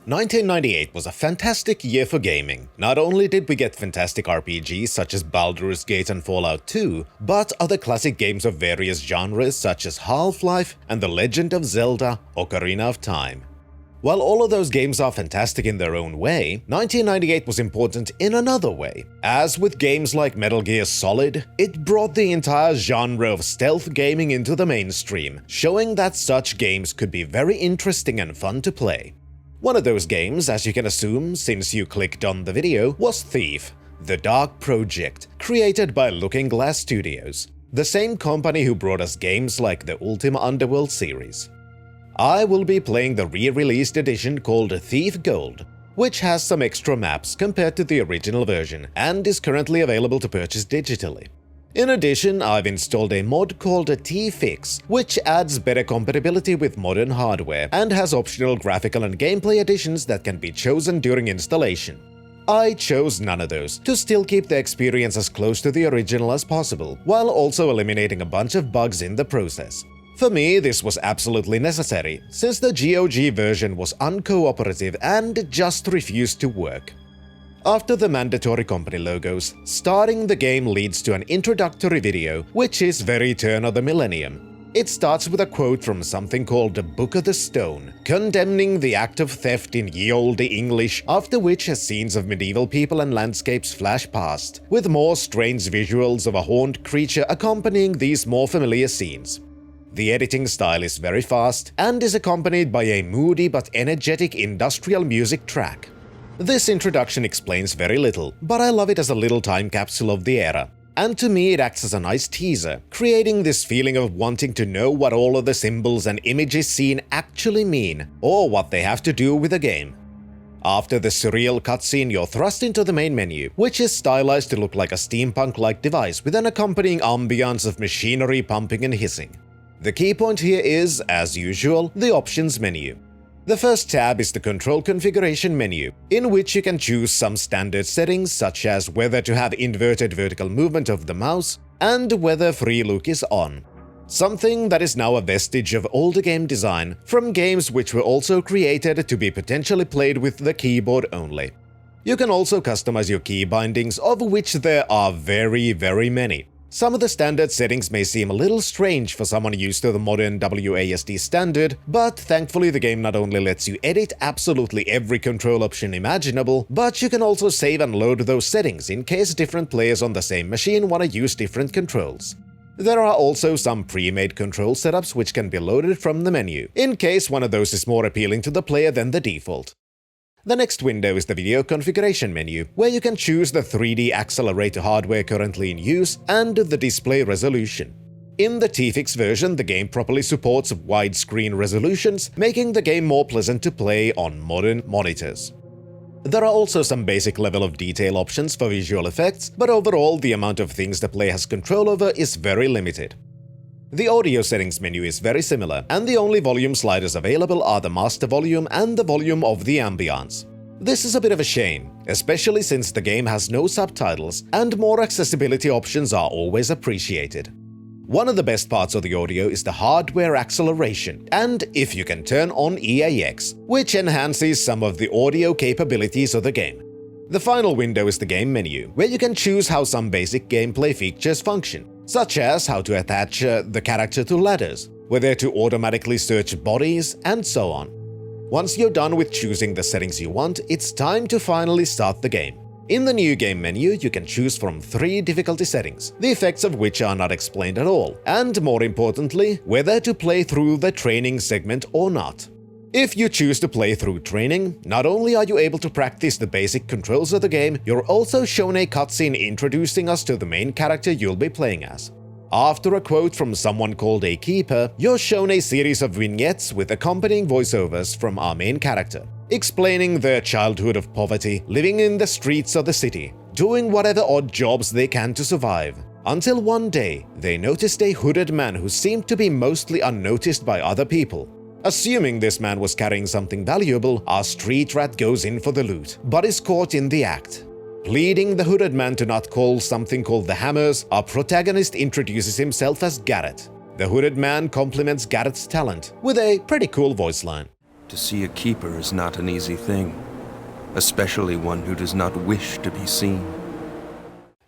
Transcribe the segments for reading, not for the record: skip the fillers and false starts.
1998 was a fantastic year for gaming. Not only did we get fantastic RPGs such as Baldur's Gate and Fallout 2, but other classic games of various genres such as Half-Life and The Legend of Zelda: Ocarina of Time. While all of those games are fantastic in their own way, 1998 was important in another way. As with games like Metal Gear Solid, it brought the entire genre of stealth gaming into the mainstream, showing that such games could be very interesting and fun to play. One of those games, as you can assume since you clicked on the video, was Thief, the dark project, created by Looking Glass Studios, the same company who brought us games like the Ultima Underworld series. I will be playing the re-released edition called Thief Gold, which has some extra maps compared to the original version and is currently available to purchase digitally. In addition, I've installed a mod called T-Fix, which adds better compatibility with modern hardware and has optional graphical and gameplay additions that can be chosen during installation. I chose none of those, to still keep the experience as close to the original as possible, while also eliminating a bunch of bugs in the process. For me, this was absolutely necessary, since the GOG version was uncooperative and just refused to work. After the mandatory company logos, starting the game leads to an introductory video, which is very turn of the millennium. It starts with a quote from something called the Book of the Stone, condemning the act of theft in ye olde English, after which scenes of medieval people and landscapes flash past, with more strange visuals of a horned creature accompanying these more familiar scenes. The editing style is very fast and is accompanied by a moody but energetic industrial music track. This introduction explains very little, but I love it as a little time capsule of the era. And to me it acts as a nice teaser, creating this feeling of wanting to know what all of the symbols and images seen actually mean, or what they have to do with the game. After the surreal cutscene, you're thrust into the main menu, which is stylized to look like a steampunk-like device with an accompanying ambiance of machinery pumping and hissing. The key point here is, as usual, the options menu. The first tab is the control configuration menu, in which you can choose some standard settings such as whether to have inverted vertical movement of the mouse and whether free look is on. Something that is now a vestige of older game design from games which were also created to be potentially played with the keyboard only. You can also customize your key bindings, of which there are very many. Some of the standard settings may seem a little strange for someone used to the modern WASD standard, but thankfully the game not only lets you edit absolutely every control option imaginable, but you can also save and load those settings in case different players on the same machine want to use different controls. There are also some pre-made control setups which can be loaded from the menu, in case one of those is more appealing to the player than the default. The next window is the video configuration menu, where you can choose the 3D accelerator hardware currently in use and the display resolution. In the T-Fix version, the game properly supports widescreen resolutions, making the game more pleasant to play on modern monitors. There are also some basic level of detail options for visual effects, but overall the amount of things the player has control over is very limited. The audio settings menu is very similar, and the only volume sliders available are the master volume and the volume of the ambience. This is a bit of a shame, especially since the game has no subtitles and more accessibility options are always appreciated. One of the best parts of the audio is the hardware acceleration, and if you can turn on EAX, which enhances some of the audio capabilities of the game. The final window is the game menu, where you can choose how some basic gameplay features function, such as how to attach the character to ladders, whether to automatically search bodies, and so on. Once you're done with choosing the settings you want, it's time to finally start the game. In the new game menu, you can choose from 3 difficulty settings, the effects of which are not explained at all, and more importantly, whether to play through the training segment or not. If you choose to play through training, not only are you able to practice the basic controls of the game, you're also shown a cutscene introducing us to the main character you'll be playing as. After a quote from someone called a keeper, you're shown a series of vignettes with accompanying voiceovers from our main character, explaining their childhood of poverty, living in the streets of the city, doing whatever odd jobs they can to survive, until one day they noticed a hooded man who seemed to be mostly unnoticed by other people. Assuming this man was carrying something valuable, our street rat goes in for the loot, but is caught in the act. Pleading the hooded man to not call something called the Hammers, our protagonist introduces himself as Garrett. The hooded man compliments Garrett's talent with a pretty cool voice line. To see a keeper is not an easy thing, especially one who does not wish to be seen.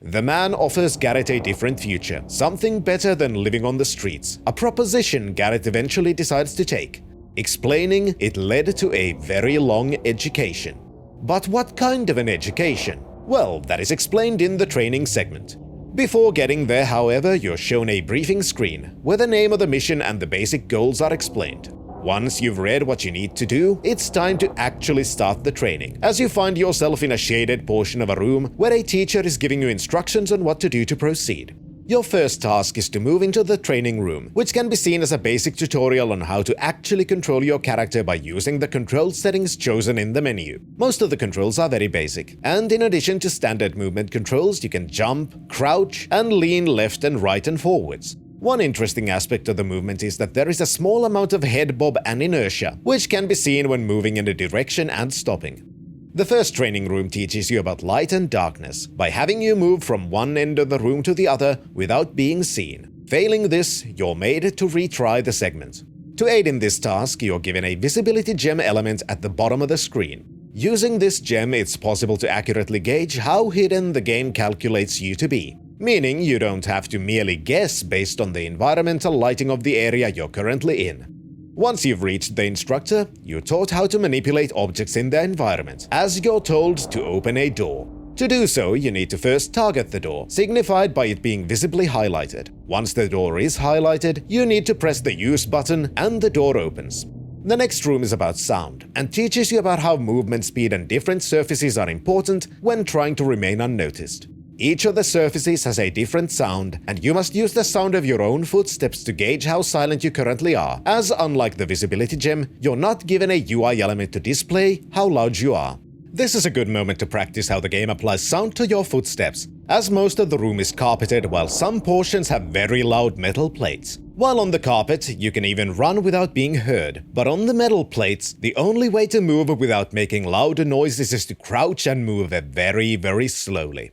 The man offers Garrett a different future, something better than living on the streets, a proposition Garrett eventually decides to take, explaining it led to a very long education. But what kind of an education? Well, that is explained in the training segment. Before getting there, however, you're shown a briefing screen, where the name of the mission and the basic goals are explained. Once you've read what you need to do, it's time to actually start the training, as you find yourself in a shaded portion of a room where a teacher is giving you instructions on what to do to proceed. Your first task is to move into the training room, which can be seen as a basic tutorial on how to actually control your character by using the control settings chosen in the menu. Most of the controls are very basic, and in addition to standard movement controls, you can jump, crouch, and lean left and right and forwards. One interesting aspect of the movement is that there is a small amount of head bob and inertia, which can be seen when moving in a direction and stopping. The first training room teaches you about light and darkness, by having you move from one end of the room to the other without being seen. Failing this, you're made to retry the segment. To aid in this task, you're given a visibility gem element at the bottom of the screen. Using this gem, it's possible to accurately gauge how hidden the game calculates you to be, meaning you don't have to merely guess based on the environmental lighting of the area you're currently in. Once you've reached the instructor, you're taught how to manipulate objects in their environment, as you're told to open a door. To do so, you need to first target the door, signified by it being visibly highlighted. Once the door is highlighted, you need to press the use button and the door opens. The next room is about sound, and teaches you about how movement speed and different surfaces are important when trying to remain unnoticed. Each of the surfaces has a different sound, and you must use the sound of your own footsteps to gauge how silent you currently are, as unlike the visibility gem, you're not given a UI element to display how loud you are. This is a good moment to practice how the game applies sound to your footsteps, as most of the room is carpeted while some portions have very loud metal plates. While on the carpet, you can even run without being heard, but on the metal plates, the only way to move without making loud noises is to crouch and move very, very slowly.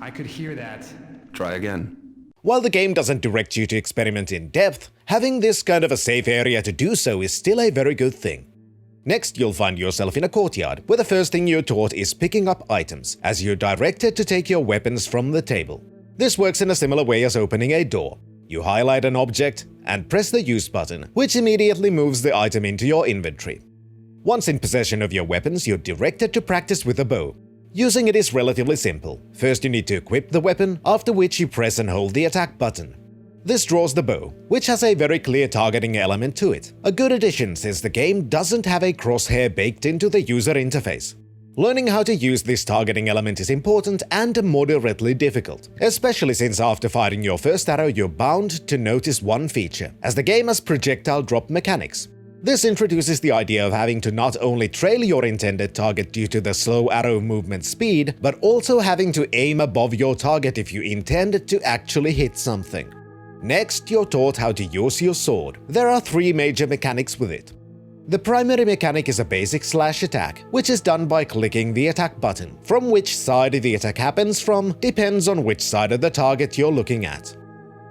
I could hear that. Try again. While the game doesn't direct you to experiment in depth, having this kind of a safe area to do so is still a very good thing. Next, you'll find yourself in a courtyard, where the first thing you're taught is picking up items, as you're directed to take your weapons from the table. This works in a similar way as opening a door. You highlight an object and press the use button, which immediately moves the item into your inventory. Once in possession of your weapons, you're directed to practice with a bow. Using it is relatively simple. First you need to equip the weapon, after which you press and hold the attack button. This draws the bow, which has a very clear targeting element to it. A good addition since the game doesn't have a crosshair baked into the user interface. Learning how to use this targeting element is important and moderately difficult, especially since after firing your first arrow you're bound to notice one feature, as the game has projectile drop mechanics. This introduces the idea of having to not only trail your intended target due to the slow arrow movement speed, but also having to aim above your target if you intend to actually hit something. Next, you're taught how to use your sword. There are 3 major mechanics with it. The primary mechanic is a basic slash attack, which is done by clicking the attack button. From which side the attack happens from depends on which side of the target you're looking at.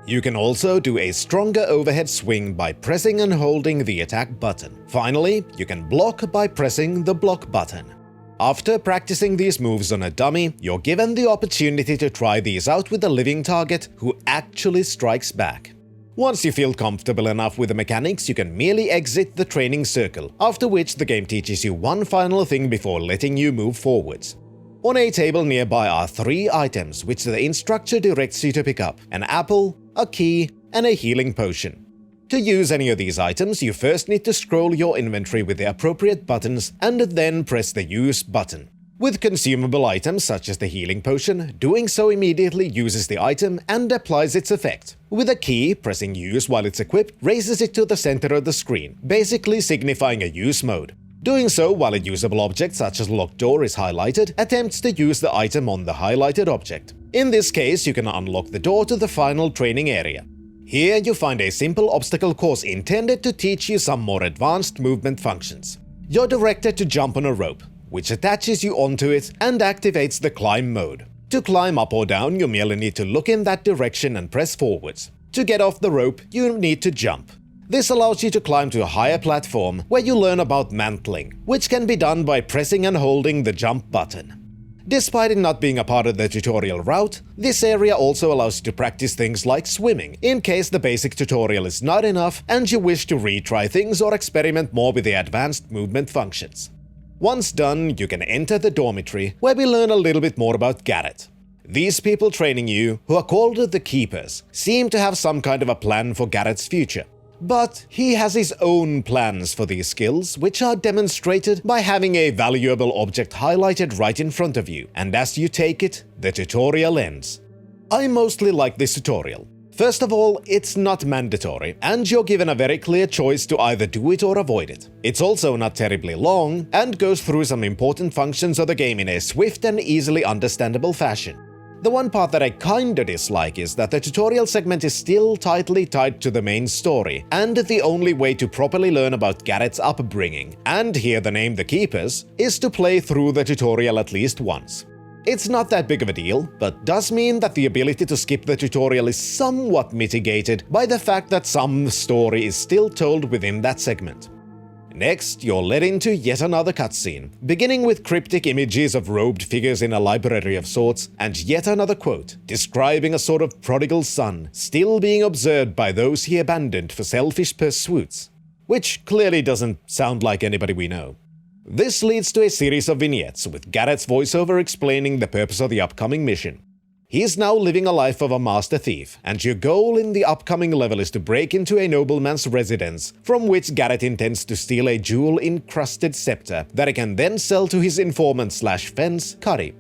You can also do a stronger overhead swing by pressing and holding the attack button. Finally, you can block by pressing the block button. After practicing these moves on a dummy, you're given the opportunity to try these out with a living target who actually strikes back. Once you feel comfortable enough with the mechanics, you can merely exit the training circle, after which the game teaches you one final thing before letting you move forwards. On a table nearby are 3 items which the instructor directs you to pick up: an apple, a key, and a healing potion. To use any of these items, you first need to scroll your inventory with the appropriate buttons and then press the use button. With consumable items such as the healing potion, doing so immediately uses the item and applies its effect. With a key, pressing use while it's equipped raises it to the center of the screen, basically signifying a use mode. Doing so while a usable object such as locked door is highlighted attempts to use the item on the highlighted object. In this case, you can unlock the door to the final training area. Here you find a simple obstacle course intended to teach you some more advanced movement functions. You're directed to jump on a rope, which attaches you onto it and activates the climb mode. To climb up or down, you merely need to look in that direction and press forwards. To get off the rope, you need to jump. This allows you to climb to a higher platform where you learn about mantling, which can be done by pressing and holding the jump button. Despite it not being a part of the tutorial route, this area also allows you to practice things like swimming, in case the basic tutorial is not enough and you wish to retry things or experiment more with the advanced movement functions. Once done, you can enter the dormitory, where we learn a little bit more about Garrett. These people training you, who are called the Keepers, seem to have some kind of a plan for Garrett's future. But he has his own plans for these skills, which are demonstrated by having a valuable object highlighted right in front of you, and as you take it, the tutorial ends. I mostly like this tutorial. First of all, it's not mandatory, and you're given a very clear choice to either do it or avoid it. It's also not terribly long, and goes through some important functions of the game in a swift and easily understandable fashion. The one part that I kinda dislike is that the tutorial segment is still tightly tied to the main story, and the only way to properly learn about Garrett's upbringing, and hear the name The Keepers, is to play through the tutorial at least once. It's not that big of a deal, but does mean that the ability to skip the tutorial is somewhat mitigated by the fact that some story is still told within that segment. Next, you're led into yet another cutscene, beginning with cryptic images of robed figures in a library of sorts, and yet another quote, describing a sort of prodigal son still being observed by those he abandoned for selfish pursuits, which clearly doesn't sound like anybody we know. This leads to a series of vignettes, with Garrett's voiceover explaining the purpose of the upcoming mission. He is now living a life of a master thief, and your goal in the upcoming level is to break into a nobleman's residence, from which Garrett intends to steal a jewel-encrusted scepter that he can then sell to his informant/fence, Curry.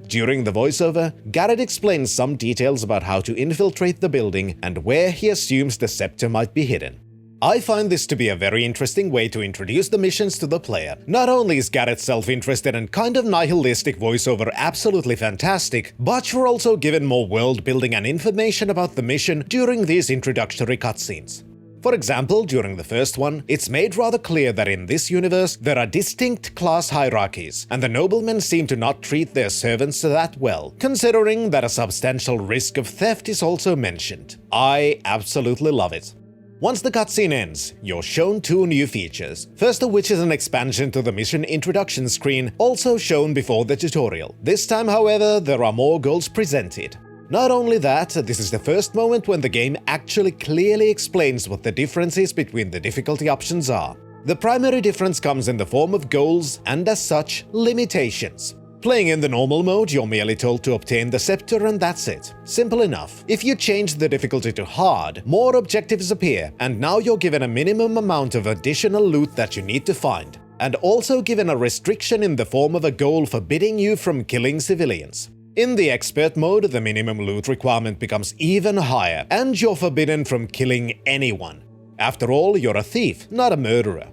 During the voiceover, Garrett explains some details about how to infiltrate the building and where he assumes the scepter might be hidden. I find this to be a very interesting way to introduce the missions to the player. Not only is Garrett's self-interested and kind of nihilistic voiceover absolutely fantastic, but you're also given more world building and information about the mission during these introductory cutscenes. For example, during the first one, it's made rather clear that in this universe there are distinct class hierarchies, and the noblemen seem to not treat their servants that well, considering that a substantial risk of theft is also mentioned. I absolutely love it. Once the cutscene ends, you're shown two new features, first of which is an expansion to the mission introduction screen, also shown before the tutorial. This time, however, there are more goals presented. Not only that, this is the first moment when the game actually clearly explains what the differences between the difficulty options are. The primary difference comes in the form of goals and, as such, limitations. Playing in the normal mode, you're merely told to obtain the scepter and that's it. Simple enough. If you change the difficulty to hard, more objectives appear, and now you're given a minimum amount of additional loot that you need to find, and also given a restriction in the form of a goal forbidding you from killing civilians. In the expert mode, the minimum loot requirement becomes even higher, and you're forbidden from killing anyone. After all, you're a thief, not a murderer.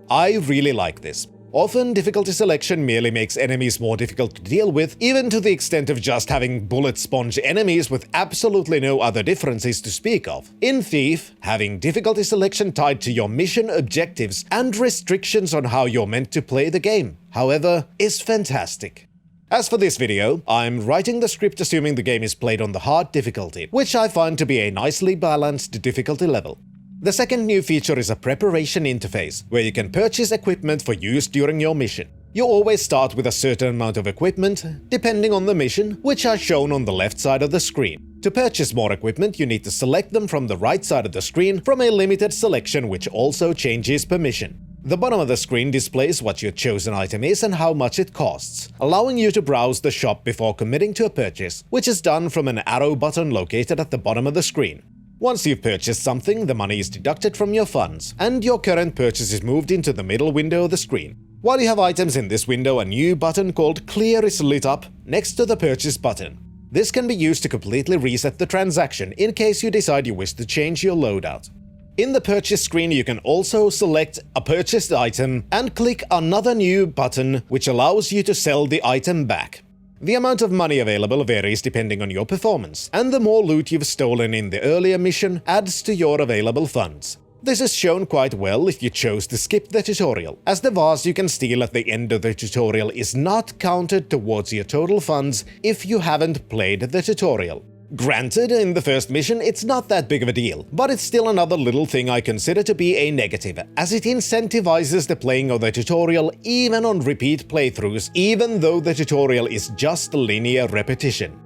I really like this. Often, difficulty selection merely makes enemies more difficult to deal with, even to the extent of just having bullet sponge enemies with absolutely no other differences to speak of. In Thief, having difficulty selection tied to your mission objectives and restrictions on how you're meant to play the game, however, is fantastic. As for this video, I'm writing the script assuming the game is played on the hard difficulty, which I find to be a nicely balanced difficulty level. The second new feature is a preparation interface, where you can purchase equipment for use during your mission. You always start with a certain amount of equipment, depending on the mission, which are shown on the left side of the screen. To purchase more equipment, you need to select them from the right side of the screen from a limited selection which also changes per mission. The bottom of the screen displays what your chosen item is and how much it costs, allowing you to browse the shop before committing to a purchase, which is done from an arrow button located at the bottom of the screen. Once you've purchased something, the money is deducted from your funds, and your current purchase is moved into the middle window of the screen. While you have items in this window, a new button called Clear is lit up next to the purchase button. This can be used to completely reset the transaction in case you decide you wish to change your loadout. In the purchase screen, you can also select a purchased item and click another new button which allows you to sell the item back. The amount of money available varies depending on your performance, and the more loot you've stolen in the earlier mission adds to your available funds. This is shown quite well if you chose to skip the tutorial, as the vase you can steal at the end of the tutorial is not counted towards your total funds if you haven't played the tutorial. Granted, in the first mission it's not that big of a deal, but it's still another little thing I consider to be a negative, as it incentivizes the playing of the tutorial even on repeat playthroughs, even though the tutorial is just linear repetition.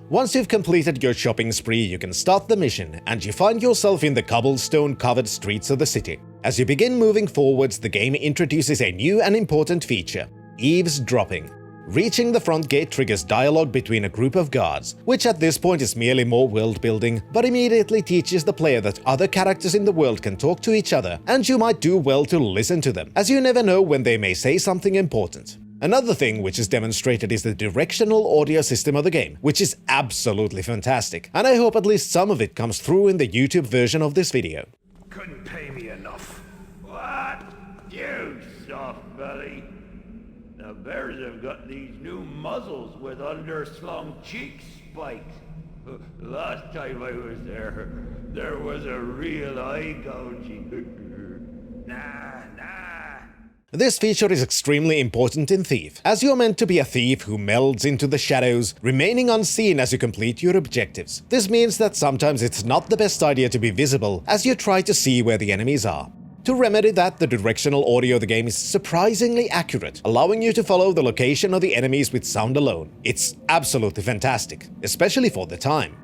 Once you've completed your shopping spree, you can start the mission, and you find yourself in the cobblestone-covered streets of the city. As you begin moving forwards, the game introduces a new and important feature: eavesdropping. Reaching the front gate triggers dialogue between a group of guards, which at this point is merely more world building, but immediately teaches the player that other characters in the world can talk to each other, and you might do well to listen to them, as you never know when they may say something important. Another thing which is demonstrated is the directional audio system of the game, which is absolutely fantastic, and I hope at least some of it comes through in the YouTube version of this video. Couldn't pay me enough. What? You soft belly. The bears have got these new muzzles with underslung cheek spikes. Last time I was there was a real eye gouging. Nah. This feature is extremely important in Thief, as you're meant to be a thief who melds into the shadows, remaining unseen as you complete your objectives. This means that sometimes it's not the best idea to be visible as you try to see where the enemies are. To remedy that, the directional audio of the game is surprisingly accurate, allowing you to follow the location of the enemies with sound alone. It's absolutely fantastic, especially for the time.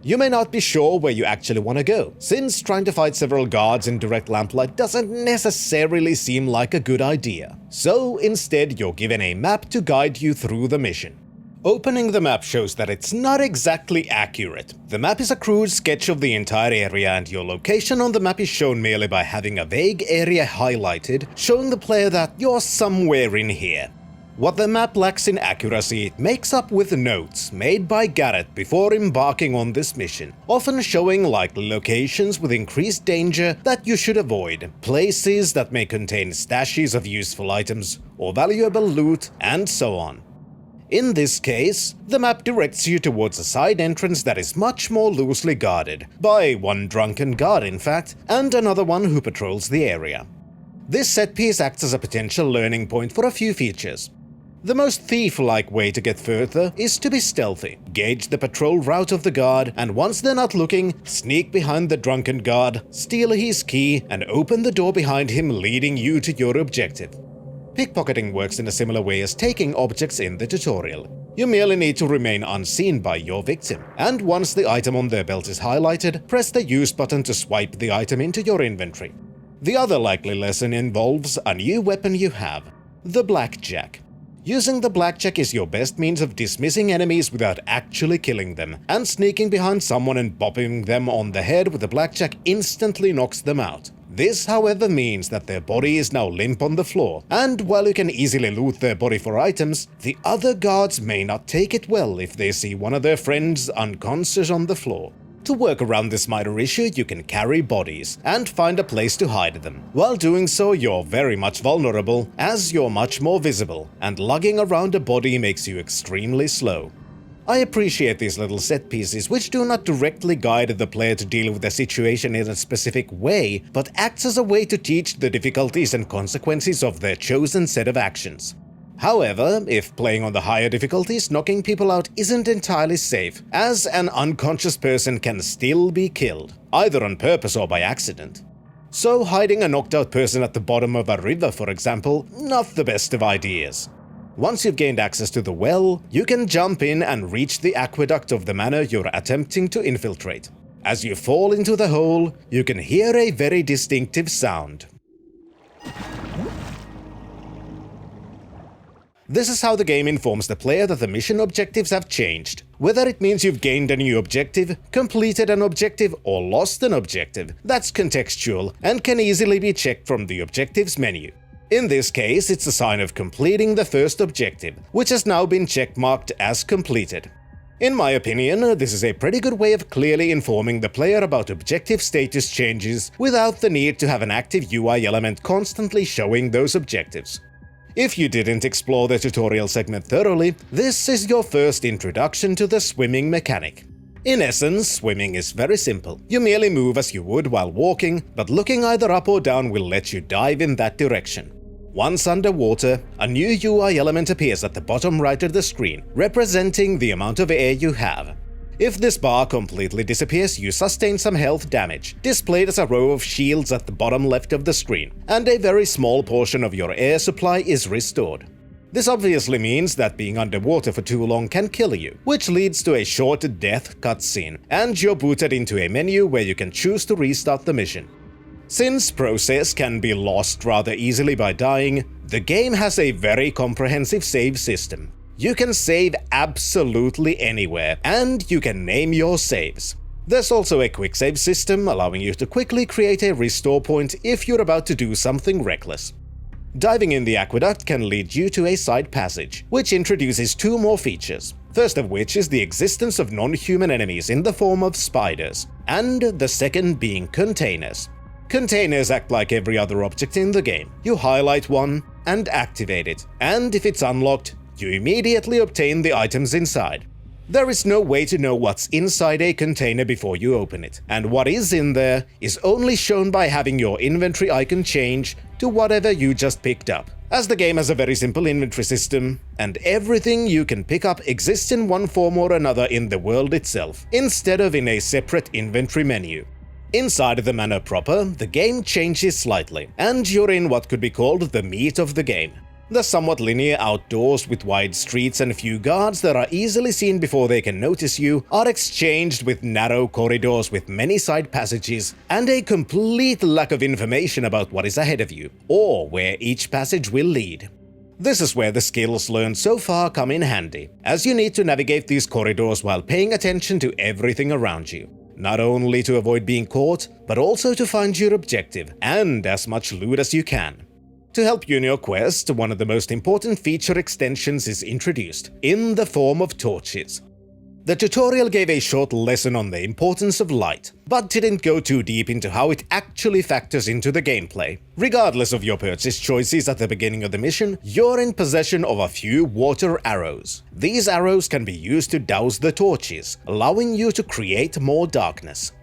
You may not be sure where you actually want to go, since trying to fight several guards in direct lamplight doesn't necessarily seem like a good idea. So instead, you're given a map to guide you through the mission. Opening the map shows that it's not exactly accurate. The map is a crude sketch of the entire area, and your location on the map is shown merely by having a vague area highlighted, showing the player that you're somewhere in here. What the map lacks in accuracy, it makes up with notes made by Garrett before embarking on this mission, often showing likely locations with increased danger that you should avoid, places that may contain stashes of useful items or valuable loot, and so on. In this case, the map directs you towards a side entrance that is much more loosely guarded, by one drunken guard in fact, and another one who patrols the area. This set piece acts as a potential learning point for a few features. The most thief-like way to get further is to be stealthy, gauge the patrol route of the guard, and once they're not looking, sneak behind the drunken guard, steal his key, and open the door behind him, leading you to your objective. Pickpocketing works in a similar way as taking objects in the tutorial. You merely need to remain unseen by your victim, and once the item on their belt is highlighted, press the use button to swipe the item into your inventory. The other likely lesson involves a new weapon you have, the blackjack. Using the blackjack is your best means of dismissing enemies without actually killing them, and sneaking behind someone and bopping them on the head with the blackjack instantly knocks them out. This, however, means that their body is now limp on the floor, and while you can easily loot their body for items, the other guards may not take it well if they see one of their friends unconscious on the floor. To work around this minor issue, you can carry bodies and find a place to hide them. While doing so, you're very much vulnerable, as you're much more visible, and lugging around a body makes you extremely slow. I appreciate these little set pieces, which do not directly guide the player to deal with the situation in a specific way, but acts as a way to teach the difficulties and consequences of their chosen set of actions. However, if playing on the higher difficulties, knocking people out isn't entirely safe, as an unconscious person can still be killed, either on purpose or by accident. So hiding a knocked out person at the bottom of a river, for example, not the best of ideas. Once you've gained access to the well, you can jump in and reach the aqueduct of the manor you're attempting to infiltrate. As you fall into the hole, you can hear a very distinctive sound. This is how the game informs the player that the mission objectives have changed. Whether it means you've gained a new objective, completed an objective, or lost an objective, that's contextual and can easily be checked from the objectives menu. In this case, it's a sign of completing the first objective, which has now been checkmarked as completed. In my opinion, this is a pretty good way of clearly informing the player about objective status changes without the need to have an active UI element constantly showing those objectives. If you didn't explore the tutorial segment thoroughly, this is your first introduction to the swimming mechanic. In essence, swimming is very simple. You merely move as you would while walking, but looking either up or down will let you dive in that direction. Once underwater, a new UI element appears at the bottom right of the screen, representing the amount of air you have. If this bar completely disappears, you sustain some health damage, displayed as a row of shields at the bottom left of the screen, and a very small portion of your air supply is restored. This obviously means that being underwater for too long can kill you, which leads to a short death cutscene, and you're booted into a menu where you can choose to restart the mission. Since process can be lost rather easily by dying, the game has a very comprehensive save system. You can save absolutely anywhere, and you can name your saves. There's also a quick save system, allowing you to quickly create a restore point if you're about to do something reckless. Diving in the aqueduct can lead you to a side passage, which introduces two more features, first of which is the existence of non-human enemies in the form of spiders, and the second being containers. Containers act like every other object in the game. You highlight one and activate it, and if it's unlocked, you immediately obtain the items inside. There is no way to know what's inside a container before you open it, and what is in there is only shown by having your inventory icon change to whatever you just picked up, as the game has a very simple inventory system, and everything you can pick up exists in one form or another in the world itself, instead of in a separate inventory menu. Inside the manor proper, the game changes slightly, and you're in what could be called the meat of the game. The somewhat linear outdoors with wide streets and few guards that are easily seen before they can notice you are exchanged with narrow corridors with many side passages and a complete lack of information about what is ahead of you, or where each passage will lead. This is where the skills learned so far come in handy, as you need to navigate these corridors while paying attention to everything around you. Not only to avoid being caught, but also to find your objective and as much loot as you can. To help you in your quest, one of the most important feature extensions is introduced, in the form of torches. The tutorial gave a short lesson on the importance of light, but didn't go too deep into how it actually factors into the gameplay. Regardless of your purchase choices at the beginning of the mission, you're in possession of a few water arrows. These arrows can be used to douse the torches, allowing you to create more darkness.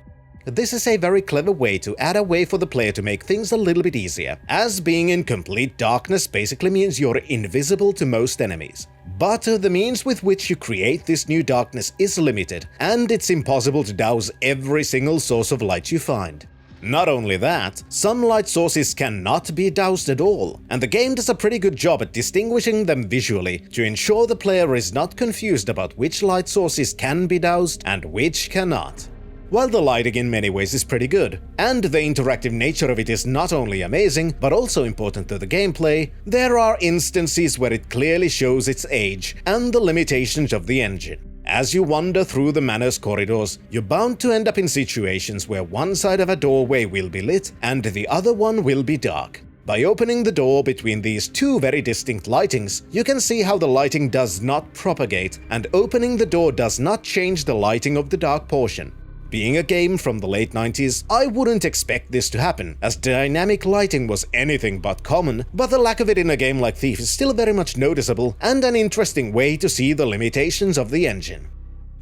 This is a very clever way to add a way for the player to make things a little bit easier, as being in complete darkness basically means you're invisible to most enemies. But the means with which you create this new darkness is limited, and it's impossible to douse every single source of light you find. Not only that, some light sources cannot be doused at all, and the game does a pretty good job at distinguishing them visually to ensure the player is not confused about which light sources can be doused and which cannot. While the lighting in many ways is pretty good, and the interactive nature of it is not only amazing, but also important to the gameplay, there are instances where it clearly shows its age and the limitations of the engine. As you wander through the manor's corridors, you're bound to end up in situations where one side of a doorway will be lit and the other one will be dark. By opening the door between these two very distinct lightings, you can see how the lighting does not propagate, and opening the door does not change the lighting of the dark portion. Being a game from the late 90s, I wouldn't expect this to happen, as dynamic lighting was anything but common, but the lack of it in a game like Thief is still very much noticeable and an interesting way to see the limitations of the engine.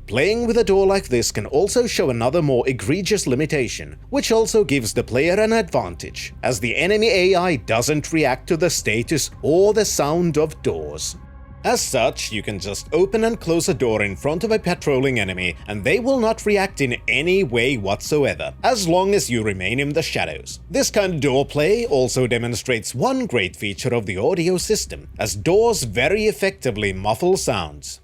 Playing with a door like this can also show another more egregious limitation, which also gives the player an advantage, as the enemy AI doesn't react to the status or the sound of doors. As such, you can just open and close a door in front of a patrolling enemy and they will not react in any way whatsoever, as long as you remain in the shadows. This kind of door play also demonstrates one great feature of the audio system, as doors very effectively muffle sounds.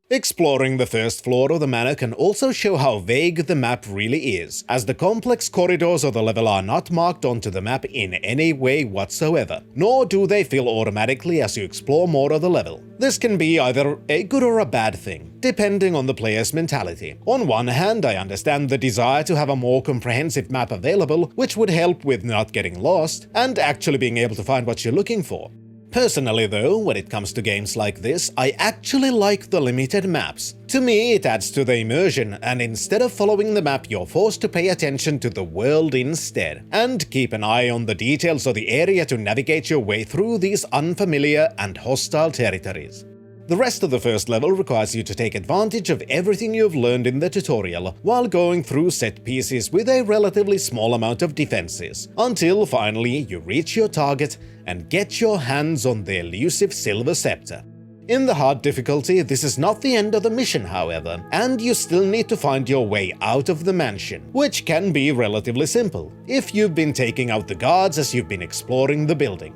Exploring the first floor of the manor can also show how vague the map really is, as the complex corridors of the level are not marked onto the map in any way whatsoever, nor do they fill automatically as you explore more of the level. This can be either a good or a bad thing, depending on the player's mentality. On one hand, I understand the desire to have a more comprehensive map available, which would help with not getting lost and actually being able to find what you're looking for. Personally though, when it comes to games like this, I actually like the limited maps. To me, it adds to the immersion, and instead of following the map, you're forced to pay attention to the world instead, and keep an eye on the details of the area to navigate your way through these unfamiliar and hostile territories. The rest of the first level requires you to take advantage of everything you've learned in the tutorial while going through set pieces with a relatively small amount of defenses, until finally you reach your target and get your hands on the elusive Silver Scepter. In the hard difficulty, this is not the end of the mission, however, and you still need to find your way out of the mansion, which can be relatively simple if you've been taking out the guards as you've been exploring the building.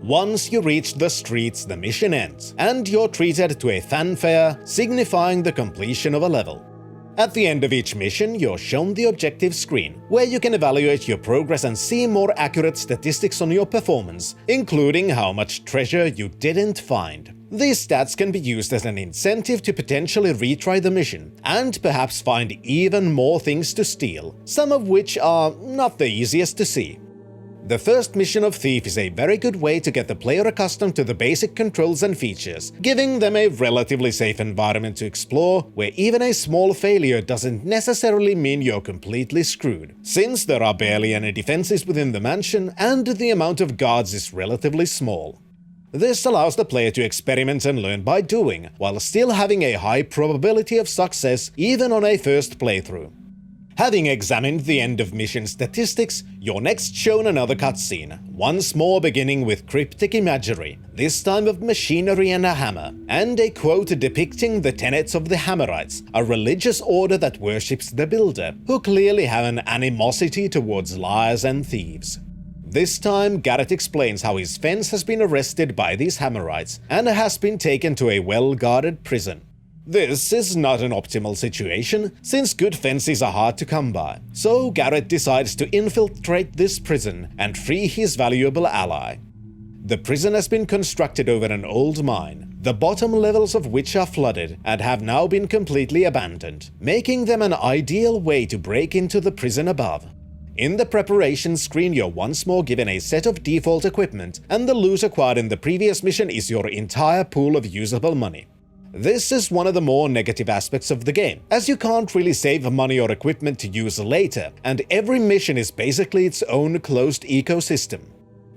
Once you reach the streets, the mission ends, and you're treated to a fanfare signifying the completion of a level. At the end of each mission, you're shown the objective screen, where you can evaluate your progress and see more accurate statistics on your performance, including how much treasure you didn't find. These stats can be used as an incentive to potentially retry the mission, and perhaps find even more things to steal, some of which are not the easiest to see. The first mission of Thief is a very good way to get the player accustomed to the basic controls and features, giving them a relatively safe environment to explore, where even a small failure doesn't necessarily mean you're completely screwed, since there are barely any defenses within the mansion and the amount of guards is relatively small. This allows the player to experiment and learn by doing, while still having a high probability of success even on a first playthrough. Having examined the end of mission statistics, you're next shown another cutscene, once more beginning with cryptic imagery, this time of machinery and a hammer, and a quote depicting the tenets of the Hammerites, a religious order that worships the builder, who clearly have an animosity towards liars and thieves. This time, Garrett explains how his fence has been arrested by these Hammerites and has been taken to a well-guarded prison. This is not an optimal situation, since good fences are hard to come by, so Garrett decides to infiltrate this prison and free his valuable ally. The prison has been constructed over an old mine, the bottom levels of which are flooded and have now been completely abandoned, making them an ideal way to break into the prison above. In the preparation screen, you're once more given a set of default equipment, and the loot acquired in the previous mission is your entire pool of usable money. This is one of the more negative aspects of the game, as you can't really save money or equipment to use later, and every mission is basically its own closed ecosystem.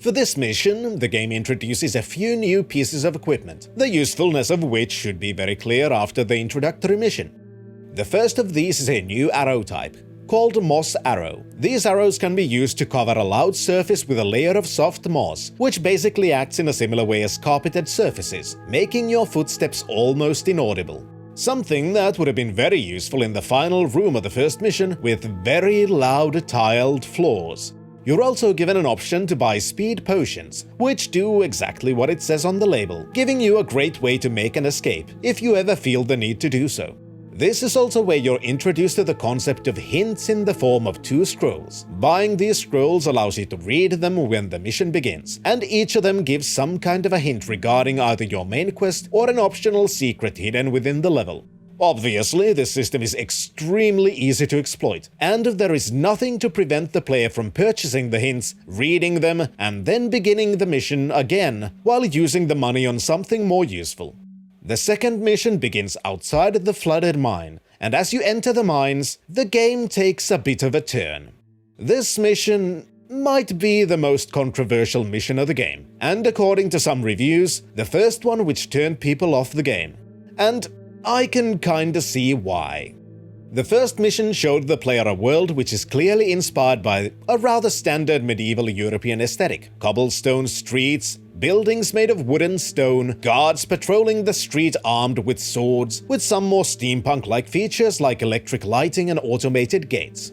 For this mission, the game introduces a few new pieces of equipment, the usefulness of which should be very clear after the introductory mission. The first of these is a new arrow type, called Moss Arrow. These arrows can be used to cover a loud surface with a layer of soft moss, which basically acts in a similar way as carpeted surfaces, making your footsteps almost inaudible. Something that would have been very useful in the final room of the first mission with very loud tiled floors. You're also given an option to buy speed potions, which do exactly what it says on the label, giving you a great way to make an escape if you ever feel the need to do so. This is also where you're introduced to the concept of hints in the form of 2 scrolls. Buying these scrolls allows you to read them when the mission begins, and each of them gives some kind of a hint regarding either your main quest or an optional secret hidden within the level. Obviously, this system is extremely easy to exploit, and there is nothing to prevent the player from purchasing the hints, reading them, and then beginning the mission again while using the money on something more useful. The second mission begins outside the flooded mine, and as you enter the mines, the game takes a bit of a turn. This mission might be the most controversial mission of the game, and according to some reviews, the first one which turned people off the game. And I can kinda see why. The first mission showed the player a world which is clearly inspired by a rather standard medieval European aesthetic. Cobblestone streets, buildings made of wood and stone, guards patrolling the street armed with swords, with some more steampunk-like features like electric lighting and automated gates.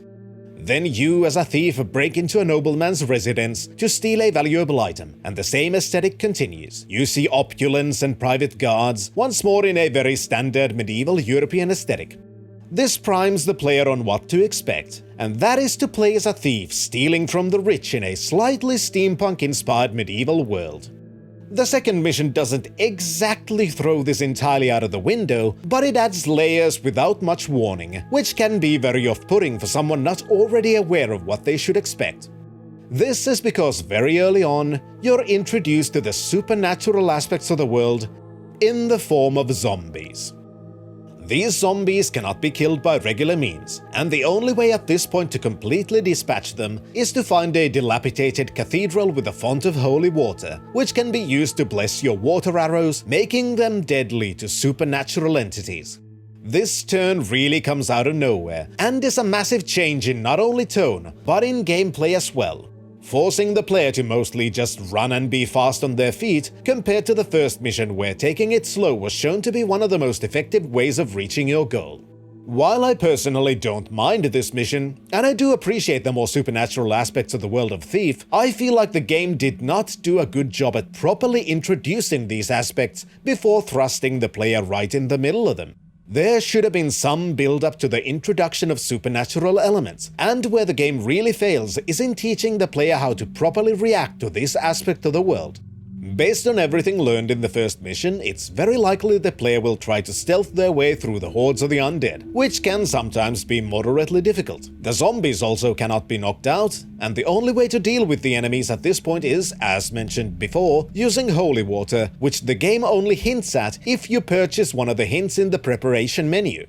Then you, as a thief, break into a nobleman's residence to steal a valuable item, and the same aesthetic continues. You see opulence and private guards, once more in a very standard medieval European aesthetic. This primes the player on what to expect, and that is to play as a thief stealing from the rich in a slightly steampunk-inspired medieval world. The second mission doesn't exactly throw this entirely out of the window, but it adds layers without much warning, which can be very off-putting for someone not already aware of what they should expect. This is because very early on, you're introduced to the supernatural aspects of the world in the form of zombies. These zombies cannot be killed by regular means, and the only way at this point to completely dispatch them is to find a dilapidated cathedral with a font of holy water, which can be used to bless your water arrows, making them deadly to supernatural entities. This turn really comes out of nowhere, and is a massive change in not only tone, but in gameplay as well, forcing the player to mostly just run and be fast on their feet, compared to the first mission where taking it slow was shown to be one of the most effective ways of reaching your goal. While I personally don't mind this mission, and I do appreciate the more supernatural aspects of the world of Thief, I feel like the game did not do a good job at properly introducing these aspects before thrusting the player right in the middle of them. There should have been some build-up to the introduction of supernatural elements, and where the game really fails is in teaching the player how to properly react to this aspect of the world. Based on everything learned in the first mission, it's very likely the player will try to stealth their way through the hordes of the undead, which can sometimes be moderately difficult. The zombies also cannot be knocked out, and the only way to deal with the enemies at this point is, as mentioned before, using holy water, which the game only hints at if you purchase one of the hints in the preparation menu.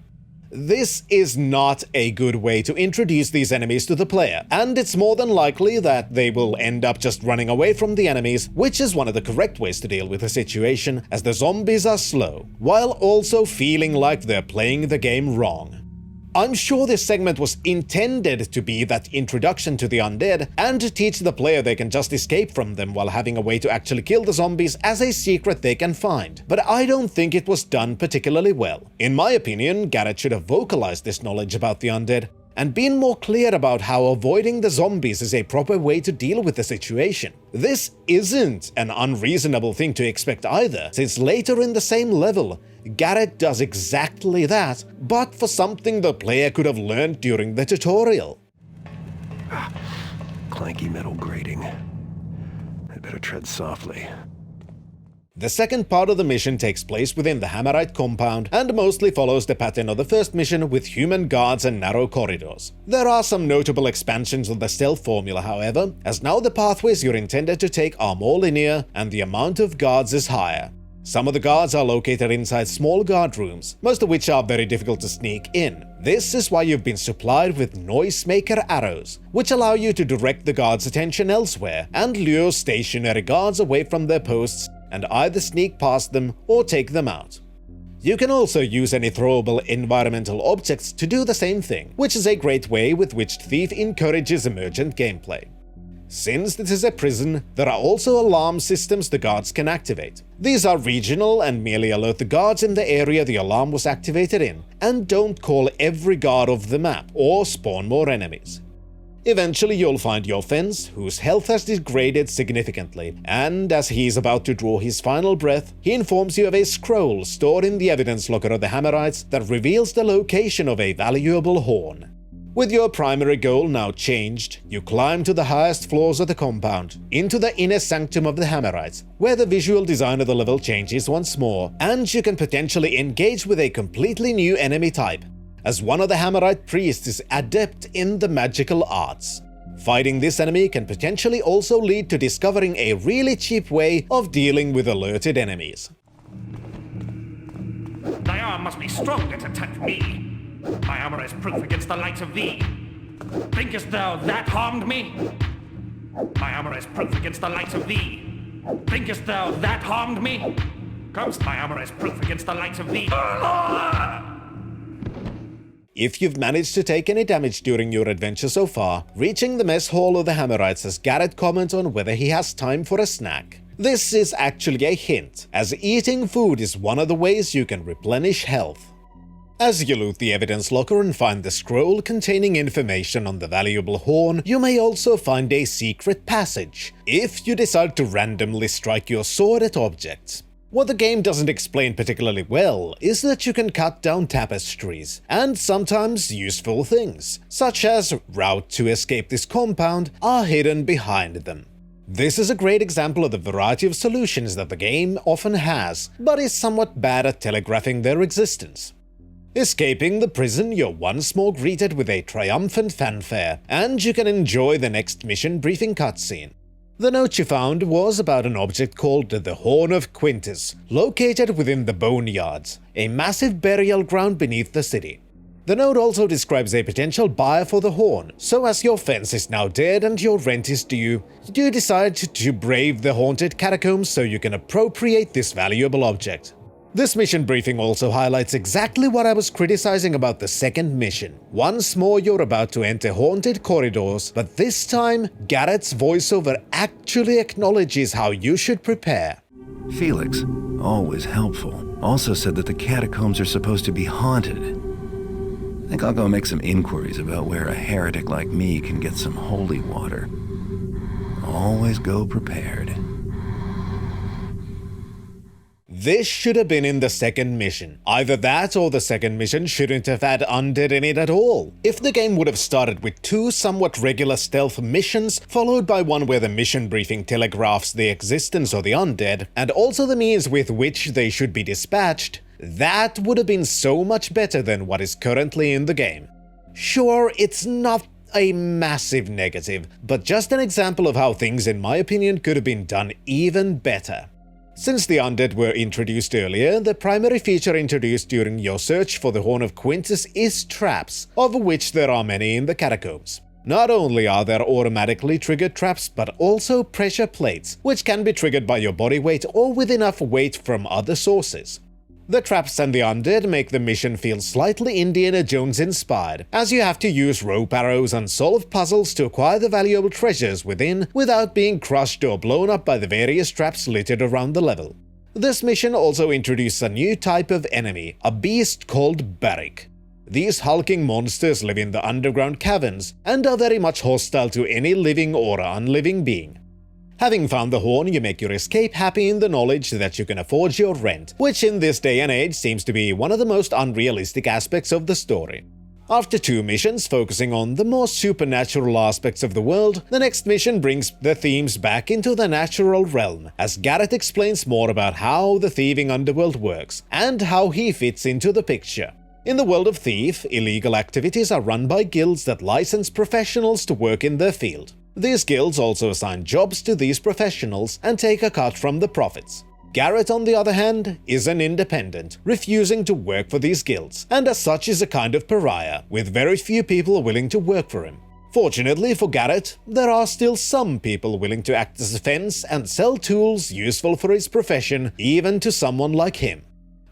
This is not a good way to introduce these enemies to the player, and it's more than likely that they will end up just running away from the enemies, which is one of the correct ways to deal with the situation, as the zombies are slow, while also feeling like they're playing the game wrong. I'm sure this segment was intended to be that introduction to the undead, and to teach the player they can just escape from them while having a way to actually kill the zombies as a secret they can find, but I don't think it was done particularly well. In my opinion, Garrett should have vocalized this knowledge about the undead, and been more clear about how avoiding the zombies is a proper way to deal with the situation. This isn't an unreasonable thing to expect either, since later in the same level, Garrett does exactly that, but for something the player could have learned during the tutorial. Clanky metal grating. I better tread softly. The second part of the mission takes place within the Hammerite compound and mostly follows the pattern of the first mission with human guards and narrow corridors. There are some notable expansions of the stealth formula, however, as now the pathways you're intended to take are more linear and the amount of guards is higher. Some of the guards are located inside small guard rooms, most of which are very difficult to sneak in. This is why you've been supplied with noisemaker arrows, which allow you to direct the guards' attention elsewhere and lure stationary guards away from their posts and either sneak past them or take them out. You can also use any throwable environmental objects to do the same thing, which is a great way with which Thief encourages emergent gameplay. Since this is a prison, there are also alarm systems the guards can activate. These are regional and merely alert the guards in the area the alarm was activated in, and don't call every guard off the map or spawn more enemies. Eventually you'll find your fence, whose health has degraded significantly, and as he is about to draw his final breath, he informs you of a scroll stored in the evidence locker of the Hammerites that reveals the location of a valuable horn. With your primary goal now changed, you climb to the highest floors of the compound, into the inner sanctum of the Hammerites, where the visual design of the level changes once more, and you can potentially engage with a completely new enemy type, as one of the Hammerite priests is adept in the magical arts. Fighting this enemy can potentially also lead to discovering a really cheap way of dealing with alerted enemies. Thy arm must be stronger to touch me. My armor is proof against the likes of thee. Thinkest thou that harmed me? My armor is proof against the likes of thee. Thinkest thou that harmed me? My armor is proof against the likes of thee. If you've managed to take any damage during your adventure so far, reaching the mess hall of the Hammerites has Garrett comment on whether he has time for a snack. This is actually a hint, as eating food is one of the ways you can replenish health. As you loot the evidence locker and find the scroll containing information on the valuable horn, you may also find a secret passage, if you decide to randomly strike your sword at objects. What the game doesn't explain particularly well is that you can cut down tapestries, and sometimes useful things, such as routes to escape this compound, are hidden behind them. This is a great example of the variety of solutions that the game often has, but is somewhat bad at telegraphing their existence. Escaping the prison, you're once more greeted with a triumphant fanfare, and you can enjoy the next mission briefing cutscene. The note you found was about an object called the Horn of Quintus, located within the Boneyards, a massive burial ground beneath the city. The note also describes a potential buyer for the horn, so as your fence is now dead and your rent is due, you decide to brave the haunted catacombs so you can appropriate this valuable object. This mission briefing also highlights exactly what I was criticizing about the second mission. Once more you're about to enter haunted corridors, but this time, Garrett's voiceover actually acknowledges how you should prepare. Felix, always helpful, also said that the catacombs are supposed to be haunted. I think I'll go make some inquiries about where a heretic like me can get some holy water. Always go prepared. This should have been in the second mission. Either that or the second mission shouldn't have had undead in it at all. If the game would have started with 2 somewhat regular stealth missions, followed by one where the mission briefing telegraphs the existence of the undead, and also the means with which they should be dispatched, that would have been so much better than what is currently in the game. Sure, it's not a massive negative, but just an example of how things, in my opinion, could have been done even better. Since the undead were introduced earlier, the primary feature introduced during your search for the Horn of Quintus is traps, of which there are many in the catacombs. Not only are there automatically triggered traps, but also pressure plates, which can be triggered by your body weight or with enough weight from other sources. The traps and the undead make the mission feel slightly Indiana Jones inspired, as you have to use rope arrows and solve puzzles to acquire the valuable treasures within without being crushed or blown up by the various traps littered around the level. This mission also introduces a new type of enemy, a beast called Barrick. These hulking monsters live in the underground caverns and are very much hostile to any living or unliving being. Having found the horn, you make your escape happy in the knowledge that you can afford your rent, which in this day and age seems to be one of the most unrealistic aspects of the story. After 2 missions focusing on the more supernatural aspects of the world, the next mission brings the themes back into the natural realm, as Garrett explains more about how the thieving underworld works, and how he fits into the picture. In the world of Thief, illegal activities are run by guilds that license professionals to work in their field. These guilds also assign jobs to these professionals and take a cut from the profits. Garrett, on the other hand, is an independent, refusing to work for these guilds, and as such is a kind of pariah, with very few people willing to work for him. Fortunately for Garrett, there are still some people willing to act as a fence and sell tools useful for his profession, even to someone like him.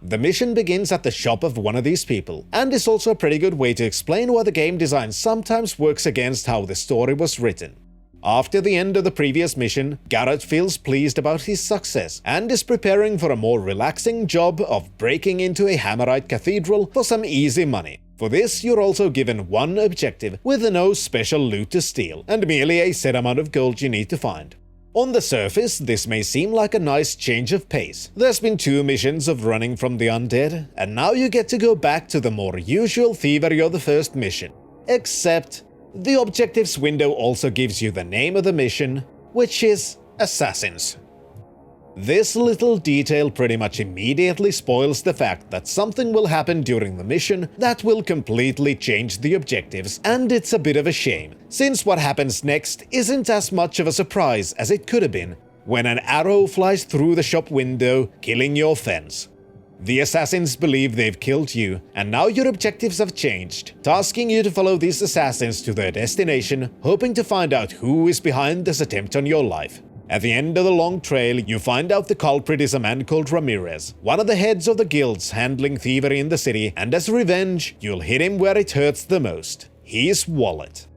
The mission begins at the shop of one of these people, and is also a pretty good way to explain why the game design sometimes works against how the story was written. After the end of the previous mission, Garrett feels pleased about his success and is preparing for a more relaxing job of breaking into a Hammerite cathedral for some easy money. For this, you're also given 1 objective with no special loot to steal, and merely a set amount of gold you need to find. On the surface, this may seem like a nice change of pace. There's been 2 missions of running from the undead, and now you get to go back to the more usual thievery of the first mission. Except, the objectives window also gives you the name of the mission, which is Assassins. This little detail pretty much immediately spoils the fact that something will happen during the mission that will completely change the objectives, and it's a bit of a shame, since what happens next isn't as much of a surprise as it could have been, when an arrow flies through the shop window, killing your fence. The assassins believe they've killed you, and now your objectives have changed, tasking you to follow these assassins to their destination, hoping to find out who is behind this attempt on your life. At the end of the long trail, you find out the culprit is a man called Ramirez, one of the heads of the guilds handling thievery in the city, and as revenge, you'll hit him where it hurts the most, his wallet.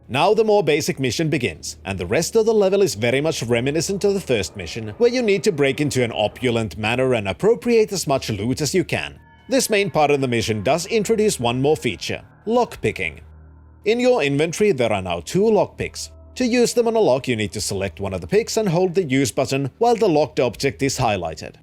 Now the more basic mission begins, and the rest of the level is very much reminiscent of the first mission, where you need to break into an opulent manor and appropriate as much loot as you can. This main part of the mission does introduce one more feature, lockpicking. In your inventory there are now 2 lockpicks. To use them on a lock, you need to select one of the picks and hold the use button while the locked object is highlighted.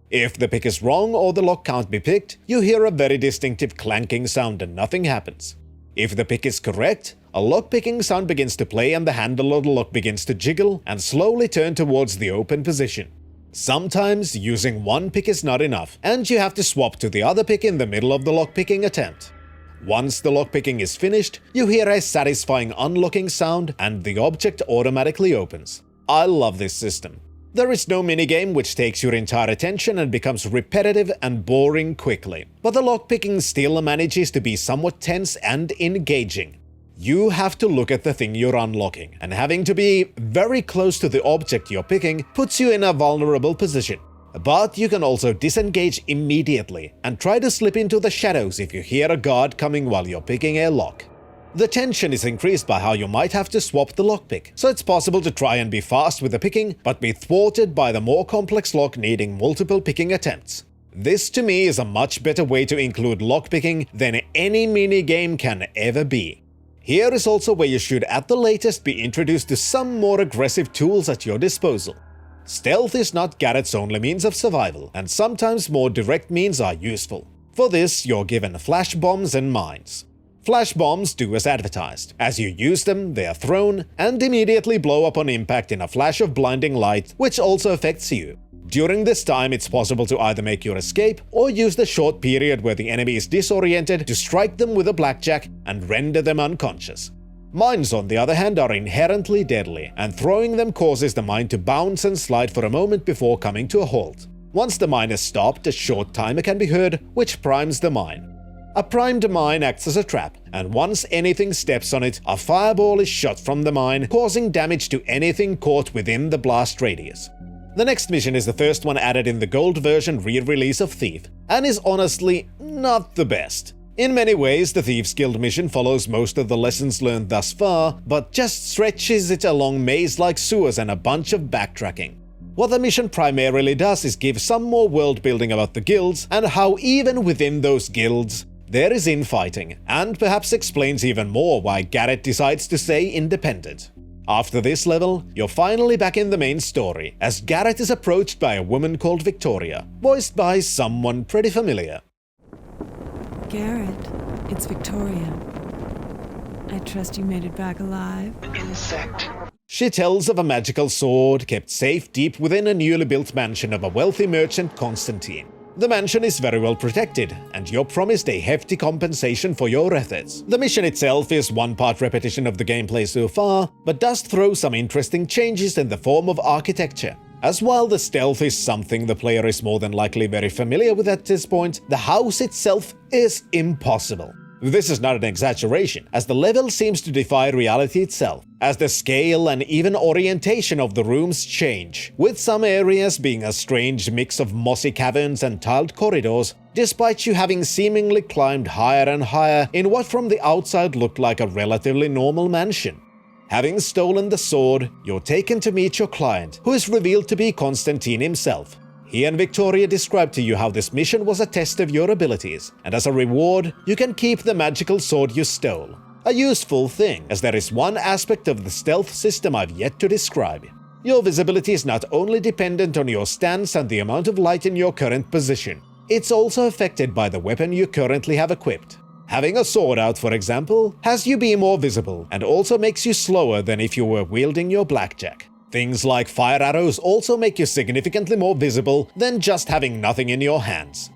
If the pick is wrong or the lock can't be picked, you hear a very distinctive clanking sound and nothing happens. If the pick is correct, a lock-picking sound begins to play and the handle of the lock begins to jiggle and slowly turn towards the open position. Sometimes using one pick is not enough, and you have to swap to the other pick in the middle of the lockpicking attempt. Once the lockpicking is finished, you hear a satisfying unlocking sound and the object automatically opens. I love this system. There is no minigame which takes your entire attention and becomes repetitive and boring quickly, but the lockpicking still manages to be somewhat tense and engaging. You have to look at the thing you're unlocking, and having to be very close to the object you're picking puts you in a vulnerable position. But you can also disengage immediately and try to slip into the shadows if you hear a guard coming while you're picking a lock. The tension is increased by how you might have to swap the lockpick, so it's possible to try and be fast with the picking, but be thwarted by the more complex lock needing multiple picking attempts. This to me is a much better way to include lockpicking than any minigame can ever be. Here is also where you should at the latest be introduced to some more aggressive tools at your disposal. Stealth is not Garrett's only means of survival, and sometimes more direct means are useful. For this, you're given flash bombs and mines. Flash bombs do as advertised. As you use them, they are thrown and immediately blow up on impact in a flash of blinding light, which also affects you. During this time, it's possible to either make your escape or use the short period where the enemy is disoriented to strike them with a blackjack and render them unconscious. Mines, on the other hand, are inherently deadly, and throwing them causes the mine to bounce and slide for a moment before coming to a halt. Once the mine is stopped, a short timer can be heard, which primes the mine. A primed mine acts as a trap, and once anything steps on it, a fireball is shot from the mine, causing damage to anything caught within the blast radius. The next mission is the first one added in the gold version re-release of Thief, and is honestly not the best. In many ways, the Thief's Guild mission follows most of the lessons learned thus far, but just stretches it along maze-like sewers and a bunch of backtracking. What the mission primarily does is give some more world building about the guilds, and how even within those guilds, there is infighting, and perhaps explains even more why Garrett decides to stay independent. After this level, you're finally back in the main story, as Garrett is approached by a woman called Victoria, voiced by someone pretty familiar. Garrett, it's Victoria. I trust you made it back alive. Insect. She tells of a magical sword kept safe deep within a newly built mansion of a wealthy merchant, Constantine. The mansion is very well protected, and you're promised a hefty compensation for your efforts. The mission itself is one part repetition of the gameplay so far, but does throw some interesting changes in the form of architecture. As while the stealth is something the player is more than likely very familiar with at this point, the house itself is impossible. This is not an exaggeration, as the level seems to defy reality itself, as the scale and even orientation of the rooms change, with some areas being a strange mix of mossy caverns and tiled corridors, despite you having seemingly climbed higher and higher in what from the outside looked like a relatively normal mansion. Having stolen the sword, you're taken to meet your client, who is revealed to be Constantine himself. He and Victoria describe to you how this mission was a test of your abilities, and as a reward, you can keep the magical sword you stole. A useful thing, as there is one aspect of the stealth system I've yet to describe. Your visibility is not only dependent on your stance and the amount of light in your current position, it's also affected by the weapon you currently have equipped. Having a sword out, for example, has you be more visible and also makes you slower than if you were wielding your blackjack. Things like fire arrows also make you significantly more visible than just having nothing in your hands.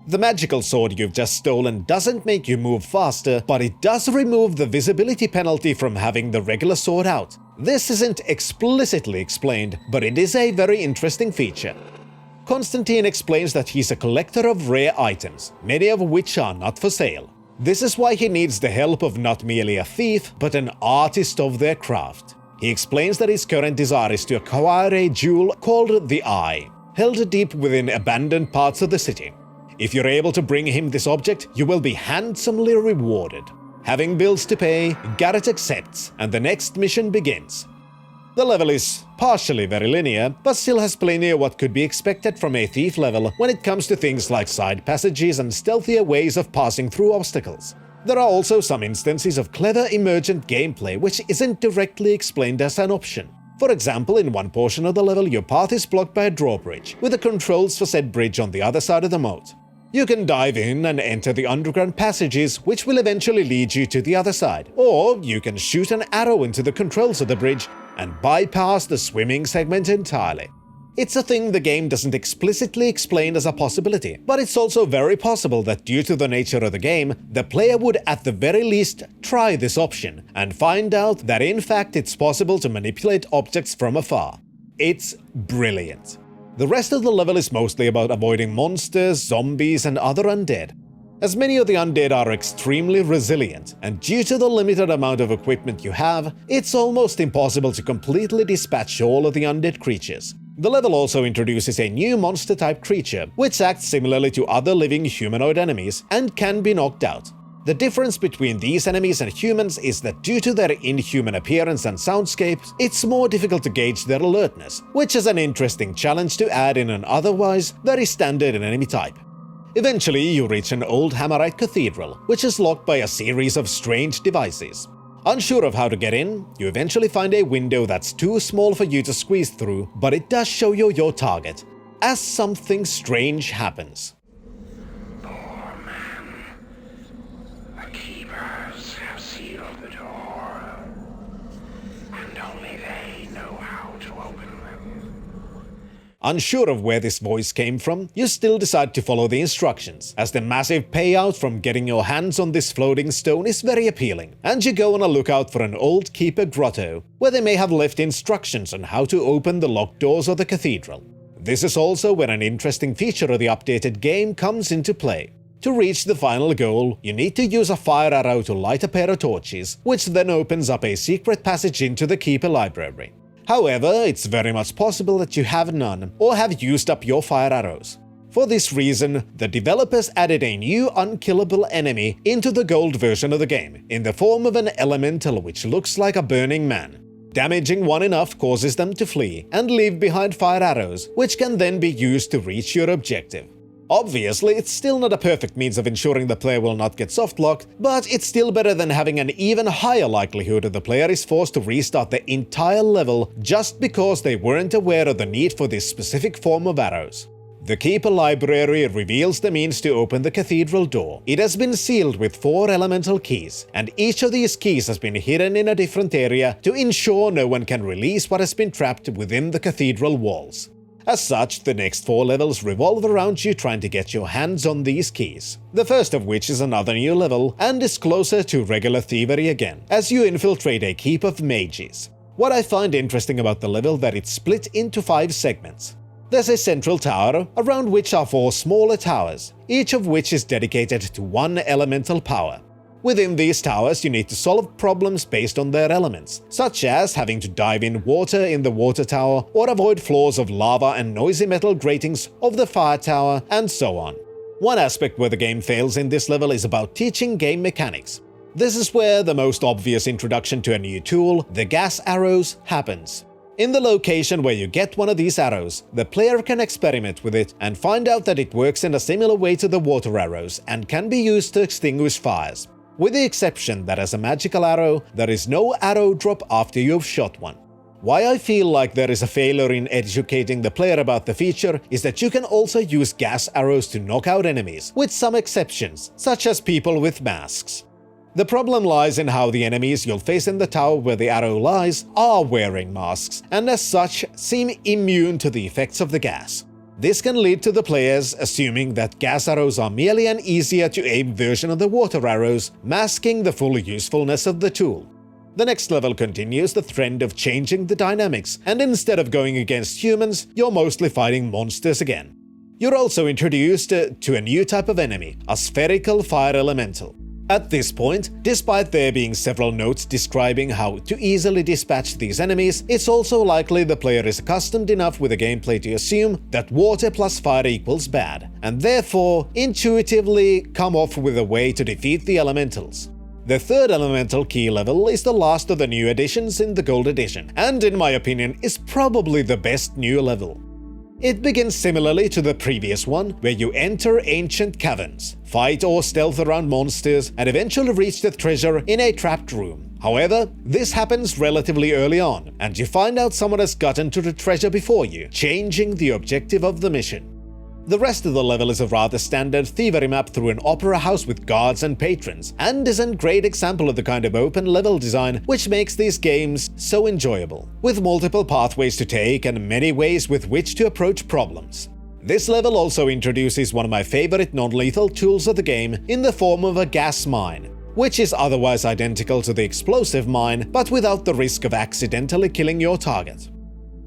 The magical sword you've just stolen doesn't make you move faster, but it does remove the visibility penalty from having the regular sword out. This isn't explicitly explained, but it is a very interesting feature. Constantine explains that he's a collector of rare items, many of which are not for sale. This is why he needs the help of not merely a thief, but an artist of their craft. He explains that his current desire is to acquire a jewel called the Eye, held deep within abandoned parts of the city. If you're able to bring him this object, you will be handsomely rewarded. Having bills to pay, Garrett accepts, and the next mission begins. The level is partially very linear, but still has plenty of what could be expected from a thief level when it comes to things like side passages and stealthier ways of passing through obstacles. There are also some instances of clever emergent gameplay which isn't directly explained as an option. For example, in one portion of the level, your path is blocked by a drawbridge, with the controls for said bridge on the other side of the moat. You can dive in and enter the underground passages, which will eventually lead you to the other side, or you can shoot an arrow into the controls of the bridge and bypass the swimming segment entirely. It's a thing the game doesn't explicitly explain as a possibility, but it's also very possible that due to the nature of the game, the player would at the very least try this option and find out that in fact it's possible to manipulate objects from afar. It's brilliant. The rest of the level is mostly about avoiding monsters, zombies, and other undead. As many of the undead are extremely resilient, and due to the limited amount of equipment you have, it's almost impossible to completely dispatch all of the undead creatures. The level also introduces a new monster-type creature, which acts similarly to other living humanoid enemies and can be knocked out. The difference between these enemies and humans is that due to their inhuman appearance and soundscapes, it's more difficult to gauge their alertness, which is an interesting challenge to add in an otherwise very standard enemy type. Eventually, you reach an old Hammerite cathedral, which is locked by a series of strange devices. Unsure of how to get in, you eventually find a window that's too small for you to squeeze through, but it does show you your target, as something strange happens. Poor man. The keepers have sealed the door, and only they know how to open them. Unsure of where this voice came from, you still decide to follow the instructions, as the massive payout from getting your hands on this floating stone is very appealing, and you go on a lookout for an old keeper grotto, where they may have left instructions on how to open the locked doors of the cathedral. This is also where an interesting feature of the updated game comes into play. To reach the final goal, you need to use a fire arrow to light a pair of torches, which then opens up a secret passage into the keeper library. However, it's very much possible that you have none, or have used up your fire arrows. For this reason, the developers added a new unkillable enemy into the gold version of the game, in the form of an elemental which looks like a burning man. Damaging one enough causes them to flee, and leave behind fire arrows, which can then be used to reach your objective. Obviously, it's still not a perfect means of ensuring the player will not get softlocked, but it's still better than having an even higher likelihood that the player is forced to restart the entire level just because they weren't aware of the need for this specific form of arrows. The Keeper Library reveals the means to open the cathedral door. It has been sealed with 4 elemental keys, and each of these keys has been hidden in a different area to ensure no one can release what has been trapped within the cathedral walls. As such, the next 4 levels revolve around you trying to get your hands on these keys. The first of which is another new level, and is closer to regular thievery again, as you infiltrate a keep of mages. What I find interesting about the level that it's split into 5 segments. There's a central tower, around which are 4 smaller towers, each of which is dedicated to one elemental power. Within these towers, you need to solve problems based on their elements, such as having to dive in water in the water tower, or avoid floors of lava and noisy metal gratings of the fire tower, and so on. One aspect where the game fails in this level is about teaching game mechanics. This is where the most obvious introduction to a new tool, the gas arrows, happens. In the location where you get one of these arrows, the player can experiment with it and find out that it works in a similar way to the water arrows and can be used to extinguish fires. With the exception that as a magical arrow, there is no arrow drop after you've shot one. Why I feel like there is a failure in educating the player about the feature is that you can also use gas arrows to knock out enemies, with some exceptions, such as people with masks. The problem lies in how the enemies you'll face in the tower where the arrow lies are wearing masks, and as such seem immune to the effects of the gas. This can lead to the players assuming that gas arrows are merely an easier-to-aim version of the water arrows, masking the full usefulness of the tool. The next level continues the trend of changing the dynamics, and instead of going against humans, you're mostly fighting monsters again. You're also introduced to a new type of enemy, a spherical fire elemental. At this point, despite there being several notes describing how to easily dispatch these enemies, it's also likely the player is accustomed enough with the gameplay to assume that water plus fire equals bad, and therefore intuitively come off with a way to defeat the elementals. The third elemental key level is the last of the new additions in the Gold Edition, and in my opinion is probably the best new level. It begins similarly to the previous one, where you enter ancient caverns, fight or stealth around monsters, and eventually reach the treasure in a trapped room. However, this happens relatively early on, and you find out someone has gotten to the treasure before you, changing the objective of the mission. The rest of the level is a rather standard thievery map through an opera house with guards and patrons, and is a great example of the kind of open level design which makes these games so enjoyable, with multiple pathways to take and many ways with which to approach problems. This level also introduces one of my favorite non-lethal tools of the game in the form of a gas mine, which is otherwise identical to the explosive mine, but without the risk of accidentally killing your target.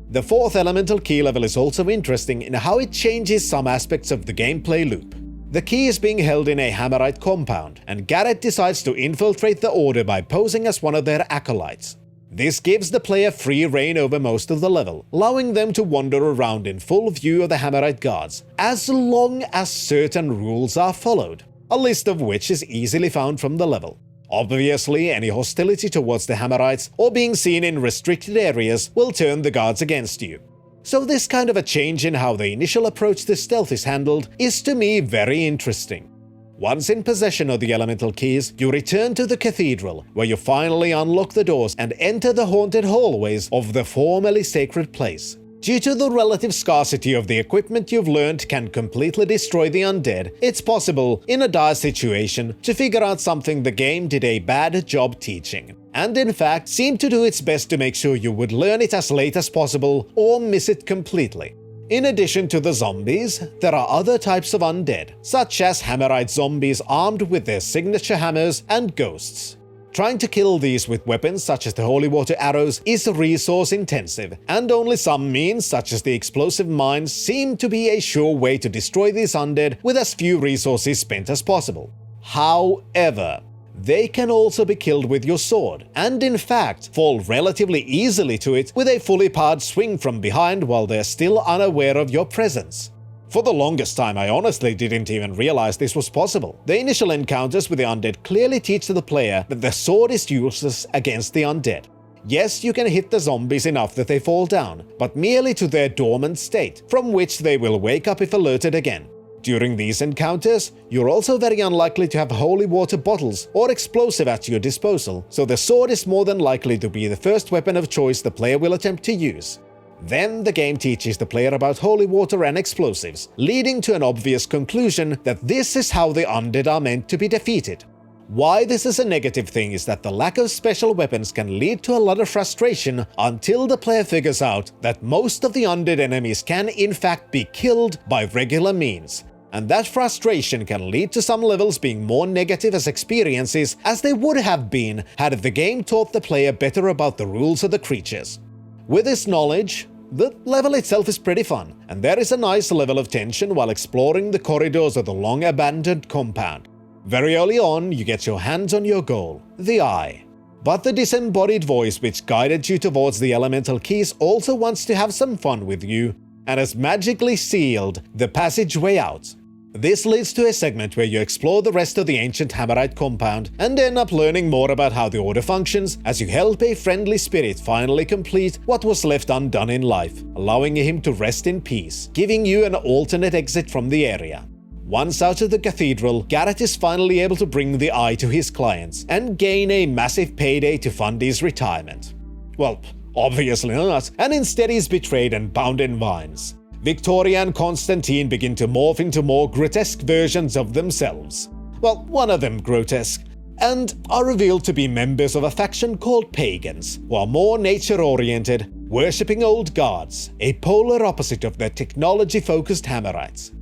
The fourth elemental key level is also interesting in how it changes some aspects of the gameplay loop. The key is being held in a Hammerite compound, and Garrett decides to infiltrate the Order by posing as one of their acolytes. This gives the player free reign over most of the level, allowing them to wander around in full view of the Hammerite guards, as long as certain rules are followed, a list of which is easily found from the level. Obviously, any hostility towards the Hammerites or being seen in restricted areas will turn the guards against you. So this kind of a change in how the initial approach to stealth is handled is to me very interesting. Once in possession of the elemental keys, you return to the cathedral, where you finally unlock the doors and enter the haunted hallways of the formerly sacred place. Due to the relative scarcity of the equipment you've learned can completely destroy the undead, it's possible, in a dire situation, to figure out something the game did a bad job teaching, and in fact seemed to do its best to make sure you would learn it as late as possible or miss it completely. In addition to the zombies, there are other types of undead, such as Hammerite zombies armed with their signature hammers and ghosts. Trying to kill these with weapons such as the holy water arrows is resource intensive, and only some means such as the explosive mines seem to be a sure way to destroy these undead with as few resources spent as possible. However, they can also be killed with your sword, and in fact fall relatively easily to it with a fully powered swing from behind while they're still unaware of your presence. For the longest time, I honestly didn't even realize this was possible. The initial encounters with the undead clearly teach the player that the sword is useless against the undead. Yes, you can hit the zombies enough that they fall down, but merely to their dormant state, from which they will wake up if alerted again. During these encounters, you're also very unlikely to have holy water bottles or explosive at your disposal, so the sword is more than likely to be the first weapon of choice the player will attempt to use. Then the game teaches the player about holy water and explosives, leading to an obvious conclusion that this is how the undead are meant to be defeated. Why this is a negative thing is that the lack of special weapons can lead to a lot of frustration until the player figures out that most of the undead enemies can in fact be killed by regular means. And that frustration can lead to some levels being more negative as experiences as they would have been had the game taught the player better about the rules of the creatures. With this knowledge, the level itself is pretty fun, and there is a nice level of tension while exploring the corridors of the long-abandoned compound. Very early on, you get your hands on your goal, the Eye. But the disembodied voice which guided you towards the elemental keys also wants to have some fun with you, and has magically sealed the passageway out. This leads to a segment where you explore the rest of the ancient Hammerite compound and end up learning more about how the Order functions as you help a friendly spirit finally complete what was left undone in life, allowing him to rest in peace, giving you an alternate exit from the area. Once out of the cathedral, Garrett is finally able to bring the Eye to his clients and gain a massive payday to fund his retirement. Well, obviously not, and instead he's betrayed and bound in vines. Victoria and Constantine begin to morph into more grotesque versions of themselves. Well, one of them grotesque, and are revealed to be members of a faction called Pagans, who are more nature-oriented, worshipping old gods, a polar opposite of the technology-focused Hammerites.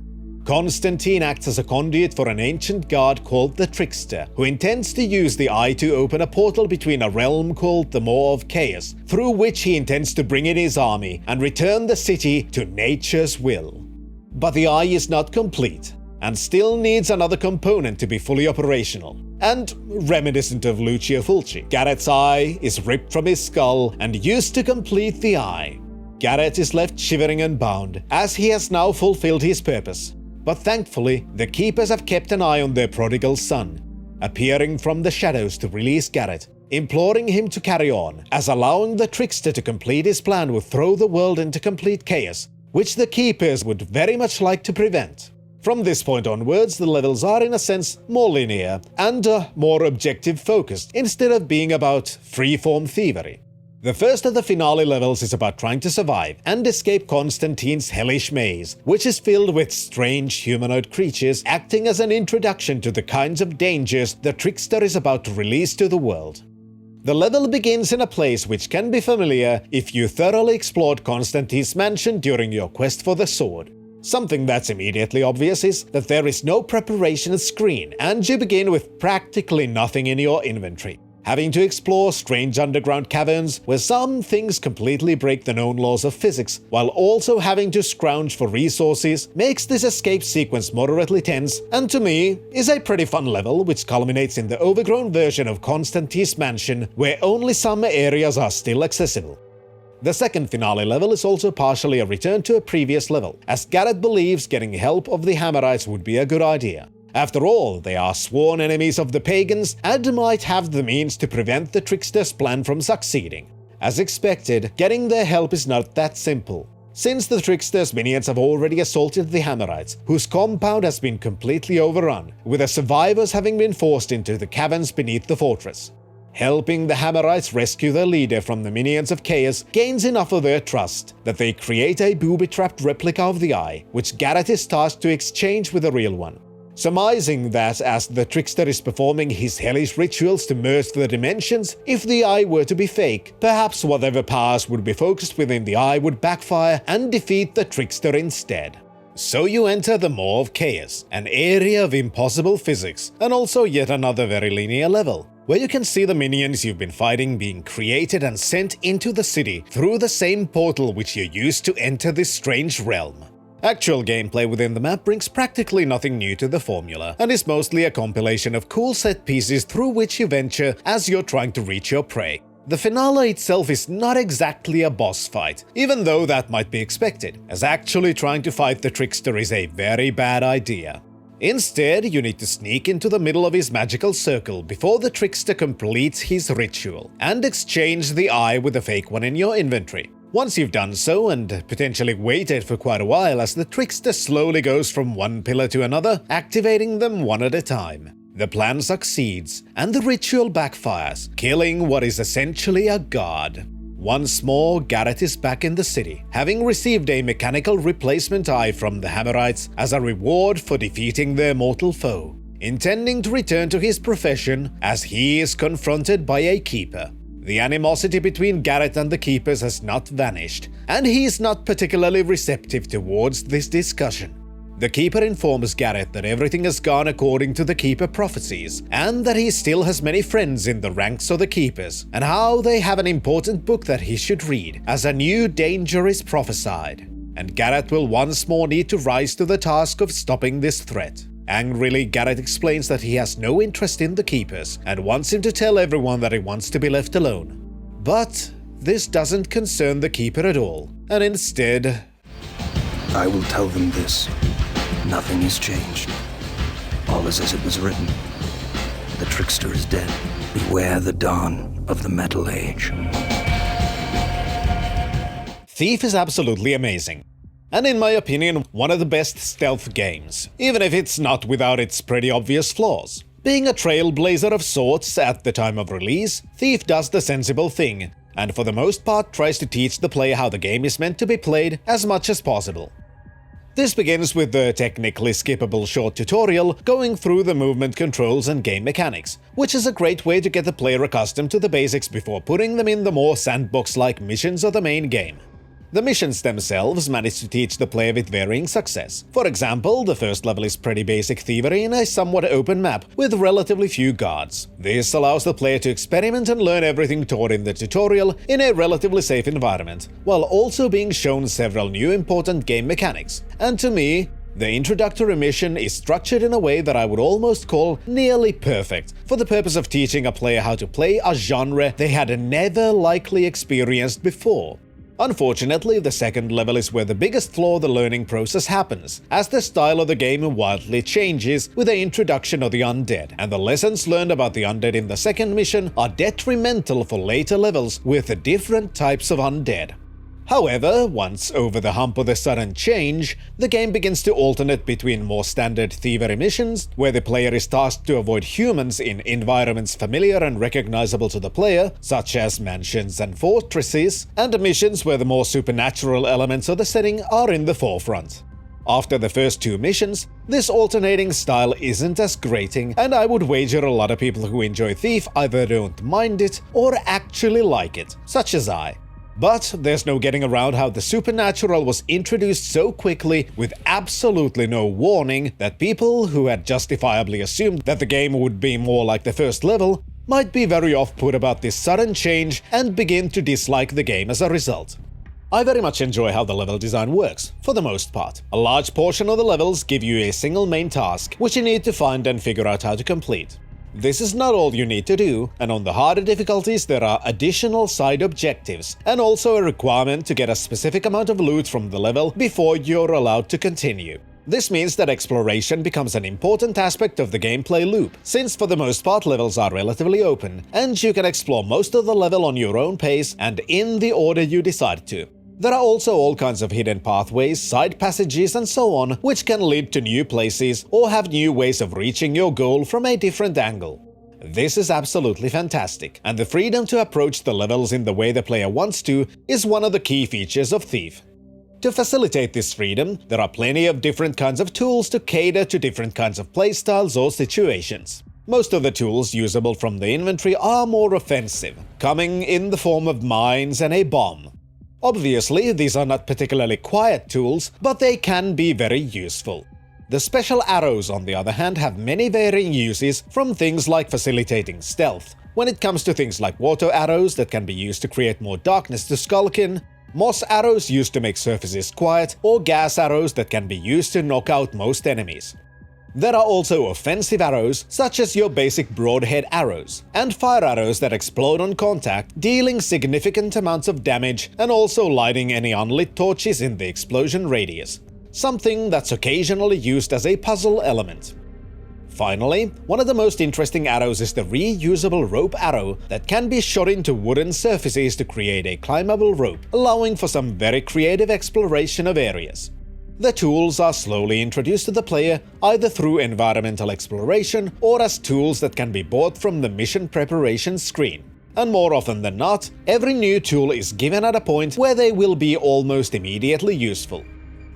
Constantine acts as a conduit for an ancient god called the Trickster, who intends to use the Eye to open a portal between a realm called the Maw of Chaos, through which he intends to bring in his army and return the city to nature's will. But the Eye is not complete, and still needs another component to be fully operational. And reminiscent of Lucio Fulci, Garrett's eye is ripped from his skull and used to complete the Eye. Garrett is left shivering and bound, as he has now fulfilled his purpose. But thankfully, the Keepers have kept an eye on their prodigal son, appearing from the shadows to release Garrett, imploring him to carry on, as allowing the Trickster to complete his plan would throw the world into complete chaos, which the Keepers would very much like to prevent. From this point onwards, the levels are in a sense more linear and more objective focused, instead of being about free-form thievery. The first of the finale levels is about trying to survive and escape Constantine's hellish maze, which is filled with strange humanoid creatures acting as an introduction to the kinds of dangers the trickster is about to release to the world. The level begins in a place which can be familiar if you thoroughly explored Constantine's mansion during your quest for the sword. Something that's immediately obvious is that there is no preparation screen, and you begin with practically nothing in your inventory, having to explore strange underground caverns where some things completely break the known laws of physics, while also having to scrounge for resources makes this escape sequence moderately tense, and to me, is a pretty fun level which culminates in the overgrown version of Constantine's mansion where only some areas are still accessible. The second finale level is also partially a return to a previous level, as Garrett believes getting help of the Hammerites would be a good idea. After all, they are sworn enemies of the pagans and might have the means to prevent the trickster's plan from succeeding. As expected, getting their help is not that simple, since the trickster's minions have already assaulted the Hammerites, whose compound has been completely overrun, with the survivors having been forced into the caverns beneath the fortress. Helping the Hammerites rescue their leader from the minions of chaos gains enough of their trust that they create a booby-trapped replica of the Eye, which Garrett is tasked to exchange with a real one. Surmising that as the trickster is performing his hellish rituals to merge the dimensions, if the Eye were to be fake, perhaps whatever powers would be focused within the Eye would backfire and defeat the trickster instead. So you enter the Maw of Chaos, an area of impossible physics, and also yet another very linear level, where you can see the minions you've been fighting being created and sent into the city through the same portal which you used to enter this strange realm. Actual gameplay within the map brings practically nothing new to the formula, and is mostly a compilation of cool set pieces through which you venture as you're trying to reach your prey. The finale itself is not exactly a boss fight, even though that might be expected, as actually trying to fight the trickster is a very bad idea. Instead, you need to sneak into the middle of his magical circle before the trickster completes his ritual, and exchange the Eye with a fake one in your inventory. Once you've done so, and potentially waited for quite a while as the trickster slowly goes from one pillar to another, activating them one at a time, the plan succeeds, and the ritual backfires, killing what is essentially a god. Once more, Garrett is back in the city, having received a mechanical replacement eye from the Hammerites as a reward for defeating their mortal foe, intending to return to his profession as he is confronted by a keeper. The animosity between Garrett and the keepers has not vanished, and he is not particularly receptive towards this discussion. The keeper informs Garrett that everything has gone according to the keeper prophecies, and that he still has many friends in the ranks of the keepers, and how they have an important book that he should read, as a new danger is prophesied. And Garrett will once more need to rise to the task of stopping this threat. Angrily, Garrett explains that he has no interest in the keepers, and wants him to tell everyone that he wants to be left alone. But this doesn't concern the keeper at all, and instead, I will tell them this. Nothing has changed. All is as it was written. The trickster is dead. Beware the dawn of the Metal Age. Thief is absolutely amazing, and in my opinion, one of the best stealth games, even if it's not without its pretty obvious flaws. Being a trailblazer of sorts at the time of release, Thief does the sensible thing, and for the most part tries to teach the player how the game is meant to be played as much as possible. This begins with the technically skippable short tutorial going through the movement controls and game mechanics, which is a great way to get the player accustomed to the basics before putting them in the more sandbox-like missions of the main game. The missions themselves manage to teach the player with varying success. For example, the first level is pretty basic thievery in a somewhat open map with relatively few guards. This allows the player to experiment and learn everything taught in the tutorial in a relatively safe environment, while also being shown several new important game mechanics. And to me, the introductory mission is structured in a way that I would almost call nearly perfect, for the purpose of teaching a player how to play a genre they had never likely experienced before. Unfortunately, the second level is where the biggest flaw of the learning process happens, as the style of the game wildly changes with the introduction of the undead, and the lessons learned about the undead in the second mission are detrimental for later levels with different types of undead. However, once over the hump of the sudden change, the game begins to alternate between more standard thievery missions, where the player is tasked to avoid humans in environments familiar and recognizable to the player, such as mansions and fortresses, and missions where the more supernatural elements of the setting are in the forefront. After the first two missions, this alternating style isn't as grating, and I would wager a lot of people who enjoy Thief either don't mind it or actually like it, such as I. But there's no getting around how the supernatural was introduced so quickly with absolutely no warning that people who had justifiably assumed that the game would be more like the first level might be very off-put about this sudden change and begin to dislike the game as a result. I very much enjoy how the level design works, for the most part. A large portion of the levels give you a single main task, which you need to find and figure out how to complete. This is not all you need to do, and on the harder difficulties there are additional side objectives, and also a requirement to get a specific amount of loot from the level before you're allowed to continue. This means that exploration becomes an important aspect of the gameplay loop, since for the most part levels are relatively open, and you can explore most of the level on your own pace and in the order you decide to. There are also all kinds of hidden pathways, side passages and so on, which can lead to new places or have new ways of reaching your goal from a different angle. This is absolutely fantastic, and the freedom to approach the levels in the way the player wants to is one of the key features of Thief. To facilitate this freedom, there are plenty of different kinds of tools to cater to different kinds of playstyles or situations. Most of the tools usable from the inventory are more offensive, coming in the form of mines and a bomb. Obviously, these are not particularly quiet tools, but they can be very useful. The special arrows, on the other hand, have many varying uses, from things like facilitating stealth, when it comes to things like water arrows that can be used to create more darkness to skulk in, moss arrows used to make surfaces quiet, or gas arrows that can be used to knock out most enemies. There are also offensive arrows, such as your basic broadhead arrows, and fire arrows that explode on contact, dealing significant amounts of damage and also lighting any unlit torches in the explosion radius, something that's occasionally used as a puzzle element. Finally, one of the most interesting arrows is the reusable rope arrow that can be shot into wooden surfaces to create a climbable rope, allowing for some very creative exploration of areas. The tools are slowly introduced to the player either through environmental exploration or as tools that can be bought from the mission preparation screen. And more often than not, every new tool is given at a point where they will be almost immediately useful.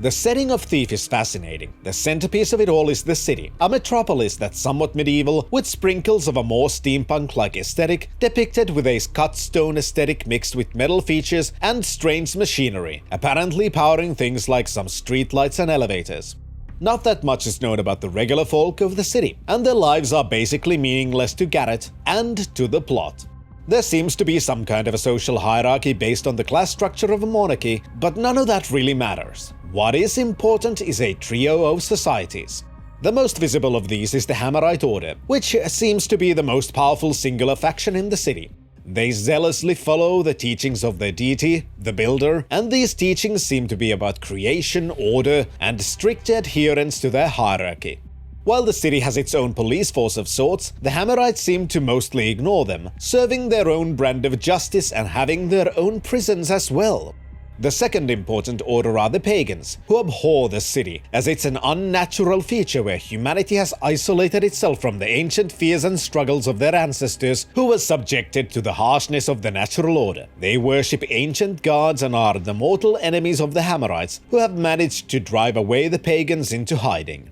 The setting of Thief is fascinating. The centerpiece of it all is the city, a metropolis that's somewhat medieval with sprinkles of a more steampunk-like aesthetic, depicted with a cut stone aesthetic mixed with metal features and strange machinery, apparently powering things like some streetlights and elevators. Not that much is known about the regular folk of the city, and their lives are basically meaningless to Garrett and to the plot. There seems to be some kind of a social hierarchy based on the class structure of a monarchy, but none of that really matters. What is important is a trio of societies. The most visible of these is the Hammerite Order, which seems to be the most powerful singular faction in the city. They zealously follow the teachings of their deity, the Builder, and these teachings seem to be about creation, order, and strict adherence to their hierarchy. While the city has its own police force of sorts, the Hammerites seem to mostly ignore them, serving their own brand of justice and having their own prisons as well. The second important order are the pagans, who abhor the city, as it's an unnatural feature where humanity has isolated itself from the ancient fears and struggles of their ancestors, who were subjected to the harshness of the natural order. They worship ancient gods and are the mortal enemies of the Hammerites, who have managed to drive away the pagans into hiding.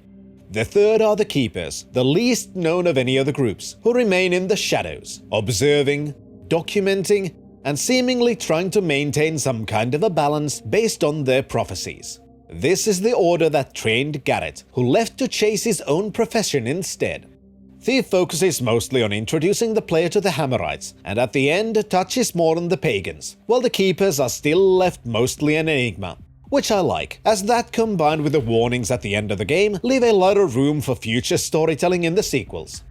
The third are the Keepers, the least known of any of the groups, who remain in the shadows, observing, documenting, and seemingly trying to maintain some kind of a balance based on their prophecies. This is the order that trained Garrett, who left to chase his own profession instead. Thief focuses mostly on introducing the player to the Hammerites, and at the end touches more on the pagans, while the Keepers are still left mostly an enigma. Which I like, as that combined with the warnings at the end of the game leave a lot of room for future storytelling in the sequels.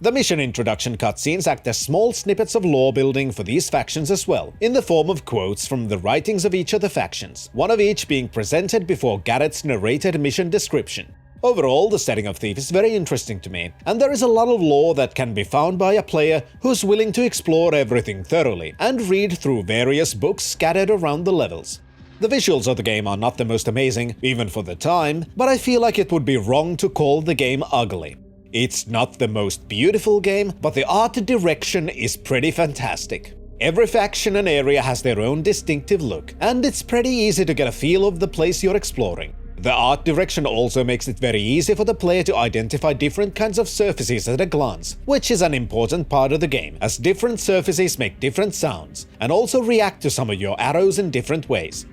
The mission introduction cutscenes act as small snippets of lore building for these factions as well, in the form of quotes from the writings of each of the factions, one of each being presented before Garrett's narrated mission description. Overall, the setting of Thief is very interesting to me, and there is a lot of lore that can be found by a player who's willing to explore everything thoroughly and read through various books scattered around the levels. The visuals of the game are not the most amazing, even for the time, but I feel like it would be wrong to call the game ugly. It's not the most beautiful game, but the art direction is pretty fantastic. Every faction and area has their own distinctive look, and it's pretty easy to get a feel of the place you're exploring. The art direction also makes it very easy for the player to identify different kinds of surfaces at a glance, which is an important part of the game, as different surfaces make different sounds, and also react to some of your arrows in different ways.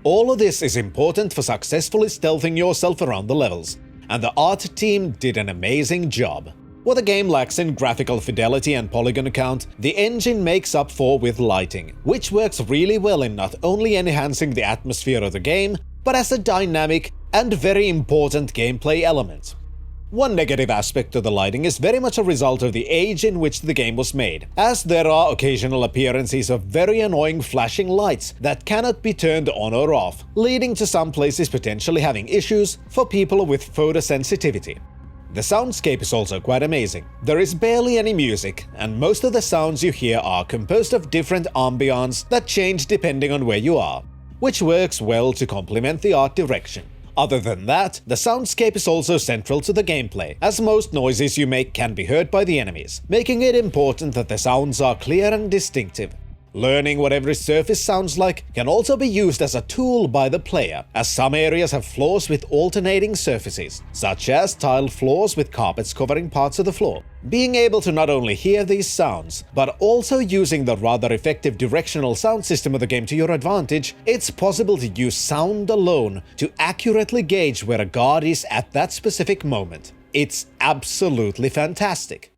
All of this is important for successfully stealthing yourself around the levels, and the art team did an amazing job. What the game lacks in graphical fidelity and polygon count, the engine makes up for with lighting, which works really well in not only enhancing the atmosphere of the game, but as a dynamic and very important gameplay element. One negative aspect of the lighting is very much a result of the age in which the game was made, as there are occasional appearances of very annoying flashing lights that cannot be turned on or off, leading to some places potentially having issues for people with photosensitivity. The soundscape is also quite amazing. There is barely any music, and most of the sounds you hear are composed of different ambience that change depending on where you are, which works well to complement the art direction. Other than that, the soundscape is also central to the gameplay, as most noises you make can be heard by the enemies, making it important that the sounds are clear and distinctive. Learning what every surface sounds like can also be used as a tool by the player, as some areas have floors with alternating surfaces, such as tiled floors with carpets covering parts of the floor. Being able to not only hear these sounds, but also using the rather effective directional sound system of the game to your advantage, it's possible to use sound alone to accurately gauge where a guard is at that specific moment. It's absolutely fantastic.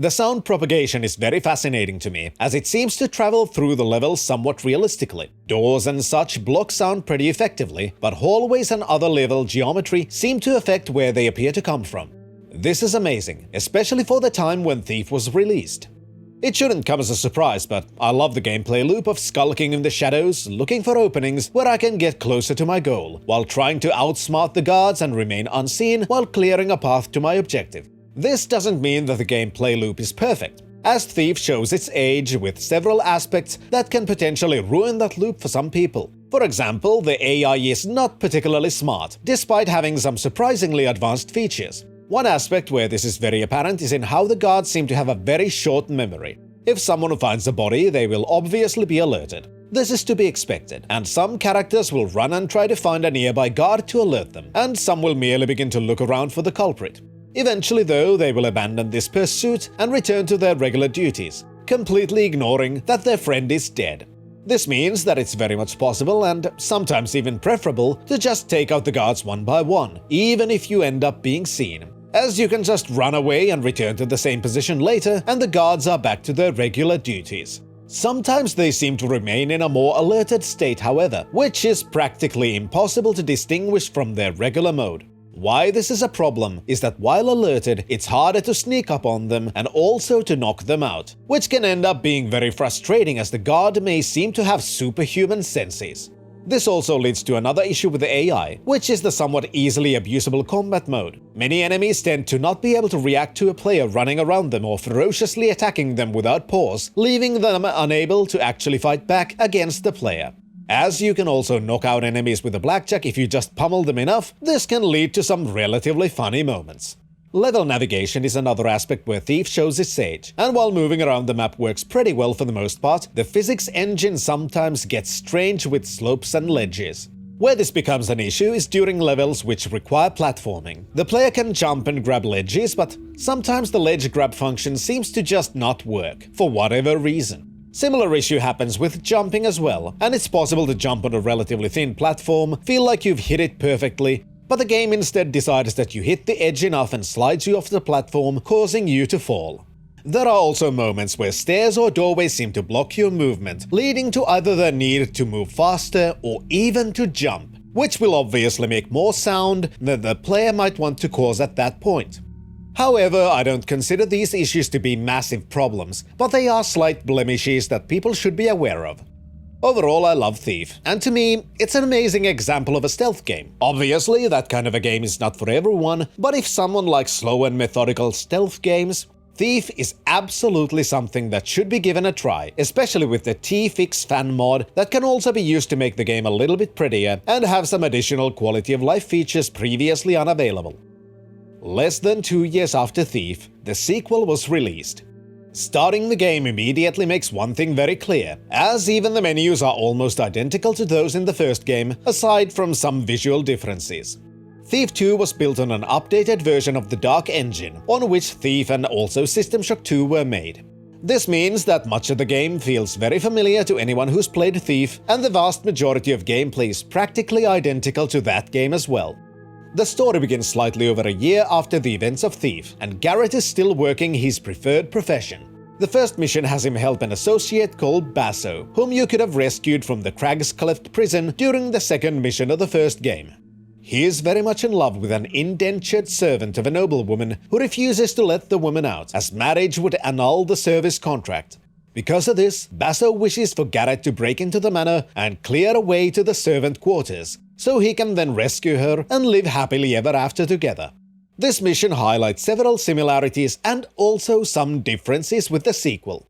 The sound propagation is very fascinating to me, as it seems to travel through the levels somewhat realistically. Doors and such block sound pretty effectively, but hallways and other level geometry seem to affect where they appear to come from. This is amazing, especially for the time when Thief was released. It shouldn't come as a surprise, but I love the gameplay loop of skulking in the shadows, looking for openings where I can get closer to my goal, while trying to outsmart the guards and remain unseen while clearing a path to my objective. This doesn't mean that the gameplay loop is perfect, as Thief shows its age with several aspects that can potentially ruin that loop for some people. For example, the AI is not particularly smart, despite having some surprisingly advanced features. One aspect where this is very apparent is in how the guards seem to have a very short memory. If someone finds a body, they will obviously be alerted. This is to be expected, and some characters will run and try to find a nearby guard to alert them, and some will merely begin to look around for the culprit. Eventually, though, they will abandon this pursuit and return to their regular duties, completely ignoring that their friend is dead. This means that it's very much possible, and sometimes even preferable, to just take out the guards one by one, even if you end up being seen, as you can just run away and return to the same position later, and the guards are back to their regular duties. Sometimes they seem to remain in a more alerted state, however, which is practically impossible to distinguish from their regular mode. Why this is a problem is that while alerted, it's harder to sneak up on them and also to knock them out, which can end up being very frustrating as the guard may seem to have superhuman senses. This also leads to another issue with the AI, which is the somewhat easily abusable combat mode. Many enemies tend to not be able to react to a player running around them or ferociously attacking them without pause, leaving them unable to actually fight back against the player. As you can also knock out enemies with a blackjack if you just pummel them enough, this can lead to some relatively funny moments. Level navigation is another aspect where Thief shows its age, and while moving around the map works pretty well for the most part, the physics engine sometimes gets strange with slopes and ledges. Where this becomes an issue is during levels which require platforming. The player can jump and grab ledges, but sometimes the ledge grab function seems to just not work, for whatever reason. Similar issue happens with jumping as well, and it's possible to jump on a relatively thin platform, feel like you've hit it perfectly, but the game instead decides that you hit the edge enough and slides you off the platform, causing you to fall. There are also moments where stairs or doorways seem to block your movement, leading to either the need to move faster or even to jump, which will obviously make more sound than the player might want to cause at that point. However, I don't consider these issues to be massive problems, but they are slight blemishes that people should be aware of. Overall, I love Thief, and to me, it's an amazing example of a stealth game. Obviously, that kind of a game is not for everyone, but if someone likes slow and methodical stealth games, Thief is absolutely something that should be given a try, especially with the T-Fix fan mod that can also be used to make the game a little bit prettier and have some additional quality of life features previously unavailable. Less than 2 years after Thief, the sequel was released. Starting the game immediately makes one thing very clear, as even the menus are almost identical to those in the first game, aside from some visual differences. Thief 2 was built on an updated version of the Dark engine, on which Thief and also System Shock 2 were made. This means that much of the game feels very familiar to anyone who's played Thief, and the vast majority of gameplay is practically identical to that game as well. The story begins slightly over a year after the events of Thief, and Garrett is still working his preferred profession. The first mission has him help an associate called Basso, whom you could have rescued from the Cragscleft prison during the second mission of the first game. He is very much in love with an indentured servant of a noblewoman who refuses to let the woman out, as marriage would annul the service contract. Because of this, Basso wishes for Garrett to break into the manor and clear a way to the servant quarters, so he can then rescue her and live happily ever after together. This mission highlights several similarities and also some differences with the sequel.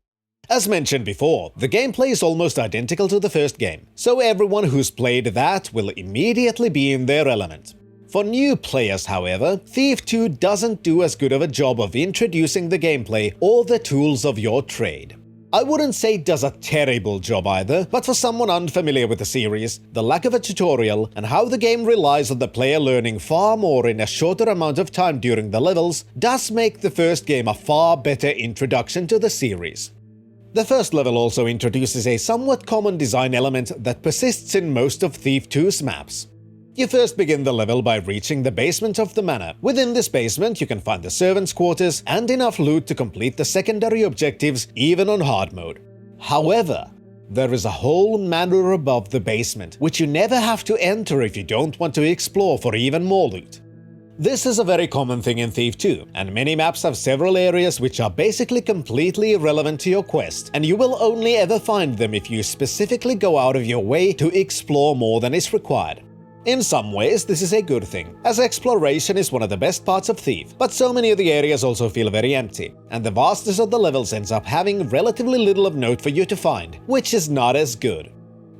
As mentioned before, the gameplay is almost identical to the first game, so everyone who's played that will immediately be in their element. For new players, however, Thief 2 doesn't do as good of a job of introducing the gameplay or the tools of your trade. I wouldn't say it does a terrible job either, but for someone unfamiliar with the series, the lack of a tutorial and how the game relies on the player learning far more in a shorter amount of time during the levels does make the first game a far better introduction to the series. The first level also introduces a somewhat common design element that persists in most of Thief 2's maps. You first begin the level by reaching the basement of the manor. Within this basement, you can find the servants' quarters and enough loot to complete the secondary objectives even on hard mode. However, there is a whole manor above the basement, which you never have to enter if you don't want to explore for even more loot. This is a very common thing in Thief 2, and many maps have several areas which are basically completely irrelevant to your quest, and you will only ever find them if you specifically go out of your way to explore more than is required. In some ways, this is a good thing, as exploration is one of the best parts of Thief, but so many of the areas also feel very empty, and the vastness of the levels ends up having relatively little of note for you to find, which is not as good.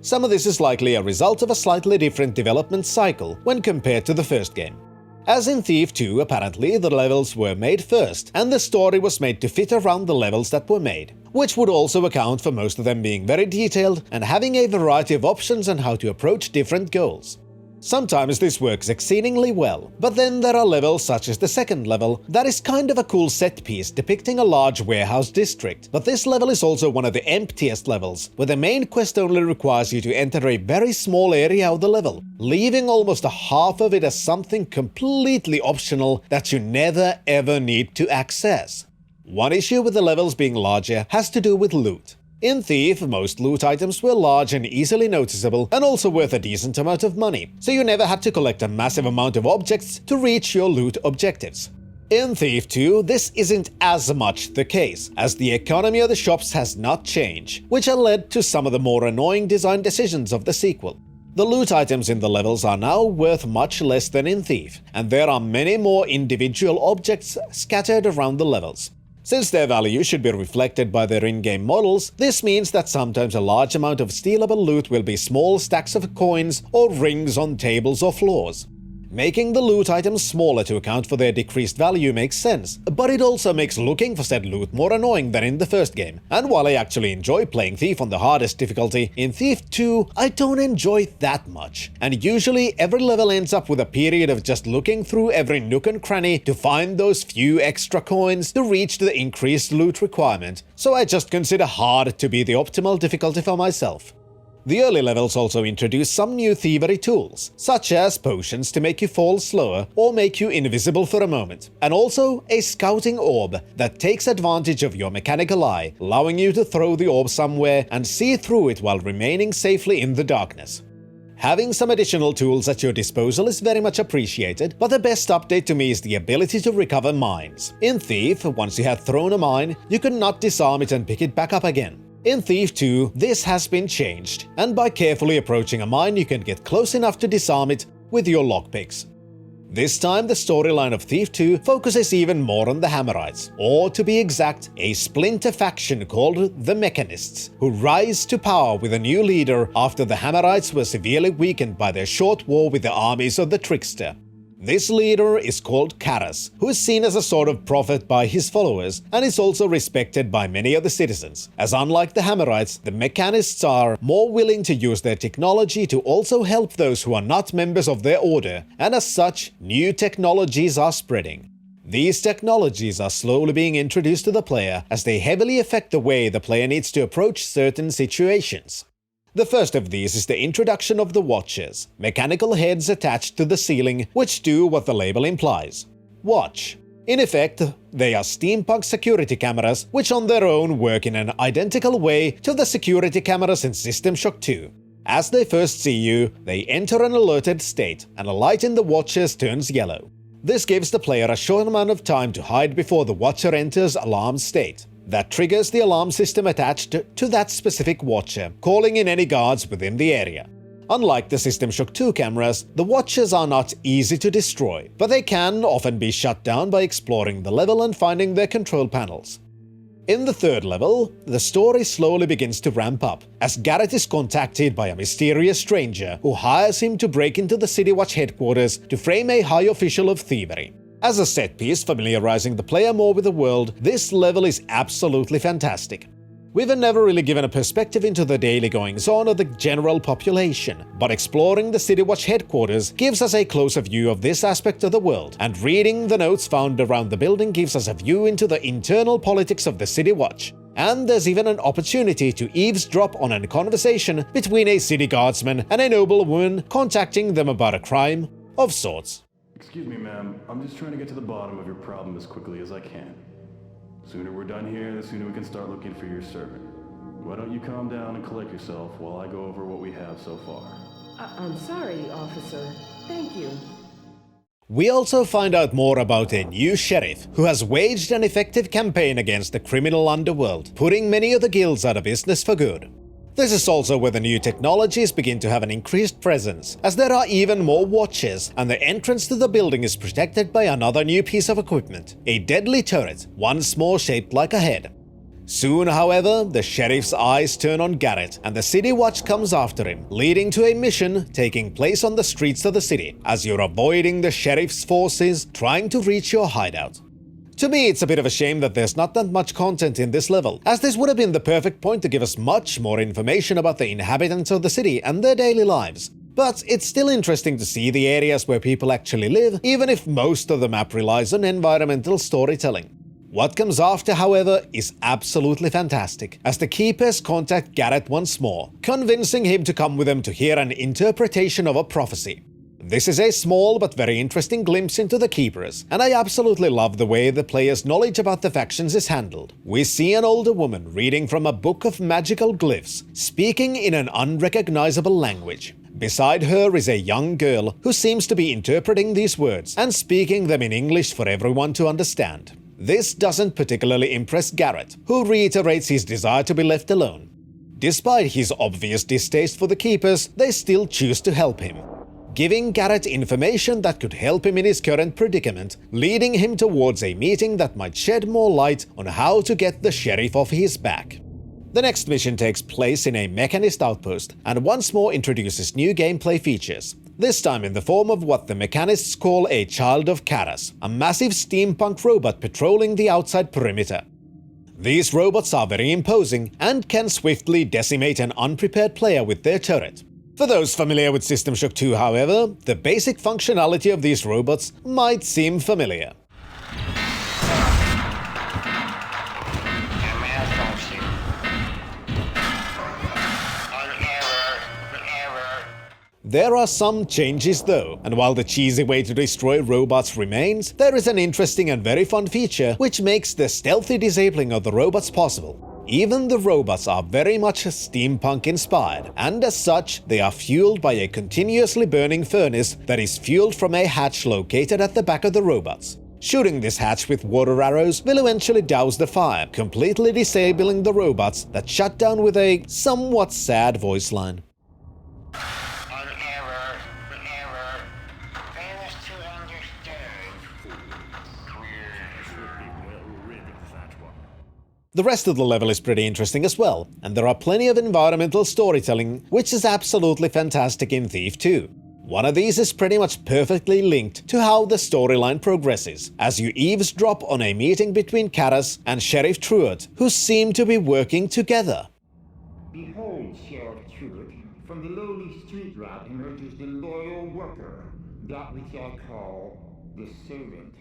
Some of this is likely a result of a slightly different development cycle when compared to the first game. As in Thief 2, apparently the levels were made first, and the story was made to fit around the levels that were made, which would also account for most of them being very detailed and having a variety of options on how to approach different goals. Sometimes this works exceedingly well, but then there are levels such as the second level that is kind of a cool set piece depicting a large warehouse district, but this level is also one of the emptiest levels, where the main quest only requires you to enter a very small area of the level, leaving almost a half of it as something completely optional that you never ever need to access. One issue with the levels being larger has to do with loot. In Thief, most loot items were large and easily noticeable, and also worth a decent amount of money, so you never had to collect a massive amount of objects to reach your loot objectives. In Thief 2, this isn't as much the case, as the economy of the shops has not changed, which has led to some of the more annoying design decisions of the sequel. The loot items in the levels are now worth much less than in Thief, and there are many more individual objects scattered around the levels. Since their value should be reflected by their in-game models, this means that sometimes a large amount of stealable loot will be small stacks of coins or rings on tables or floors. Making the loot items smaller to account for their decreased value makes sense, but it also makes looking for said loot more annoying than in the first game. And while I actually enjoy playing Thief on the hardest difficulty, in Thief 2 I don't enjoy that much, and usually every level ends up with a period of just looking through every nook and cranny to find those few extra coins to reach the increased loot requirement, so I just consider hard to be the optimal difficulty for myself. The early levels also introduce some new thievery tools, such as potions to make you fall slower or make you invisible for a moment, and also a scouting orb that takes advantage of your mechanical eye, allowing you to throw the orb somewhere and see through it while remaining safely in the darkness. Having some additional tools at your disposal is very much appreciated, but the best update to me is the ability to recover mines. In Thief, once you have thrown a mine, you cannot disarm it and pick it back up again. In Thief 2, this has been changed, and by carefully approaching a mine you can get close enough to disarm it with your lockpicks. This time the storyline of Thief 2 focuses even more on the Hammerites, or to be exact, a splinter faction called the Mechanists, who rise to power with a new leader after the Hammerites were severely weakened by their short war with the armies of the Trickster. This leader is called Karas, who is seen as a sort of prophet by his followers and is also respected by many of the citizens, as unlike the Hammerites, the Mechanists are more willing to use their technology to also help those who are not members of their order, and as such, new technologies are spreading. These technologies are slowly being introduced to the player as they heavily affect the way the player needs to approach certain situations. The first of these is the introduction of the Watchers, mechanical heads attached to the ceiling which do what the label implies: watch. In effect, they are steampunk security cameras which on their own work in an identical way to the security cameras in System Shock 2. As they first see you, they enter an alerted state, and a light in the Watchers turns yellow. This gives the player a short amount of time to hide before the Watcher enters alarm state. That triggers the alarm system attached to that specific Watcher, calling in any guards within the area. Unlike the System Shock 2 cameras, the Watchers are not easy to destroy, but they can often be shut down by exploring the level and finding their control panels. In the third level, the story slowly begins to ramp up, as Garrett is contacted by a mysterious stranger who hires him to break into the City Watch headquarters to frame a high official of thievery. As a set piece familiarizing the player more with the world, this level is absolutely fantastic. We've never really given a perspective into the daily goings-on of the general population, but exploring the City Watch headquarters gives us a closer view of this aspect of the world, and reading the notes found around the building gives us a view into the internal politics of the City Watch. And there's even an opportunity to eavesdrop on a conversation between a city guardsman and a noblewoman contacting them about a crime of sorts. Excuse me, ma'am. I'm just trying to get to the bottom of your problem as quickly as I can. The sooner we're done here, the sooner we can start looking for your servant. Why don't you calm down and collect yourself while I go over what we have so far? I'm sorry, officer. Thank you. We also find out more about a new sheriff who has waged an effective campaign against the criminal underworld, putting many of the guilds out of business for good. This is also where the new technologies begin to have an increased presence, as there are even more watches, and the entrance to the building is protected by another new piece of equipment, a deadly turret, once more shaped like a head. Soon, however, the sheriff's eyes turn on Garrett, and the City Watch comes after him, leading to a mission taking place on the streets of the city, as you're avoiding the sheriff's forces trying to reach your hideout. To me, it's a bit of a shame that there's not that much content in this level, as this would have been the perfect point to give us much more information about the inhabitants of the city and their daily lives. But it's still interesting to see the areas where people actually live, even if most of the map relies on environmental storytelling. What comes after, however, is absolutely fantastic, as the Keepers contact Garrett once more, convincing him to come with them to hear an interpretation of a prophecy. This is a small but very interesting glimpse into the Keepers, and I absolutely love the way the player's knowledge about the factions is handled. We see an older woman reading from a book of magical glyphs, speaking in an unrecognizable language. Beside her is a young girl who seems to be interpreting these words and speaking them in English for everyone to understand. This doesn't particularly impress Garrett, who reiterates his desire to be left alone. Despite his obvious distaste for the Keepers, they still choose to help him, giving Garrett information that could help him in his current predicament, leading him towards a meeting that might shed more light on how to get the sheriff off his back. The next mission takes place in a Mechanist outpost and once more introduces new gameplay features, this time in the form of what the Mechanists call a Child of Karas, a massive steampunk robot patrolling the outside perimeter. These robots are very imposing and can swiftly decimate an unprepared player with their turret. For those familiar with System Shock 2, however, the basic functionality of these robots might seem familiar. There are some changes though, and while the cheesy way to destroy robots remains, there is an interesting and very fun feature which makes the stealthy disabling of the robots possible. Even the robots are very much steampunk inspired, and as such, they are fueled by a continuously burning furnace that is fueled from a hatch located at the back of the robots. Shooting this hatch with water arrows will eventually douse the fire, completely disabling the robots that shut down with a somewhat sad voice line. The rest of the level is pretty interesting as well, and there are plenty of environmental storytelling, which is absolutely fantastic in Thief 2. One of these is pretty much perfectly linked to how the storyline progresses, as you eavesdrop on a meeting between Karas and Sheriff Truett, who seem to be working together. Behold, Sheriff Truett, from the lowly street rat emerges the loyal worker, that which I call the servant.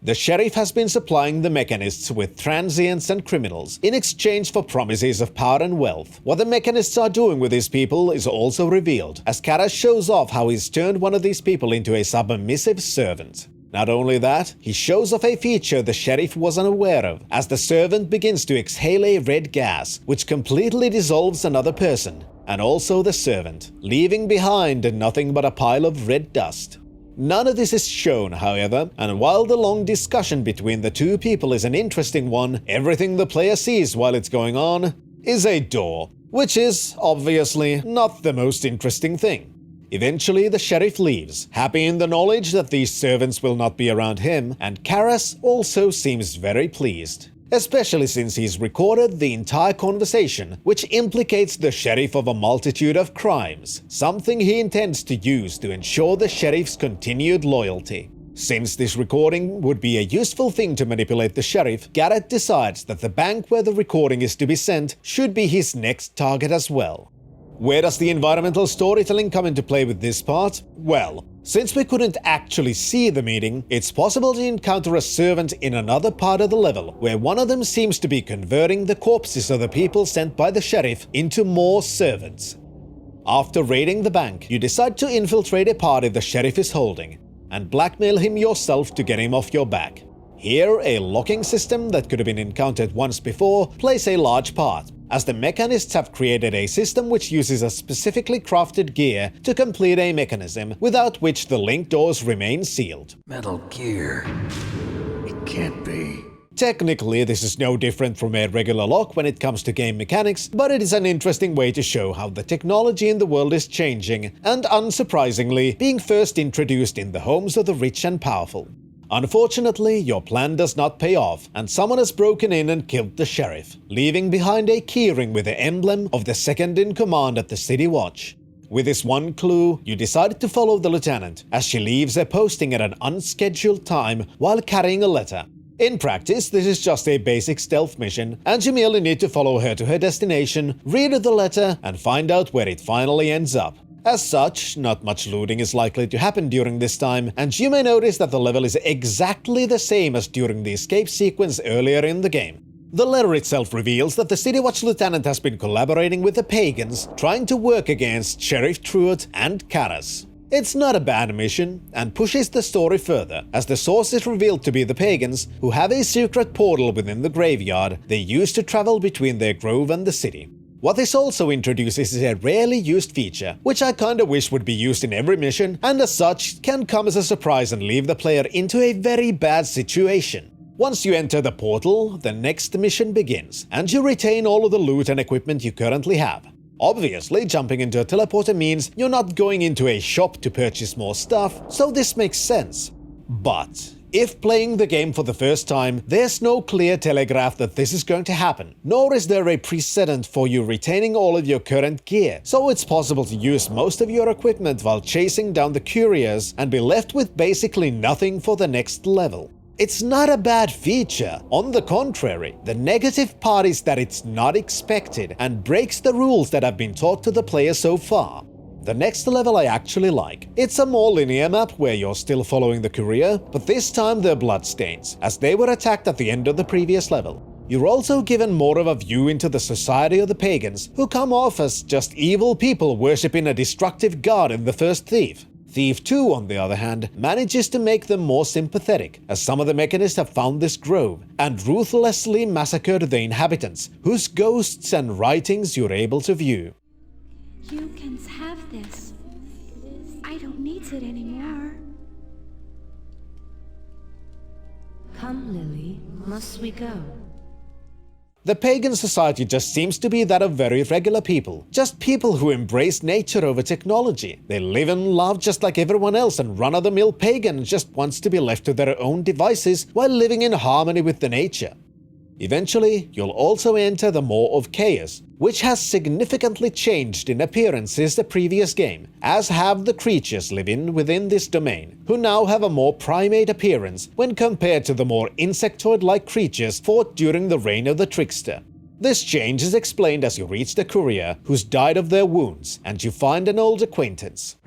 The sheriff has been supplying the mechanists with transients and criminals in exchange for promises of power and wealth. What the mechanists are doing with these people is also revealed, as Karas shows off how he's turned one of these people into a submissive servant. Not only that, he shows off a feature the sheriff wasn't aware of, as the servant begins to exhale a red gas, which completely dissolves another person, and also the servant, leaving behind nothing but a pile of red dust. None of this is shown, however, and while the long discussion between the two people is an interesting one, everything the player sees while it's going on is a door, which is, obviously, not the most interesting thing. Eventually, the sheriff leaves, happy in the knowledge that these servants will not be around him, and Karas also seems very pleased. Especially since he's recorded the entire conversation, which implicates the sheriff of a multitude of crimes, something he intends to use to ensure the sheriff's continued loyalty. Since this recording would be a useful thing to manipulate the sheriff, Garrett decides that the bank where the recording is to be sent should be his next target as well. Where does the environmental storytelling come into play with this part? Well, since we couldn't actually see the meeting, it's possible to encounter a servant in another part of the level, where one of them seems to be converting the corpses of the people sent by the sheriff into more servants. After raiding the bank, you decide to infiltrate a party the sheriff is holding, and blackmail him yourself to get him off your back. Here, a locking system that could have been encountered once before plays a large part, as the mechanists have created a system which uses a specifically crafted gear to complete a mechanism, without which the link doors remain sealed. Metal Gear. It can't be. Technically, this is no different from a regular lock when it comes to game mechanics, but it is an interesting way to show how the technology in the world is changing, and unsurprisingly, being first introduced in the homes of the rich and powerful. Unfortunately, your plan does not pay off, and someone has broken in and killed the sheriff, leaving behind a keyring with the emblem of the second in command at the City Watch. With this one clue, you decide to follow the lieutenant, as she leaves a posting at an unscheduled time while carrying a letter. In practice, this is just a basic stealth mission, and you merely need to follow her to her destination, read the letter, and find out where it finally ends up. As such, not much looting is likely to happen during this time, and you may notice that the level is exactly the same as during the escape sequence earlier in the game. The letter itself reveals that the City Watch lieutenant has been collaborating with the pagans, trying to work against Sheriff Truett and Karas. It's not a bad mission, and pushes the story further, as the source is revealed to be the pagans, who have a secret portal within the graveyard they use to travel between their grove and the city. What this also introduces is a rarely used feature, which I kinda wish would be used in every mission, and as such, can come as a surprise and leave the player into a very bad situation. Once you enter the portal, the next mission begins, and you retain all of the loot and equipment you currently have. Obviously, jumping into a teleporter means you're not going into a shop to purchase more stuff, so this makes sense. But if playing the game for the first time, there's no clear telegraph that this is going to happen, nor is there a precedent for you retaining all of your current gear, so it's possible to use most of your equipment while chasing down the couriers and be left with basically nothing for the next level. It's not a bad feature. On the contrary, the negative part is that it's not expected and breaks the rules that have been taught to the player so far. The next level I actually like. It's a more linear map where you're still following the courier, but this time they're bloodstains, as they were attacked at the end of the previous level. You're also given more of a view into the society of the pagans, who come off as just evil people worshipping a destructive god in the first Thief. Thief 2, on the other hand, manages to make them more sympathetic, as some of the mechanists have found this grove, and ruthlessly massacred the inhabitants, whose ghosts and writings you're able to view. You can have this. I don't need it anymore. Come, Lily, must we go? The pagan society just seems to be that of very regular people, just people who embrace nature over technology. They live and love just like everyone else, and run-of-the-mill pagan just wants to be left to their own devices while living in harmony with the nature. Eventually, you'll also enter the Maw of Chaos, which has significantly changed in appearance since the previous game, as have the creatures living within this domain, who now have a more primate appearance when compared to the more insectoid-like creatures fought during the reign of the Trickster. This change is explained as you reach the courier, who's died of their wounds, and you find an old acquaintance.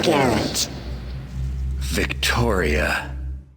Garrett. Victoria.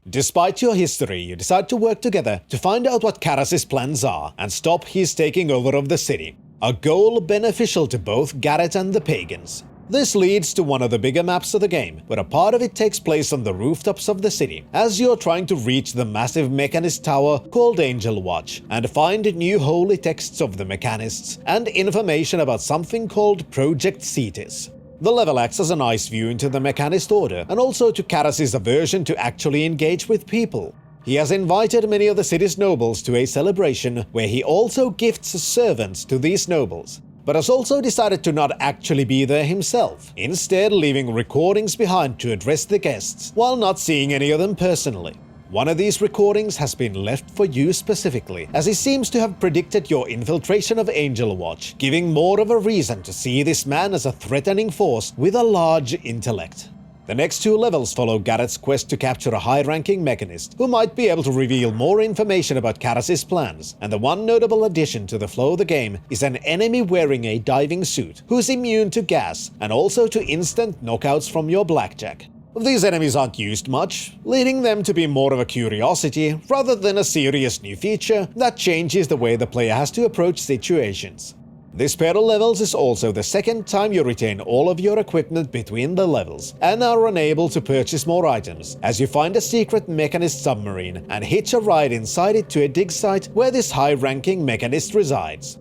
Despite your history, you decide to work together to find out what Karras' plans are and stop his taking over of the city, a goal beneficial to both Garrett and the pagans. This leads to one of the bigger maps of the game, where a part of it takes place on the rooftops of the city, as you're trying to reach the massive mechanist tower called Angel Watch, and find new holy texts of the mechanists and information about something called Project Cetus. The level acts as a nice view into the Mechanist Order, and also to Karras' aversion to actually engage with people. He has invited many of the city's nobles to a celebration where he also gifts servants to these nobles, but has also decided to not actually be there himself, instead leaving recordings behind to address the guests, while not seeing any of them personally. One of these recordings has been left for you specifically, as he seems to have predicted your infiltration of Angel Watch, giving more of a reason to see this man as a threatening force with a large intellect. The next two levels follow Garrett's quest to capture a high-ranking mechanist, who might be able to reveal more information about Karras' plans, and the one notable addition to the flow of the game is an enemy wearing a diving suit, who's immune to gas, and also to instant knockouts from your blackjack. These enemies aren't used much, leading them to be more of a curiosity rather than a serious new feature that changes the way the player has to approach situations. This pair of levels is also the second time you retain all of your equipment between the levels, and are unable to purchase more items, as you find a secret mechanist submarine and hitch a ride inside it to a dig site where this high-ranking mechanist resides.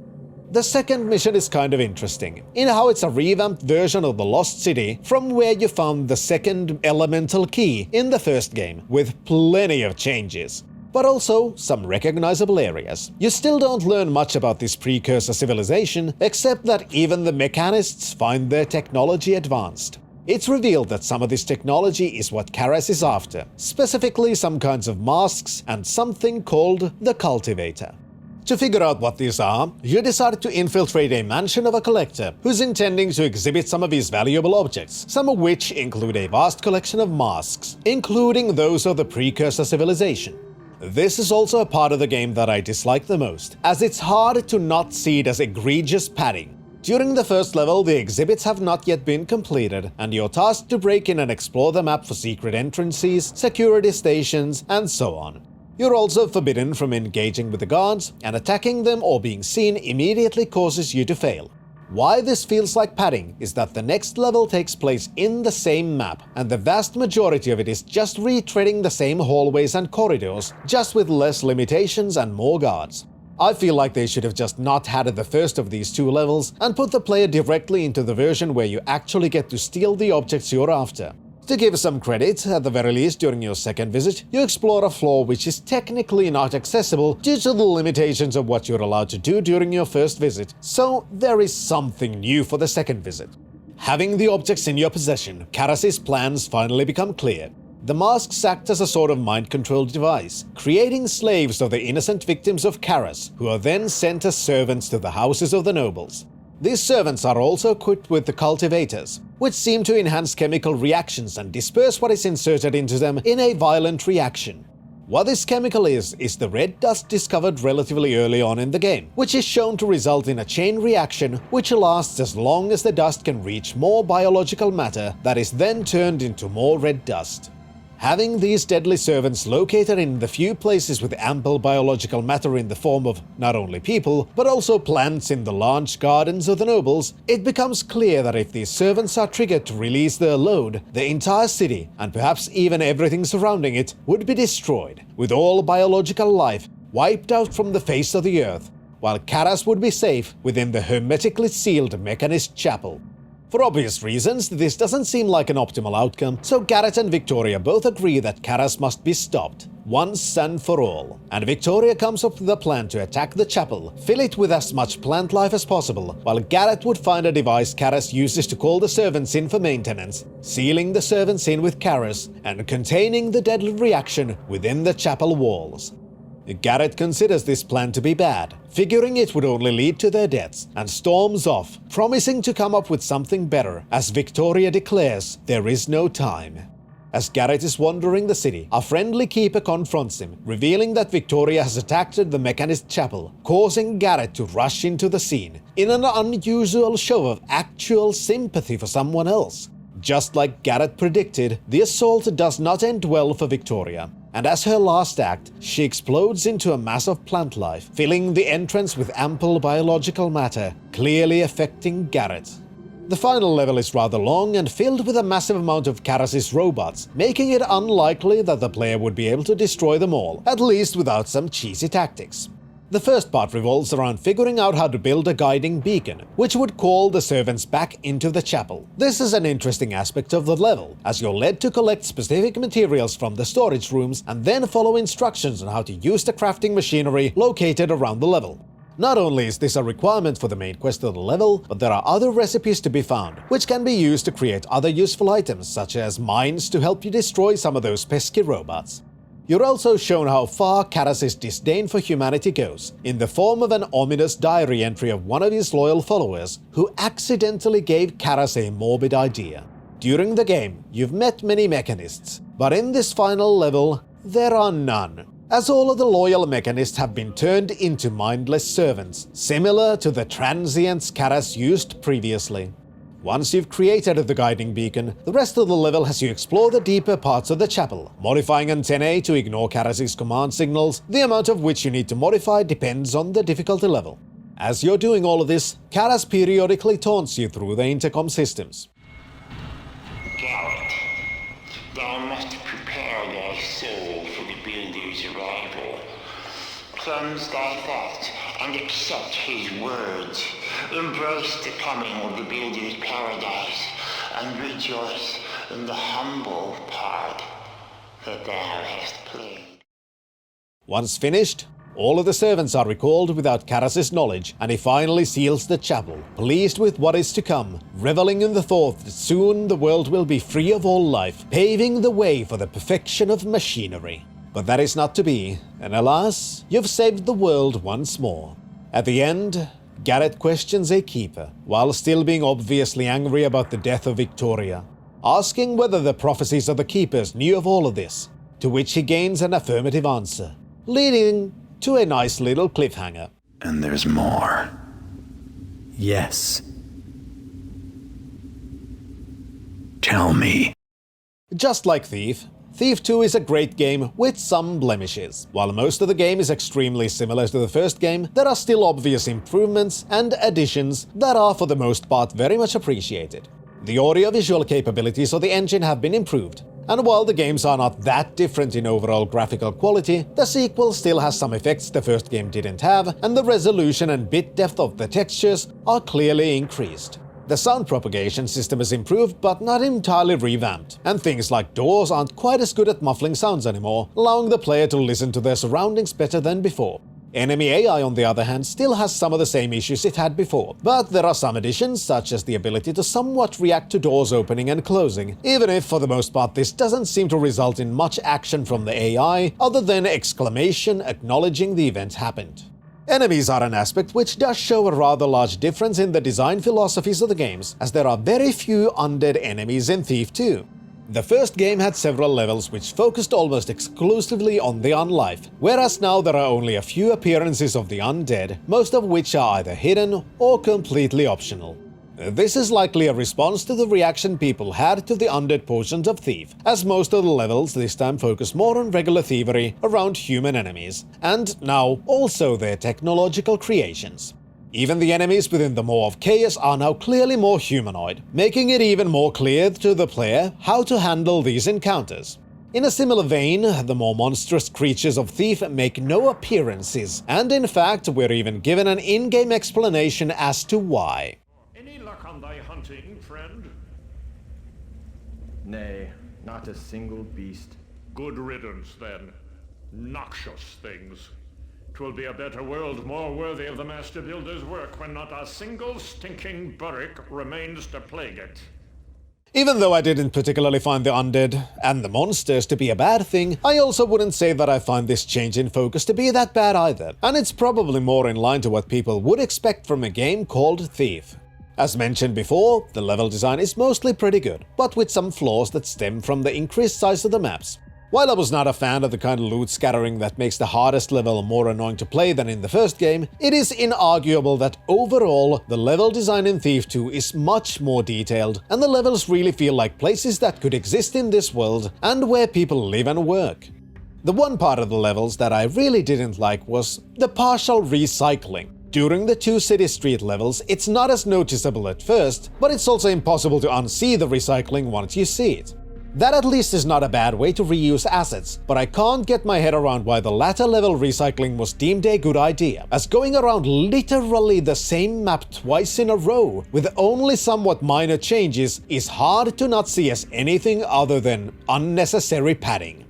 The second mission is kind of interesting, in how it's a revamped version of the Lost City from where you found the second elemental key in the first game, with plenty of changes, but also some recognizable areas. You still don't learn much about this precursor civilization, except that even the mechanists find their technology advanced. It's revealed that some of this technology is what Karras is after, specifically some kinds of masks and something called the Cultivator. To figure out what these are, you decide to infiltrate a mansion of a collector who's intending to exhibit some of his valuable objects, some of which include a vast collection of masks, including those of the precursor civilization. This is also a part of the game that I dislike the most, as it's hard to not see it as egregious padding. During the first level, the exhibits have not yet been completed, and you're tasked to break in and explore the map for secret entrances, security stations, and so on. You're also forbidden from engaging with the guards, and attacking them or being seen immediately causes you to fail. Why this feels like padding is that the next level takes place in the same map, and the vast majority of it is just retreading the same hallways and corridors, just with less limitations and more guards. I feel like they should have just not had the first of these two levels and put the player directly into the version where you actually get to steal the objects you're after. To give some credit, at the very least during your second visit, you explore a floor which is technically not accessible due to the limitations of what you're allowed to do during your first visit, so there is something new for the second visit. Having the objects in your possession, Karras' plans finally become clear. The masks act as a sort of mind-controlled device, creating slaves of the innocent victims of Karras, who are then sent as servants to the houses of the nobles. These servants are also equipped with the cultivators, which seem to enhance chemical reactions and disperse what is inserted into them in a violent reaction. What this chemical is the red dust discovered relatively early on in the game, which is shown to result in a chain reaction which lasts as long as the dust can reach more biological matter that is then turned into more red dust. Having these deadly servants located in the few places with ample biological matter in the form of not only people, but also plants in the large gardens of the nobles, it becomes clear that if these servants are triggered to release their load, the entire city, and perhaps even everything surrounding it, would be destroyed, with all biological life wiped out from the face of the earth, while Karras would be safe within the hermetically sealed Mechanist Chapel. For obvious reasons, this doesn't seem like an optimal outcome, so Garrett and Victoria both agree that Karas must be stopped, once and for all. And Victoria comes up with a plan to attack the chapel, fill it with as much plant life as possible, while Garrett would find a device Karas uses to call the servants in for maintenance, sealing the servants in with Karas, and containing the deadly reaction within the chapel walls. Garrett considers this plan to be bad, figuring it would only lead to their deaths, and storms off, promising to come up with something better, as Victoria declares there is no time. As Garrett is wandering the city, a friendly keeper confronts him, revealing that Victoria has attacked the Mechanist Chapel, causing Garrett to rush into the scene, in an unusual show of actual sympathy for someone else. Just like Garrett predicted, the assault does not end well for Victoria, and as her last act, she explodes into a mass of plant life, filling the entrance with ample biological matter, clearly affecting Garrett. The final level is rather long and filled with a massive amount of Karas' robots, making it unlikely that the player would be able to destroy them all, at least without some cheesy tactics. The first part revolves around figuring out how to build a guiding beacon, which would call the servants back into the chapel. This is an interesting aspect of the level, as you're led to collect specific materials from the storage rooms and then follow instructions on how to use the crafting machinery located around the level. Not only is this a requirement for the main quest of the level, but there are other recipes to be found, which can be used to create other useful items, such as mines to help you destroy some of those pesky robots. You're also shown how far Karas' disdain for humanity goes, in the form of an ominous diary entry of one of his loyal followers, who accidentally gave Karas a morbid idea. During the game, you've met many mechanists, but in this final level, there are none, as all of the loyal mechanists have been turned into mindless servants, similar to the transients Karas used previously. Once you've created the guiding beacon, the rest of the level has you explore the deeper parts of the chapel, modifying antennae to ignore Karas' command signals, the amount of which you need to modify depends on the difficulty level. As you're doing all of this, Karas periodically taunts you through the intercom systems. Garrett, thou must prepare thy soul for the builder's arrival. Cleanse thy thoughts and accept his words. Embrace the coming of the builder's paradise and rejoice in the humble part that thou hast played. Once finished, all of the servants are recalled without Karas' knowledge, and he finally seals the chapel, pleased with what is to come, reveling in the thought that soon the world will be free of all life, paving the way for the perfection of machinery. But that is not to be, and alas, you've saved the world once more. At the end, Garrett questions a keeper, while still being obviously angry about the death of Victoria, asking whether the prophecies of the keepers knew of all of this, to which he gains an affirmative answer, leading to a nice little cliffhanger. And there's more. Yes. Tell me. Just like Thief, Thief 2 is a great game with some blemishes. While most of the game is extremely similar to the first game, there are still obvious improvements and additions that are for the most part very much appreciated. The audiovisual capabilities of the engine have been improved, and while the games are not that different in overall graphical quality, the sequel still has some effects the first game didn't have, and the resolution and bit depth of the textures are clearly increased. The sound propagation system is improved but not entirely revamped, and things like doors aren't quite as good at muffling sounds anymore, allowing the player to listen to their surroundings better than before. Enemy AI, on the other hand, still has some of the same issues it had before, but there are some additions, such as the ability to somewhat react to doors opening and closing, even if for the most part this doesn't seem to result in much action from the AI other than exclamation acknowledging the event happened. Enemies are an aspect which does show a rather large difference in the design philosophies of the games, as there are very few undead enemies in Thief 2. The first game had several levels which focused almost exclusively on the unlife, whereas now there are only a few appearances of the undead, most of which are either hidden or completely optional. This is likely a response to the reaction people had to the undead portions of Thief, as most of the levels this time focus more on regular thievery around human enemies, and now also their technological creations. Even the enemies within the Maw of Chaos are now clearly more humanoid, making it even more clear to the player how to handle these encounters. In a similar vein, the more monstrous creatures of Thief make no appearances, and in fact we're even given an in-game explanation as to why. Any luck on thy thy hunting, friend? Nay, not a single beast. Good riddance, then. Noxious things. 'Twill be a better world, more worthy of the Master Builder's work, when not a single stinking burrick remains to plague it. Even though I didn't particularly find the undead and the monsters to be a bad thing, I also wouldn't say that I find this change in focus to be that bad either, and it's probably more in line to what people would expect from a game called Thief. As mentioned before, the level design is mostly pretty good, but with some flaws that stem from the increased size of the maps. While I was not a fan of the kind of loot scattering that makes the hardest level more annoying to play than in the first game, it is inarguable that overall, the level design in Thief 2 is much more detailed, and the levels really feel like places that could exist in this world and where people live and work. The one part of the levels that I really didn't like was the partial recycling. During the two city street levels, it's not as noticeable at first, but it's also impossible to unsee the recycling once you see it. That at least is not a bad way to reuse assets, but I can't get my head around why the latter level recycling was deemed a good idea, as going around literally the same map twice in a row with only somewhat minor changes is hard to not see as anything other than unnecessary padding.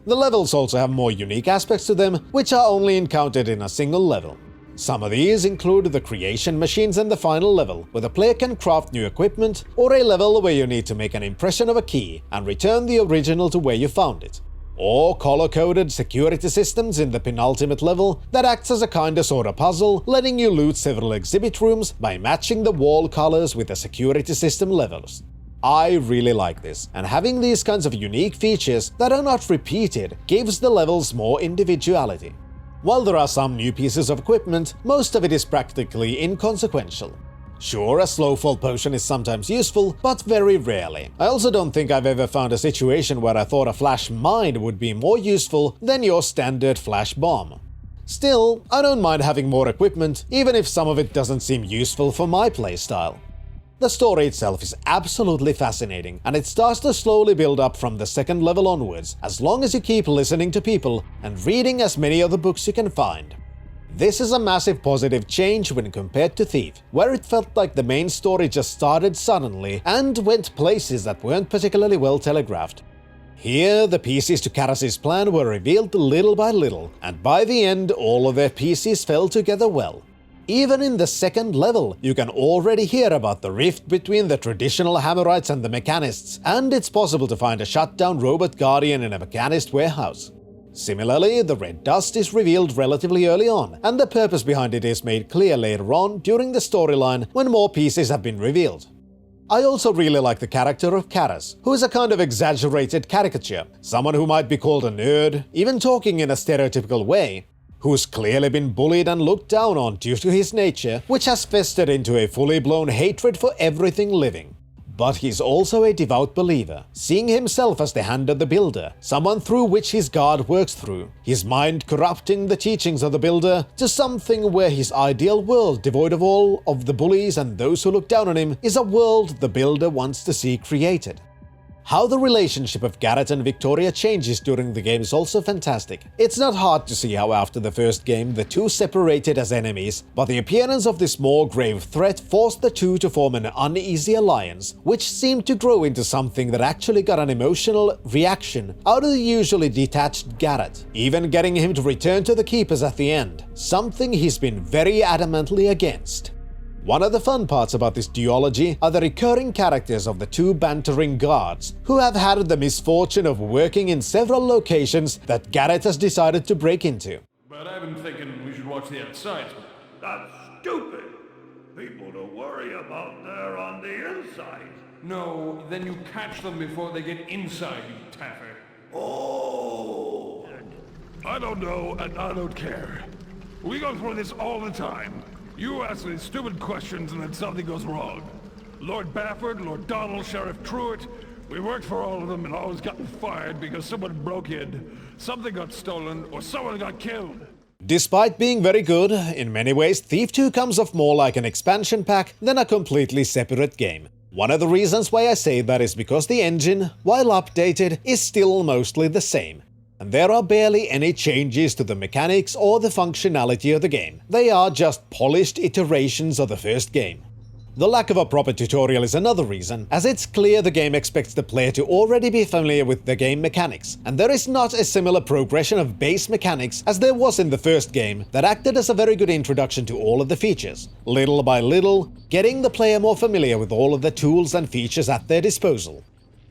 The levels also have more unique aspects to them, which are only encountered in a single level. Some of these include the creation machines and the final level, where the player can craft new equipment, or a level where you need to make an impression of a key and return the original to where you found it. Or color-coded security systems in the penultimate level that acts as a kinda sorta puzzle, letting you loot several exhibit rooms by matching the wall colors with the security system levels. I really like this, and having these kinds of unique features that are not repeated gives the levels more individuality. While there are some new pieces of equipment, most of it is practically inconsequential. Sure, a slow fall potion is sometimes useful, but very rarely. I also don't think I've ever found a situation where I thought a flash mine would be more useful than your standard flash bomb. Still, I don't mind having more equipment, even if some of it doesn't seem useful for my playstyle. The story itself is absolutely fascinating, and it starts to slowly build up from the second level onwards, as long as you keep listening to people and reading as many of the books you can find. This is a massive positive change when compared to Thief, where it felt like the main story just started suddenly and went places that weren't particularly well telegraphed. Here, the pieces to Karras' plan were revealed little by little, and by the end all of their pieces fell together well. Even in the second level, you can already hear about the rift between the traditional Hammerites and the Mechanists, and it's possible to find a shut-down robot guardian in a Mechanist warehouse. Similarly, the red dust is revealed relatively early on, and the purpose behind it is made clear later on during the storyline when more pieces have been revealed. I also really like the character of Karras, who is a kind of exaggerated caricature, someone who might be called a nerd, even talking in a stereotypical way, who's clearly been bullied and looked down on due to his nature, which has festered into a fully blown hatred for everything living. But he's also a devout believer, seeing himself as the hand of the Builder, someone through which his God works through, his mind corrupting the teachings of the Builder to something where his ideal world, devoid of all of the bullies and those who look down on him, is a world the Builder wants to see created. How the relationship of Garrett and Victoria changes during the game is also fantastic. It's not hard to see how after the first game the two separated as enemies, but the appearance of this more grave threat forced the two to form an uneasy alliance, which seemed to grow into something that actually got an emotional reaction out of the usually detached Garrett, even getting him to return to the Keepers at the end, something he's been very adamantly against. One of the fun parts about this duology are the recurring characters of the two bantering guards, who have had the misfortune of working in several locations that Garrett has decided to break into. But I've been thinking we should watch the outside. That's stupid. People don't worry about there on the inside. No, then you catch them before they get inside, you taffer. Oh! I don't know, and I don't care. We go through this all the time. You ask me stupid questions and then something goes wrong. Lord Bafford, Lord Donald, Sheriff Truitt, we worked for all of them and always gotten fired because someone broke in, something got stolen, or someone got killed. Despite being very good, in many ways Thief 2 comes off more like an expansion pack than a completely separate game. One of the reasons why I say that is because the engine, while updated, is still mostly the same. And there are barely any changes to the mechanics or the functionality of the game. They are just polished iterations of the first game. The lack of a proper tutorial is another reason, as it's clear the game expects the player to already be familiar with the game mechanics, and there is not a similar progression of base mechanics as there was in the first game that acted as a very good introduction to all of the features, little by little, getting the player more familiar with all of the tools and features at their disposal.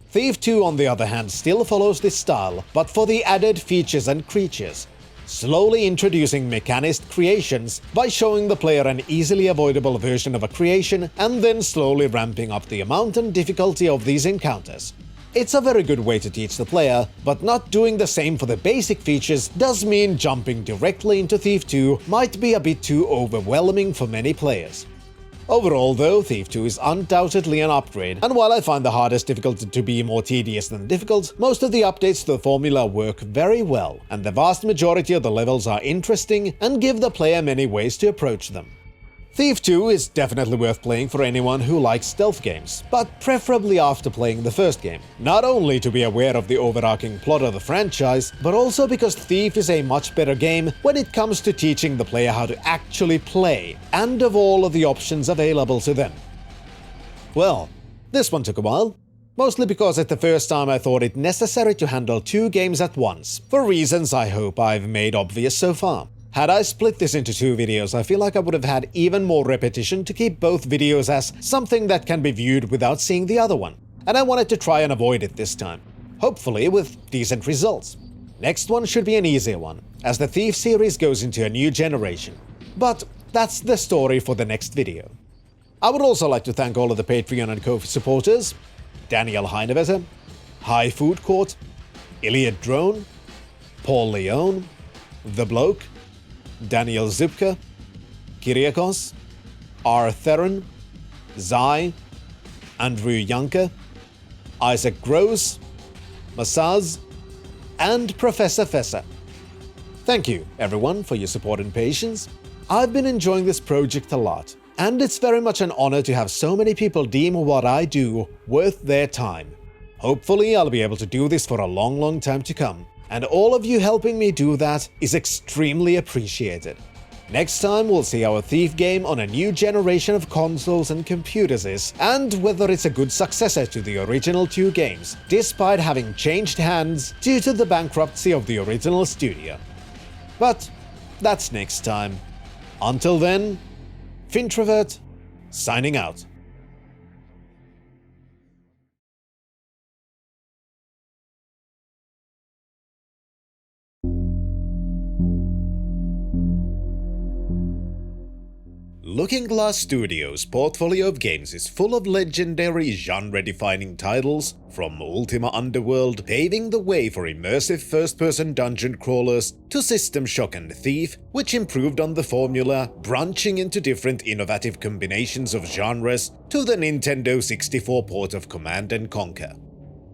Thief 2, on the other hand, still follows this style, but for the added features and creatures, slowly introducing mechanist creations by showing the player an easily avoidable version of a creation and then slowly ramping up the amount and difficulty of these encounters. It's a very good way to teach the player, but not doing the same for the basic features does mean jumping directly into Thief 2 might be a bit too overwhelming for many players. Overall though, Thief 2 is undoubtedly an upgrade, and while I find the hardest difficulty to be more tedious than difficult, most of the updates to the formula work very well, and the vast majority of the levels are interesting and give the player many ways to approach them. Thief 2 is definitely worth playing for anyone who likes stealth games, but preferably after playing the first game. Not only to be aware of the overarching plot of the franchise, but also because Thief is a much better game when it comes to teaching the player how to actually play, and of all of the options available to them. Well, this one took a while. Mostly because at the first time I thought it necessary to handle 2 games at once, for reasons I hope I've made obvious so far. Had I split this into 2 videos, I feel like I would have had even more repetition to keep both videos as something that can be viewed without seeing the other one, and I wanted to try and avoid it this time, hopefully with decent results. Next one should be an easier one, as the Thief series goes into a new generation. But that's the story for the next video. I would also like to thank all of the Patreon and Ko-fi supporters: Daniel Heinevetter, High Food Court, Iliad Drone, Paul Leone, The Bloke, Daniel Zupka, Kyriakos, R. Theron, Zai, Andrew Yanka, Isaac Gross, Masaz, and Professor Fessa. Thank you, everyone, for your support and patience. I've been enjoying this project a lot, and it's very much an honor to have so many people deem what I do worth their time. Hopefully, I'll be able to do this for a long time to come, and all of you helping me do that is extremely appreciated. Next time we'll see how a Thief game on a new generation of consoles and computers is, and whether it's a good successor to the original 2 games, despite having changed hands due to the bankruptcy of the original studio. But that's next time. Until then, Fintrovert, signing out. Looking Glass Studios' portfolio of games is full of legendary genre-defining titles, from Ultima Underworld paving the way for immersive first-person dungeon crawlers to System Shock and Thief, which improved on the formula, branching into different innovative combinations of genres, to the Nintendo 64 port of Command & Conquer.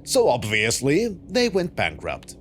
So obviously, they went bankrupt.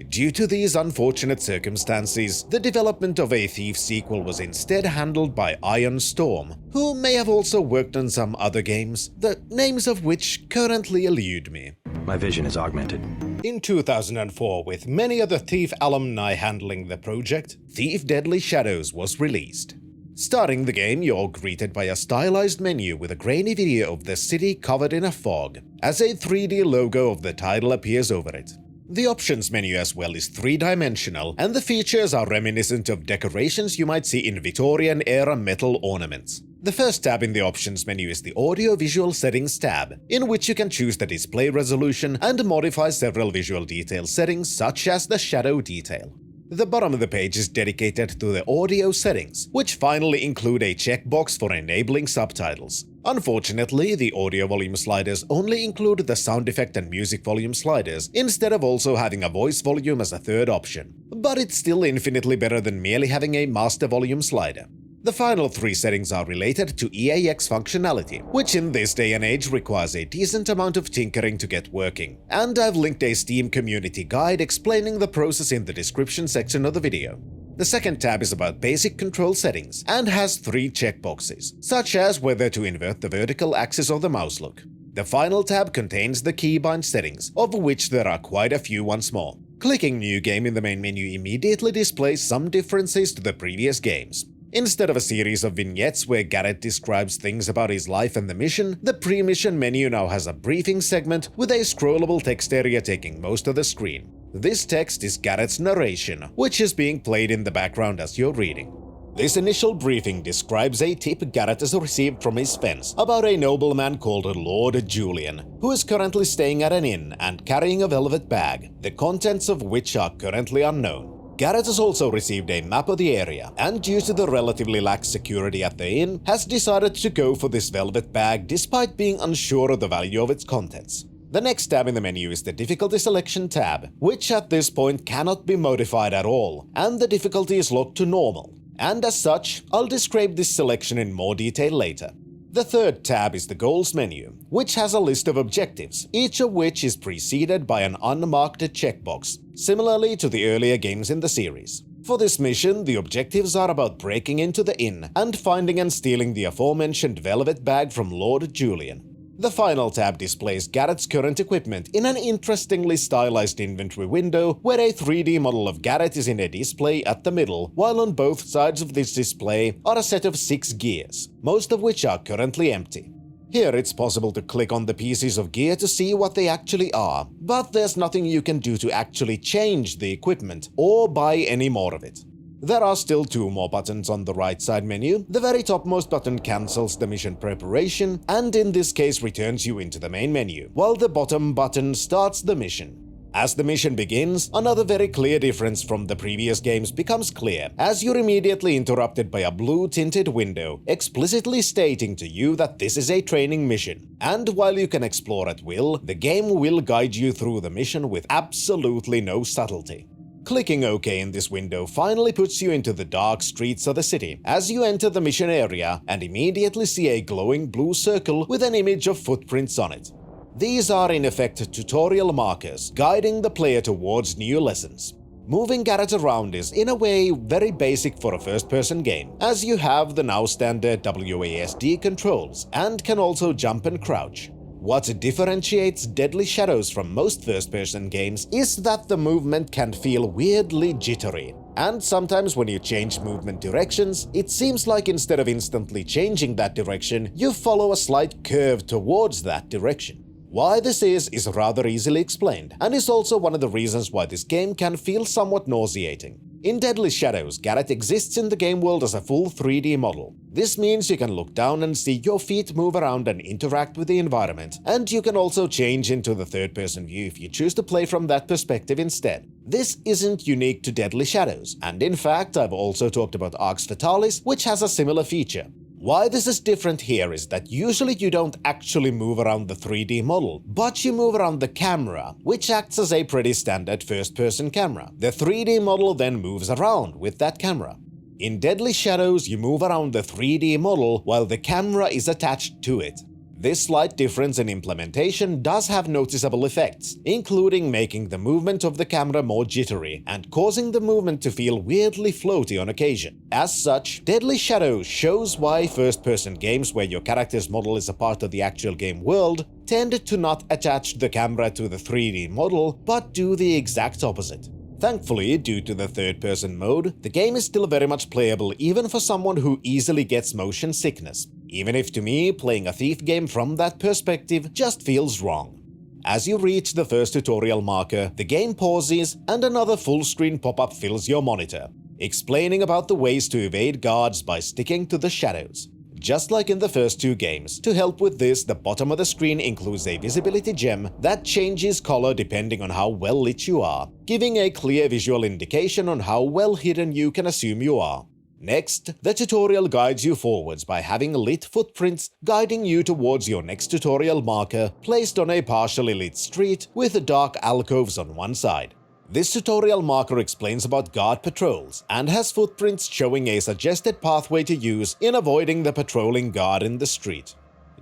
Due to these unfortunate circumstances, the development of a Thief sequel was instead handled by Iron Storm, who may have also worked on some other games, the names of which currently elude me. My vision is augmented. In 2004, with many other Thief alumni handling the project, Thief Deadly Shadows was released. Starting the game, you're greeted by a stylized menu with a grainy video of the city covered in a fog, as a 3D logo of the title appears over it. The options menu as well is 3-dimensional, and the features are reminiscent of decorations you might see in Victorian-era metal ornaments. The first tab in the options menu is the Audio-Visual Settings tab, in which you can choose the display resolution and modify several visual detail settings such as the shadow detail. The bottom of the page is dedicated to the audio settings, which finally include a checkbox for enabling subtitles. Unfortunately, the audio volume sliders only include the sound effect and music volume sliders, instead of also having a voice volume as a third option. But it's still infinitely better than merely having a master volume slider. The final 3 settings are related to EAX functionality, which in this day and age requires a decent amount of tinkering to get working, and I've linked a Steam community guide explaining the process in the description section of the video. The second tab is about basic control settings, and has 3 checkboxes, such as whether to invert the vertical axis of the mouse look. The final tab contains the keybind settings, of which there are quite a few once more. Clicking New Game in the main menu immediately displays some differences to the previous games. Instead of a series of vignettes where Garrett describes things about his life and the mission, the pre-mission menu now has a briefing segment with a scrollable text area taking most of the screen. This text is Garrett's narration, which is being played in the background as you're reading. This initial briefing describes a tip Garrett has received from his fence about a nobleman called Lord Julian, who is currently staying at an inn and carrying a velvet bag, the contents of which are currently unknown. Garrett has also received a map of the area, and due to the relatively lax security at the inn, has decided to go for this velvet bag despite being unsure of the value of its contents. The next tab in the menu is the difficulty selection tab, which at this point cannot be modified at all, and the difficulty is locked to normal. And as such, I'll describe this selection in more detail later. The third tab is the goals menu, which has a list of objectives, each of which is preceded by an unmarked checkbox, similarly to the earlier games in the series. For this mission, the objectives are about breaking into the inn and finding and stealing the aforementioned velvet bag from Lord Julian. The final tab displays Garrett's current equipment in an interestingly stylized inventory window where a 3D model of Garrett is in a display at the middle, while on both sides of this display are a set of 6 gears, most of which are currently empty. Here it's possible to click on the pieces of gear to see what they actually are, but there's nothing you can do to actually change the equipment or buy any more of it. There are still 2 more buttons on the right side menu. The very topmost button cancels the mission preparation and in this case returns you into the main menu, while the bottom button starts the mission. As the mission begins, another very clear difference from the previous games becomes clear, as you're immediately interrupted by a blue-tinted window explicitly stating to you that this is a training mission. And while you can explore at will, the game will guide you through the mission with absolutely no subtlety. Clicking OK in this window finally puts you into the dark streets of the city as you enter the mission area and immediately see a glowing blue circle with an image of footprints on it. These are in effect tutorial markers guiding the player towards new lessons. Moving Garrett around is in a way very basic for a first-person game, as you have the now standard WASD controls and can also jump and crouch. What differentiates Deadly Shadows from most first-person games is that the movement can feel weirdly jittery, and sometimes when you change movement directions, it seems like instead of instantly changing that direction, you follow a slight curve towards that direction. Why this is rather easily explained, and is also one of the reasons why this game can feel somewhat nauseating. In Deadly Shadows, Garrett exists in the game world as a full 3D model. This means you can look down and see your feet move around and interact with the environment, and you can also change into the third-person view if you choose to play from that perspective instead. This isn't unique to Deadly Shadows, and in fact I've also talked about Arx Fatalis, which has a similar feature. Why this is different here is that usually you don't actually move around the 3D model, but you move around the camera, which acts as a pretty standard first-person camera. The 3D model then moves around with that camera. In Deadly Shadows, you move around the 3D model while the camera is attached to it. This slight difference in implementation does have noticeable effects, including making the movement of the camera more jittery and causing the movement to feel weirdly floaty on occasion. As such, Deadly Shadows shows why first-person games where your character's model is a part of the actual game world tend to not attach the camera to the 3D model, but do the exact opposite. Thankfully, due to the third-person mode, the game is still very much playable even for someone who easily gets motion sickness, even if to me, playing a thief game from that perspective just feels wrong. As you reach the first tutorial marker, the game pauses and another full-screen pop-up fills your monitor, explaining about the ways to evade guards by sticking to the shadows. Just like in the first 2 games, to help with this, the bottom of the screen includes a visibility gem that changes color depending on how well lit you are, giving a clear visual indication on how well hidden you can assume you are. Next, the tutorial guides you forwards by having lit footprints guiding you towards your next tutorial marker placed on a partially lit street with dark alcoves on one side. This tutorial marker explains about guard patrols and has footprints showing a suggested pathway to use in avoiding the patrolling guard in the street.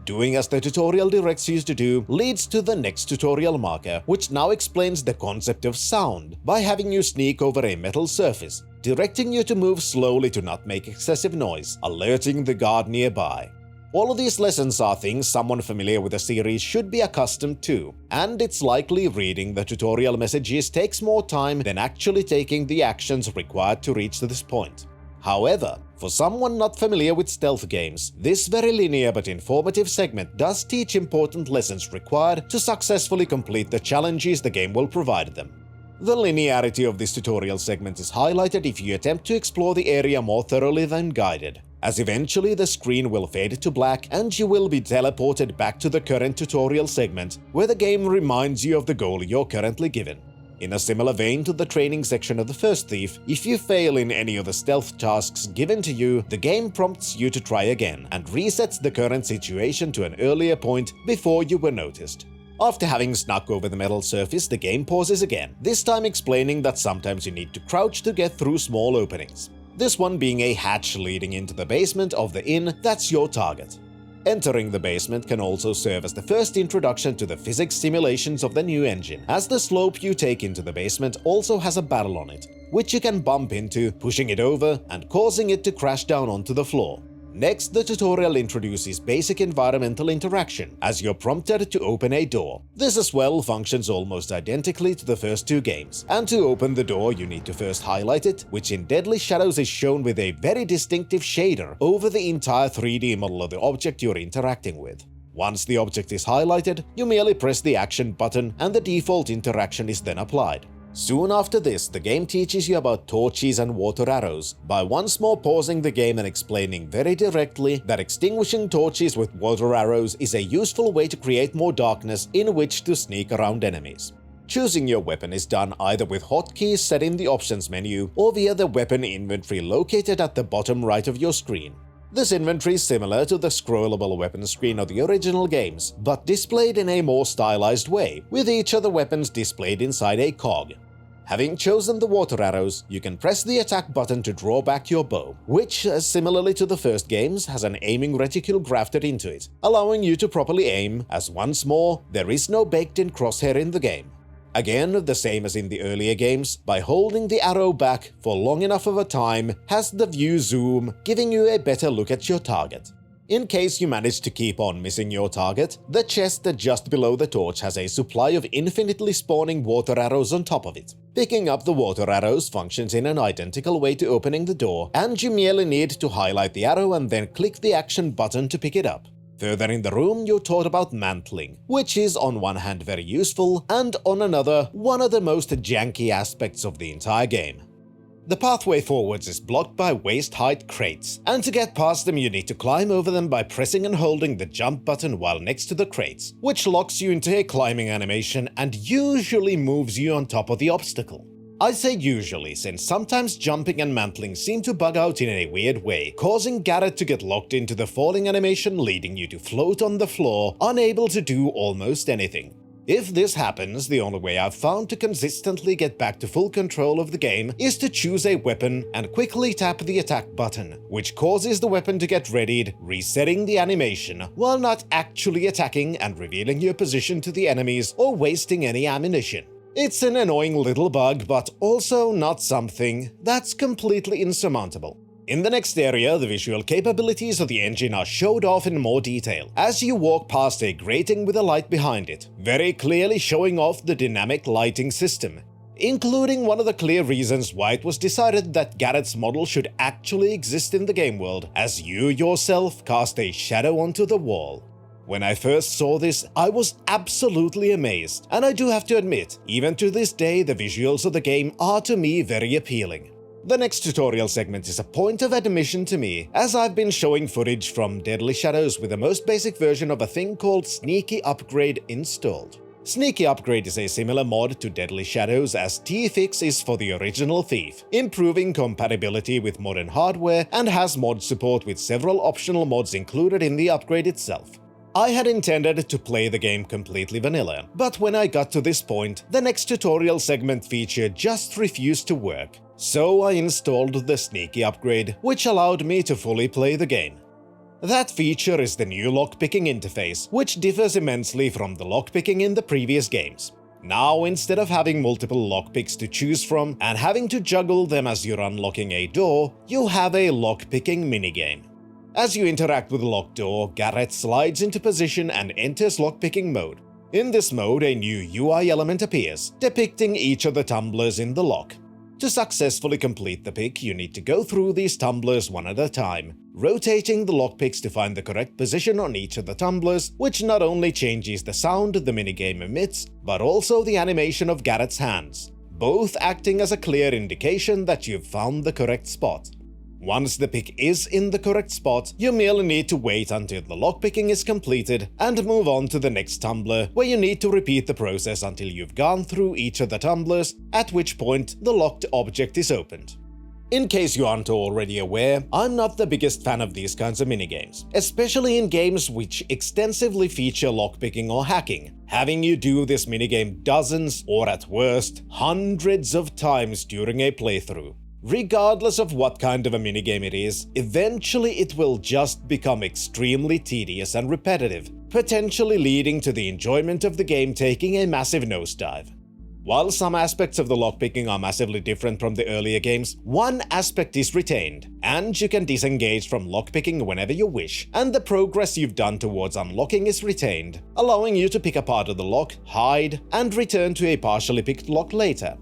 Doing as the tutorial directs you to do leads to the next tutorial marker, which now explains the concept of sound by having you sneak over a metal surface, directing you to move slowly to not make excessive noise, alerting the guard nearby. All of these lessons are things someone familiar with the series should be accustomed to, and it's likely reading the tutorial messages takes more time than actually taking the actions required to reach this point. However, for someone not familiar with stealth games, this very linear but informative segment does teach important lessons required to successfully complete the challenges the game will provide them. The linearity of this tutorial segment is highlighted if you attempt to explore the area more thoroughly than guided, as eventually the screen will fade to black and you will be teleported back to the current tutorial segment, where the game reminds you of the goal you're currently given. In a similar vein to the training section of the first Thief, if you fail in any of the stealth tasks given to you, the game prompts you to try again and resets the current situation to an earlier point before you were noticed. After having snuck over the metal surface, the game pauses again, this time explaining that sometimes you need to crouch to get through small openings. This one being a hatch leading into the basement of the inn that's your target. Entering the basement can also serve as the first introduction to the physics simulations of the new engine, as the slope you take into the basement also has a barrel on it, which you can bump into, pushing it over and causing it to crash down onto the floor. Next, the tutorial introduces basic environmental interaction, as you're prompted to open a door. This as well functions almost identically to the first two games, and to open the door you need to first highlight it, which in Deadly Shadows is shown with a very distinctive shader over the entire 3D model of the object you're interacting with. Once the object is highlighted, you merely press the action button and the default interaction is then applied. Soon after this, the game teaches you about torches and water arrows, by once more pausing the game and explaining very directly that extinguishing torches with water arrows is a useful way to create more darkness in which to sneak around enemies. Choosing your weapon is done either with hotkeys set in the options menu or via the weapon inventory located at the bottom right of your screen. This inventory is similar to the scrollable weapon screen of the original games, but displayed in a more stylized way, with each of the weapons displayed inside a cog. Having chosen the water arrows, you can press the attack button to draw back your bow, which, similarly to the first games, has an aiming reticule grafted into it, allowing you to properly aim, as once more, there is no baked-in crosshair in the game. Again, the same as in the earlier games, by holding the arrow back for long enough of a time has the view zoom, giving you a better look at your target. In case you manage to keep on missing your target, the chest just below the torch has a supply of infinitely spawning water arrows on top of it. Picking up the water arrows functions in an identical way to opening the door, and you merely need to highlight the arrow and then click the action button to pick it up. Further in the room, you're taught about mantling, which is on one hand very useful, and on another, one of the most janky aspects of the entire game. The pathway forwards is blocked by waist-height crates, and to get past them you need to climb over them by pressing and holding the jump button while next to the crates, which locks you into a climbing animation and usually moves you on top of the obstacle. I say usually, since sometimes jumping and mantling seem to bug out in a weird way, causing Garrett to get locked into the falling animation, leading you to float on the floor, unable to do almost anything. If this happens, the only way I've found to consistently get back to full control of the game is to choose a weapon and quickly tap the attack button, which causes the weapon to get readied, resetting the animation, while not actually attacking and revealing your position to the enemies or wasting any ammunition. It's an annoying little bug, but also not something that's completely insurmountable. In the next area, the visual capabilities of the engine are showed off in more detail, as you walk past a grating with a light behind it, very clearly showing off the dynamic lighting system, including one of the clear reasons why it was decided that Garrett's model should actually exist in the game world, as you yourself cast a shadow onto the wall. When I first saw this, I was absolutely amazed, and I do have to admit, even to this day the visuals of the game are to me very appealing. The next tutorial segment is a point of admission to me, as I've been showing footage from Deadly Shadows with the most basic version of a thing called Sneaky Upgrade installed. Sneaky Upgrade is a similar mod to Deadly Shadows as T-Fix is for the original Thief, improving compatibility with modern hardware and has mod support with several optional mods included in the upgrade itself. I had intended to play the game completely vanilla, but when I got to this point, the next tutorial segment feature just refused to work. So I installed the Sneaky Upgrade, which allowed me to fully play the game. That feature is the new lockpicking interface, which differs immensely from the lockpicking in the previous games. Now, instead of having multiple lockpicks to choose from and having to juggle them as you're unlocking a door, you have a lockpicking minigame. As you interact with the locked door, Garrett slides into position and enters lockpicking mode. In this mode, a new UI element appears, depicting each of the tumblers in the lock. To successfully complete the pick, you need to go through these tumblers one at a time, rotating the lockpicks to find the correct position on each of the tumblers, which not only changes the sound the minigame emits, but also the animation of Garrett's hands, both acting as a clear indication that you've found the correct spot. Once the pick is in the correct spot, you merely need to wait until the lockpicking is completed and move on to the next tumbler, where you need to repeat the process until you've gone through each of the tumblers, at which point the locked object is opened. In case you aren't already aware, I'm not the biggest fan of these kinds of minigames, especially in games which extensively feature lockpicking or hacking, having you do this minigame dozens or at worst hundreds of times during a playthrough. Regardless of what kind of a minigame it is, eventually it will just become extremely tedious and repetitive, potentially leading to the enjoyment of the game taking a massive nosedive. While some aspects of the lockpicking are massively different from the earlier games, one aspect is retained, and you can disengage from lockpicking whenever you wish, and the progress you've done towards unlocking is retained, allowing you to pick a part of the lock, hide, and return to a partially picked lock later.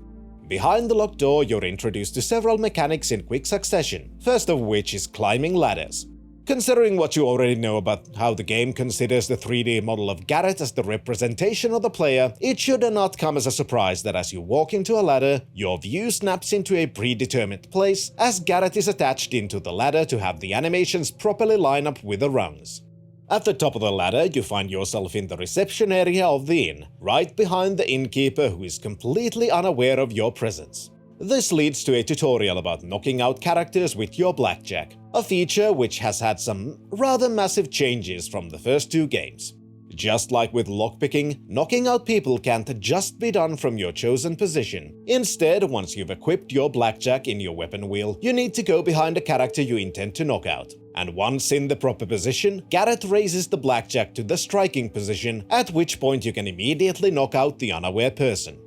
Behind the locked door, you're introduced to several mechanics in quick succession, first of which is climbing ladders. Considering what you already know about how the game considers the 3D model of Garrett as the representation of the player, it should not come as a surprise that as you walk into a ladder, your view snaps into a predetermined place as Garrett is attached into the ladder to have the animations properly line up with the rungs. At the top of the ladder, you find yourself in the reception area of the inn, right behind the innkeeper who is completely unaware of your presence. This leads to a tutorial about knocking out characters with your blackjack, a feature which has had some rather massive changes from the first two games. Just like with lockpicking, knocking out people can't just be done from your chosen position. Instead, once you've equipped your blackjack in your weapon wheel, you need to go behind a character you intend to knock out. And once in the proper position, Garrett raises the blackjack to the striking position, at which point you can immediately knock out the unaware person.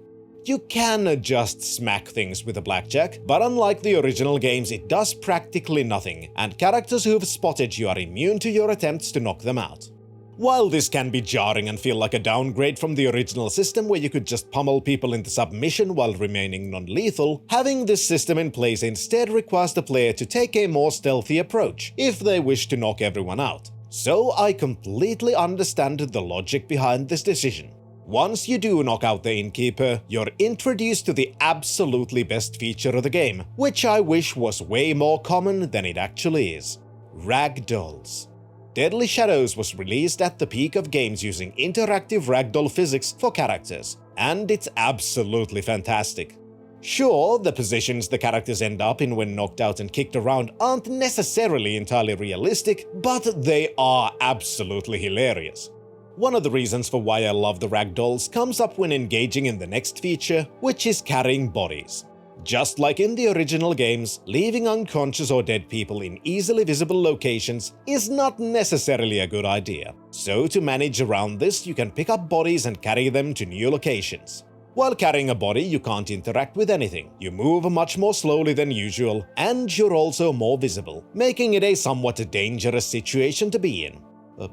You can just smack things with a blackjack, but unlike the original games, it does practically nothing, and characters who've spotted you are immune to your attempts to knock them out. While this can be jarring and feel like a downgrade from the original system where you could just pummel people into submission while remaining non-lethal, having this system in place instead requires the player to take a more stealthy approach if they wish to knock everyone out. So I completely understand the logic behind this decision. Once you do knock out the innkeeper, you're introduced to the absolutely best feature of the game, which I wish was way more common than it actually is: ragdolls. Deadly Shadows was released at the peak of games using interactive ragdoll physics for characters, and it's absolutely fantastic. Sure, the positions the characters end up in when knocked out and kicked around aren't necessarily entirely realistic, but they are absolutely hilarious. One of the reasons for why I love the ragdolls comes up when engaging in the next feature, which is carrying bodies. Just like in the original games, leaving unconscious or dead people in easily visible locations is not necessarily a good idea. So to manage around this, you can pick up bodies and carry them to new locations. While carrying a body, you can't interact with anything, you move much more slowly than usual, and you're also more visible, making it a somewhat dangerous situation to be in.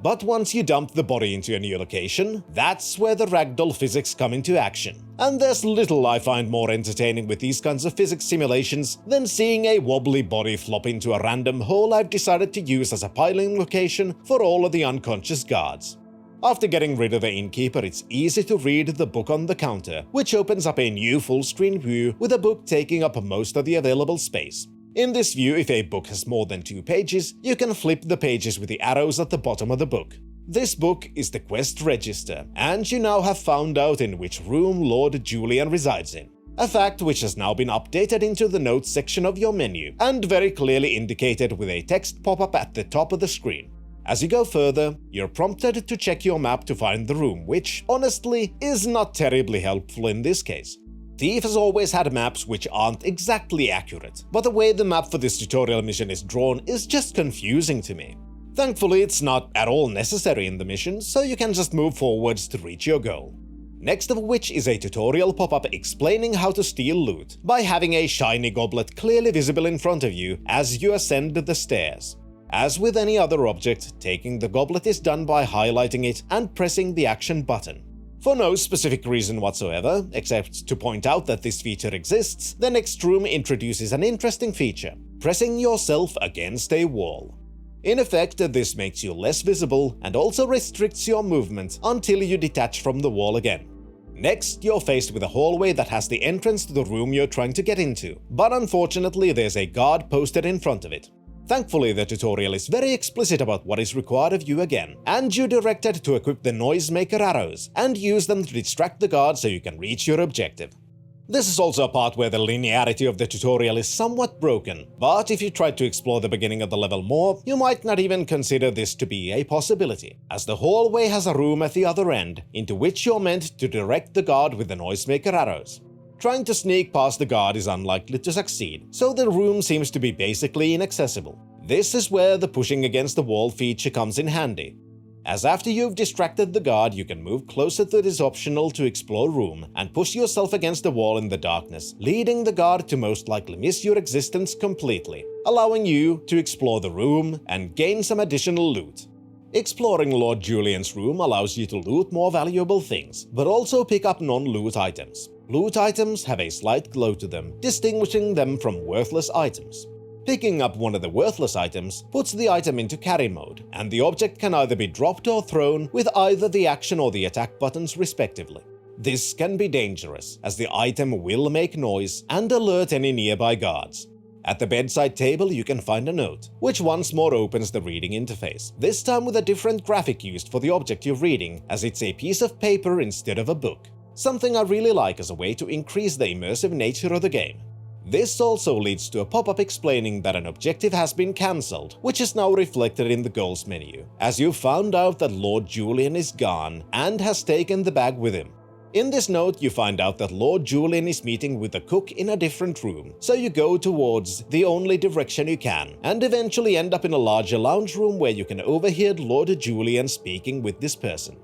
But once you dump the body into a new location, that's where the ragdoll physics come into action. And there's little I find more entertaining with these kinds of physics simulations than seeing a wobbly body flop into a random hole I've decided to use as a piling location for all of the unconscious guards. After getting rid of the innkeeper, it's easy to read the book on the counter, which opens up a new full-screen view with the book taking up most of the available space. In this view, if a book has more than 2 pages, you can flip the pages with the arrows at the bottom of the book. This book is the quest register, and you now have found out in which room Lord Julian resides in. A fact which has now been updated into the notes section of your menu, and very clearly indicated with a text pop-up at the top of the screen. As you go further, you're prompted to check your map to find the room, which, honestly, is not terribly helpful in this case. Thief has always had maps which aren't exactly accurate, but the way the map for this tutorial mission is drawn is just confusing to me. Thankfully, it's not at all necessary in the mission, so you can just move forwards to reach your goal. Next of which is a tutorial pop-up explaining how to steal loot, by having a shiny goblet clearly visible in front of you as you ascend the stairs. As with any other object, taking the goblet is done by highlighting it and pressing the action button. For no specific reason whatsoever, except to point out that this feature exists, the next room introduces an interesting feature: pressing yourself against a wall. In effect, this makes you less visible and also restricts your movement until you detach from the wall again. Next, you're faced with a hallway that has the entrance to the room you're trying to get into, but unfortunately there's a guard posted in front of it. Thankfully, the tutorial is very explicit about what is required of you again, and you're directed to equip the noisemaker arrows and use them to distract the guard so you can reach your objective. This is also a part where the linearity of the tutorial is somewhat broken, but if you tried to explore the beginning of the level more, you might not even consider this to be a possibility, as the hallway has a room at the other end, into which you're meant to direct the guard with the noisemaker arrows. Trying to sneak past the guard is unlikely to succeed, so the room seems to be basically inaccessible. This is where the pushing against the wall feature comes in handy, as after you've distracted the guard, you can move closer to this optional to explore room and push yourself against the wall in the darkness, leading the guard to most likely miss your existence completely, allowing you to explore the room and gain some additional loot. Exploring Lord Julian's room allows you to loot more valuable things, but also pick up non-loot items. Loot items have a slight glow to them, distinguishing them from worthless items. Picking up one of the worthless items puts the item into carry mode, and the object can either be dropped or thrown with either the action or the attack buttons respectively. This can be dangerous, as the item will make noise and alert any nearby guards. At the bedside table you can find a note, which once more opens the reading interface, this time with a different graphic used for the object you're reading, as it's a piece of paper instead of a book. Something I really like as a way to increase the immersive nature of the game. This also leads to a pop-up explaining that an objective has been cancelled, which is now reflected in the goals menu, as you found out that Lord Julian is gone and has taken the bag with him. In this note, you find out that Lord Julian is meeting with the cook in a different room, so you go towards the only direction you can, and eventually end up in a larger lounge room where you can overhear Lord Julian speaking with this person.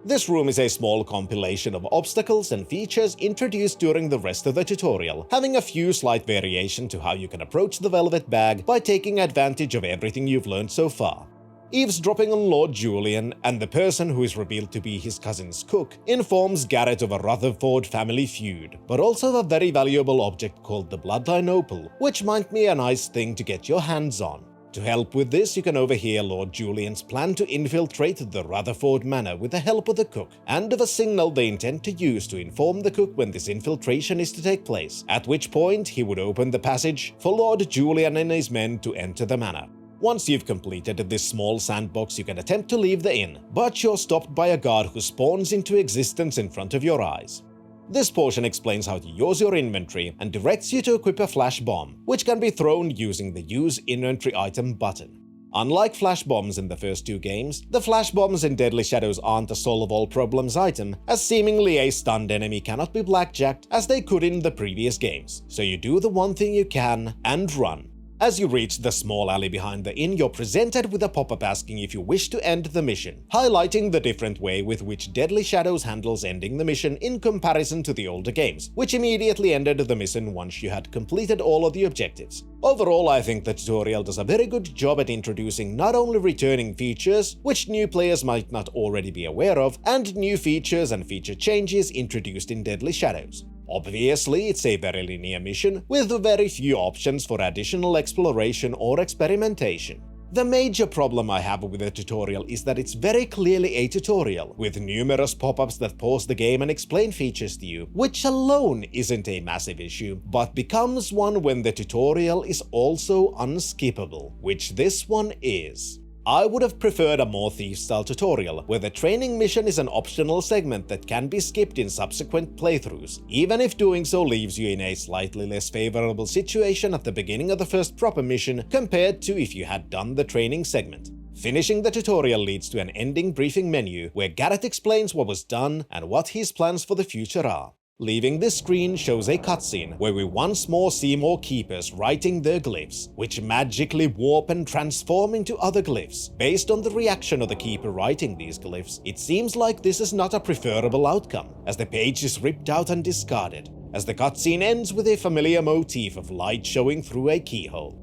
This room is a small compilation of obstacles and features introduced during the rest of the tutorial, having a few slight variation to how you can approach the velvet bag by taking advantage of everything you've learned so far. Eavesdropping on Lord Julian and the person who is revealed to be his cousin's cook informs Garrett of a Rutherford family feud, but also of a very valuable object called the Bloodline Opal, which might be a nice thing to get your hands on. To help with this, you can overhear Lord Julian's plan to infiltrate the Rutherford Manor with the help of the cook, and of a signal they intend to use to inform the cook when this infiltration is to take place, at which point he would open the passage for Lord Julian and his men to enter the manor. Once you've completed this small sandbox, you can attempt to leave the inn, but you're stopped by a guard who spawns into existence in front of your eyes. This portion explains how to use your inventory and directs you to equip a flash bomb, which can be thrown using the Use Inventory Item button. Unlike flash bombs in the first two games, the flash bombs in Deadly Shadows aren't a solve all problems item, as seemingly a stunned enemy cannot be blackjacked as they could in the previous games, so you do the one thing you can and run. As you reach the small alley behind the inn, you're presented with a pop-up asking if you wish to end the mission, highlighting the different way with which Deadly Shadows handles ending the mission in comparison to the older games, which immediately ended the mission once you had completed all of the objectives. Overall, I think the tutorial does a very good job at introducing not only returning features, which new players might not already be aware of, and new features and feature changes introduced in Deadly Shadows. Obviously, it's a very linear mission, with very few options for additional exploration or experimentation. The major problem I have with the tutorial is that it's very clearly a tutorial, with numerous pop-ups that pause the game and explain features to you, which alone isn't a massive issue, but becomes one when the tutorial is also unskippable, which this one is. I would have preferred a more Thief-style tutorial, where the training mission is an optional segment that can be skipped in subsequent playthroughs, even if doing so leaves you in a slightly less favorable situation at the beginning of the first proper mission compared to if you had done the training segment. Finishing the tutorial leads to an ending briefing menu, where Garrett explains what was done and what his plans for the future are. Leaving this screen shows a cutscene where we once more see more keepers writing their glyphs, which magically warp and transform into other glyphs. Based on the reaction of the keeper writing these glyphs, it seems like this is not a preferable outcome, as the page is ripped out and discarded, as the cutscene ends with a familiar motif of light showing through a keyhole.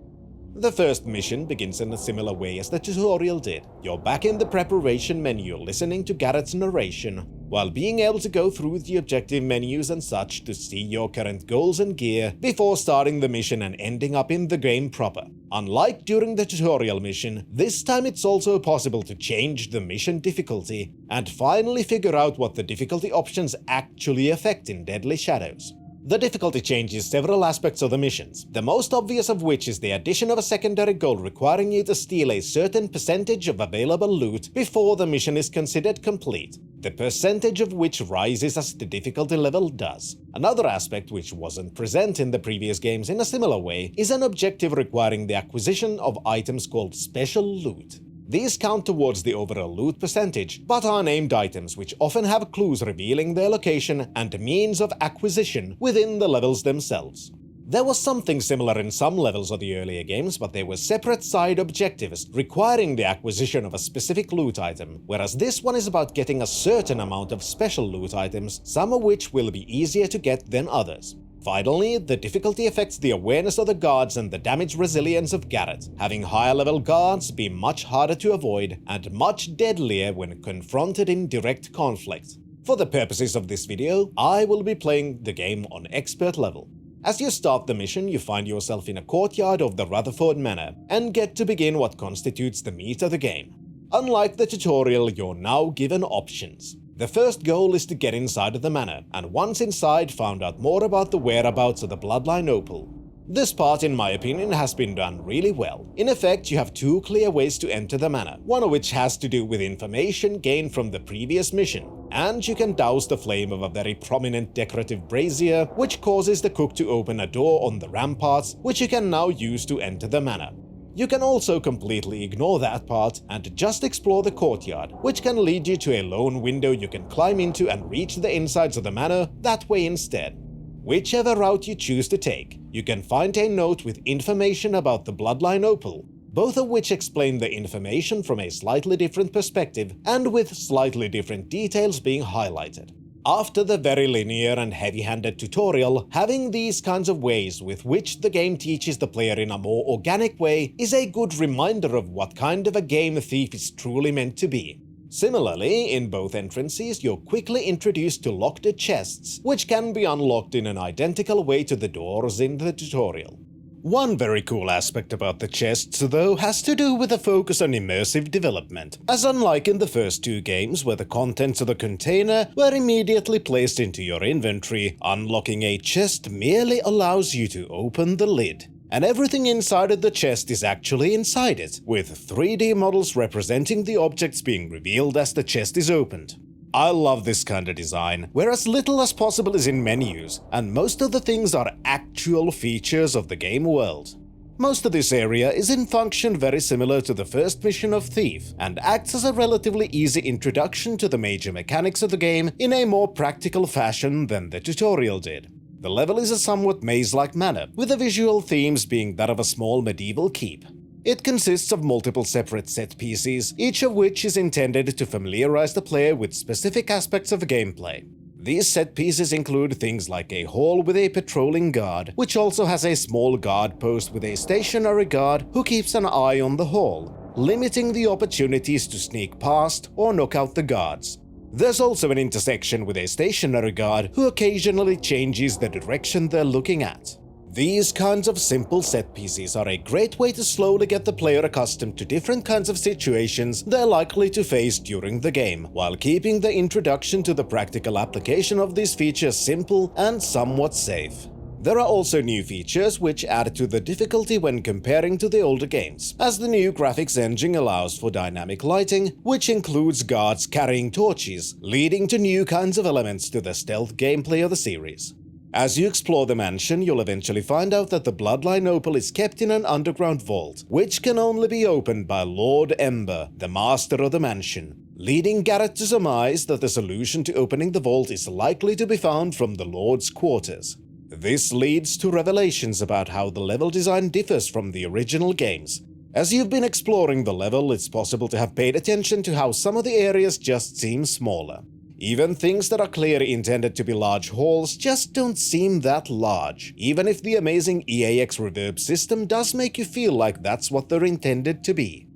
The first mission begins in a similar way as the tutorial did. You're back in the preparation menu listening to Garrett's narration, while being able to go through the objective menus and such to see your current goals and gear before starting the mission and ending up in the game proper. Unlike during the tutorial mission, this time it's also possible to change the mission difficulty and finally figure out what the difficulty options actually affect in Deadly Shadows. The difficulty changes several aspects of the missions, the most obvious of which is the addition of a secondary goal requiring you to steal a certain percentage of available loot before the mission is considered complete, the percentage of which rises as the difficulty level does. Another aspect which wasn't present in the previous games in a similar way is an objective requiring the acquisition of items called special loot. These count towards the overall loot percentage, but are named items which often have clues revealing their location and means of acquisition within the levels themselves. There was something similar in some levels of the earlier games, but they were separate side objectives requiring the acquisition of a specific loot item, whereas this one is about getting a certain amount of special loot items, some of which will be easier to get than others. Finally, the difficulty affects the awareness of the guards and the damage resilience of Garrett, having higher level guards be much harder to avoid and much deadlier when confronted in direct conflict. For the purposes of this video, I will be playing the game on expert level. As you start the mission, you find yourself in a courtyard of the Rutherford Manor and get to begin what constitutes the meat of the game. Unlike the tutorial, you're now given options. The first goal is to get inside of the manor, and once inside, find out more about the whereabouts of the Bloodline Opal. This part, in my opinion, has been done really well. In effect, you have two clear ways to enter the manor, one of which has to do with information gained from the previous mission, and you can douse the flame of a very prominent decorative brazier, which causes the cook to open a door on the ramparts, which you can now use to enter the manor. You can also completely ignore that part and just explore the courtyard, which can lead you to a lone window you can climb into and reach the insides of the manor that way instead. Whichever route you choose to take, you can find a note with information about the Bloodline Opal, both of which explain the information from a slightly different perspective and with slightly different details being highlighted. After the very linear and heavy-handed tutorial, having these kinds of ways with which the game teaches the player in a more organic way is a good reminder of what kind of a game Thief is truly meant to be. Similarly, in both entrances, you're quickly introduced to locked chests, which can be unlocked in an identical way to the doors in the tutorial. One very cool aspect about the chests, though, has to do with the focus on immersive development, as unlike in the first two games where the contents of the container were immediately placed into your inventory, unlocking a chest merely allows you to open the lid. And everything inside of the chest is actually inside it, with 3D models representing the objects being revealed as the chest is opened. I love this kind of design, where as little as possible is in menus, and most of the things are actual features of the game world. Most of this area is in function very similar to the first mission of Thief, and acts as a relatively easy introduction to the major mechanics of the game in a more practical fashion than the tutorial did. The level is a somewhat maze-like manner, with the visual themes being that of a small medieval keep. It consists of multiple separate set pieces, each of which is intended to familiarize the player with specific aspects of gameplay. These set pieces include things like a hall with a patrolling guard, which also has a small guard post with a stationary guard who keeps an eye on the hall, limiting the opportunities to sneak past or knock out the guards. There's also an intersection with a stationary guard who occasionally changes the direction they're looking at. These kinds of simple set pieces are a great way to slowly get the player accustomed to different kinds of situations they're likely to face during the game, while keeping the introduction to the practical application of these features simple and somewhat safe. There are also new features which add to the difficulty when comparing to the older games, as the new graphics engine allows for dynamic lighting, which includes guards carrying torches, leading to new kinds of elements to the stealth gameplay of the series. As you explore the mansion, you'll eventually find out that the Bloodline Opal is kept in an underground vault, which can only be opened by Lord Ember, the master of the mansion, leading Garrett to surmise that the solution to opening the vault is likely to be found from the Lord's quarters. This leads to revelations about how the level design differs from the original games. As you've been exploring the level, it's possible to have paid attention to how some of the areas just seem smaller. Even things that are clearly intended to be large halls just don't seem that large, even if the amazing EAX reverb system does make you feel like that's what they're intended to be.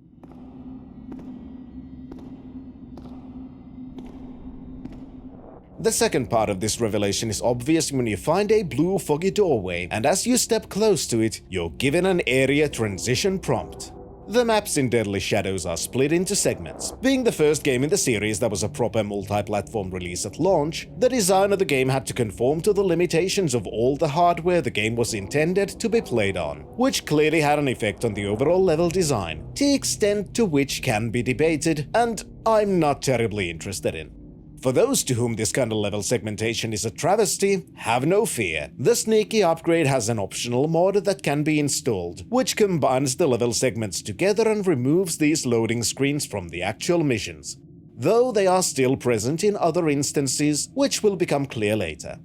The second part of this revelation is obvious when you find a blue foggy doorway, and as you step close to it, you're given an area transition prompt. The maps in Deadly Shadows are split into segments. Being the first game in the series that was a proper multi-platform release at launch, the design of the game had to conform to the limitations of all the hardware the game was intended to be played on, which clearly had an effect on the overall level design, the extent to which can be debated, and I'm not terribly interested in. For those to whom this kind of level segmentation is a travesty, have no fear. The sneaky upgrade has an optional mod that can be installed, which combines the level segments together and removes these loading screens from the actual missions, though they are still present in other instances, which will become clear later.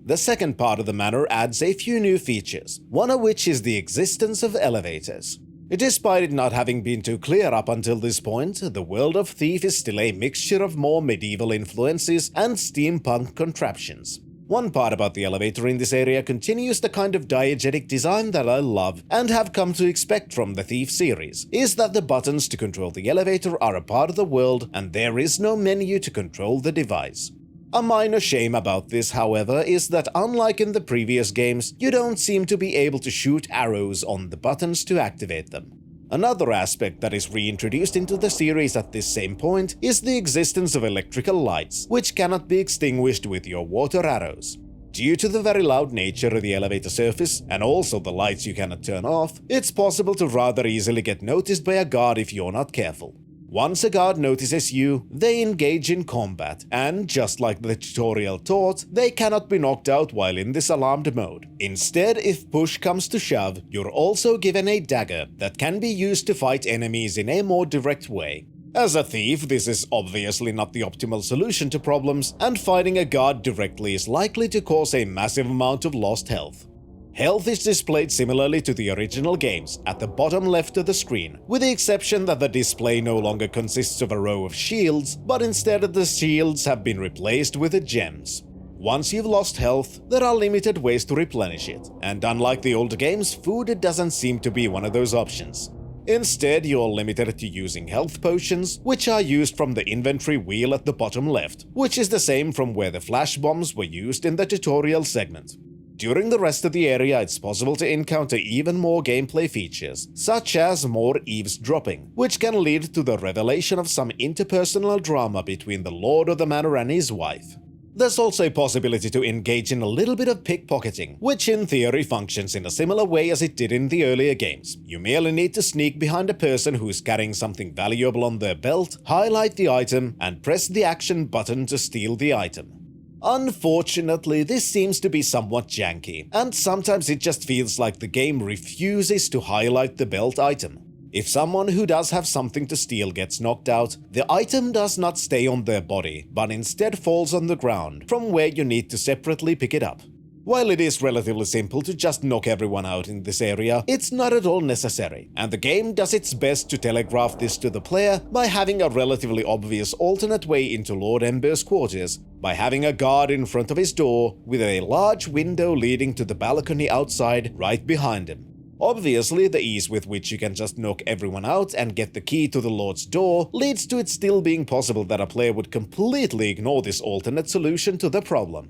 The second part of the manor adds a few new features, one of which is the existence of elevators. Despite it not having been too clear up until this point, the world of Thief is still a mixture of more medieval influences and steampunk contraptions. One part about the elevator in this area continues the kind of diegetic design that I love and have come to expect from the Thief series, is that the buttons to control the elevator are a part of the world and there is no menu to control the device. A minor shame about this, however, is that unlike in the previous games, you don't seem to be able to shoot arrows on the buttons to activate them. Another aspect that is reintroduced into the series at this same point is the existence of electrical lights, which cannot be extinguished with your water arrows. Due to the very loud nature of the elevator surface, and also the lights you cannot turn off, it's possible to rather easily get noticed by a guard if you're not careful. Once a guard notices you, they engage in combat, and just like the tutorial taught, they cannot be knocked out while in this alarmed mode. Instead, if push comes to shove, you're also given a dagger that can be used to fight enemies in a more direct way. As a thief, this is obviously not the optimal solution to problems, and fighting a guard directly is likely to cause a massive amount of lost health. Health is displayed similarly to the original games, at the bottom left of the screen, with the exception that the display no longer consists of a row of shields, but instead the shields have been replaced with gems. Once you've lost health, there are limited ways to replenish it, and unlike the old games, food doesn't seem to be one of those options. Instead, you're limited to using health potions, which are used from the inventory wheel at the bottom left, which is the same from where the flash bombs were used in the tutorial segment. During the rest of the area, it's possible to encounter even more gameplay features, such as more eavesdropping, which can lead to the revelation of some interpersonal drama between the lord of the manor and his wife. There's also a possibility to engage in a little bit of pickpocketing, which in theory functions in a similar way as it did in the earlier games. You merely need to sneak behind a person who is carrying something valuable on their belt, highlight the item, and press the action button to steal the item. Unfortunately, this seems to be somewhat janky, and sometimes it just feels like the game refuses to highlight the belt item. If someone who does have something to steal gets knocked out, the item does not stay on their body, but instead falls on the ground, from where you need to separately pick it up. While it is relatively simple to just knock everyone out in this area, it's not at all necessary, and the game does its best to telegraph this to the player by having a relatively obvious alternate way into Lord Ember's quarters, by having a guard in front of his door with a large window leading to the balcony outside right behind him. Obviously, the ease with which you can just knock everyone out and get the key to the Lord's door leads to it still being possible that a player would completely ignore this alternate solution to the problem.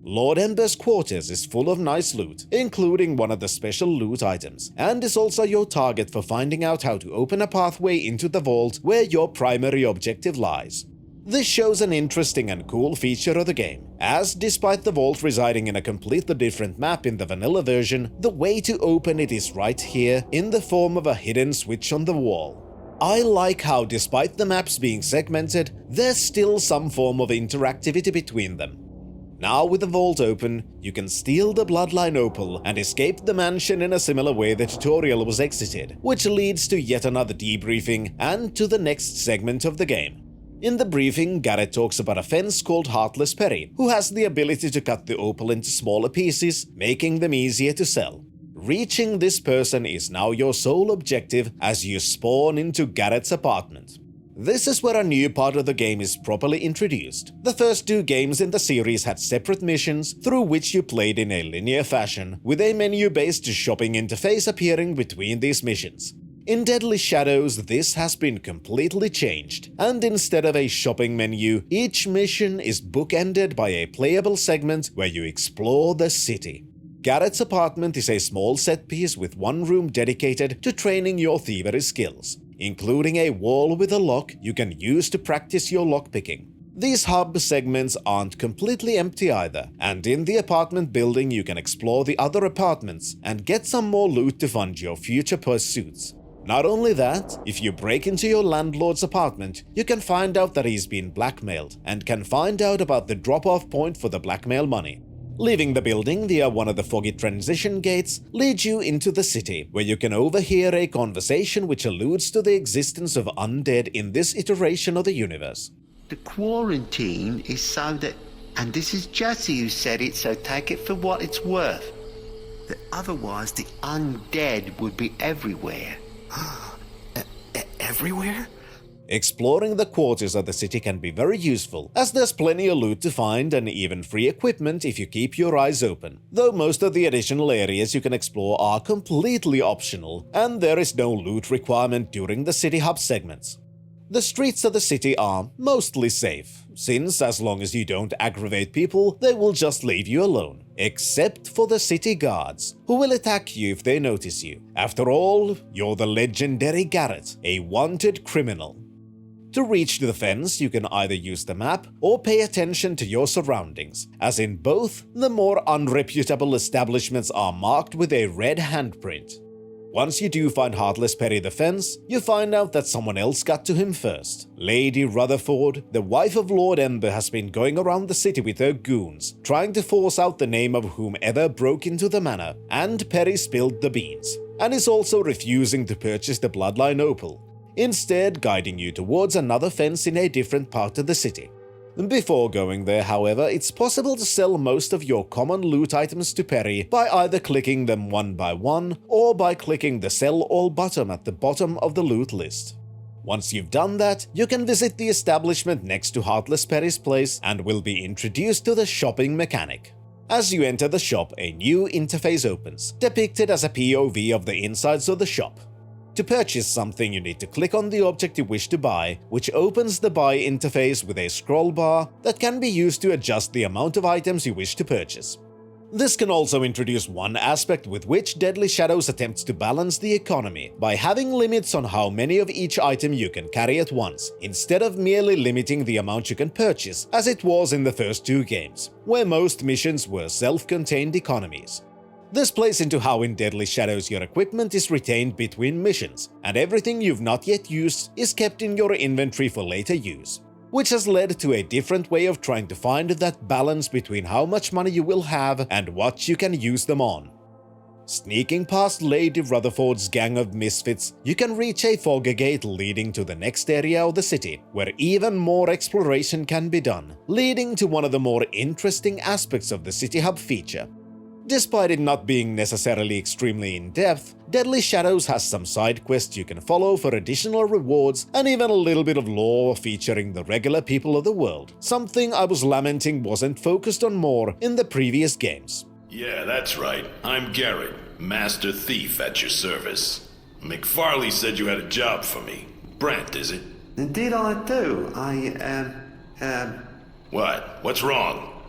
Lord Ember's quarters is full of nice loot, including one of the special loot items, and is also your target for finding out how to open a pathway into the vault where your primary objective lies. This shows an interesting and cool feature of the game, as despite the vault residing in a completely different map in the vanilla version, the way to open it is right here in the form of a hidden switch on the wall. I like how despite the maps being segmented, there's still some form of interactivity between them. Now with the vault open, you can steal the Bloodline Opal and escape the mansion in a similar way the tutorial was exited, which leads to yet another debriefing and to the next segment of the game. In the briefing, Garrett talks about a fence called Heartless Perry, who has the ability to cut the opal into smaller pieces, making them easier to sell. Reaching this person is now your sole objective as you spawn into Garrett's apartment. This is where a new part of the game is properly introduced. The first 2 games in the series had separate missions through which you played in a linear fashion, with a menu-based shopping interface appearing between these missions. In Deadly Shadows, this has been completely changed, and instead of a shopping menu, each mission is bookended by a playable segment where you explore the city. Garrett's apartment is a small set piece with one room dedicated to training your thievery skills, including a wall with a lock you can use to practice your lockpicking. These hub segments aren't completely empty either, and in the apartment building you can explore the other apartments and get some more loot to fund your future pursuits. Not only that, if you break into your landlord's apartment, you can find out that he's been blackmailed and can find out about the drop-off point for the blackmail money. Leaving the building via one of the foggy transition gates leads you into the city, where you can overhear a conversation which alludes to the existence of undead in this iteration of the universe. The quarantine is so that, and this is Jesse who said it, so take it for what it's worth, that otherwise the undead would be everywhere. Everywhere? Exploring the quarters of the city can be very useful, as there's plenty of loot to find and even free equipment if you keep your eyes open, though most of the additional areas you can explore are completely optional, and there is no loot requirement during the city hub segments. The streets of the city are mostly safe, since as long as you don't aggravate people, they will just leave you alone, except for the city guards, who will attack you if they notice you. After all, you're the legendary Garrett, a wanted criminal. To reach the fence, you can either use the map or pay attention to your surroundings, as in both, the more unreputable establishments are marked with a red handprint. Once you do find Heartless Perry the fence, you find out that someone else got to him first. Lady Rutherford, the wife of Lord Ember, has been going around the city with her goons, trying to force out the name of whomever broke into the manor, and Perry spilled the beans, and is also refusing to purchase the Bloodline Opal, instead guiding you towards another fence in a different part of the city. Before going there, however, it's possible to sell most of your common loot items to Perry by either clicking them one by one or by clicking the Sell All button at the bottom of the loot list. Once you've done that, you can visit the establishment next to Heartless Perry's place and will be introduced to the shopping mechanic. As you enter the shop, a new interface opens, depicted as a POV of the insides of the shop. To purchase something, you need to click on the object you wish to buy, which opens the buy interface with a scroll bar that can be used to adjust the amount of items you wish to purchase. This can also introduce one aspect with which Deadly Shadows attempts to balance the economy by having limits on how many of each item you can carry at once, instead of merely limiting the amount you can purchase, as it was in the first 2 games, where most missions were self-contained economies. This plays into how in Deadly Shadows your equipment is retained between missions, and everything you've not yet used is kept in your inventory for later use, which has led to a different way of trying to find that balance between how much money you will have and what you can use them on. Sneaking past Lady Rutherford's gang of misfits, you can reach a fogger gate leading to the next area of the city, where even more exploration can be done, leading to one of the more interesting aspects of the City Hub feature. Despite it not being necessarily extremely in-depth, Deadly Shadows has some side quests you can follow for additional rewards and even a little bit of lore featuring the regular people of the world, something I was lamenting wasn't focused on more in the previous games. Yeah, that's right. I'm Garrett, Master Thief at your service. McFarley said you had a job for me. Brent, is it? Indeed I do. What? What's wrong?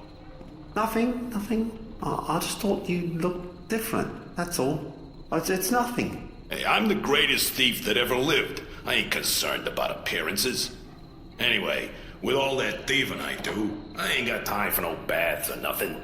Nothing. I just thought you looked different, that's all. It's nothing. Hey, I'm the greatest thief that ever lived. I ain't concerned about appearances. Anyway, with all that thieving I do, I ain't got time for no baths or nothing.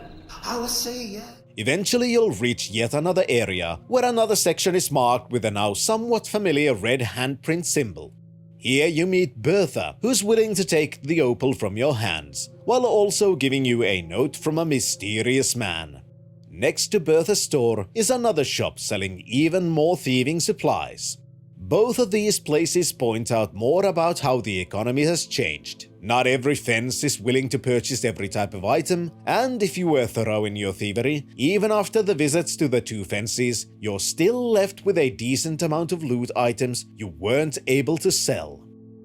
I'll see, yeah. Eventually you'll reach yet another area, where another section is marked with a now somewhat familiar red handprint symbol. Here you meet Bertha, who's willing to take the opal from your hands, while also giving you a note from a mysterious man. Next to Bertha's store is another shop selling even more thieving supplies. Both of these places point out more about how the economy has changed. Not every fence is willing to purchase every type of item, and if you were thorough in your thievery, even after the visits to the 2 fences, you're still left with a decent amount of loot items you weren't able to sell.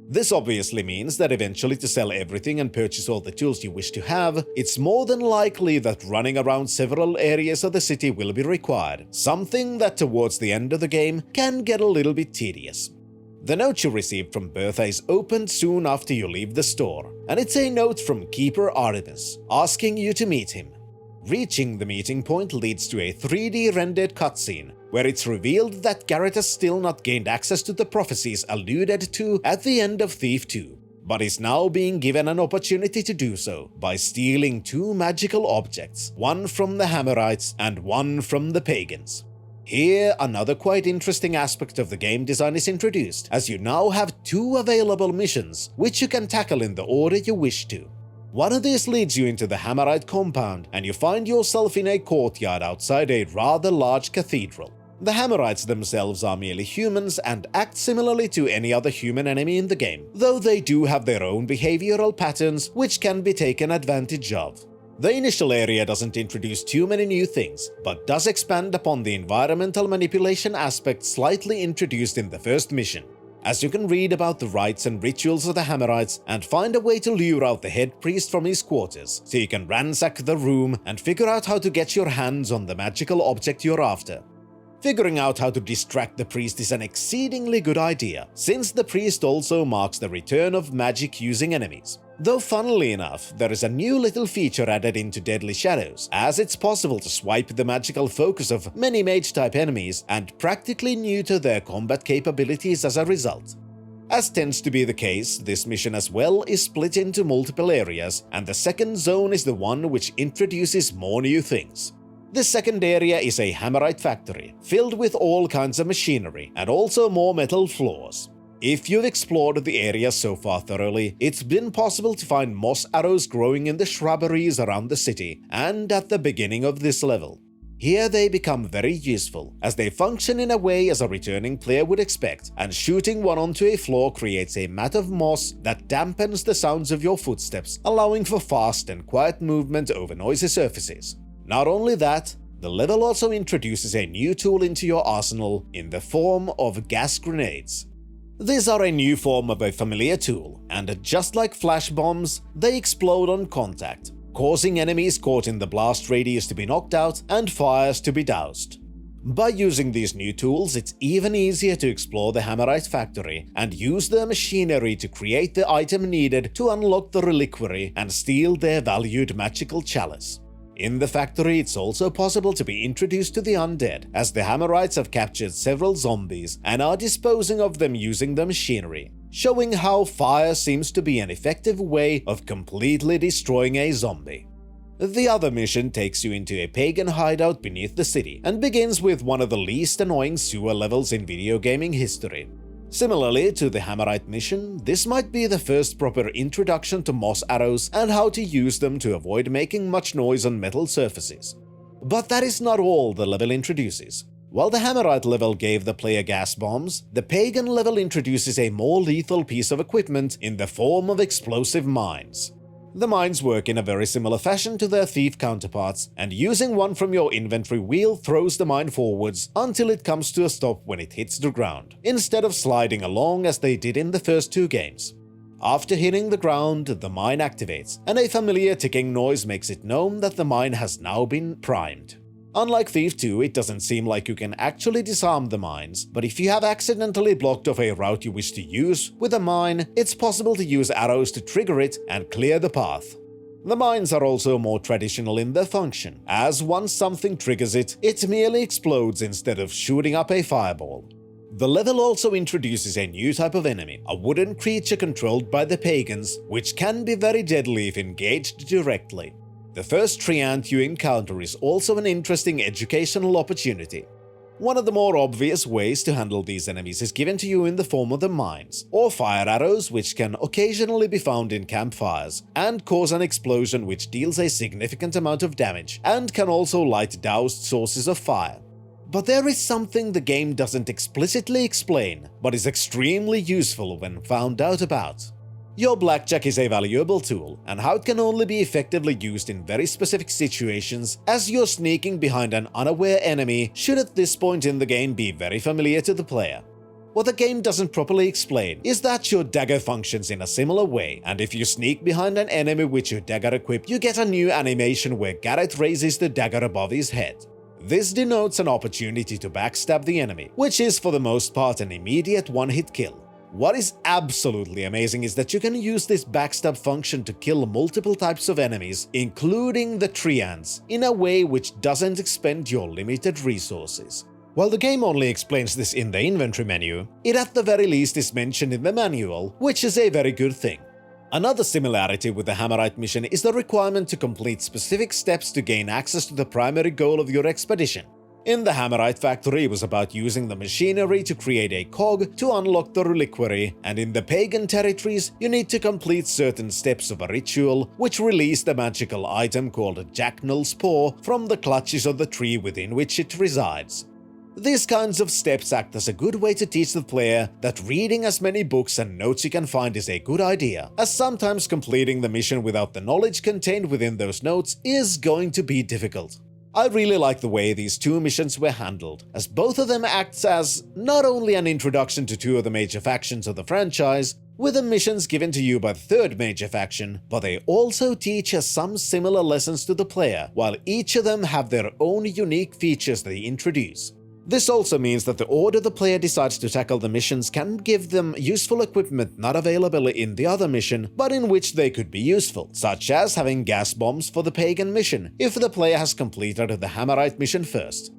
This obviously means that eventually to sell everything and purchase all the tools you wish to have, it's more than likely that running around several areas of the city will be required, something that towards the end of the game can get a little bit tedious. The note you received from Bertha is opened soon after you leave the store, and it's a note from Keeper Artemis, asking you to meet him. Reaching the meeting point leads to a 3D rendered cutscene, where it's revealed that Garrett has still not gained access to the prophecies alluded to at the end of Thief 2, but is now being given an opportunity to do so by stealing 2 magical objects, one from the Hammerites and one from the Pagans. Here, another quite interesting aspect of the game design is introduced, as you now have 2 available missions, which you can tackle in the order you wish to. One of these leads you into the Hammerite compound, and you find yourself in a courtyard outside a rather large cathedral. The Hammerites themselves are merely humans and act similarly to any other human enemy in the game, though they do have their own behavioral patterns which can be taken advantage of. The initial area doesn't introduce too many new things, but does expand upon the environmental manipulation aspect slightly introduced in the first mission, as you can read about the rites and rituals of the Hammerites and find a way to lure out the head priest from his quarters, so you can ransack the room and figure out how to get your hands on the magical object you're after. Figuring out how to distract the priest is an exceedingly good idea, since the priest also marks the return of magic-using enemies. Though funnily enough, there is a new little feature added into Deadly Shadows, as it's possible to swipe the magical focus of many mage-type enemies and practically neuter their combat capabilities as a result. As tends to be the case, this mission as well is split into multiple areas, and the second zone is the one which introduces more new things. The second area is a Hammerite factory, filled with all kinds of machinery, and also more metal floors. If you've explored the area so far thoroughly, it's been possible to find moss arrows growing in the shrubberies around the city and at the beginning of this level. Here they become very useful, as they function in a way as a returning player would expect, and shooting one onto a floor creates a mat of moss that dampens the sounds of your footsteps, allowing for fast and quiet movement over noisy surfaces. Not only that, the level also introduces a new tool into your arsenal in the form of gas grenades. These are a new form of a familiar tool, and just like flash bombs, they explode on contact, causing enemies caught in the blast radius to be knocked out and fires to be doused. By using these new tools, it's even easier to explore the Hammerite factory and use their machinery to create the item needed to unlock the reliquary and steal their valued magical chalice. In the factory, it's also possible to be introduced to the undead, as the Hammerites have captured several zombies and are disposing of them using the machinery, showing how fire seems to be an effective way of completely destroying a zombie. The other mission takes you into a pagan hideout beneath the city and begins with one of the least annoying sewer levels in video gaming history. Similarly to the Hammerite mission, this might be the first proper introduction to moss arrows and how to use them to avoid making much noise on metal surfaces. But that is not all the level introduces. While the Hammerite level gave the player gas bombs, the pagan level introduces a more lethal piece of equipment in the form of explosive mines. The mines work in a very similar fashion to their thief counterparts, and using one from your inventory wheel throws the mine forwards until it comes to a stop when it hits the ground, instead of sliding along as they did in the first 2 games. After hitting the ground, the mine activates, and a familiar ticking noise makes it known that the mine has now been primed. Unlike Thief 2, it doesn't seem like you can actually disarm the mines, but if you have accidentally blocked off a route you wish to use with a mine, it's possible to use arrows to trigger it and clear the path. The mines are also more traditional in their function, as once something triggers it, it merely explodes instead of shooting up a fireball. The level also introduces a new type of enemy, a wooden creature controlled by the pagans, which can be very deadly if engaged directly. The first treant you encounter is also an interesting educational opportunity. One of the more obvious ways to handle these enemies is given to you in the form of the mines, or fire arrows, which can occasionally be found in campfires, and cause an explosion which deals a significant amount of damage, and can also light doused sources of fire. But there is something the game doesn't explicitly explain, but is extremely useful when found out about. Your blackjack is a valuable tool, and how it can only be effectively used in very specific situations, as you're sneaking behind an unaware enemy should at this point in the game be very familiar to the player. What the game doesn't properly explain is that your dagger functions in a similar way, and if you sneak behind an enemy with your dagger equipped, you get a new animation where Garrett raises the dagger above his head. This denotes an opportunity to backstab the enemy, which is for the most part an immediate one-hit kill. What is absolutely amazing is that you can use this backstab function to kill multiple types of enemies, including the treants, in a way which doesn't expend your limited resources. While the game only explains this in the inventory menu, it at the very least is mentioned in the manual, which is a very good thing. Another similarity with the Hammerite mission is the requirement to complete specific steps to gain access to the primary goal of your expedition. In the Hammerite factory, it was about using the machinery to create a cog to unlock the reliquary, and in the pagan territories, you need to complete certain steps of a ritual which release the magical item called Jacknal's Paw from the clutches of the tree within which it resides. These kinds of steps act as a good way to teach the player that reading as many books and notes you can find is a good idea, as sometimes completing the mission without the knowledge contained within those notes is going to be difficult. I really like the way these two missions were handled, as both of them act as not only an introduction to two of the major factions of the franchise, with the missions given to you by the third major faction, but they also teach us some similar lessons to the player, while each of them have their own unique features they introduce. This also means that the order the player decides to tackle the missions can give them useful equipment not available in the other mission, but in which they could be useful, such as having gas bombs for the pagan mission, if the player has completed the Hammerite mission first.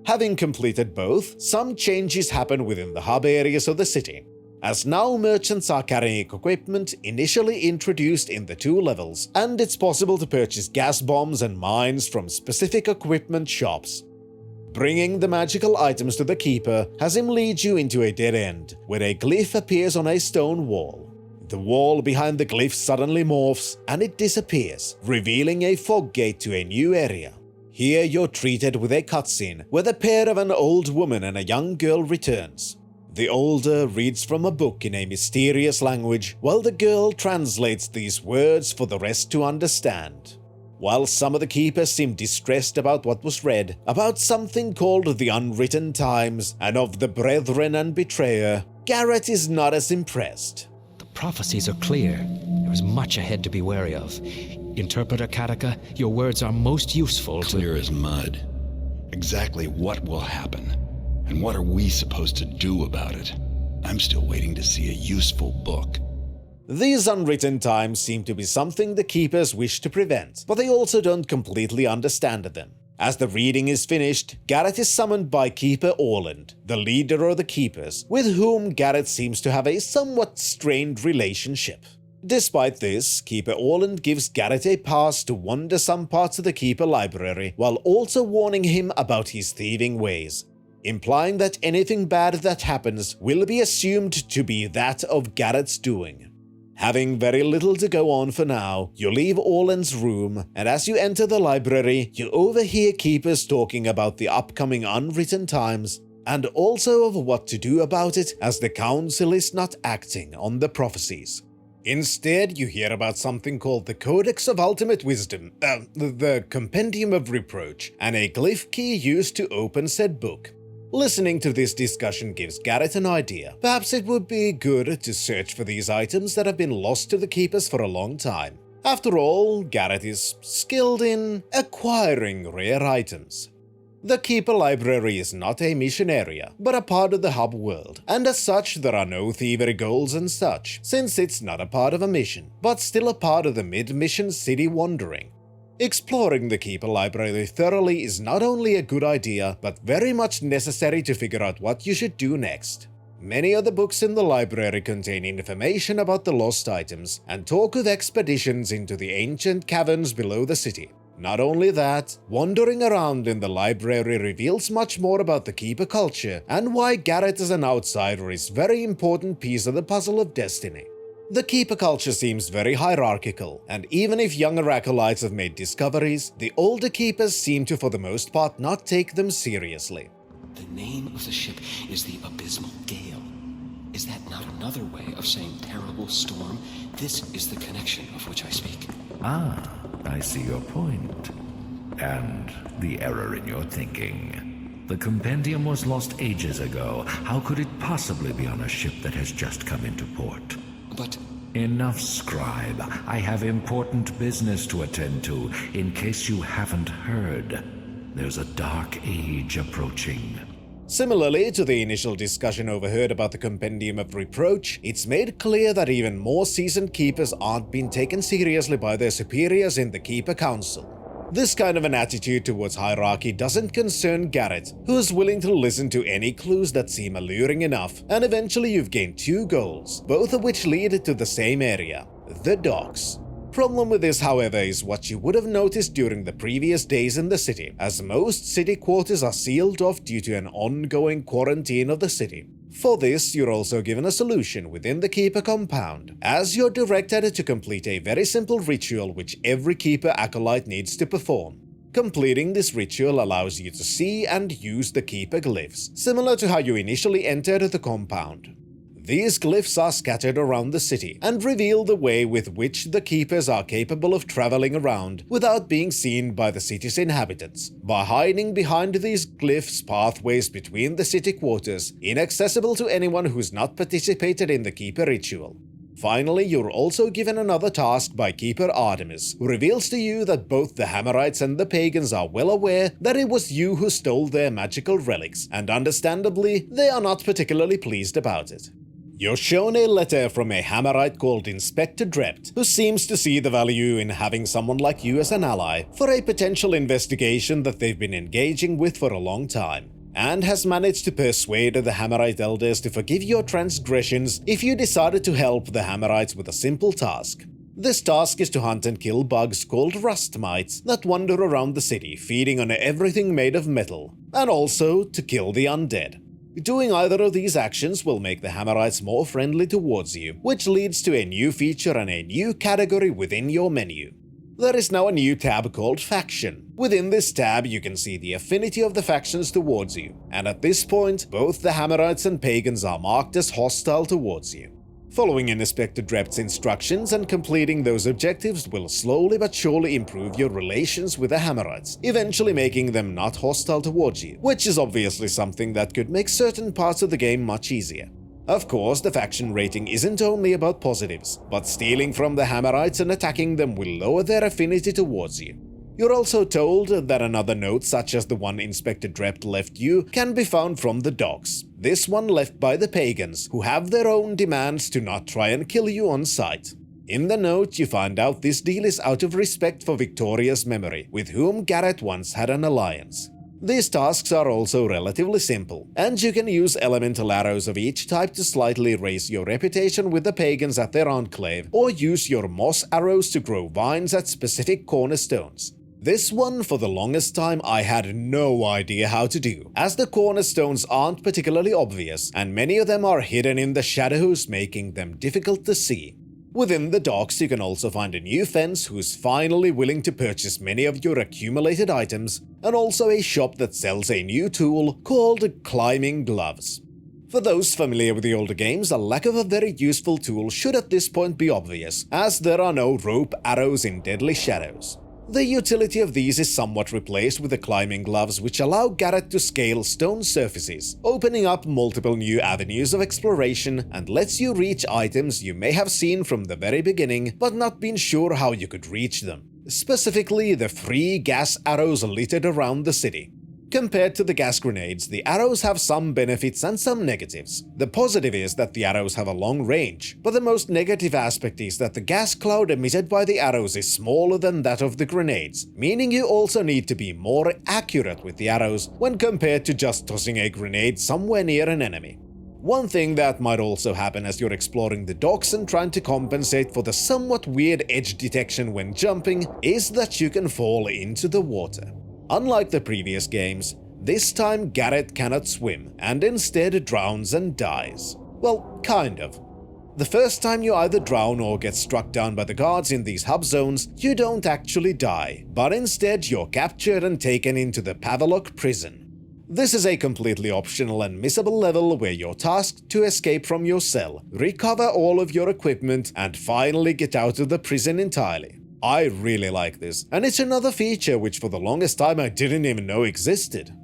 Having completed both, some changes happen within the hub areas of the city, as now merchants are carrying equipment initially introduced in the two levels, and it's possible to purchase gas bombs and mines from specific equipment shops. Bringing the magical items to the Keeper has him lead you into a dead end, where a glyph appears on a stone wall. The wall behind the glyph suddenly morphs, and it disappears, revealing a fog gate to a new area. Here you're treated with a cutscene, where the pair of an old woman and a young girl returns. The older reads from a book in a mysterious language, while the girl translates these words for the rest to understand. While some of the Keepers seem distressed about what was read, about something called the Unwritten Times, and of the Brethren and Betrayer, Garrett is not as impressed. The prophecies are clear. There is much ahead to be wary of. Interpreter Kataka, your words are most useful to— Clear as mud. Exactly what will happen, and what are we supposed to do about it? I'm still waiting to see a useful book. These unwritten times seem to be something the Keepers wish to prevent, but they also don't completely understand them. As the reading is finished, Garrett is summoned by Keeper Orland, the leader of the Keepers, with whom Garrett seems to have a somewhat strained relationship. Despite this, Keeper Orland gives Garrett a pass to wander some parts of the Keeper library, while also warning him about his thieving ways, implying that anything bad that happens will be assumed to be that of Garrett's doing. Having very little to go on for now, you leave Orland's room, and as you enter the library, you overhear Keepers talking about the upcoming Unwritten Times, and also of what to do about it as the Council is not acting on the prophecies. Instead, you hear about something called the Codex of Ultimate Wisdom, the Compendium of Reproach, and a glyph key used to open said book. Listening to this discussion gives Garrett an idea. Perhaps it would be good to search for these items that have been lost to the Keepers for a long time. After all, Garrett is skilled in acquiring rare items. The Keeper Library is not a mission area, but a part of the hub world, and as such there are no thievery goals and such, since it's not a part of a mission, but still a part of the mid-mission city wandering. Exploring the Keeper Library thoroughly is not only a good idea, but very much necessary to figure out what you should do next. Many of the books in the library contain information about the lost items, and talk of expeditions into the ancient caverns below the city. Not only that, wandering around in the library reveals much more about the Keeper culture, and why Garrett as an outsider is a very important piece of the puzzle of destiny. The Keeper culture seems very hierarchical, and even if younger acolytes have made discoveries, the older Keepers seem to for the most part not take them seriously. The name of the ship is the Abysmal Gale. Is that not another way of saying terrible storm? This is the connection of which I speak. Ah, I see your point. And the error in your thinking. The compendium was lost ages ago. How could it possibly be on a ship that has just come into port? But... Enough, scribe. I have important business to attend to. In case you haven't heard, there's a dark age approaching. Similarly to the initial discussion overheard about the Compendium of Reproach, it's made clear that even more seasoned keepers aren't being taken seriously by their superiors in the Keeper Council. This kind of an attitude towards hierarchy doesn't concern Garrett, who is willing to listen to any clues that seem alluring enough, and eventually you've gained 2 goals, both of which lead to the same area, the docks. Problem with this, however, is what you would have noticed during the previous days in the city, as most city quarters are sealed off due to an ongoing quarantine of the city. For this, you're also given a solution within the Keeper compound, as you're directed to complete a very simple ritual which every Keeper acolyte needs to perform. Completing this ritual allows you to see and use the Keeper glyphs, similar to how you initially entered the compound. These glyphs are scattered around the city and reveal the way with which the Keepers are capable of traveling around without being seen by the city's inhabitants, by hiding behind these glyphs pathways between the city quarters, inaccessible to anyone who's not participated in the Keeper ritual. Finally, you're also given another task by Keeper Artemis, who reveals to you that both the Hammerites and the Pagans are well aware that it was you who stole their magical relics, and understandably, they are not particularly pleased about it. You're shown a letter from a Hammerite called Inspector Drept, who seems to see the value in having someone like you as an ally for a potential investigation that they've been engaging with for a long time, and has managed to persuade the Hammerite elders to forgive your transgressions if you decided to help the Hammerites with a simple task. This task is to hunt and kill bugs called rust mites that wander around the city, feeding on everything made of metal, and also to kill the undead. Doing either of these actions will make the Hammerites more friendly towards you, which leads to a new feature and a new category within your menu. There is now a new tab called Faction. Within this tab, you can see the affinity of the factions towards you, and at this point, both the Hammerites and Pagans are marked as hostile towards you. Following Inspector Drept's instructions and completing those objectives will slowly but surely improve your relations with the Hammerites, eventually making them not hostile towards you, which is obviously something that could make certain parts of the game much easier. Of course, the faction rating isn't only about positives, but stealing from the Hammerites and attacking them will lower their affinity towards you. You're also told that another note such as the one Inspector Drept left you can be found from the docks. This one left by the Pagans, who have their own demands to not try and kill you on sight. In the note, you find out this deal is out of respect for Victoria's memory, with whom Garrett once had an alliance. These tasks are also relatively simple, and you can use elemental arrows of each type to slightly raise your reputation with the Pagans at their enclave, or use your moss arrows to grow vines at specific cornerstones. This one, for the longest time, I had no idea how to do, as the cornerstones aren't particularly obvious, and many of them are hidden in the shadows, making them difficult to see. Within the docks, you can also find a new fence who's finally willing to purchase many of your accumulated items, and also a shop that sells a new tool called climbing gloves. For those familiar with the older games, a lack of a very useful tool should at this point be obvious, as there are no rope arrows in Deadly Shadows. The utility of these is somewhat replaced with the climbing gloves, which allow Garrett to scale stone surfaces, opening up multiple new avenues of exploration and lets you reach items you may have seen from the very beginning but not been sure how you could reach them. Specifically, the free gas arrows littered around the city. Compared to the gas grenades, the arrows have some benefits and some negatives. The positive is that the arrows have a long range, but the most negative aspect is that the gas cloud emitted by the arrows is smaller than that of the grenades, meaning you also need to be more accurate with the arrows when compared to just tossing a grenade somewhere near an enemy. One thing that might also happen as you're exploring the docks and trying to compensate for the somewhat weird edge detection when jumping is that you can fall into the water. Unlike the previous games, this time Garrett cannot swim and instead drowns and dies. Well, kind of. The first time you either drown or get struck down by the guards in these hub zones, you don't actually die, but instead you're captured and taken into the Pavelok prison. This is a completely optional and missable level where you're tasked to escape from your cell, recover all of your equipment, and finally get out of the prison entirely. I really like this, and it's another feature which for the longest time I didn't even know existed.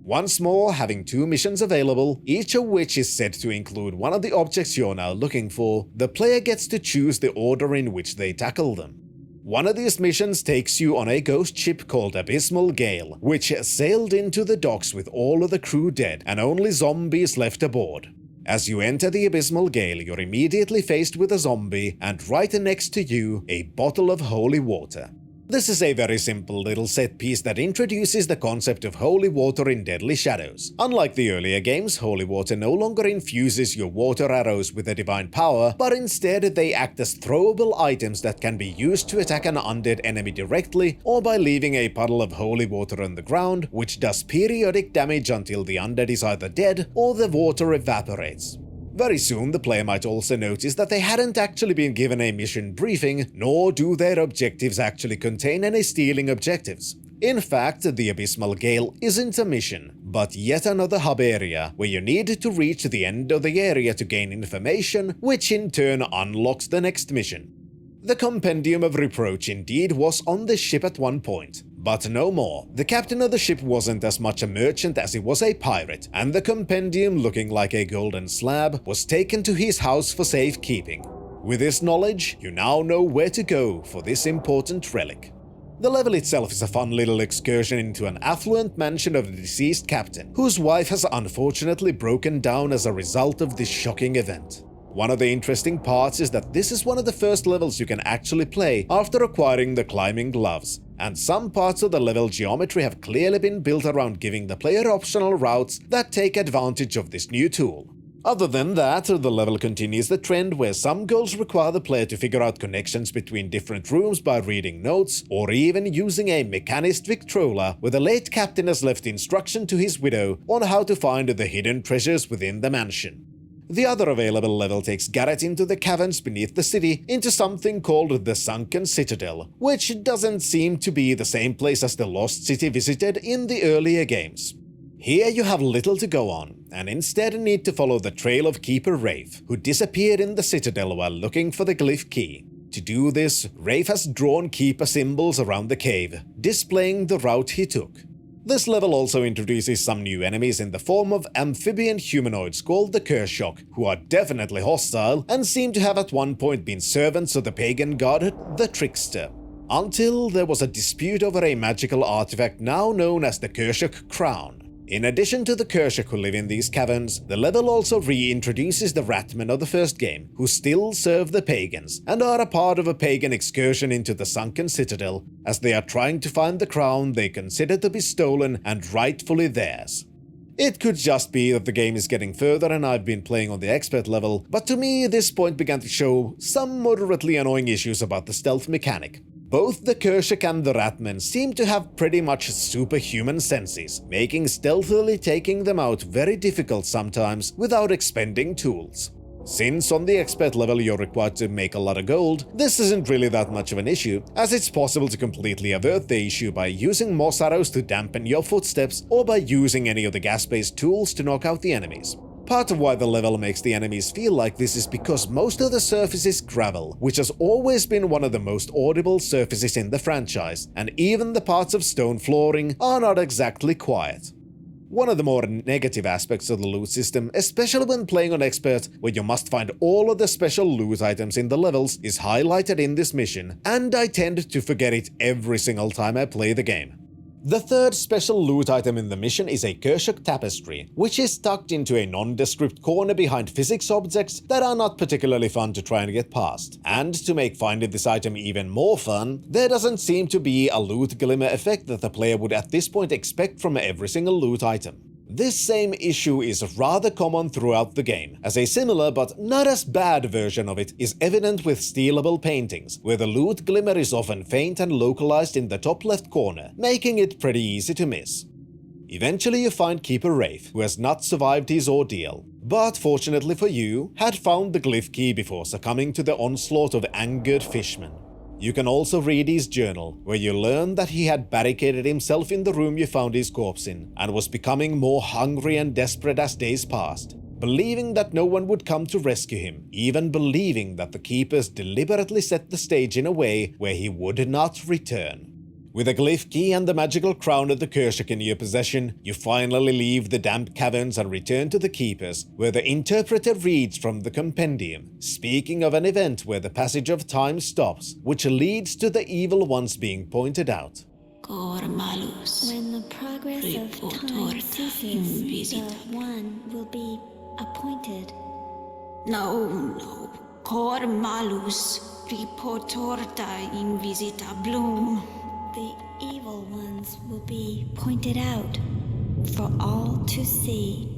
Once more, having 2 missions available, each of which is said to include one of the objects you're now looking for, the player gets to choose the order in which they tackle them. One of these missions takes you on a ghost ship called Abysmal Gale, which sailed into the docks with all of the crew dead and only zombies left aboard. As you enter the Abysmal Gale, you're immediately faced with a zombie, and right next to you, a bottle of holy water. This is a very simple little set piece that introduces the concept of holy water in Deadly Shadows. Unlike the earlier games, holy water no longer infuses your water arrows with a divine power, but instead they act as throwable items that can be used to attack an undead enemy directly, or by leaving a puddle of holy water on the ground, which does periodic damage until the undead is either dead or the water evaporates. Very soon, the player might also notice that they hadn't actually been given a mission briefing, nor do their objectives actually contain any stealing objectives. In fact, the Abysmal Gale isn't a mission, but yet another hub area where you need to reach the end of the area to gain information, which in turn unlocks the next mission. The Compendium of Reproach indeed was on the ship at one point, but no more. The captain of the ship wasn't as much a merchant as he was a pirate, and the compendium, looking like a golden slab, was taken to his house for safekeeping. With this knowledge, you now know where to go for this important relic. The level itself is a fun little excursion into an affluent mansion of the deceased captain, whose wife has unfortunately broken down as a result of this shocking event. One of the interesting parts is that this is one of the first levels you can actually play after acquiring the climbing gloves, and some parts of the level geometry have clearly been built around giving the player optional routes that take advantage of this new tool. Other than that, the level continues the trend where some goals require the player to figure out connections between different rooms by reading notes, or even using a mechanist Victrola where the late captain has left instruction to his widow on how to find the hidden treasures within the mansion. The other available level takes Garrett into the caverns beneath the city into something called the Sunken Citadel, which doesn't seem to be the same place as the Lost City visited in the earlier games. Here you have little to go on, and instead need to follow the trail of Keeper Rafe, who disappeared in the Citadel while looking for the glyph key. To do this, Rafe has drawn Keeper symbols around the cave, displaying the route he took. This level also introduces some new enemies in the form of amphibian humanoids called the Kershok, who are definitely hostile and seem to have at one point been servants of the pagan god, the Trickster. Until there was a dispute over a magical artifact now known as the Kershok Crown. In addition to the Kershok who live in these caverns, the level also reintroduces the Ratmen of the first game, who still serve the pagans, and are a part of a pagan excursion into the Sunken Citadel, as they are trying to find the crown they consider to be stolen and rightfully theirs. It could just be that the game is getting further and I've been playing on the expert level, but to me this point began to show some moderately annoying issues about the stealth mechanic. Both the Kershak and the Ratmen seem to have pretty much superhuman senses, making stealthily taking them out very difficult sometimes without expending tools. Since on the expert level you're required to make a lot of gold, this isn't really that much of an issue, as it's possible to completely avert the issue by using moss arrows to dampen your footsteps or by using any of the gas-based tools to knock out the enemies. Part of why the level makes the enemies feel like this is because most of the surface is gravel, which has always been one of the most audible surfaces in the franchise, and even the parts of stone flooring are not exactly quiet. One of the more negative aspects of the loot system, especially when playing on expert, where you must find all of the special loot items in the levels, is highlighted in this mission, and I tend to forget it every single time I play the game. The third special loot item in the mission is a Kershak tapestry, which is tucked into a nondescript corner behind physics objects that are not particularly fun to try and get past. And to make finding this item even more fun, there doesn't seem to be a loot glimmer effect that the player would at this point expect from every single loot item. This same issue is rather common throughout the game, as a similar but not as bad version of it is evident with stealable paintings, where the loot glimmer is often faint and localized in the top left corner, making it pretty easy to miss. Eventually you find Keeper Rafe, who has not survived his ordeal, but fortunately for you, had found the glyph key before succumbing to the onslaught of angered fishmen. You can also read his journal, where you learn that he had barricaded himself in the room you found his corpse in, and was becoming more hungry and desperate as days passed, believing that no one would come to rescue him, even believing that the keepers deliberately set the stage in a way where he would not return. With a glyph key and the magical crown of the Kershak in your possession, you finally leave the damp caverns and return to the Keepers, where the interpreter reads from the compendium, speaking of an event where the passage of time stops, which leads to the evil ones being pointed out. When the progress of time ceases, the one will be appointed. No. Cor malus reportorta invisita bloom. The evil ones will be pointed out for all to see.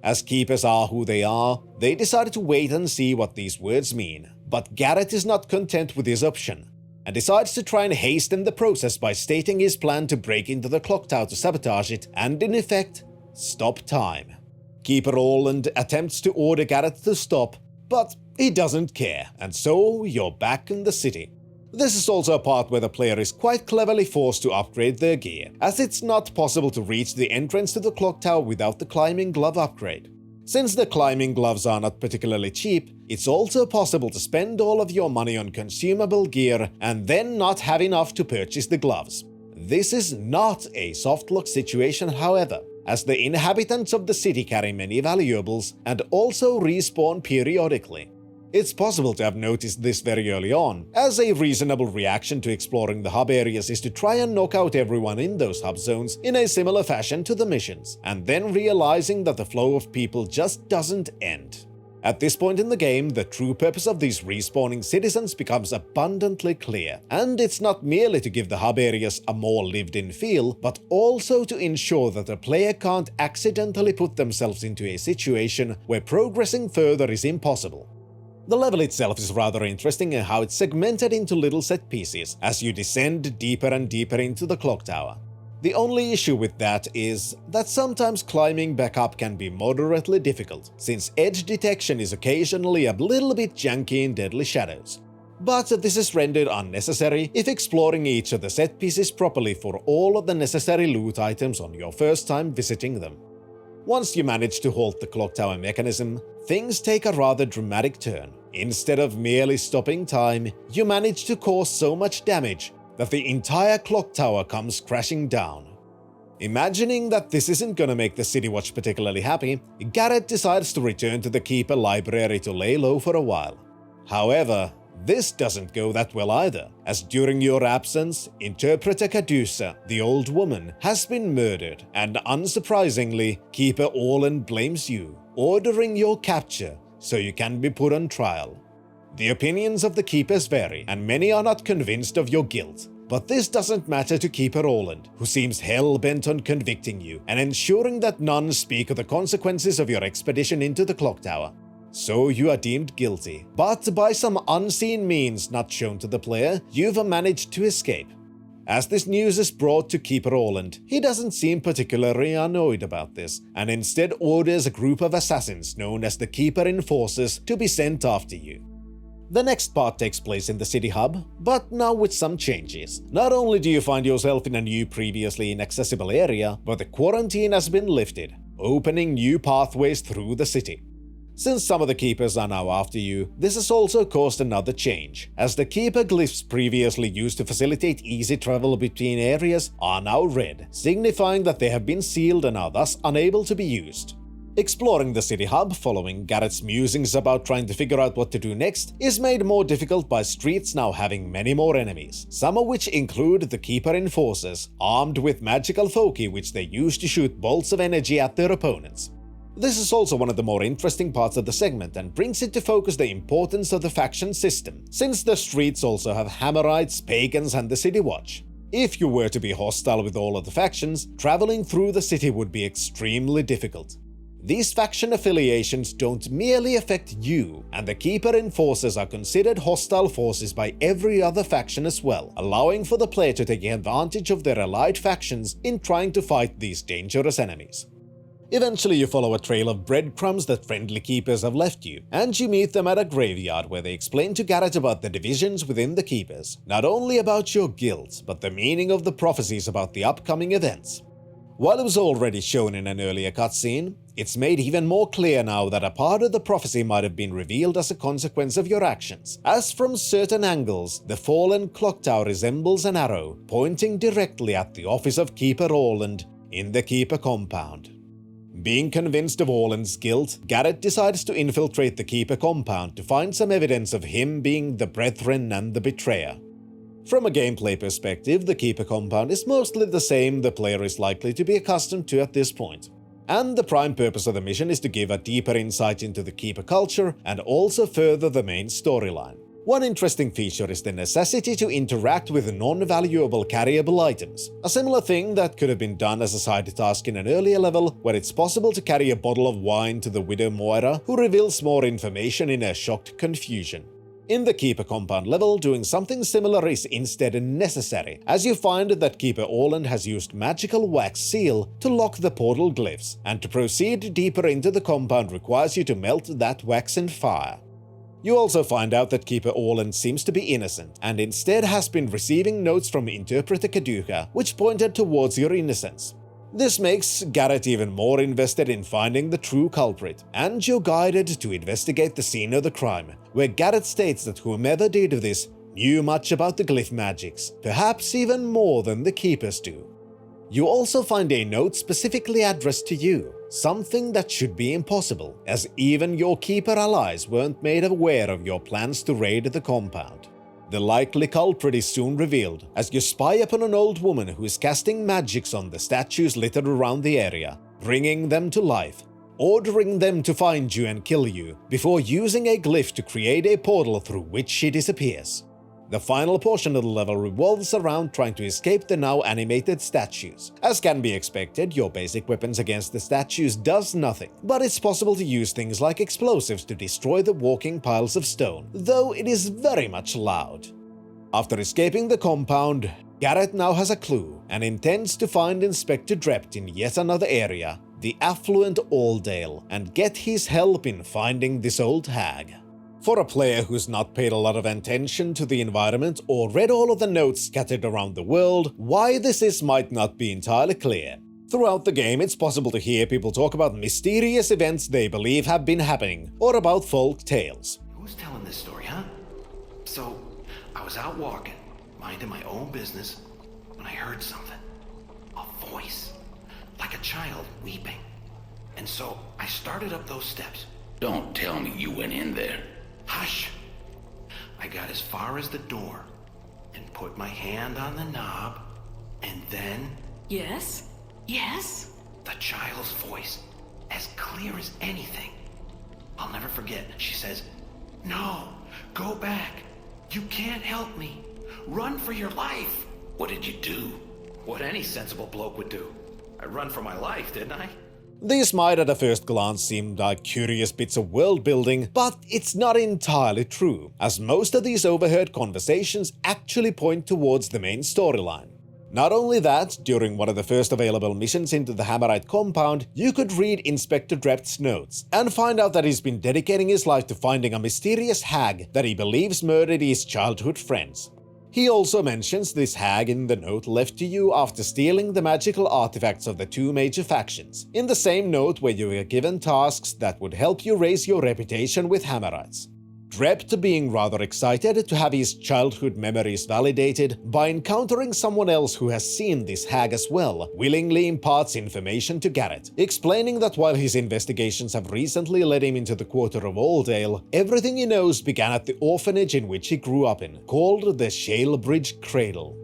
As Keepers are who they are, they decided to wait and see what these words mean. But Garrett is not content with his option, and decides to try and hasten the process by stating his plan to break into the clock tower to sabotage it and, in effect, stop time. Keeper Orland attempts to order Garrett to stop, but he doesn't care, and so you're back in the city. This is also a part where the player is quite cleverly forced to upgrade their gear, as it's not possible to reach the entrance to the clock tower without the climbing glove upgrade. Since the climbing gloves are not particularly cheap, it's also possible to spend all of your money on consumable gear and then not have enough to purchase the gloves. This is not a softlock situation, however, as the inhabitants of the city carry many valuables and also respawn periodically. It's possible to have noticed this very early on, as a reasonable reaction to exploring the hub areas is to try and knock out everyone in those hub zones in a similar fashion to the missions, and then realizing that the flow of people just doesn't end. At this point in the game, the true purpose of these respawning citizens becomes abundantly clear, and it's not merely to give the hub areas a more lived-in feel, but also to ensure that the player can't accidentally put themselves into a situation where progressing further is impossible. The level itself is rather interesting in how it's segmented into little set pieces as you descend deeper and deeper into the clock tower. The only issue with that is that sometimes climbing back up can be moderately difficult, since edge detection is occasionally a little bit janky in Deadly Shadows. But this is rendered unnecessary if exploring each of the set pieces properly for all of the necessary loot items on your first time visiting them. Once you manage to halt the clock tower mechanism, things take a rather dramatic turn. Instead of merely stopping time, you manage to cause so much damage that the entire clock tower comes crashing down. Imagining that this isn't gonna make the City Watch particularly happy, Garrett decides to return to the Keeper library to lay low for a while. However, this doesn't go that well either, as during your absence, Interpreter Cadusa, the old woman, has been murdered, and unsurprisingly, Keeper Orland blames you, ordering your capture so you can be put on trial. The opinions of the Keepers vary, and many are not convinced of your guilt, but this doesn't matter to Keeper Orland, who seems hell-bent on convicting you and ensuring that none speak of the consequences of your expedition into the clock tower. So you are deemed guilty, but by some unseen means not shown to the player, you've managed to escape. As this news is brought to Keeper Orland, he doesn't seem particularly annoyed about this, and instead orders a group of assassins known as the Keeper Enforcers to be sent after you. The next part takes place in the city hub, but now with some changes. Not only do you find yourself in a new previously inaccessible area, but the quarantine has been lifted, opening new pathways through the city. Since some of the Keepers are now after you, this has also caused another change, as the Keeper glyphs previously used to facilitate easy travel between areas are now red, signifying that they have been sealed and are thus unable to be used. Exploring the city hub following Garrett's musings about trying to figure out what to do next is made more difficult by streets now having many more enemies, some of which include the Keeper Enforcers, armed with magical foci which they use to shoot bolts of energy at their opponents. This is also one of the more interesting parts of the segment and brings into focus the importance of the faction system, since the streets also have Hammerites, Pagans, and the City Watch. If you were to be hostile with all of the factions, traveling through the city would be extremely difficult. These faction affiliations don't merely affect you, and the Keeper Enforcers are considered hostile forces by every other faction as well, allowing for the player to take advantage of their allied factions in trying to fight these dangerous enemies. Eventually you follow a trail of breadcrumbs that friendly Keepers have left you, and you meet them at a graveyard where they explain to Garrett about the divisions within the Keepers, not only about your guilt, but the meaning of the prophecies about the upcoming events. While it was already shown in an earlier cutscene, it's made even more clear now that a part of the prophecy might have been revealed as a consequence of your actions, as from certain angles, the fallen clock tower resembles an arrow pointing directly at the office of Keeper Orland in the Keeper compound. Being convinced of Orland's guilt, Garrett decides to infiltrate the Keeper compound to find some evidence of him being the Brethren and the Betrayer. From a gameplay perspective, the Keeper compound is mostly the same the player is likely to be accustomed to at this point. And the prime purpose of the mission is to give a deeper insight into the Keeper culture and also further the main storyline. One interesting feature is the necessity to interact with non-valuable carryable items, a similar thing that could have been done as a side task in an earlier level where it's possible to carry a bottle of wine to the widow Moira, who reveals more information in her shocked confusion. In the Keeper compound level, doing something similar is instead necessary, as you find that Keeper Orland has used magical wax seal to lock the portal glyphs, and to proceed deeper into the compound requires you to melt that wax in fire. You also find out that Keeper Orland seems to be innocent, and instead has been receiving notes from Interpreter Kaduka, which pointed towards your innocence. This makes Garrett even more invested in finding the true culprit, and you're guided to investigate the scene of the crime, where Garrett states that whomever did this knew much about the glyph magics, perhaps even more than the Keepers do. You also find a note specifically addressed to you, something that should be impossible, as even your Keeper allies weren't made aware of your plans to raid the compound. The likely culprit is soon revealed, as you spy upon an old woman who is casting magics on the statues littered around the area, bringing them to life, ordering them to find you and kill you, before using a glyph to create a portal through which she disappears. The final portion of the level revolves around trying to escape the now animated statues. As can be expected, your basic weapons against the statues does nothing, but it's possible to use things like explosives to destroy the walking piles of stone, though it is very much loud. After escaping the compound, Garrett now has a clue and intends to find Inspector Drept in yet another area, the affluent Aldale, and get his help in finding this old hag. For a player who's not paid a lot of attention to the environment or read all of the notes scattered around the world, why this is might not be entirely clear. Throughout the game, it's possible to hear people talk about mysterious events they believe have been happening, or about folk tales. Who's telling this story, huh? So, I was out walking, minding my own business, when I heard something. A voice. Like a child weeping. And so, I started up those steps. Don't tell me you went in there. Hush! I got as far as the door, and put my hand on the knob, and then... Yes? Yes? The child's voice, as clear as anything. I'll never forget. She says, "No, go back. You can't help me. Run for your life." What did you do? What any sensible bloke would do. I run for my life, didn't I? These might at a first glance seem like curious bits of world building, but it's not entirely true, as most of these overheard conversations actually point towards the main storyline. Not only that, during one of the first available missions into the Hammerite compound, you could read Inspector Drept's notes and find out that he's been dedicating his life to finding a mysterious hag that he believes murdered his childhood friends. He also mentions this hag in the note left to you after stealing the magical artifacts of the two major factions, in the same note where you were given tasks that would help you raise your reputation with Hammerites. Drept being rather excited to have his childhood memories validated by encountering someone else who has seen this hag as well, willingly imparts information to Garrett, explaining that while his investigations have recently led him into the quarter of Aldale, everything he knows began at the orphanage in which he grew up in, called the Shalebridge Cradle.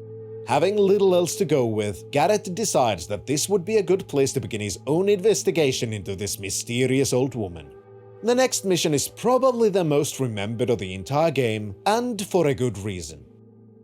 Having little else to go with, Garrett decides that this would be a good place to begin his own investigation into this mysterious old woman. The next mission is probably the most remembered of the entire game, and for a good reason.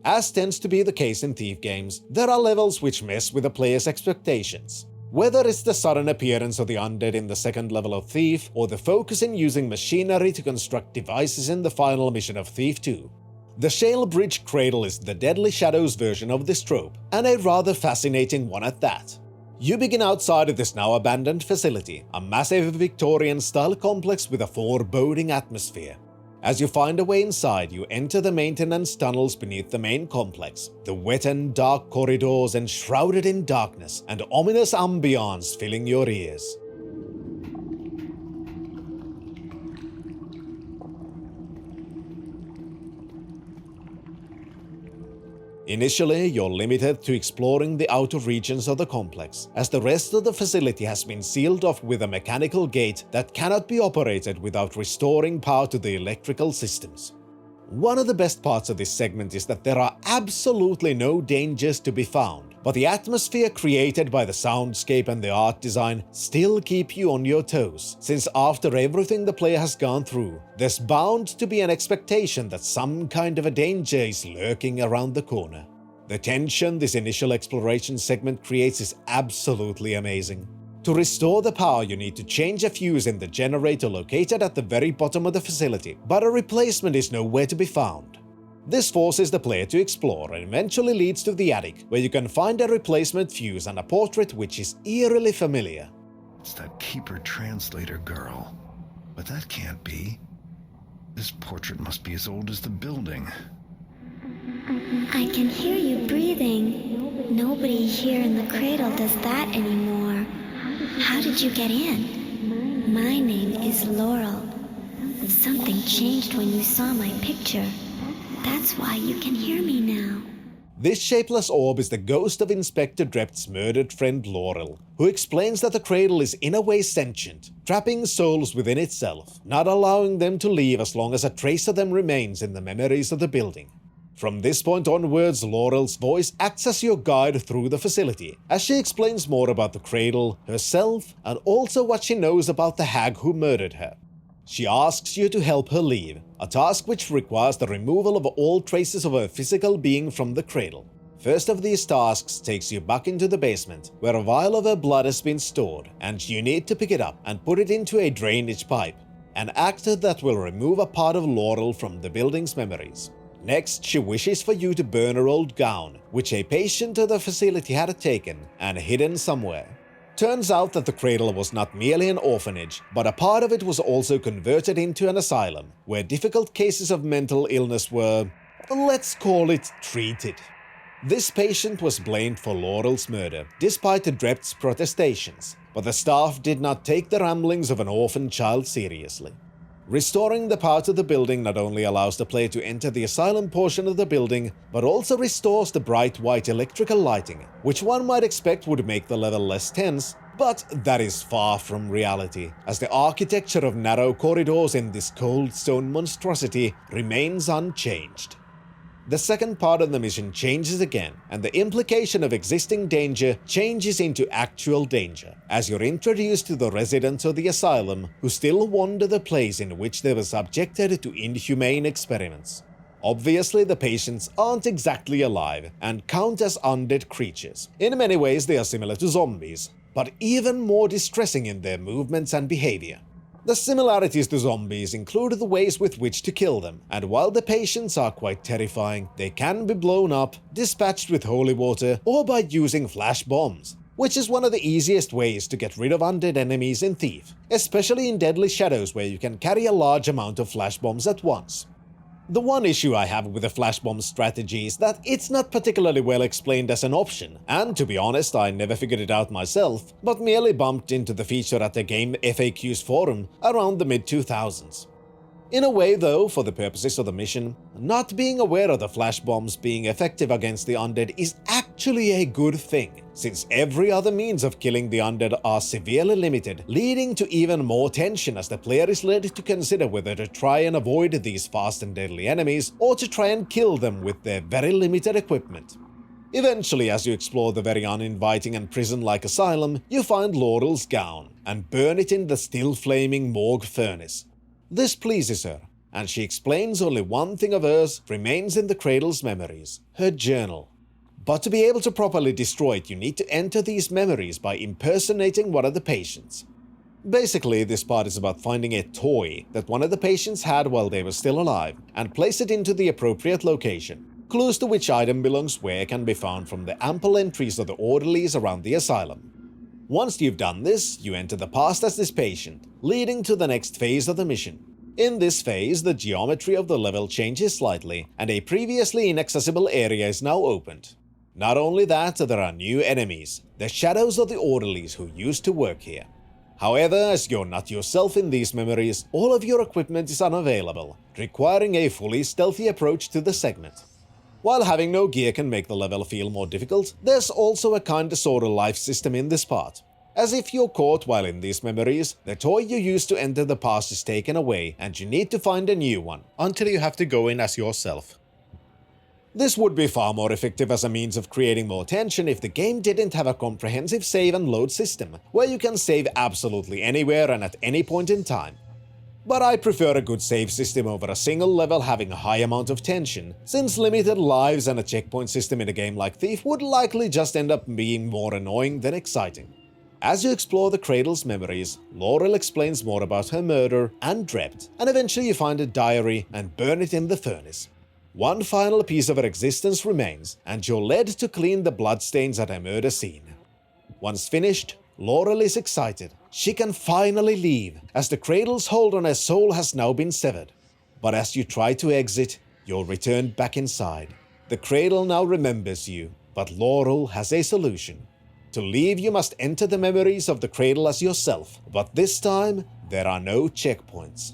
As tends to be the case in Thief games, there are levels which mess with the player's expectations. Whether it's the sudden appearance of the undead in the second level of Thief, or the focus in using machinery to construct devices in the final mission of Thief 2. The Shalebridge Cradle is the Deadly Shadows version of this trope, and a rather fascinating one at that. You begin outside of this now abandoned facility, a massive Victorian-style complex with a foreboding atmosphere. As you find a way inside, you enter the maintenance tunnels beneath the main complex, the wet and dark corridors enshrouded in darkness, and ominous ambience filling your ears. Initially, you're limited to exploring the outer regions of the complex, as the rest of the facility has been sealed off with a mechanical gate that cannot be operated without restoring power to the electrical systems. One of the best parts of this segment is that there are absolutely no dangers to be found, but the atmosphere created by the soundscape and the art design still keep you on your toes, since after everything the player has gone through, there's bound to be an expectation that some kind of a danger is lurking around the corner. The tension this initial exploration segment creates is absolutely amazing. To restore the power, you need to change a fuse in the generator located at the very bottom of the facility, but a replacement is nowhere to be found. This forces the player to explore and eventually leads to the attic, where you can find a replacement fuse and a portrait which is eerily familiar. It's that keeper translator girl. But that can't be. This portrait must be as old as the building. I can hear you breathing. Nobody here in the cradle does that anymore. How did you get in? My name is Laurel. Something changed when you saw my picture. That's why you can hear me now. This shapeless orb is the ghost of Inspector Drepp's murdered friend Laurel, who explains that the cradle is in a way sentient, trapping souls within itself, not allowing them to leave as long as a trace of them remains in the memories of the building. From this point onwards, Laurel's voice acts as your guide through the facility, as she explains more about the cradle, herself, and also what she knows about the hag who murdered her. She asks you to help her leave, a task which requires the removal of all traces of her physical being from the cradle. First of these tasks takes you back into the basement, where a vial of her blood has been stored, and you need to pick it up and put it into a drainage pipe, an act that will remove a part of Laurel from the building's memories. Next, she wishes for you to burn her old gown, which a patient of the facility had taken and hidden somewhere. Turns out that the cradle was not merely an orphanage, but a part of it was also converted into an asylum, where difficult cases of mental illness were, let's call it, treated. This patient was blamed for Laurel's murder, despite the Drepp's protestations, but the staff did not take the ramblings of an orphan child seriously. Restoring the power to the building not only allows the player to enter the asylum portion of the building, but also restores the bright white electrical lighting, which one might expect would make the level less tense, but that is far from reality, as the architecture of narrow corridors in this cold stone monstrosity remains unchanged. The second part of the mission changes again, and the implication of existing danger changes into actual danger, as you're introduced to the residents of the asylum who still wander the place in which they were subjected to inhumane experiments. Obviously, the patients aren't exactly alive and count as undead creatures. In many ways, they are similar to zombies, but even more distressing in their movements and behavior. The similarities to zombies include the ways with which to kill them, and while the patients are quite terrifying, they can be blown up, dispatched with holy water, or by using flash bombs, which is one of the easiest ways to get rid of undead enemies in Thief, especially in Deadly Shadows where you can carry a large amount of flash bombs at once. The one issue I have with the flash bomb strategy is that it's not particularly well explained as an option, and to be honest, I never figured it out myself, but merely bumped into the feature at the Game FAQs forum around the mid-2000s. In a way though, for the purposes of the mission, not being aware of the flash bombs being effective against the undead is actually a good thing, since every other means of killing the undead are severely limited, leading to even more tension as the player is led to consider whether to try and avoid these fast and deadly enemies, or to try and kill them with their very limited equipment. Eventually, as you explore the very uninviting and prison-like asylum, you find Laurel's gown, and burn it in the still flaming morgue furnace. This pleases her, and she explains only one thing of hers remains in the cradle's memories, her journal. But to be able to properly destroy it, you need to enter these memories by impersonating one of the patients. Basically, this part is about finding a toy that one of the patients had while they were still alive, and place it into the appropriate location. Clues to which item belongs where can be found from the ample entries of the orderlies around the asylum. Once you've done this, you enter the past as this patient, leading to the next phase of the mission. In this phase, the geometry of the level changes slightly, and a previously inaccessible area is now opened. Not only that, there are new enemies, the shadows of the orderlies who used to work here. However, as you're not yourself in these memories, all of your equipment is unavailable, requiring a fully stealthy approach to the segment. While having no gear can make the level feel more difficult, there's also a kinda sorta life system in this part. As if you're caught while in these memories, the toy you used to enter the past is taken away and you need to find a new one, until you have to go in as yourself. This would be far more effective as a means of creating more tension if the game didn't have a comprehensive save and load system, where you can save absolutely anywhere and at any point in time. But I prefer a good save system over a single level having a high amount of tension, since limited lives and a checkpoint system in a game like Thief would likely just end up being more annoying than exciting. As you explore the Cradle's memories, Laurel explains more about her murder and Drept, and eventually you find a diary and burn it in the furnace. One final piece of her existence remains, and you're led to clean the bloodstains at her murder scene. Once finished, Laurel is excited. She can finally leave, as the Cradle's hold on her soul has now been severed. But as you try to exit, you're returned back inside. The Cradle now remembers you, but Laurel has a solution. To leave, you must enter the memories of the Cradle as yourself, but this time, there are no checkpoints.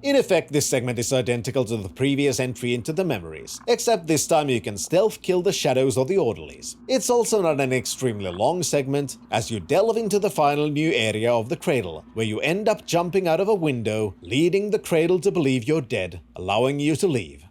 In effect, this segment is identical to the previous entry into the memories, except this time you can stealth kill the shadows of the orderlies. It's also not an extremely long segment, as you delve into the final new area of the Cradle, where you end up jumping out of a window, leading the Cradle to believe you're dead, allowing you to leave.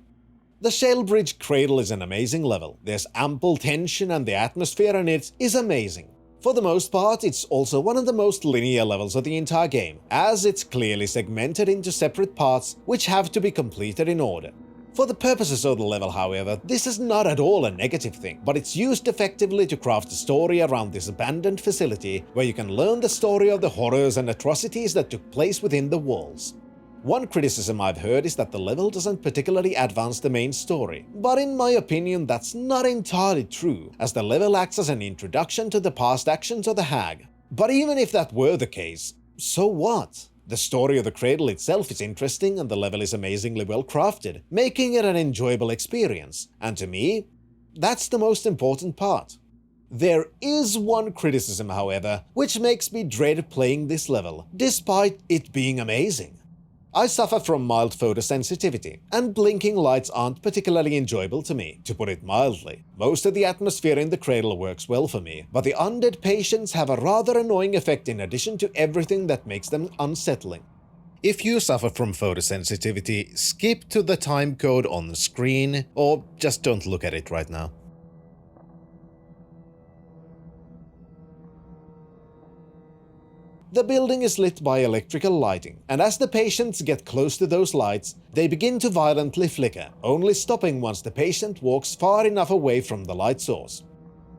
The Shalebridge Cradle is an amazing level. There's ample tension and the atmosphere in it is amazing. For the most part, it's also one of the most linear levels of the entire game, as it's clearly segmented into separate parts which have to be completed in order. For the purposes of the level, however, this is not at all a negative thing, but it's used effectively to craft a story around this abandoned facility where you can learn the story of the horrors and atrocities that took place within the walls. One criticism I've heard is that the level doesn't particularly advance the main story, but in my opinion that's not entirely true, as the level acts as an introduction to the past actions of the Hag. But even if that were the case, so what? The story of the Cradle itself is interesting and the level is amazingly well crafted, making it an enjoyable experience, and to me, that's the most important part. There is one criticism, however, which makes me dread playing this level, despite it being amazing. I suffer from mild photosensitivity, and blinking lights aren't particularly enjoyable to me, to put it mildly. Most of the atmosphere in the Cradle works well for me, but the undead patients have a rather annoying effect in addition to everything that makes them unsettling. If you suffer from photosensitivity, skip to the time code on the screen, or just don't look at it right now. The building is lit by electrical lighting, and as the patients get close to those lights, they begin to violently flicker, only stopping once the patient walks far enough away from the light source.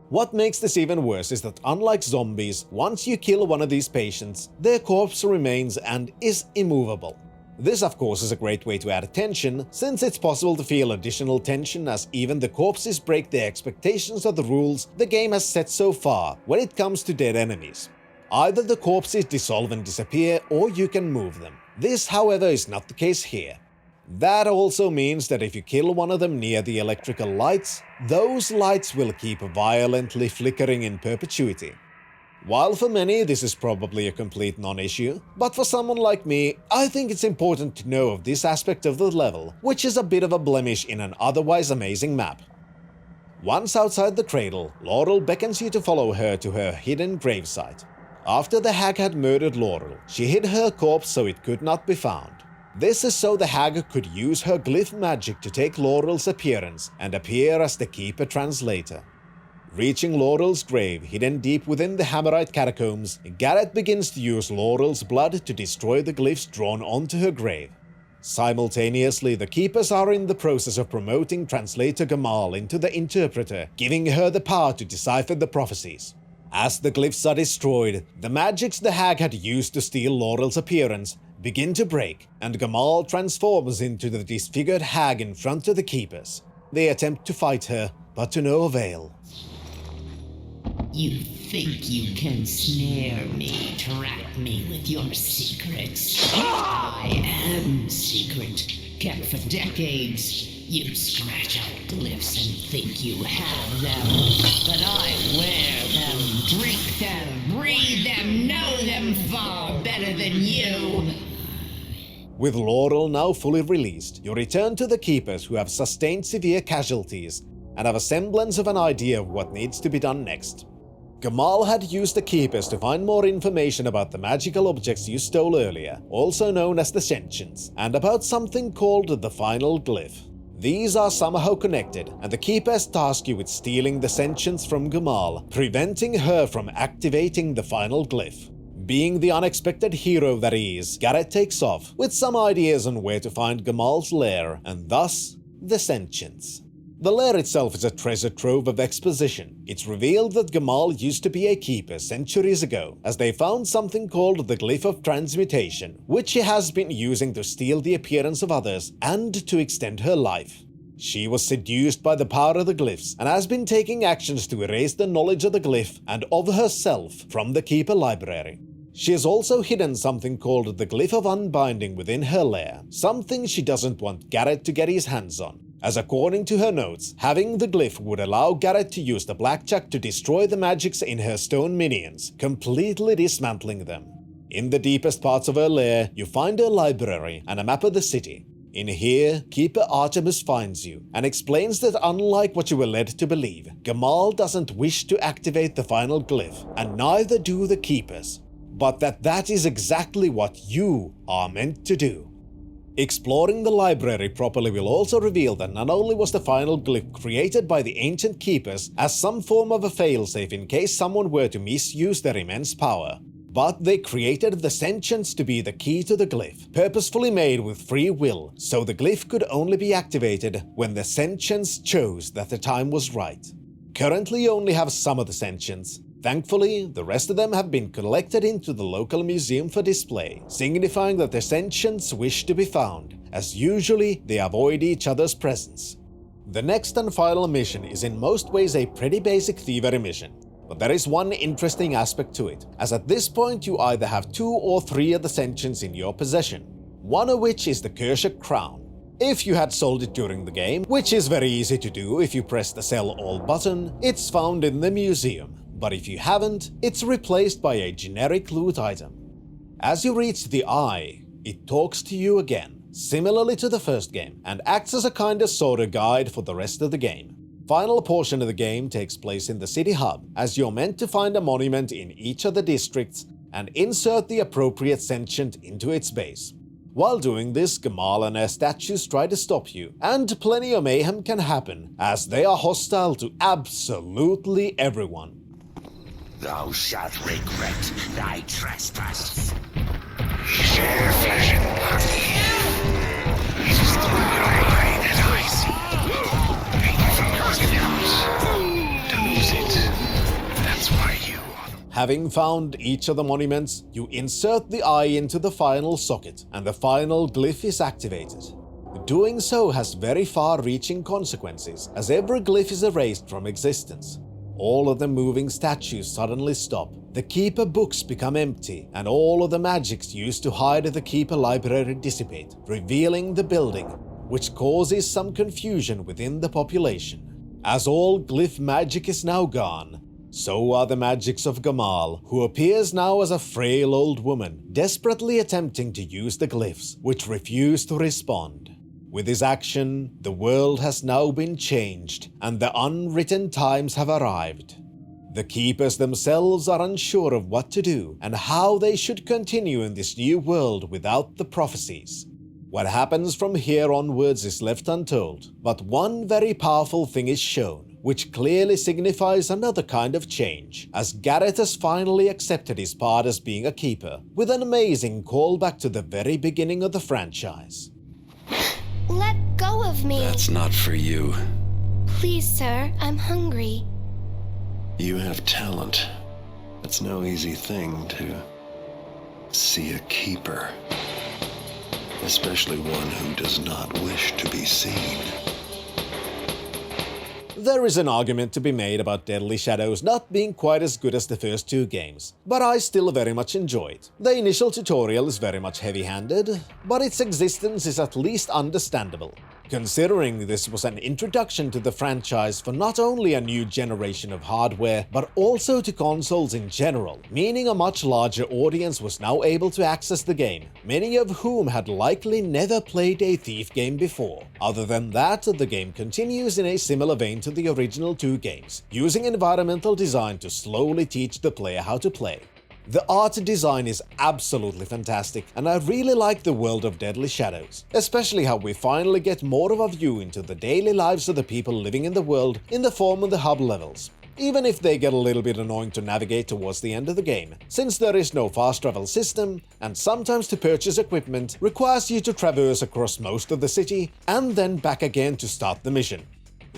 What makes this even worse is that unlike zombies, once you kill one of these patients, their corpse remains and is immovable. This of course is a great way to add tension, since it's possible to feel additional tension as even the corpses break the expectations of the rules the game has set so far when it comes to dead enemies. Either the corpses dissolve and disappear, or you can move them. This, however, is not the case here. That also means that if you kill one of them near the electrical lights, those lights will keep violently flickering in perpetuity. While for many this is probably a complete non-issue, but for someone like me, I think it's important to know of this aspect of the level, which is a bit of a blemish in an otherwise amazing map. Once outside the Cradle, Laurel beckons you to follow her to her hidden gravesite. After the Hag had murdered Laurel, she hid her corpse so it could not be found. This is so the Hag could use her glyph magic to take Laurel's appearance and appear as the Keeper Translator. Reaching Laurel's grave hidden deep within the Hammerite catacombs, Garrett begins to use Laurel's blood to destroy the glyphs drawn onto her grave. Simultaneously, the Keepers are in the process of promoting Translator Gamal into the Interpreter, giving her the power to decipher the prophecies. As the glyphs are destroyed, the magics the Hag had used to steal Laurel's appearance begin to break, and Gamal transforms into the disfigured Hag in front of the Keepers. They attempt to fight her, but to no avail. You think you can snare me, trap me with your secrets? I am secret, kept for decades. You scratch out glyphs and think you have them, but I wear them, drink them, breathe them, know them far better than you. With Laurel now fully released, you return to the Keepers who have sustained severe casualties and have a semblance of an idea of what needs to be done next. Gamal had used the Keepers to find more information about the magical objects you stole earlier, also known as the Sentients, and about something called the Final Glyph. These are somehow connected, and the Keepers task you with stealing the Sentients from Gamal, preventing her from activating the Final Glyph. Being the unexpected hero that he is, Garrett takes off, with some ideas on where to find Gamal's lair, and thus, the Sentients. The lair itself is a treasure trove of exposition. It's revealed that Gamal used to be a keeper centuries ago, as they found something called the Glyph of Transmutation, which she has been using to steal the appearance of others and to extend her life. She was seduced by the power of the glyphs and has been taking actions to erase the knowledge of the glyph and of herself from the Keeper library. She has also hidden something called the Glyph of Unbinding within her lair, something she doesn't want Garrett to get his hands on, as according to her notes, having the glyph would allow Garrett to use the blackjack to destroy the magics in her stone minions, completely dismantling them. In the deepest parts of her lair, you find her library and a map of the city. In here, Keeper Artemis finds you and explains that unlike what you were led to believe, Gamal doesn't wish to activate the final glyph, and neither do the Keepers, but that is exactly what you are meant to do. Exploring the library properly will also reveal that not only was the final glyph created by the ancient Keepers as some form of a failsafe in case someone were to misuse their immense power, but they created the Sentients to be the key to the glyph, purposefully made with free will, so the glyph could only be activated when the Sentients chose that the time was right. Currently you only have some of the Sentients. Thankfully, the rest of them have been collected into the local museum for display, signifying that the Sentients wish to be found, as usually they avoid each other's presence. The next and final mission is in most ways a pretty basic thievery mission, but there is one interesting aspect to it, as at this point you either have 2 or 3 of the Sentients in your possession, one of which is the Kershak Crown. If you had sold it during the game, which is very easy to do if you press the Sell All button, it's found in the museum. But if you haven't, it's replaced by a generic loot item. As you reach the Eye, it talks to you again, similarly to the first game, and acts as a kind of sorta guide for the rest of the game. Final portion of the game takes place in the city hub, as you're meant to find a monument in each of the districts and insert the appropriate sentient into its base. While doing this, Gamal and her statues try to stop you, and plenty of mayhem can happen, as they are hostile to absolutely everyone. Thou shalt regret thy trespass. Share flesh and blood. It is through your eye that I see. And from yours to lose it. That's why you are the... Having found each of the monuments, you insert the eye into the final socket, and the final glyph is activated. Doing so has very far-reaching consequences, as every glyph is erased from existence. All of the moving statues suddenly stop, the Keeper books become empty, and all of the magics used to hide the Keeper library dissipate, revealing the building, which causes some confusion within the population. As all glyph magic is now gone, so are the magics of Gamal, who appears now as a frail old woman, desperately attempting to use the glyphs, which refuse to respond. With his action, the world has now been changed, and the unwritten times have arrived. The Keepers themselves are unsure of what to do, and how they should continue in this new world without the prophecies. What happens from here onwards is left untold, but one very powerful thing is shown, which clearly signifies another kind of change, as Garrett has finally accepted his part as being a Keeper, with an amazing callback to the very beginning of the franchise. Let go of me. That's not for you. Please, sir, I'm hungry. You have talent. It's no easy thing to see a Keeper. Especially one who does not wish to be seen. There is an argument to be made about Deadly Shadows not being quite as good as the first two games, but I still very much enjoy it. The initial tutorial is very much heavy-handed, but its existence is at least understandable, considering this was an introduction to the franchise for not only a new generation of hardware, but also to consoles in general, meaning a much larger audience was now able to access the game, many of whom had likely never played a Thief game before. Other than that, the game continues in a similar vein to the original two games, using environmental design to slowly teach the player how to play. The art design is absolutely fantastic, and I really like the world of Deadly Shadows, especially how we finally get more of a view into the daily lives of the people living in the world in the form of the hub levels, even if they get a little bit annoying to navigate towards the end of the game, since there is no fast travel system, and sometimes to purchase equipment requires you to traverse across most of the city and then back again to start the mission.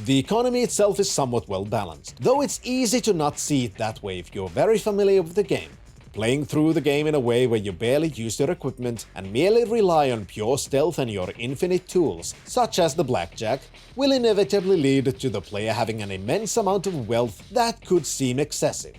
The economy itself is somewhat well balanced, though it's easy to not see it that way if you're very familiar with the game. Playing through the game in a way where you barely use your equipment and merely rely on pure stealth and your infinite tools, such as the blackjack, will inevitably lead to the player having an immense amount of wealth that could seem excessive.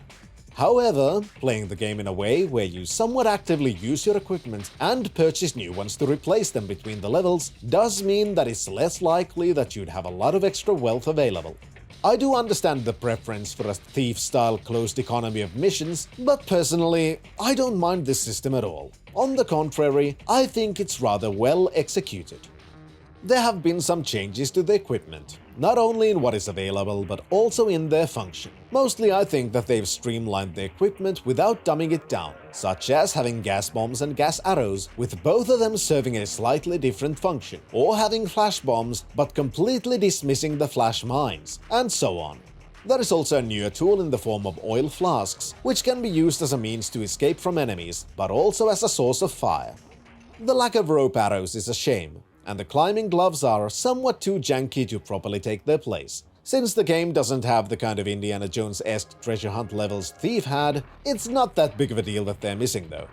However, playing the game in a way where you somewhat actively use your equipment and purchase new ones to replace them between the levels does mean that it's less likely that you'd have a lot of extra wealth available. I do understand the preference for a Thief-style closed economy of missions, but personally, I don't mind this system at all. On the contrary, I think it's rather well executed. There have been some changes to the equipment, not only in what is available but also in their function. Mostly I think that they've streamlined the equipment without dumbing it down, such as having gas bombs and gas arrows, with both of them serving a slightly different function, or having flash bombs but completely dismissing the flash mines, and so on. There is also a newer tool in the form of oil flasks, which can be used as a means to escape from enemies, but also as a source of fire. The lack of rope arrows is a shame, and the climbing gloves are somewhat too janky to properly take their place. Since the game doesn't have the kind of Indiana Jones-esque treasure hunt levels Thief had, it's not that big of a deal that they're missing though.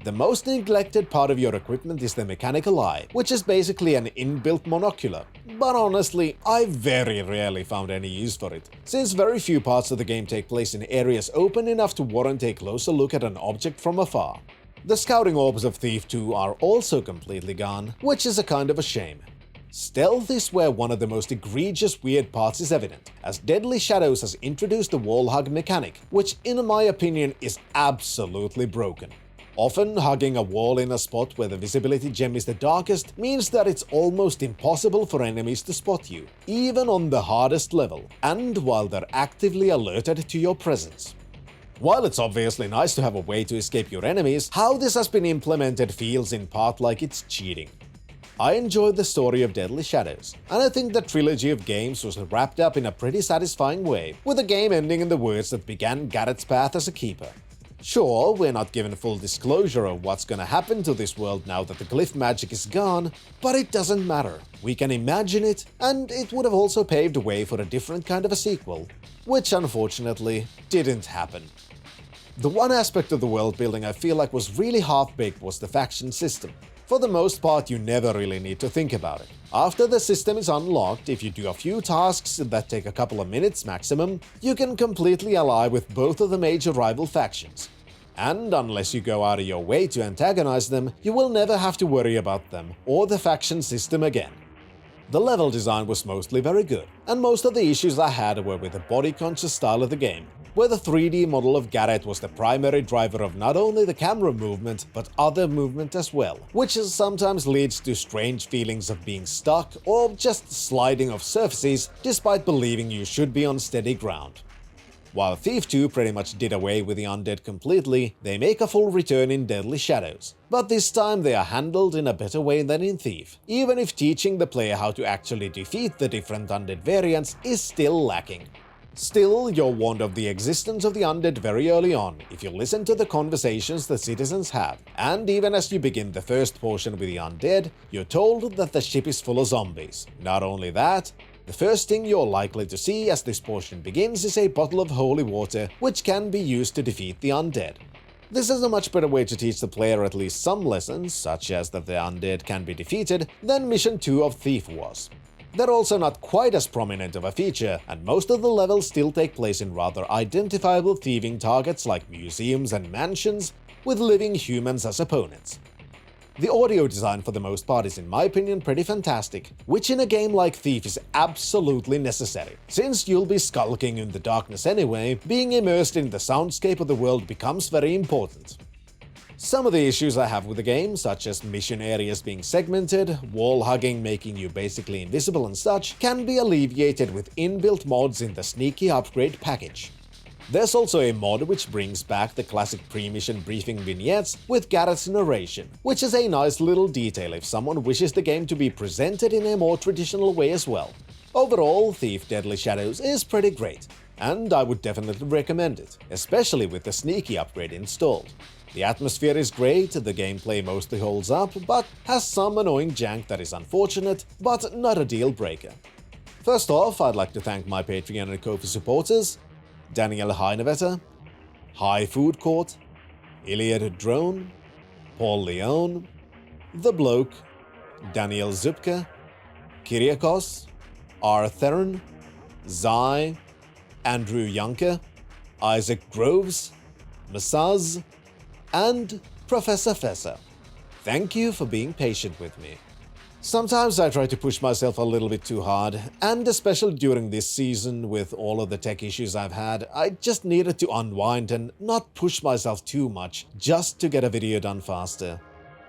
The most neglected part of your equipment is the mechanical eye, which is basically an inbuilt monocular, but honestly, I very rarely found any use for it, since very few parts of the game take place in areas open enough to warrant a closer look at an object from afar. The scouting orbs of Thief 2 are also completely gone, which is a kind of a shame. Stealth is where one of the most egregious weird parts is evident, as Deadly Shadows has introduced the wall hug mechanic, which in my opinion is absolutely broken. Often, hugging a wall in a spot where the visibility gem is the darkest means that it's almost impossible for enemies to spot you, even on the hardest level, and while they're actively alerted to your presence. While it's obviously nice to have a way to escape your enemies, how this has been implemented feels in part like it's cheating. I enjoyed the story of Deadly Shadows, and I think the trilogy of games was wrapped up in a pretty satisfying way, with the game ending in the words that began Garrett's path as a keeper. Sure, we're not given full disclosure of what's gonna happen to this world now that the glyph magic is gone, but it doesn't matter. We can imagine it, and it would have also paved the way for a different kind of a sequel, which unfortunately didn't happen. The one aspect of the world building I feel like was really half-baked was the faction system. For the most part, you never really need to think about it. After the system is unlocked, if you do a few tasks that take a couple of minutes maximum, you can completely ally with both of the major rival factions. And unless you go out of your way to antagonize them, you will never have to worry about them or the faction system again. The level design was mostly very good, and most of the issues I had were with the body-conscious style of the game, where the 3D model of Garrett was the primary driver of not only the camera movement, but other movement as well, which sometimes leads to strange feelings of being stuck or just sliding off surfaces despite believing you should be on steady ground. While Thief 2 pretty much did away with the undead completely, they make a full return in Deadly Shadows. But this time they are handled in a better way than in Thief, even if teaching the player how to actually defeat the different undead variants is still lacking. Still, you're warned of the existence of the undead very early on if you listen to the conversations the citizens have, and even as you begin the first portion with the undead, you're told that the ship is full of zombies. Not only that, the first thing you're likely to see as this portion begins is a bottle of holy water, which can be used to defeat the undead. This is a much better way to teach the player at least some lessons, such as that the undead can be defeated, than Mission 2 of Thief was. They're also not quite as prominent of a feature, and most of the levels still take place in rather identifiable thieving targets like museums and mansions, with living humans as opponents. The audio design for the most part is in my opinion pretty fantastic, which in a game like Thief is absolutely necessary. Since you'll be skulking in the darkness anyway, being immersed in the soundscape of the world becomes very important. Some of the issues I have with the game, such as mission areas being segmented, wall hugging making you basically invisible and such, can be alleviated with inbuilt mods in the Sneaky Upgrade package. There's also a mod which brings back the classic pre-mission briefing vignettes with Garrett's narration, which is a nice little detail if someone wishes the game to be presented in a more traditional way as well. Overall, Thief Deadly Shadows is pretty great, and I would definitely recommend it, especially with the Sneaky Upgrade installed. The atmosphere is great, the gameplay mostly holds up, but has some annoying jank that is unfortunate, but not a deal breaker. First off, I'd like to thank my Patreon and Ko-fi supporters, Daniel Heinevetter, High Food Court, Iliad Drone, Paul Leone, The Bloke, Daniel Zupke, Kyriakos, R. Theron, Zai, Andrew Younker, Isaac Groves, Masaz, and Professor Fessa. Thank you for being patient with me. Sometimes I try to push myself a little bit too hard, and especially during this season with all of the tech issues I've had, I just needed to unwind and not push myself too much just to get a video done faster.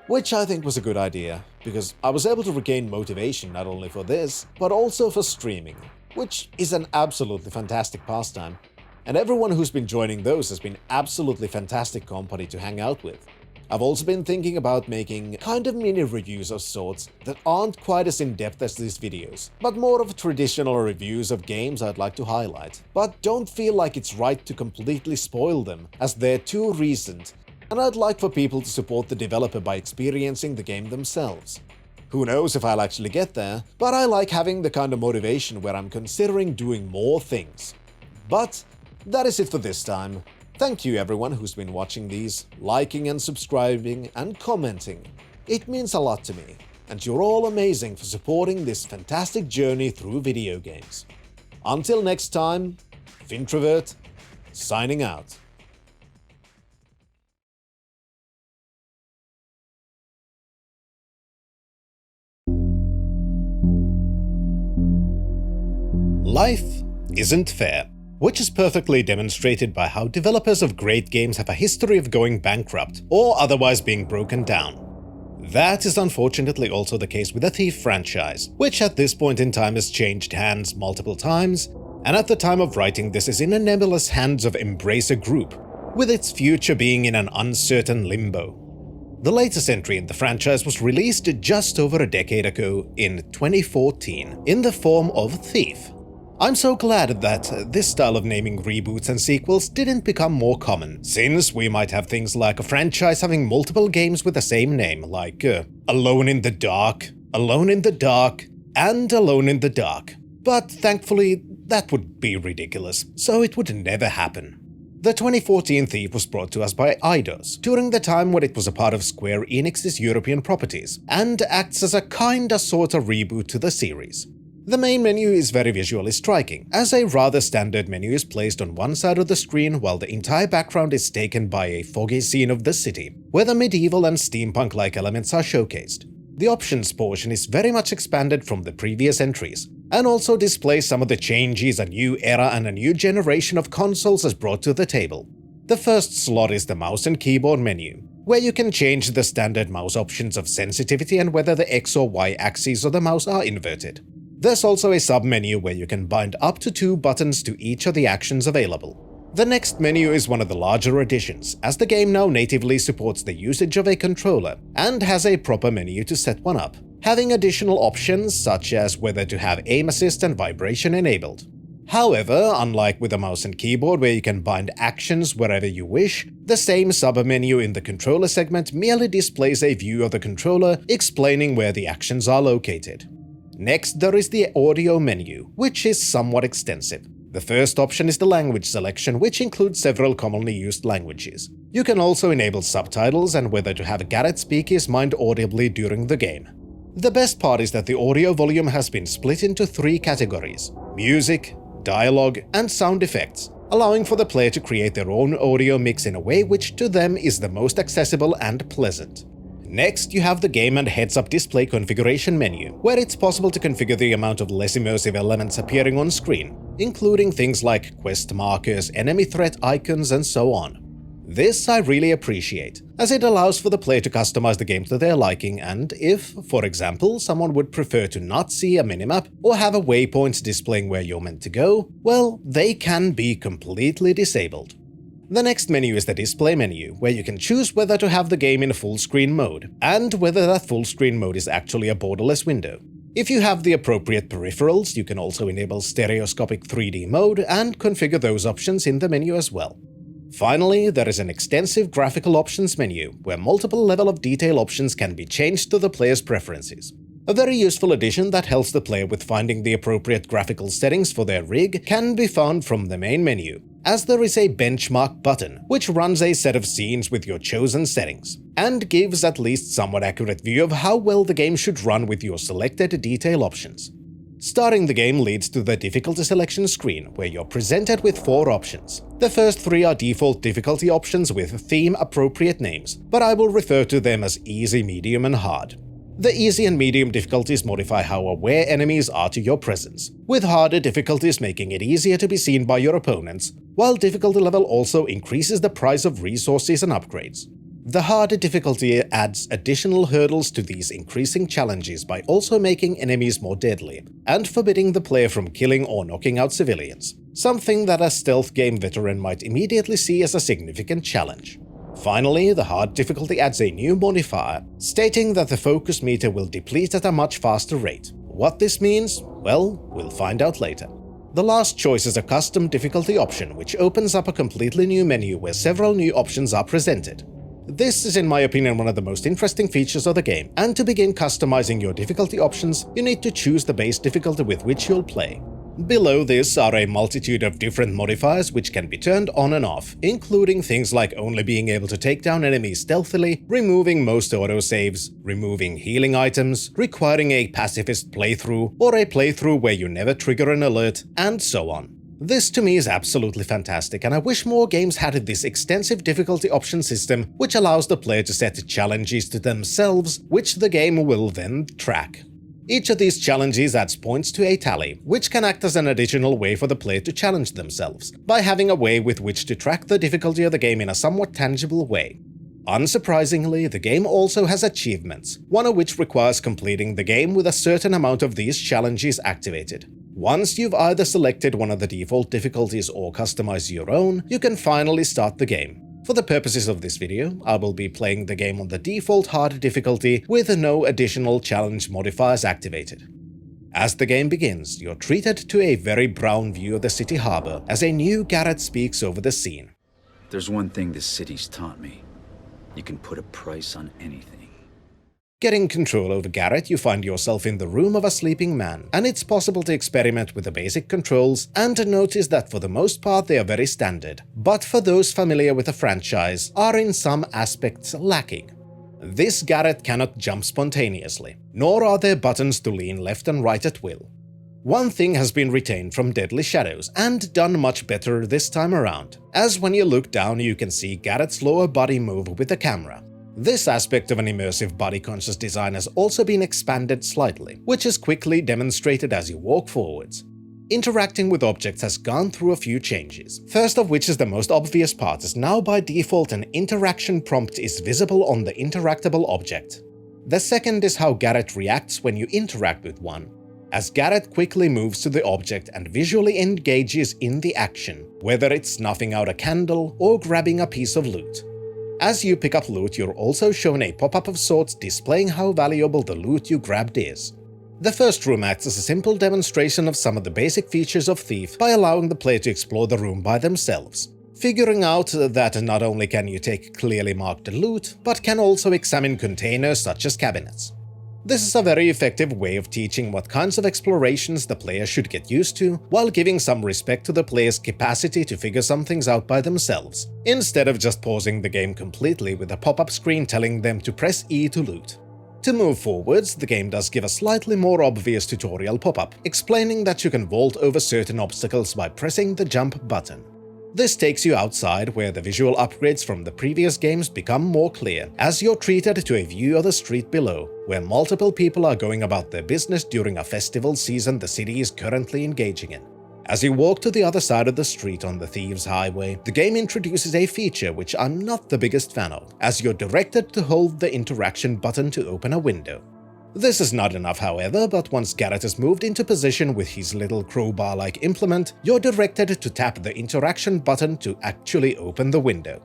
Which I think was a good idea, because I was able to regain motivation not only for this, but also for streaming, which is an absolutely fantastic pastime. And everyone who's been joining those has been absolutely fantastic company to hang out with. I've also been thinking about making kind of mini reviews of sorts that aren't quite as in-depth as these videos, but more of traditional reviews of games I'd like to highlight, but don't feel like it's right to completely spoil them, as they're too recent, and I'd like for people to support the developer by experiencing the game themselves. Who knows if I'll actually get there, but I like having the kind of motivation where I'm considering doing more things. But that is it for this time. Thank you everyone who's been watching these, liking and subscribing and commenting. It means a lot to me, and you're all amazing for supporting this fantastic journey through video games. Until next time, Fintrovert, signing out. Life isn't fair, which is perfectly demonstrated by how developers of great games have a history of going bankrupt or otherwise being broken down. That is unfortunately also the case with the Thief franchise, which at this point in time has changed hands multiple times, and at the time of writing this is in the nebulous hands of Embracer Group, with its future being in an uncertain limbo. The latest entry in the franchise was released just over a decade ago in 2014 in the form of Thief. I'm so glad that this style of naming reboots and sequels didn't become more common, since we might have things like a franchise having multiple games with the same name, like Alone in the Dark, Alone in the Dark, and Alone in the Dark. But thankfully, that would be ridiculous, so it would never happen. The 2014 Thief was brought to us by Eidos, during the time when it was a part of Square Enix's European properties, and acts as a kinda sorta reboot to the series. The main menu is very visually striking, as a rather standard menu is placed on one side of the screen while the entire background is taken by a foggy scene of the city, where the medieval and steampunk-like elements are showcased. The options portion is very much expanded from the previous entries, and also displays some of the changes a new era and a new generation of consoles has brought to the table. The first slot is the mouse and keyboard menu, where you can change the standard mouse options of sensitivity and whether the X or Y axes of the mouse are inverted. There's also a sub-menu where you can bind up to 2 buttons to each of the actions available. The next menu is one of the larger additions, as the game now natively supports the usage of a controller, and has a proper menu to set one up, having additional options such as whether to have aim assist and vibration enabled. However, unlike with a mouse and keyboard where you can bind actions wherever you wish, the same sub-menu in the controller segment merely displays a view of the controller explaining where the actions are located. Next, there is the audio menu, which is somewhat extensive. The first option is the language selection, which includes several commonly used languages. You can also enable subtitles and whether to have Garrett speak his mind audibly during the game. The best part is that the audio volume has been split into 3 categories: music, dialogue, and sound effects, allowing for the player to create their own audio mix in a way which to them is the most accessible and pleasant. Next, you have the game and heads-up display configuration menu, where it's possible to configure the amount of less immersive elements appearing on screen, including things like quest markers, enemy threat icons, and so on. This I really appreciate, as it allows for the player to customize the game to their liking, and if, for example, someone would prefer to not see a minimap or have a waypoint displaying where you're meant to go, well, they can be completely disabled. The next menu is the display menu, where you can choose whether to have the game in full screen mode, and whether that full screen mode is actually a borderless window. If you have the appropriate peripherals, you can also enable stereoscopic 3D mode and configure those options in the menu as well. Finally, there is an extensive graphical options menu, where multiple level of detail options can be changed to the player's preferences. A very useful addition that helps the player with finding the appropriate graphical settings for their rig can be found from the main menu, as there is a benchmark button, which runs a set of scenes with your chosen settings, and gives at least somewhat accurate view of how well the game should run with your selected detail options. Starting the game leads to the difficulty selection screen, where you're presented with 4 options. The first 3 are default difficulty options with theme-appropriate names, but I will refer to them as easy, medium, and hard. The easy and medium difficulties modify how aware enemies are to your presence, with harder difficulties making it easier to be seen by your opponents, while difficulty level also increases the price of resources and upgrades. The harder difficulty adds additional hurdles to these increasing challenges by also making enemies more deadly, and forbidding the player from killing or knocking out civilians, something that a stealth game veteran might immediately see as a significant challenge. Finally, the hard difficulty adds a new modifier, stating that the focus meter will deplete at a much faster rate. What this means? Well, we'll find out later. The last choice is a custom difficulty option, which opens up a completely new menu where several new options are presented. This is, in my opinion, one of the most interesting features of the game, and to begin customizing your difficulty options, you need to choose the base difficulty with which you'll play. Below this are a multitude of different modifiers which can be turned on and off, including things like only being able to take down enemies stealthily, removing most autosaves, removing healing items, requiring a pacifist playthrough, or a playthrough where you never trigger an alert, and so on. This to me is absolutely fantastic, and I wish more games had this extensive difficulty option system which allows the player to set challenges to themselves, which the game will then track. Each of these challenges adds points to a tally, which can act as an additional way for the player to challenge themselves, by having a way with which to track the difficulty of the game in a somewhat tangible way. Unsurprisingly, the game also has achievements, one of which requires completing the game with a certain amount of these challenges activated. Once you've either selected one of the default difficulties or customized your own, you can finally start the game. For the purposes of this video, I will be playing the game on the default hard difficulty with no additional challenge modifiers activated. As the game begins, you're treated to a very brown view of the city harbor as a new Garrett speaks over the scene. There's one thing this city's taught me. You can put a price on anything. Getting control over Garrett, you find yourself in the room of a sleeping man, and it's possible to experiment with the basic controls and to notice that for the most part they are very standard, but for those familiar with the franchise, are in some aspects lacking. This Garrett cannot jump spontaneously, nor are there buttons to lean left and right at will. One thing has been retained from Deadly Shadows, and done much better this time around, as when you look down you can see Garrett's lower body move with the camera. This aspect of an immersive body-conscious design has also been expanded slightly, which is quickly demonstrated as you walk forwards. Interacting with objects has gone through a few changes, first of which is the most obvious part, as now by default an interaction prompt is visible on the interactable object. The second is how Garrett reacts when you interact with one, as Garrett quickly moves to the object and visually engages in the action, whether it's snuffing out a candle or grabbing a piece of loot. As you pick up loot, you're also shown a pop-up of sorts displaying how valuable the loot you grabbed is. The first room acts as a simple demonstration of some of the basic features of Thief by allowing the player to explore the room by themselves, figuring out that not only can you take clearly marked loot, but can also examine containers such as cabinets. This is a very effective way of teaching what kinds of explorations the player should get used to, while giving some respect to the player's capacity to figure some things out by themselves, instead of just pausing the game completely with a pop-up screen telling them to press E to loot. To move forwards, the game does give a slightly more obvious tutorial pop-up, explaining that you can vault over certain obstacles by pressing the jump button. This takes you outside, where the visual upgrades from the previous games become more clear, as you're treated to a view of the street below, where multiple people are going about their business during a festival season the city is currently engaging in. As you walk to the other side of the street on the Thieves' Highway, the game introduces a feature which I'm not the biggest fan of, as you're directed to hold the interaction button to open a window. This is not enough, however, but once Garrett is moved into position with his little crowbar-like implement, you're directed to tap the interaction button to actually open the window.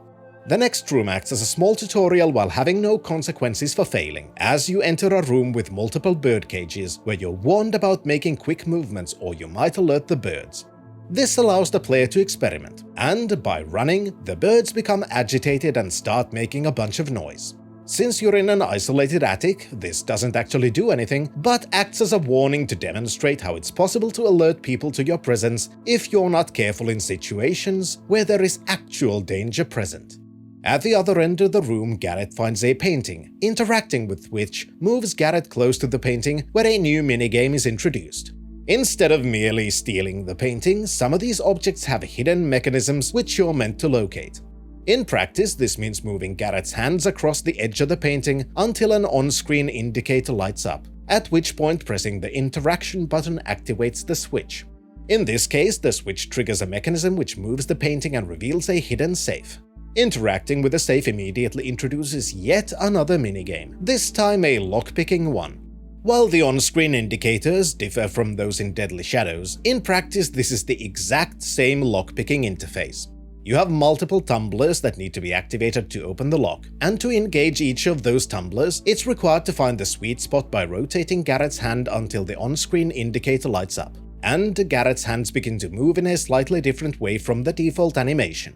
The next room acts as a small tutorial while having no consequences for failing, as you enter a room with multiple bird cages where you're warned about making quick movements or you might alert the birds. This allows the player to experiment, and by running, the birds become agitated and start making a bunch of noise. Since you're in an isolated attic, this doesn't actually do anything, but acts as a warning to demonstrate how it's possible to alert people to your presence if you're not careful in situations where there is actual danger present. At the other end of the room, Garrett finds a painting, interacting with which moves Garrett close to the painting where a new minigame is introduced. Instead of merely stealing the painting, some of these objects have hidden mechanisms which you're meant to locate. In practice, this means moving Garrett's hands across the edge of the painting until an on-screen indicator lights up, at which point pressing the interaction button activates the switch. In this case, the switch triggers a mechanism which moves the painting and reveals a hidden safe. Interacting with the safe immediately introduces yet another minigame, this time a lockpicking one. While the on-screen indicators differ from those in Deadly Shadows, in practice this is the exact same lockpicking interface. You have multiple tumblers that need to be activated to open the lock, and to engage each of those tumblers, it's required to find the sweet spot by rotating Garrett's hand until the on-screen indicator lights up, and Garrett's hands begin to move in a slightly different way from the default animation.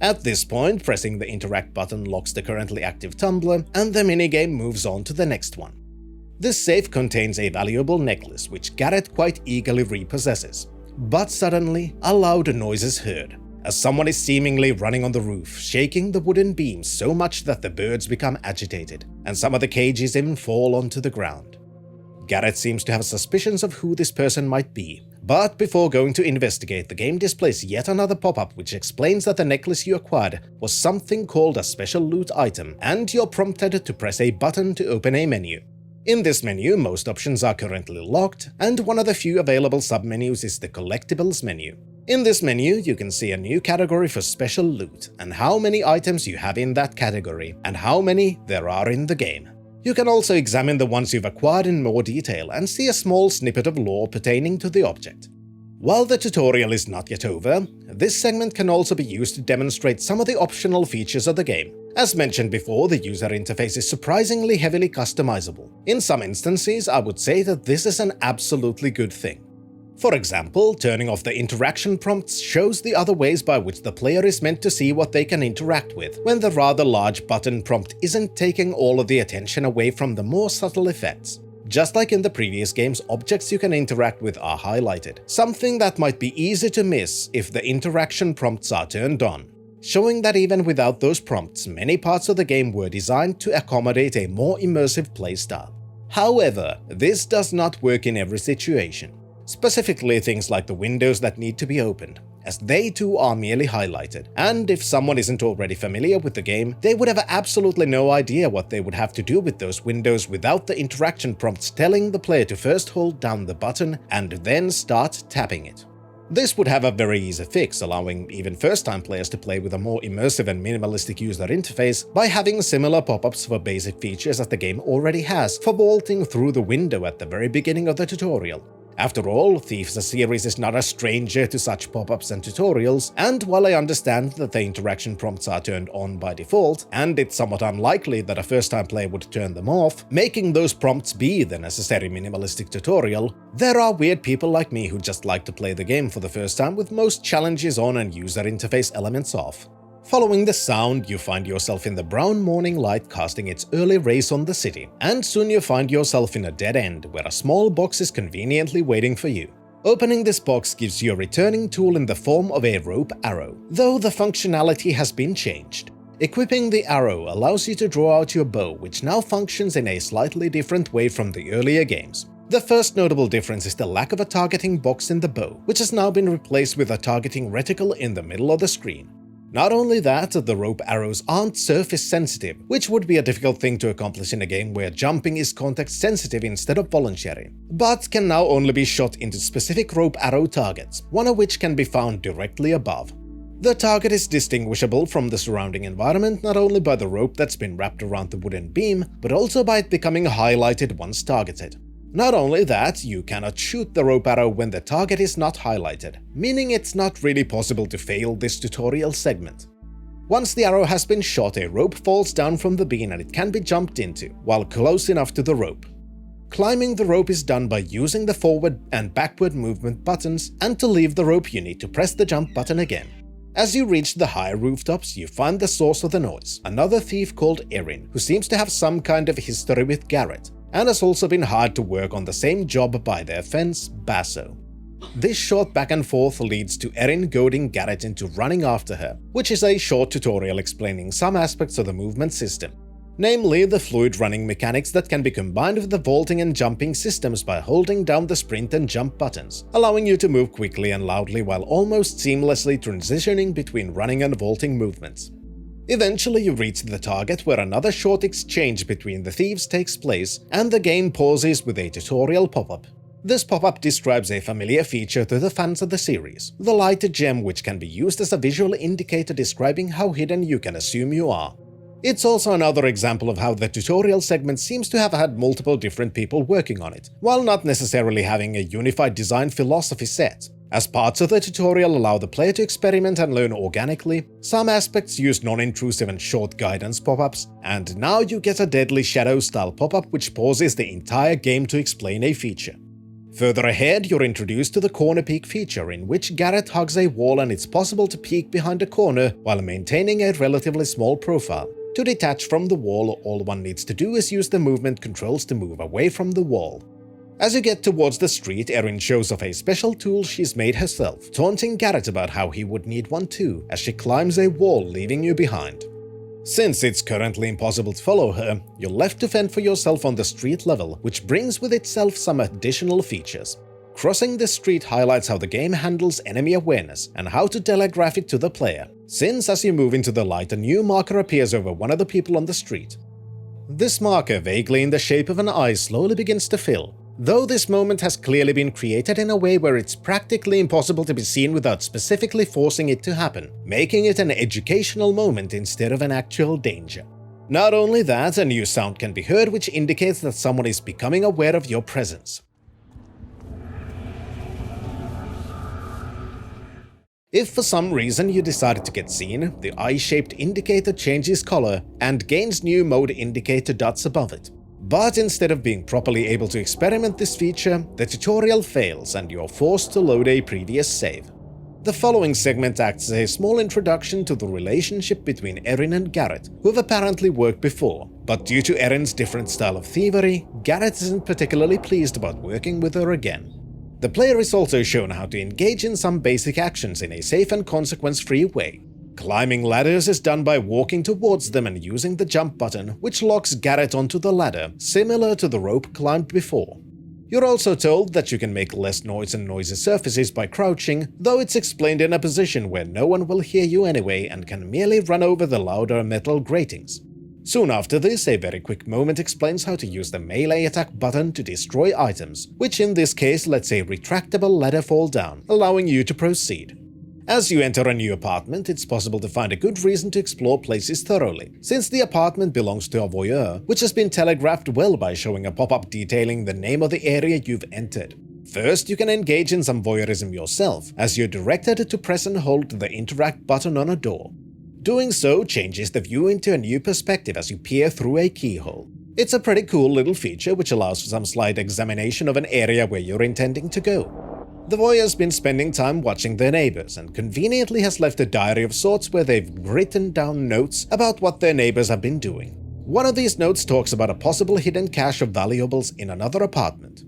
At this point, pressing the interact button locks the currently active tumbler, and the minigame moves on to the next one. This safe contains a valuable necklace, which Garrett quite eagerly repossesses. But suddenly, a loud noise is heard, as someone is seemingly running on the roof, shaking the wooden beams so much that the birds become agitated, and some of the cages even fall onto the ground. Garrett seems to have suspicions of who this person might be, but before going to investigate, the game displays yet another pop-up which explains that the necklace you acquired was something called a special loot item, and you're prompted to press a button to open a menu. In this menu, most options are currently locked, and one of the few available submenus is the collectibles menu. In this menu, you can see a new category for special loot, and how many items you have in that category, and how many there are in the game. You can also examine the ones you've acquired in more detail and see a small snippet of lore pertaining to the object. While the tutorial is not yet over, this segment can also be used to demonstrate some of the optional features of the game. As mentioned before, the user interface is surprisingly heavily customizable. In some instances, I would say that this is an absolutely good thing. For example, turning off the interaction prompts shows the other ways by which the player is meant to see what they can interact with, when the rather large button prompt isn't taking all of the attention away from the more subtle effects. Just like in the previous games, objects you can interact with are highlighted, something that might be easy to miss if the interaction prompts are turned on, showing that even without those prompts, many parts of the game were designed to accommodate a more immersive playstyle. However, this does not work in every situation. Specifically things like the windows that need to be opened, as they too are merely highlighted, and if someone isn't already familiar with the game, they would have absolutely no idea what they would have to do with those windows without the interaction prompts telling the player to first hold down the button and then start tapping it. This would have a very easy fix, allowing even first-time players to play with a more immersive and minimalistic user interface by having similar pop-ups for basic features as the game already has for vaulting through the window at the very beginning of the tutorial. After all, Thieves series is not a stranger to such pop-ups and tutorials, and while I understand that the interaction prompts are turned on by default, and it's somewhat unlikely that a first-time player would turn them off, making those prompts be the necessary minimalistic tutorial, there are weird people like me who just like to play the game for the first time with most challenges on and user interface elements off. Following the sound, you find yourself in the brown morning light casting its early rays on the city, and soon you find yourself in a dead end where a small box is conveniently waiting for you. Opening this box gives you a returning tool in the form of a rope arrow, though the functionality has been changed. Equipping the arrow allows you to draw out your bow, which now functions in a slightly different way from the earlier games. The first notable difference is the lack of a targeting box in the bow, which has now been replaced with a targeting reticle in the middle of the screen. Not only that, the rope arrows aren't surface sensitive, which would be a difficult thing to accomplish in a game where jumping is context sensitive instead of voluntary, but can now only be shot into specific rope arrow targets, one of which can be found directly above. The target is distinguishable from the surrounding environment not only by the rope that's been wrapped around the wooden beam, but also by it becoming highlighted once targeted. Not only that, you cannot shoot the rope arrow when the target is not highlighted, meaning it's not really possible to fail this tutorial segment. Once the arrow has been shot, a rope falls down from the beam and it can be jumped into, while close enough to the rope. Climbing the rope is done by using the forward and backward movement buttons, and to leave the rope you need to press the jump button again. As you reach the higher rooftops, you find the source of the noise, another thief called Erin, who seems to have some kind of history with Garrett, and has also been hired to work on the same job by their fence, Basso. This short back and forth leads to Erin goading Garrett into running after her, which is a short tutorial explaining some aspects of the movement system. Namely, the fluid running mechanics that can be combined with the vaulting and jumping systems by holding down the sprint and jump buttons, allowing you to move quickly and loudly while almost seamlessly transitioning between running and vaulting movements. Eventually you reach the target where another short exchange between the thieves takes place, and the game pauses with a tutorial pop-up. This pop-up describes a familiar feature to the fans of the series, the lighted gem, which can be used as a visual indicator describing how hidden you can assume you are. It's also another example of how the tutorial segment seems to have had multiple different people working on it, while not necessarily having a unified design philosophy set. As parts of the tutorial allow the player to experiment and learn organically, some aspects use non-intrusive and short guidance pop-ups, and now you get a Deadly Shadow style pop-up which pauses the entire game to explain a feature. Further ahead, you're introduced to the corner peek feature, in which Garrett hugs a wall and it's possible to peek behind a corner while maintaining a relatively small profile. To detach from the wall, all one needs to do is use the movement controls to move away from the wall. As you get towards the street, Erin shows off a special tool she's made herself, taunting Garrett about how he would need one too, as she climbs a wall leaving you behind. Since it's currently impossible to follow her, you're left to fend for yourself on the street level, which brings with itself some additional features. Crossing the street highlights how the game handles enemy awareness and how to telegraph it to the player, since as you move into the light a new marker appears over one of the people on the street. This marker, vaguely in the shape of an eye, slowly begins to fill, though this moment has clearly been created in a way where it's practically impossible to be seen without specifically forcing it to happen, making it an educational moment instead of an actual danger. Not only that, a new sound can be heard which indicates that someone is becoming aware of your presence. If for some reason you decided to get seen, the eye-shaped indicator changes color and gains new mode indicator dots above it. But instead of being properly able to experiment this feature, the tutorial fails and you're forced to load a previous save. The following segment acts as a small introduction to the relationship between Erin and Garrett, who have apparently worked before, but due to Erin's different style of thievery, Garrett isn't particularly pleased about working with her again. The player is also shown how to engage in some basic actions in a safe and consequence-free way. Climbing ladders is done by walking towards them and using the jump button, which locks Garrett onto the ladder, similar to the rope climbed before. You're also told that you can make less noise on noisy surfaces by crouching, though it's explained in a position where no one will hear you anyway and can merely run over the louder metal gratings. Soon after this, a very quick moment explains how to use the melee attack button to destroy items, which in this case lets a retractable ladder fall down, allowing you to proceed. As you enter a new apartment, it's possible to find a good reason to explore places thoroughly, since the apartment belongs to a voyeur, which has been telegraphed well by showing a pop-up detailing the name of the area you've entered. First, you can engage in some voyeurism yourself, as you're directed to press and hold the interact button on a door. Doing so changes the view into a new perspective as you peer through a keyhole. It's a pretty cool little feature which allows for some slight examination of an area where you're intending to go. The voyeur's been spending time watching their neighbors and conveniently has left a diary of sorts where they've written down notes about what their neighbors have been doing. One of these notes talks about a possible hidden cache of valuables in another apartment.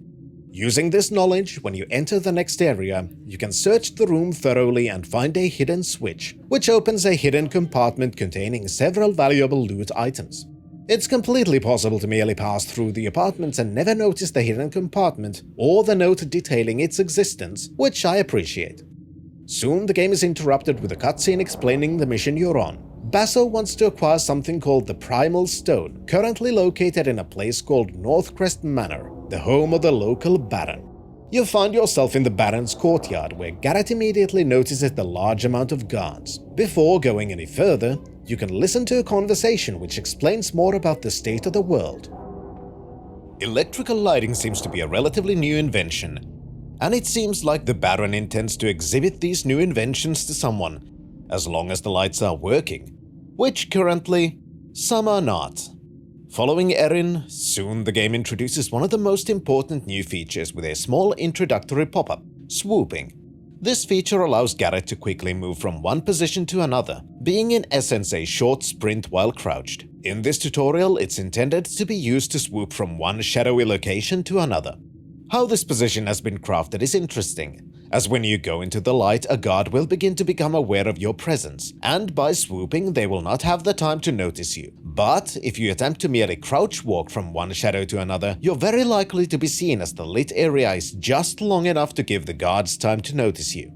Using this knowledge, when you enter the next area, you can search the room thoroughly and find a hidden switch, which opens a hidden compartment containing several valuable loot items. It's completely possible to merely pass through the apartments and never notice the hidden compartment or the note detailing its existence, which I appreciate. Soon the game is interrupted with a cutscene explaining the mission you're on. Basso wants to acquire something called the Primal Stone, currently located in a place called Northcrest Manor, the home of the local Baron. You find yourself in the Baron's courtyard, where Garrett immediately notices the large amount of guards. Before going any further, you can listen to a conversation which explains more about the state of the world. Electrical lighting seems to be a relatively new invention, and it seems like the Baron intends to exhibit these new inventions to someone, as long as the lights are working, which currently, some are not. Following Erin, soon the game introduces one of the most important new features with a small introductory pop-up, swooping. This feature allows Garrett to quickly move from one position to another, being in essence a short sprint while crouched. In this tutorial, it's intended to be used to swoop from one shadowy location to another. How this position has been crafted is interesting, as when you go into the light, a guard will begin to become aware of your presence, and by swooping they will not have the time to notice you. But if you attempt to merely crouch walk from one shadow to another, you're very likely to be seen, as the lit area is just long enough to give the guards time to notice you.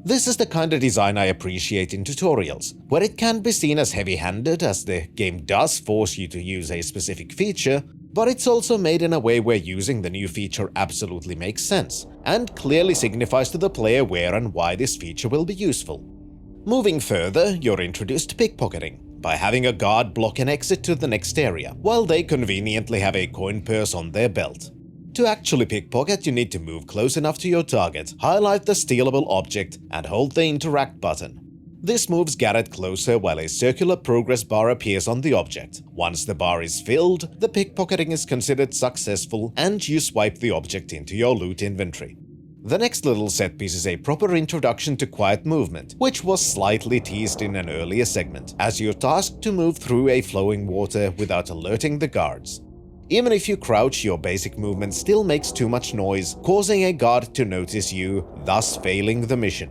This is the kind of design I appreciate in tutorials, where it can be seen as heavy-handed, as the game does force you to use a specific feature, but it's also made in a way where using the new feature absolutely makes sense, and clearly signifies to the player where and why this feature will be useful. Moving further, you're introduced to pickpocketing, by having a guard block an exit to the next area, while they conveniently have a coin purse on their belt. To actually pickpocket, you need to move close enough to your target, highlight the stealable object, and hold the interact button. This moves Garrett closer while a circular progress bar appears on the object. Once the bar is filled, the pickpocketing is considered successful and you swipe the object into your loot inventory. The next little set piece is a proper introduction to quiet movement, which was slightly teased in an earlier segment, as you're tasked to move through a flowing water without alerting the guards. Even if you crouch, your basic movement still makes too much noise, causing a guard to notice you, thus failing the mission.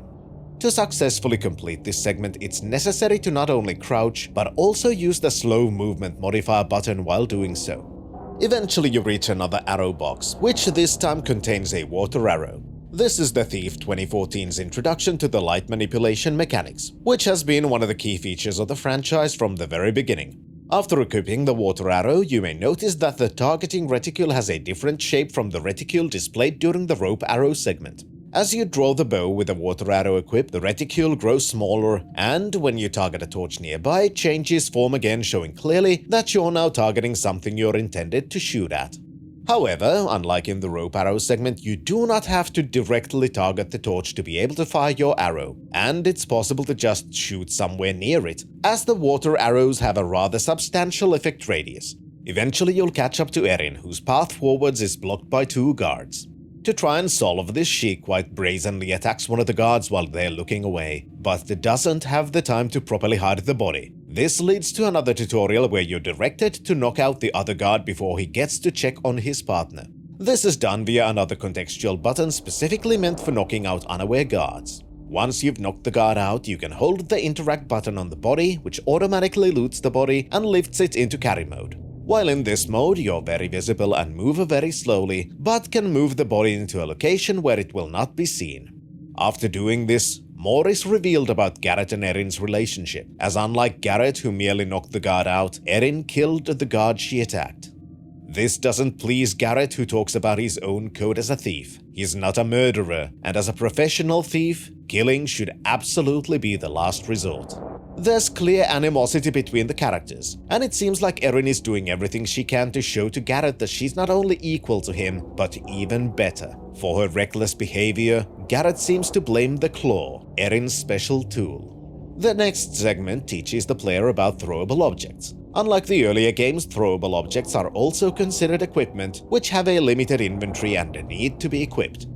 To successfully complete this segment, it's necessary to not only crouch, but also use the slow movement modifier button while doing so. Eventually you reach another arrow box, which this time contains a water arrow. This is the Thief 2014's introduction to the light manipulation mechanics, which has been one of the key features of the franchise from the very beginning. After equipping the water arrow, you may notice that the targeting reticule has a different shape from the reticule displayed during the rope arrow segment. As you draw the bow with the water arrow equipped, the reticule grows smaller, and when you target a torch nearby, it changes form again, showing clearly that you're now targeting something you're intended to shoot at. However, unlike in the rope arrow segment, you do not have to directly target the torch to be able to fire your arrow, and it's possible to just shoot somewhere near it, as the water arrows have a rather substantial effect radius. Eventually you'll catch up to Erin, whose path forwards is blocked by two guards. To try and solve this, she quite brazenly attacks one of the guards while they're looking away, but doesn't have the time to properly hide the body. This leads to another tutorial where you're directed to knock out the other guard before he gets to check on his partner. This is done via another contextual button specifically meant for knocking out unaware guards. Once you've knocked the guard out, you can hold the interact button on the body, which automatically loots the body and lifts it into carry mode. While in this mode, you're very visible and move very slowly, but can move the body into a location where it will not be seen. After doing this, more is revealed about Garrett and Erin's relationship, as unlike Garrett, who merely knocked the guard out, Erin killed the guard she attacked. This doesn't please Garrett, who talks about his own code as a thief. He's not a murderer, and as a professional thief, killing should absolutely be the last resort. There's clear animosity between the characters, and it seems like Erin is doing everything she can to show to Garrett that she's not only equal to him, but even better. For her reckless behavior, Garrett seems to blame the claw, Erin's special tool. The next segment teaches the player about throwable objects. Unlike the earlier games, throwable objects are also considered equipment, which have a limited inventory and a need to be equipped.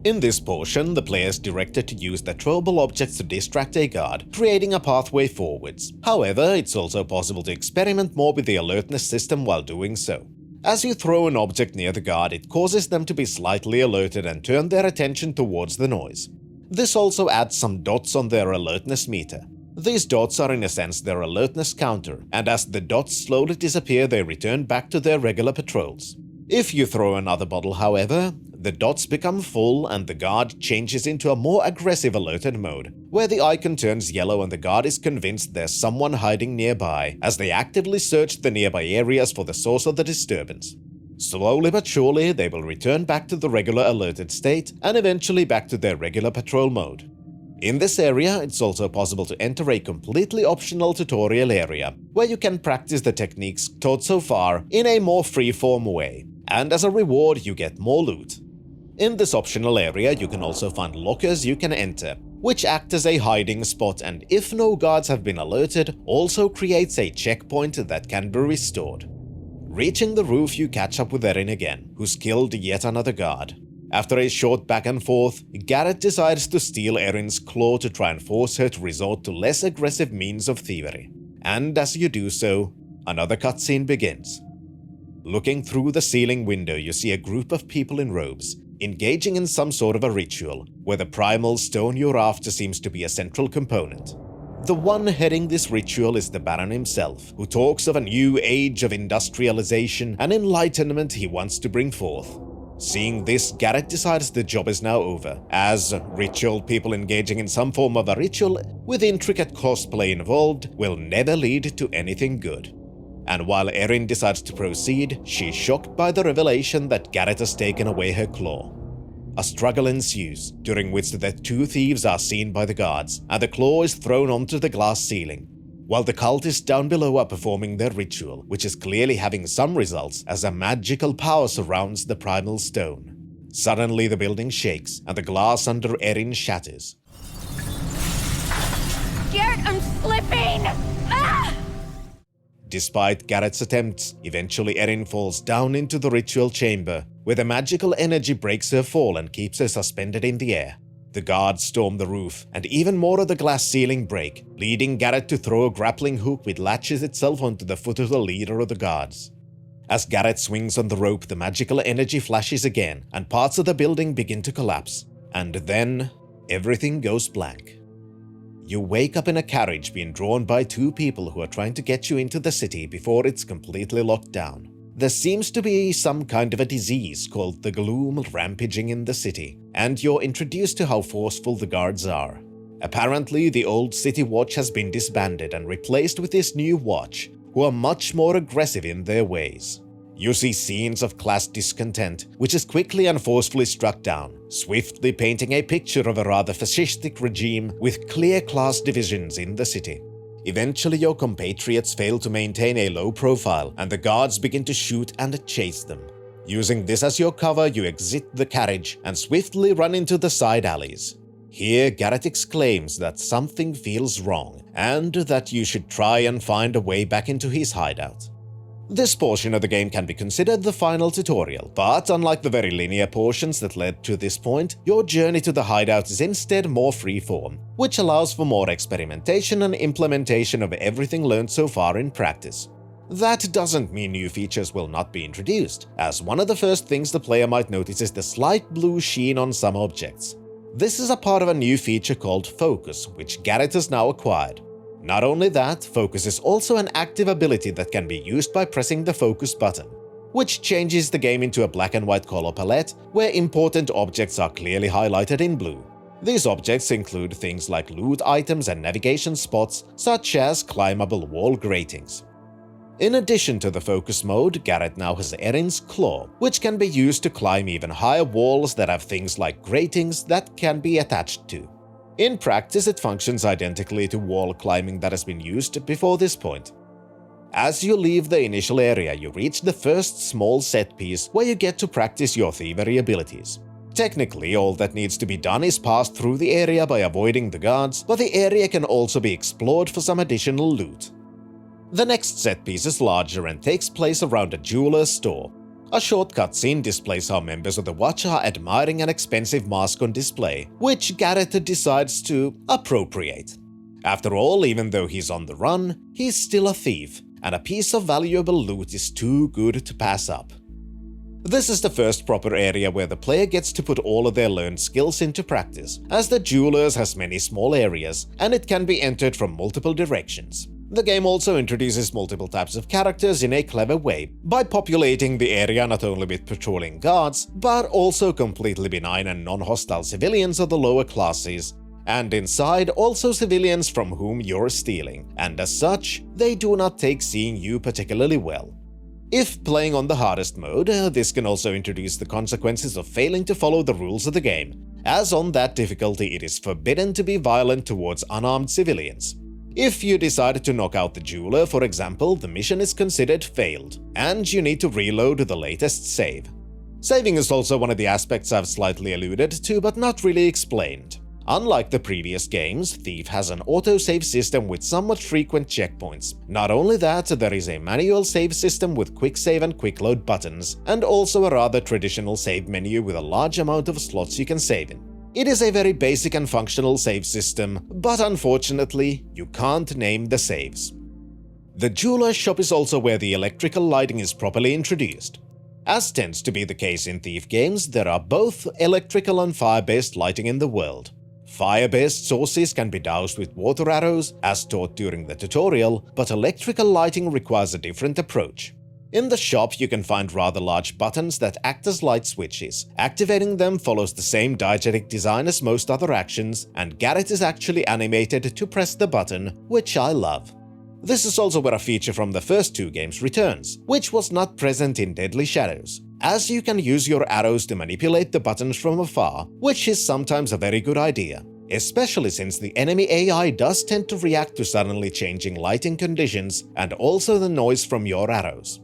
In this portion, the player is directed to use the throwable objects to distract a guard, creating a pathway forwards. However, it's also possible to experiment more with the alertness system while doing so. As you throw an object near the guard, it causes them to be slightly alerted and turn their attention towards the noise. This also adds some dots on their alertness meter. These dots are in a sense their alertness counter, and as the dots slowly disappear, they return back to their regular patrols. If you throw another bottle, however, the dots become full and the guard changes into a more aggressive alerted mode, where the icon turns yellow and the guard is convinced there's someone hiding nearby as they actively search the nearby areas for the source of the disturbance. Slowly but surely, they will return back to the regular alerted state and eventually back to their regular patrol mode. In this area, it's also possible to enter a completely optional tutorial area, where you can practice the techniques taught so far in a more free-form way, and as a reward you get more loot. In this optional area, you can also find lockers you can enter, which act as a hiding spot and if no guards have been alerted, also creates a checkpoint that can be restored. Reaching the roof, you catch up with Erin again, who's killed yet another guard. After a short back and forth, Garrett decides to steal Erin's claw to try and force her to resort to less aggressive means of thievery. And as you do so, another cutscene begins. Looking through the ceiling window, you see a group of people in robes, engaging in some sort of a ritual, where the primal stone you're after seems to be a central component. The one heading this ritual is the Baron himself, who talks of a new age of industrialization and enlightenment he wants to bring forth. Seeing this, Garrett decides the job is now over, as ritual people engaging in some form of a ritual with intricate cosplay involved will never lead to anything good. And while Erin decides to proceed, she's shocked by the revelation that Garrett has taken away her claw. A struggle ensues, during which the two thieves are seen by the guards, and the claw is thrown onto the glass ceiling, while the cultists down below are performing their ritual, which is clearly having some results as a magical power surrounds the primal stone. Suddenly the building shakes, and the glass under Erin shatters. Garrett, I'm slipping! Ah! Despite Garrett's attempts, eventually Erin falls down into the ritual chamber, where the magical energy breaks her fall and keeps her suspended in the air. The guards storm the roof, and even more of the glass ceiling break, leading Garrett to throw a grappling hook which latches itself onto the foot of the leader of the guards. As Garrett swings on the rope, the magical energy flashes again, and parts of the building begin to collapse. And then, everything goes blank. You wake up in a carriage being drawn by two people who are trying to get you into the city before it's completely locked down. There seems to be some kind of a disease called the gloom rampaging in the city, and you're introduced to how forceful the guards are. Apparently, the old city watch has been disbanded and replaced with this new watch, who are much more aggressive in their ways. You see scenes of class discontent, which is quickly and forcefully struck down, swiftly painting a picture of a rather fascistic regime with clear class divisions in the city. Eventually, your compatriots fail to maintain a low profile, and the guards begin to shoot and chase them. Using this as your cover, you exit the carriage and swiftly run into the side alleys. Here, Garrett exclaims that something feels wrong, and that you should try and find a way back into his hideout. This portion of the game can be considered the final tutorial, but unlike the very linear portions that led to this point, your journey to the hideout is instead more freeform, which allows for more experimentation and implementation of everything learned so far in practice. That doesn't mean new features will not be introduced, as one of the first things the player might notice is the slight blue sheen on some objects. This is a part of a new feature called Focus, which Garrett has now acquired. Not only that, Focus is also an active ability that can be used by pressing the Focus button, which changes the game into a black and white color palette where important objects are clearly highlighted in blue. These objects include things like loot items and navigation spots, such as climbable wall gratings. In addition to the Focus mode, Garrett now has Erin's Claw, which can be used to climb even higher walls that have things like gratings that can be attached to. In practice, it functions identically to wall climbing that has been used before this point. As you leave the initial area, you reach the first small set piece where you get to practice your thievery abilities. Technically, all that needs to be done is pass through the area by avoiding the guards, but the area can also be explored for some additional loot. The next set piece is larger and takes place around a jeweler's store. A short cutscene displays how members of the Watch are admiring an expensive mask on display, which Garrett decides to appropriate. After all, even though he's on the run, he's still a thief, and a piece of valuable loot is too good to pass up. This is the first proper area where the player gets to put all of their learned skills into practice, as the Jewelers has many small areas, and it can be entered from multiple directions. The game also introduces multiple types of characters in a clever way, by populating the area not only with patrolling guards, but also completely benign and non-hostile civilians of the lower classes, and inside also civilians from whom you're stealing, and as such, they do not take seeing you particularly well. If playing on the hardest mode, this can also introduce the consequences of failing to follow the rules of the game, as on that difficulty it is forbidden to be violent towards unarmed civilians. If you decide to knock out the jeweler, for example, the mission is considered failed, and you need to reload the latest save. Saving is also one of the aspects I've slightly alluded to but not really explained. Unlike the previous games, Thief has an autosave system with somewhat frequent checkpoints. Not only that, there is a manual save system with quick save and quick load buttons, and also a rather traditional save menu with a large amount of slots you can save in. It is a very basic and functional save system, but unfortunately, you can't name the saves. The jeweler's shop is also where the electrical lighting is properly introduced. As tends to be the case in Thief games, there are both electrical and fire-based lighting in the world. Fire-based sources can be doused with water arrows, as taught during the tutorial, but electrical lighting requires a different approach. In the shop, you can find rather large buttons that act as light switches. Activating them follows the same diegetic design as most other actions, and Garrett is actually animated to press the button, which I love. This is also where a feature from the first two games returns, which was not present in Deadly Shadows, as you can use your arrows to manipulate the buttons from afar, which is sometimes a very good idea, especially since the enemy AI does tend to react to suddenly changing lighting conditions and also the noise from your arrows.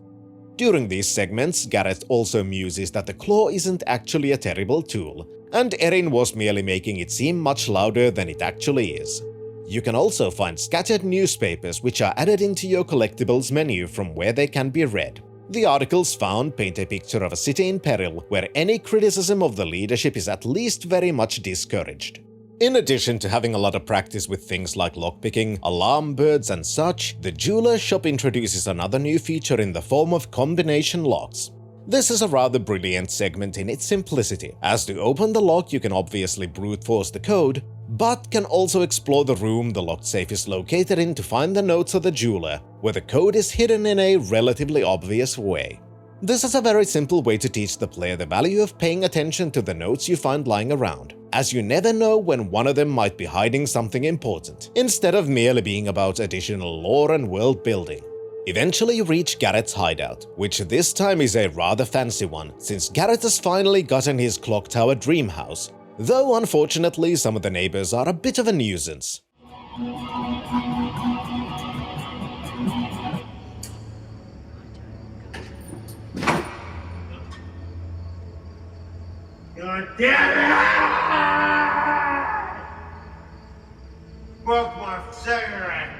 During these segments, Garrett also muses that the claw isn't actually a terrible tool, and Erin was merely making it seem much louder than it actually is. You can also find scattered newspapers which are added into your collectibles menu from where they can be read. The articles found paint a picture of a city in peril where any criticism of the leadership is at least very much discouraged. In addition to having a lot of practice with things like lockpicking, alarm birds and such, the jeweler's shop introduces another new feature in the form of combination locks. This is a rather brilliant segment in its simplicity, as to open the lock you can obviously brute force the code, but can also explore the room the locked safe is located in to find the notes of the jeweler, where the code is hidden in a relatively obvious way. This is a very simple way to teach the player the value of paying attention to the notes you find lying around, as you never know when one of them might be hiding something important, instead of merely being about additional lore and world building. Eventually you reach Garrett's hideout, which this time is a rather fancy one, since Garrett has finally gotten his clock tower dream house, though unfortunately some of the neighbors are a bit of a nuisance. God damn it! Broke my cigarette!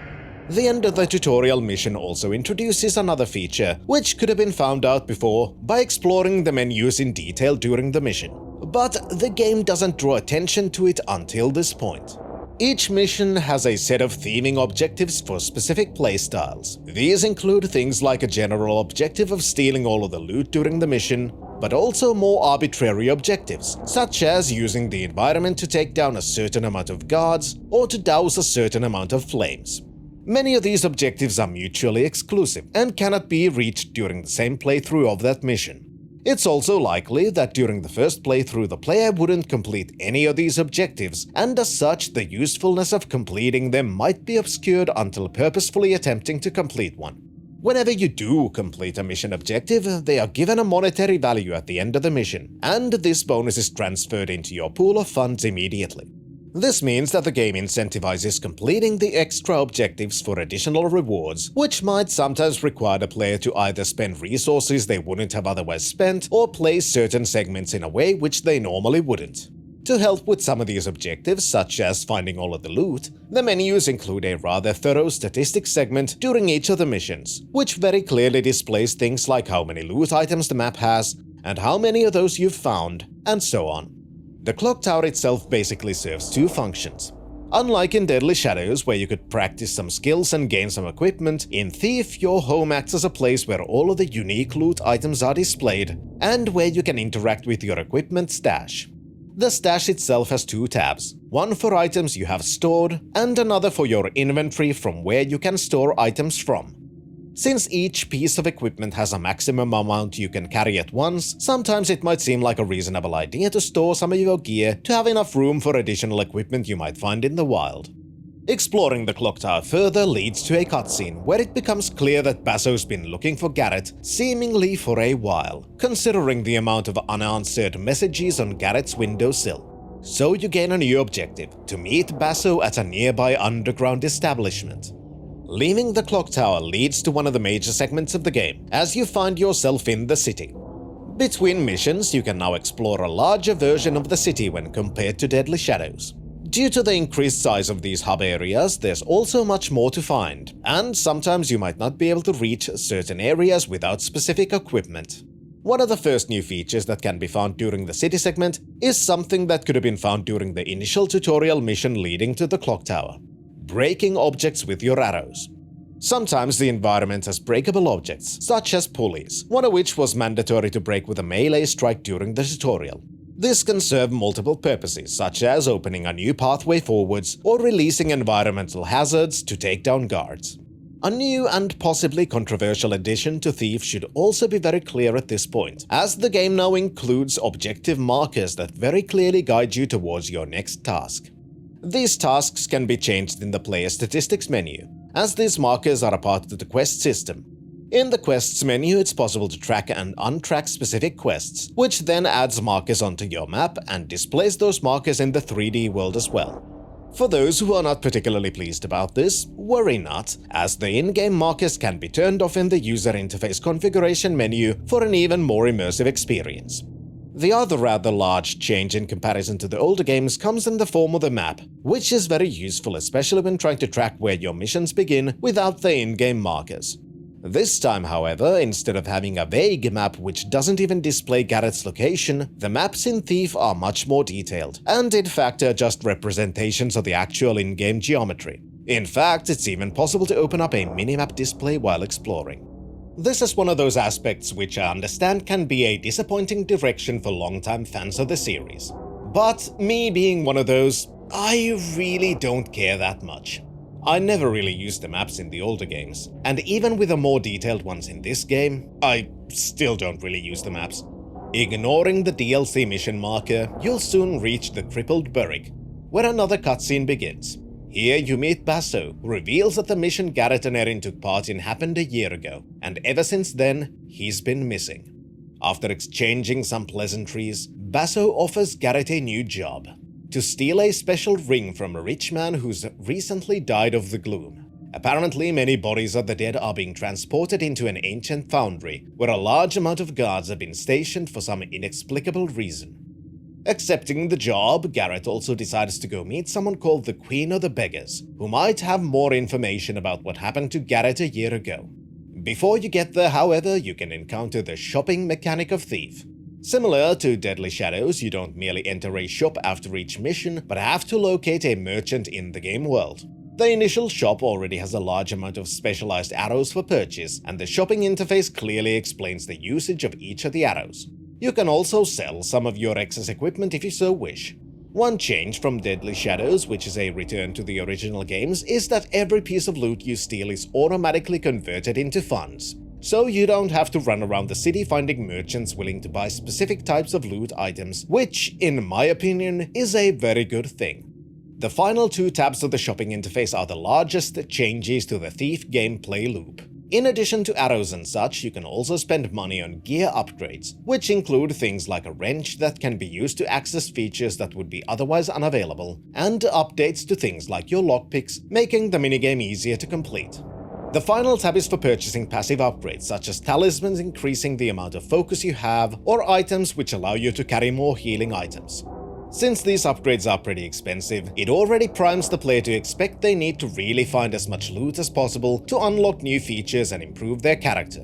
The end of the tutorial mission also introduces another feature, which could have been found out before by exploring the menus in detail during the mission. But the game doesn't draw attention to it until this point. Each mission has a set of theming objectives for specific playstyles. These include things like a general objective of stealing all of the loot during the mission, but also more arbitrary objectives, such as using the environment to take down a certain amount of guards or to douse a certain amount of flames. Many of these objectives are mutually exclusive and cannot be reached during the same playthrough of that mission. It's also likely that during the first playthrough the player wouldn't complete any of these objectives, and as such the usefulness of completing them might be obscured until purposefully attempting to complete one. Whenever you do complete a mission objective, they are given a monetary value at the end of the mission, and this bonus is transferred into your pool of funds immediately. This means that the game incentivizes completing the extra objectives for additional rewards, which might sometimes require the player to either spend resources they wouldn't have otherwise spent or play certain segments in a way which they normally wouldn't. To help with some of these objectives, such as finding all of the loot, the menus include a rather thorough statistics segment during each of the missions, which very clearly displays things like how many loot items the map has, and how many of those you've found, and so on. The clock tower itself basically serves two functions. Unlike in Deadly Shadows, where you could practice some skills and gain some equipment, in Thief, your home acts as a place where all of the unique loot items are displayed, and where you can interact with your equipment stash. The stash itself has two tabs, one for items you have stored, and another for your inventory from where you can store items from. Since each piece of equipment has a maximum amount you can carry at once, sometimes it might seem like a reasonable idea to store some of your gear to have enough room for additional equipment you might find in the wild. Exploring the clock tower further leads to a cutscene where it becomes clear that Basso's been looking for Garrett seemingly for a while, considering the amount of unanswered messages on Garrett's windowsill. So you gain a new objective, to meet Basso at a nearby underground establishment. Leaving the clock tower leads to one of the major segments of the game, as you find yourself in the city. Between missions, you can now explore a larger version of the city when compared to Deadly Shadows. Due to the increased size of these hub areas, there's also much more to find, and sometimes you might not be able to reach certain areas without specific equipment. One of the first new features that can be found during the city segment is something that could have been found during the initial tutorial mission leading to the clock tower: breaking objects with your arrows. Sometimes the environment has breakable objects, such as pulleys, one of which was mandatory to break with a melee strike during the tutorial. This can serve multiple purposes, such as opening a new pathway forwards or releasing environmental hazards to take down guards. A new and possibly controversial addition to Thief should also be very clear at this point, as the game now includes objective markers that very clearly guide you towards your next task. These tasks can be changed in the player statistics menu, as these markers are a part of the quest system. In the quests menu, it's possible to track and untrack specific quests, which then adds markers onto your map and displays those markers in the 3D world as well. For those who are not particularly pleased about this, worry not, as the in-game markers can be turned off in the user interface configuration menu for an even more immersive experience. The other rather large change in comparison to the older games comes in the form of the map, which is very useful especially when trying to track where your missions begin without the in-game markers. This time, however, instead of having a vague map which doesn't even display Garrett's location, the maps in Thief are much more detailed, and in fact are just representations of the actual in-game geometry. In fact, it's even possible to open up a minimap display while exploring. This is one of those aspects which I understand can be a disappointing direction for longtime fans of the series. But me being one of those, I really don't care that much. I never really used the maps in the older games, and even with the more detailed ones in this game, I still don't really use the maps. Ignoring the DLC mission marker, you'll soon reach the crippled Burrick, where another cutscene begins. Here you meet Basso, who reveals that the mission Garrett and Erin took part in happened a year ago, and ever since then, he's been missing. After exchanging some pleasantries, Basso offers Garrett a new job: to steal a special ring from a rich man who's recently died of the gloom. Apparently, many bodies of the dead are being transported into an ancient foundry, where a large amount of guards have been stationed for some inexplicable reason. Accepting the job, Garrett also decides to go meet someone called the Queen of the Beggars, who might have more information about what happened to Garrett a year ago. Before you get there, however, you can encounter the shopping mechanic of Thief. Similar to Deadly Shadows, you don't merely enter a shop after each mission, but have to locate a merchant in the game world. The initial shop already has a large amount of specialized arrows for purchase, and the shopping interface clearly explains the usage of each of the arrows. You can also sell some of your excess equipment if you so wish. One change from Deadly Shadows, which is a return to the original games, is that every piece of loot you steal is automatically converted into funds. So you don't have to run around the city finding merchants willing to buy specific types of loot items, which, in my opinion, is a very good thing. The final two tabs of the shopping interface are the largest changes to the Thief gameplay loop. In addition to arrows and such, you can also spend money on gear upgrades, which include things like a wrench that can be used to access features that would be otherwise unavailable, and updates to things like your lockpicks, making the minigame easier to complete. The final tab is for purchasing passive upgrades, such as talismans increasing the amount of focus you have, or items which allow you to carry more healing items. Since these upgrades are pretty expensive, it already primes the player to expect they need to really find as much loot as possible to unlock new features and improve their character.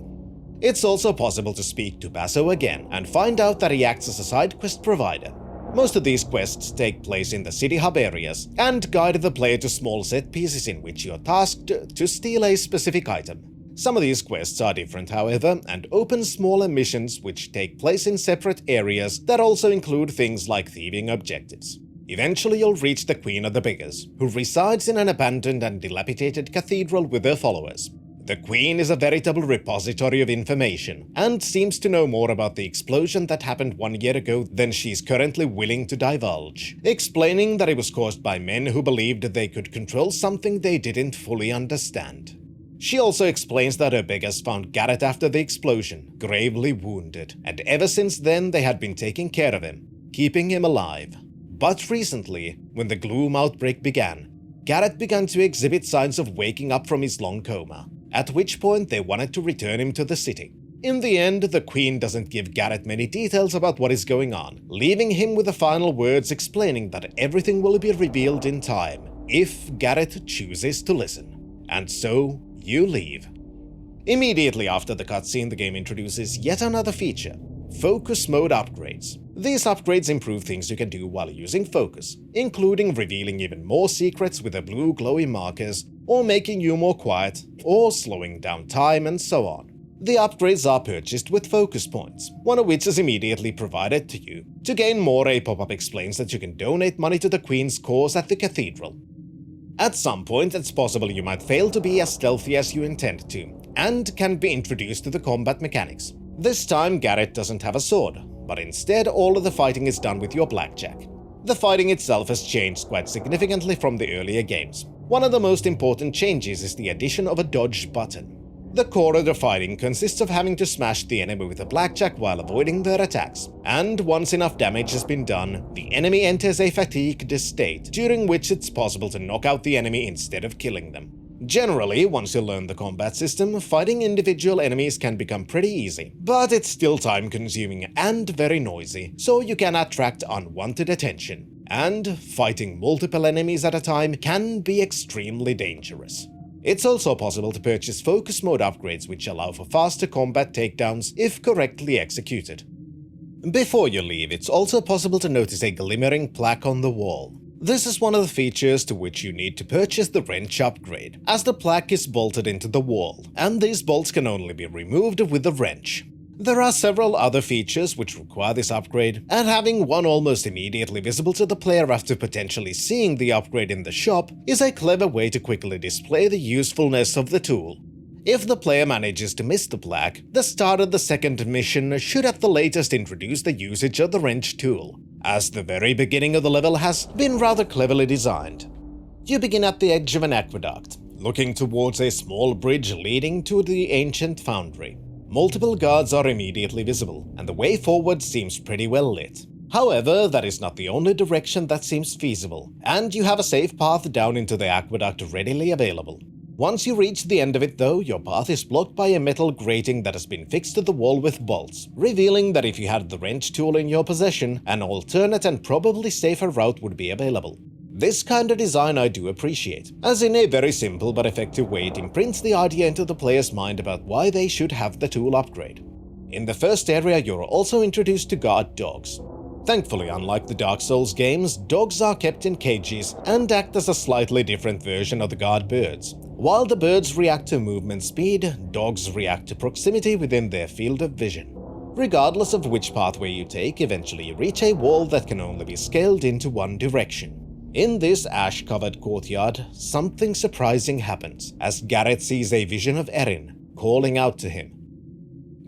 It's also possible to speak to Basso again and find out that he acts as a side quest provider. Most of these quests take place in the city hub areas and guide the player to small set pieces in which you're tasked to steal a specific item. Some of these quests are different, however, and open smaller missions which take place in separate areas that also include things like thieving objectives. Eventually you'll reach the Queen of the Beggars, who resides in an abandoned and dilapidated cathedral with her followers. The Queen is a veritable repository of information, and seems to know more about the explosion that happened 1 year ago than she's currently willing to divulge, explaining that it was caused by men who believed they could control something they didn't fully understand. She also explains that her beggars found Garrett after the explosion, gravely wounded, and ever since then they had been taking care of him, keeping him alive. But recently, when the gloom outbreak began, Garrett began to exhibit signs of waking up from his long coma, at which point they wanted to return him to the city. In the end, the Queen doesn't give Garrett many details about what is going on, leaving him with the final words explaining that everything will be revealed in time, if Garrett chooses to listen. And so, you leave. Immediately after the cutscene, the game introduces yet another feature: focus mode upgrades. These upgrades improve things you can do while using focus, including revealing even more secrets with the blue glowy markers, or making you more quiet, or slowing down time, and so on. The upgrades are purchased with focus points, one of which is immediately provided to you. To gain more, a pop-up explains that you can donate money to the Queen's cause at the cathedral. At some point, it's possible you might fail to be as stealthy as you intend to, and can be introduced to the combat mechanics. This time, Garrett doesn't have a sword, but instead all of the fighting is done with your blackjack. The fighting itself has changed quite significantly from the earlier games. One of the most important changes is the addition of a dodge button. The core of the fighting consists of having to smash the enemy with a blackjack while avoiding their attacks, and once enough damage has been done, the enemy enters a fatigued state, during which it's possible to knock out the enemy instead of killing them. Generally, once you learn the combat system, fighting individual enemies can become pretty easy, but it's still time-consuming and very noisy, so you can attract unwanted attention. And fighting multiple enemies at a time can be extremely dangerous. It's also possible to purchase focus mode upgrades which allow for faster combat takedowns if correctly executed. Before you leave, it's also possible to notice a glimmering plaque on the wall. This is one of the features to which you need to purchase the wrench upgrade, as the plaque is bolted into the wall, and these bolts can only be removed with the wrench. There are several other features which require this upgrade, and having one almost immediately visible to the player after potentially seeing the upgrade in the shop is a clever way to quickly display the usefulness of the tool. If the player manages to miss the plaque, the start of the second mission should at the latest introduce the usage of the wrench tool, as the very beginning of the level has been rather cleverly designed. You begin at the edge of an aqueduct, looking towards a small bridge leading to the ancient foundry. Multiple guards are immediately visible, and the way forward seems pretty well lit. However, that is not the only direction that seems feasible, and you have a safe path down into the aqueduct readily available. Once you reach the end of it though, your path is blocked by a metal grating that has been fixed to the wall with bolts, revealing that if you had the wrench tool in your possession, an alternate and probably safer route would be available. This kind of design I do appreciate, as in a very simple but effective way it imprints the idea into the player's mind about why they should have the tool upgrade. In the first area, you're also introduced to guard dogs. Thankfully, unlike the Dark Souls games, dogs are kept in cages and act as a slightly different version of the guard birds. While the birds react to movement speed, dogs react to proximity within their field of vision. Regardless of which pathway you take, eventually you reach a wall that can only be scaled into one direction. In this ash-covered courtyard, something surprising happens, as Garrett sees a vision of Erin, calling out to him.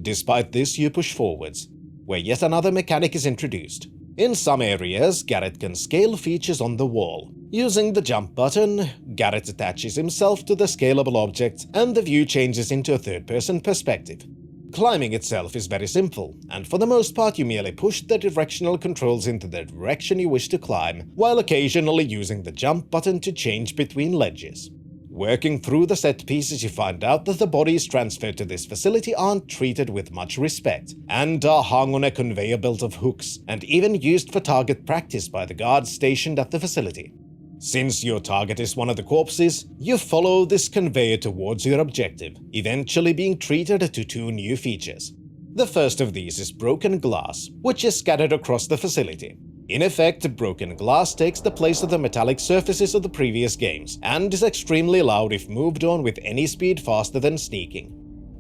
Despite this, you push forwards, where yet another mechanic is introduced. In some areas, Garrett can scale features on the wall. Using the jump button, Garrett attaches himself to the scalable object, and the view changes into a third-person perspective. Climbing itself is very simple, and for the most part you merely push the directional controls into the direction you wish to climb, while occasionally using the jump button to change between ledges. Working through the set pieces, you find out that the bodies transferred to this facility aren't treated with much respect, and are hung on a conveyor belt of hooks, and even used for target practice by the guards stationed at the facility. Since your target is one of the corpses, you follow this conveyor towards your objective, eventually being treated to two new features. The first of these is broken glass, which is scattered across the facility. In effect, broken glass takes the place of the metallic surfaces of the previous games, and is extremely loud if moved on with any speed faster than sneaking.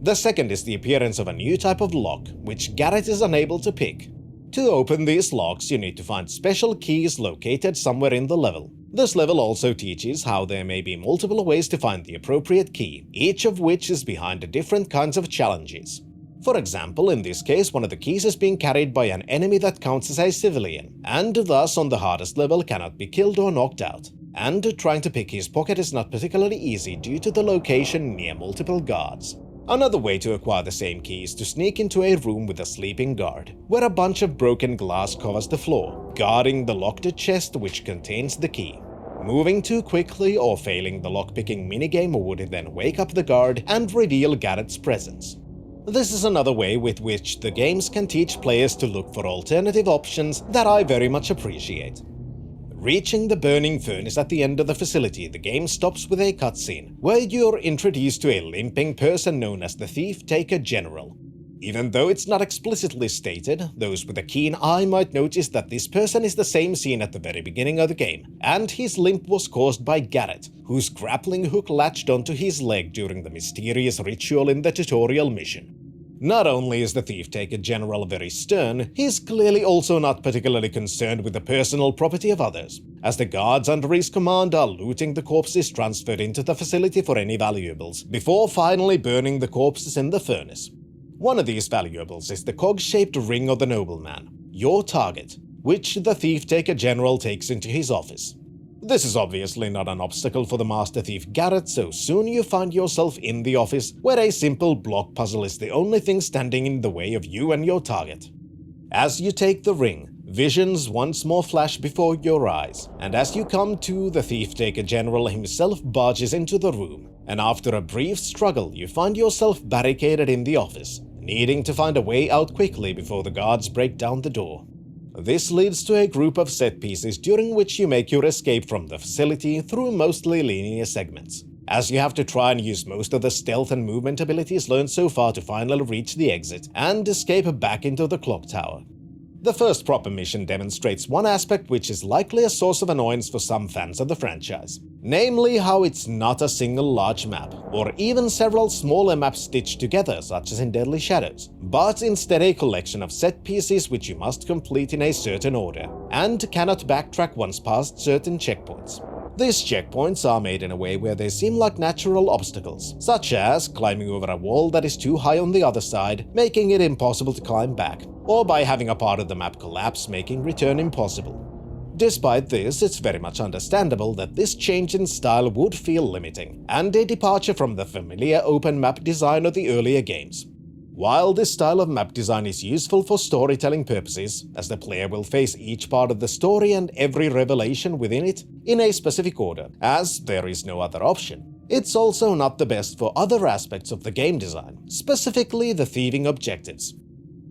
The second is the appearance of a new type of lock, which Garrett is unable to pick. To open these locks, you need to find special keys located somewhere in the level. This level also teaches how there may be multiple ways to find the appropriate key, each of which is behind different kinds of challenges. For example, in this case, one of the keys is being carried by an enemy that counts as a civilian, and thus on the hardest level cannot be killed or knocked out. And trying to pick his pocket is not particularly easy due to the location near multiple guards. Another way to acquire the same key is to sneak into a room with a sleeping guard, where a bunch of broken glass covers the floor, guarding the locked chest which contains the key. Moving too quickly or failing the lockpicking minigame would then wake up the guard and reveal Garrett's presence. This is another way with which the games can teach players to look for alternative options that I very much appreciate. Reaching the burning furnace at the end of the facility, the game stops with a cutscene, where you're introduced to a limping person known as the Thief-Taker General. Even though it's not explicitly stated, those with a keen eye might notice that this person is the same seen at the very beginning of the game, and his limp was caused by Garrett, whose grappling hook latched onto his leg during the mysterious ritual in the tutorial mission. Not only is the Thief-Taker General very stern, he's clearly also not particularly concerned with the personal property of others, as the guards under his command are looting the corpses transferred into the facility for any valuables, before finally burning the corpses in the furnace. One of these valuables is the cog-shaped ring of the nobleman, your target, which the Thief-Taker General takes into his office. This is obviously not an obstacle for the Master Thief Garrett, so soon you find yourself in the office, where a simple block puzzle is the only thing standing in the way of you and your target. As you take the ring, visions once more flash before your eyes, and as you come to, the Thief-Taker General himself barges into the room, and after a brief struggle you find yourself barricaded in the office, needing to find a way out quickly before the guards break down the door. This leads to a group of set pieces during which you make your escape from the facility through mostly linear segments, as you have to try and use most of the stealth and movement abilities learned so far to finally reach the exit and escape back into the clock tower. The first proper mission demonstrates one aspect which is likely a source of annoyance for some fans of the franchise, namely how it's not a single large map, or even several smaller maps stitched together such as in Deadly Shadows, but instead a collection of set pieces which you must complete in a certain order, and cannot backtrack once past certain checkpoints. These checkpoints are made in a way where they seem like natural obstacles, such as climbing over a wall that is too high on the other side, making it impossible to climb back, or by having a part of the map collapse, making return impossible. Despite this, it's very much understandable that this change in style would feel limiting, and a departure from the familiar open map design of the earlier games. While this style of map design is useful for storytelling purposes, as the player will face each part of the story and every revelation within it in a specific order, as there is no other option, it's also not the best for other aspects of the game design, specifically the thieving objectives.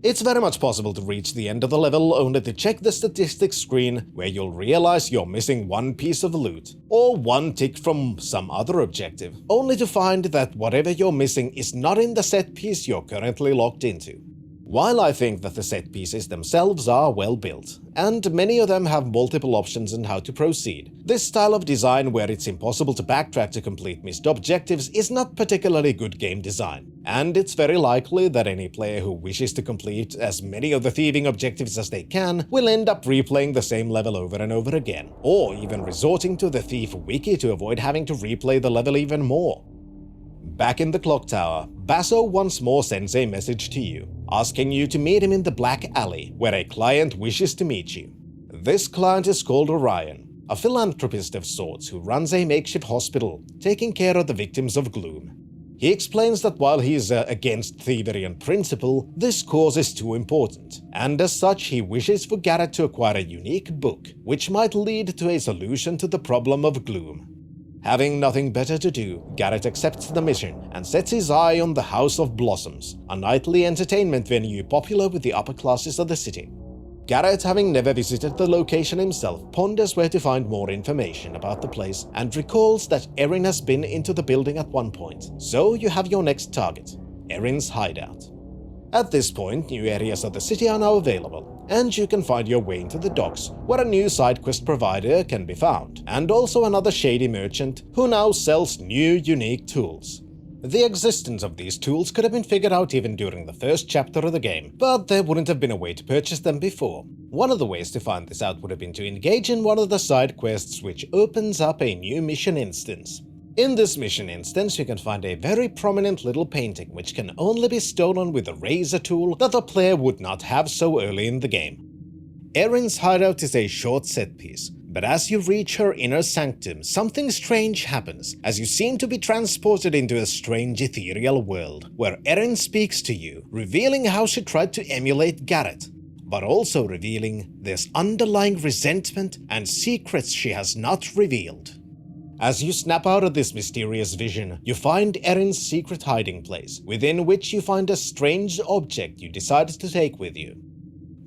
It's very much possible to reach the end of the level only to check the statistics screen, where you'll realize you're missing one piece of loot, or one tick from some other objective, only to find that whatever you're missing is not in the set piece you're currently locked into. While I think that the set pieces themselves are well built, and many of them have multiple options on how to proceed, this style of design where it's impossible to backtrack to complete missed objectives is not particularly good game design, and it's very likely that any player who wishes to complete as many of the thieving objectives as they can will end up replaying the same level over and over again, or even resorting to the Thief Wiki to avoid having to replay the level even more. Back in the clock tower, Basso once more sends a message to you, asking you to meet him in the Black Alley, where a client wishes to meet you. This client is called Orion, a philanthropist of sorts who runs a makeshift hospital, taking care of the victims of gloom. He explains that while he is against thievery in principle, this cause is too important, and as such he wishes for Garrett to acquire a unique book, which might lead to a solution to the problem of gloom. Having nothing better to do, Garrett accepts the mission and sets his eye on the House of Blossoms, a nightly entertainment venue popular with the upper classes of the city. Garrett, having never visited the location himself, ponders where to find more information about the place and recalls that Erin has been into the building at one point, so you have your next target, Erin's hideout. At this point, new areas of the city are now available, and you can find your way into the docks, where a new side quest provider can be found, and also another shady merchant who now sells new unique tools. The existence of these tools could have been figured out even during the first chapter of the game, but there wouldn't have been a way to purchase them before. One of the ways to find this out would have been to engage in one of the side quests, which opens up a new mission instance. In this mission instance, you can find a very prominent little painting which can only be stolen with a razor tool that the player would not have so early in the game. Erin's hideout is a short set piece, but as you reach her inner sanctum, something strange happens, as you seem to be transported into a strange ethereal world, where Erin speaks to you, revealing how she tried to emulate Garrett, but also revealing this underlying resentment and secrets she has not revealed. As you snap out of this mysterious vision, you find Erin's secret hiding place, within which you find a strange object you decided to take with you.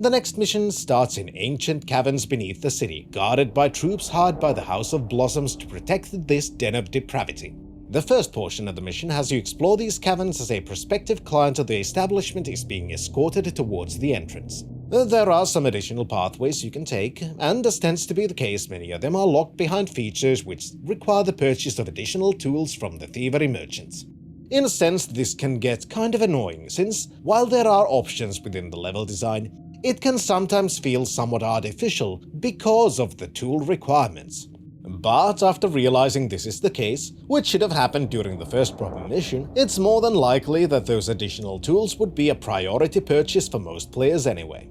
The next mission starts in ancient caverns beneath the city, guarded by troops hired by the House of Blossoms to protect this den of depravity. The first portion of the mission has you explore these caverns as a prospective client of the establishment is being escorted towards the entrance. There are some additional pathways you can take, and as tends to be the case, many of them are locked behind features which require the purchase of additional tools from the thievery merchants. In a sense, this can get kind of annoying, since while there are options within the level design, it can sometimes feel somewhat artificial because of the tool requirements. But after realizing this is the case, which should have happened during the first proper mission, it's more than likely that those additional tools would be a priority purchase for most players anyway.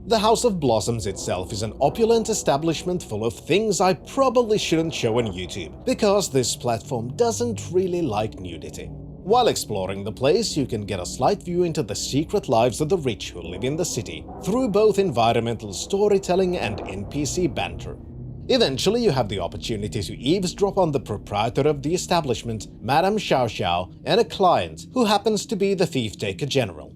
The House of Blossoms itself is an opulent establishment full of things I probably shouldn't show on YouTube, because this platform doesn't really like nudity. While exploring the place, you can get a slight view into the secret lives of the rich who live in the city, through both environmental storytelling and NPC banter. Eventually, you have the opportunity to eavesdrop on the proprietor of the establishment, Madame Xiao Xiao, and a client who happens to be the Thief-Taker General.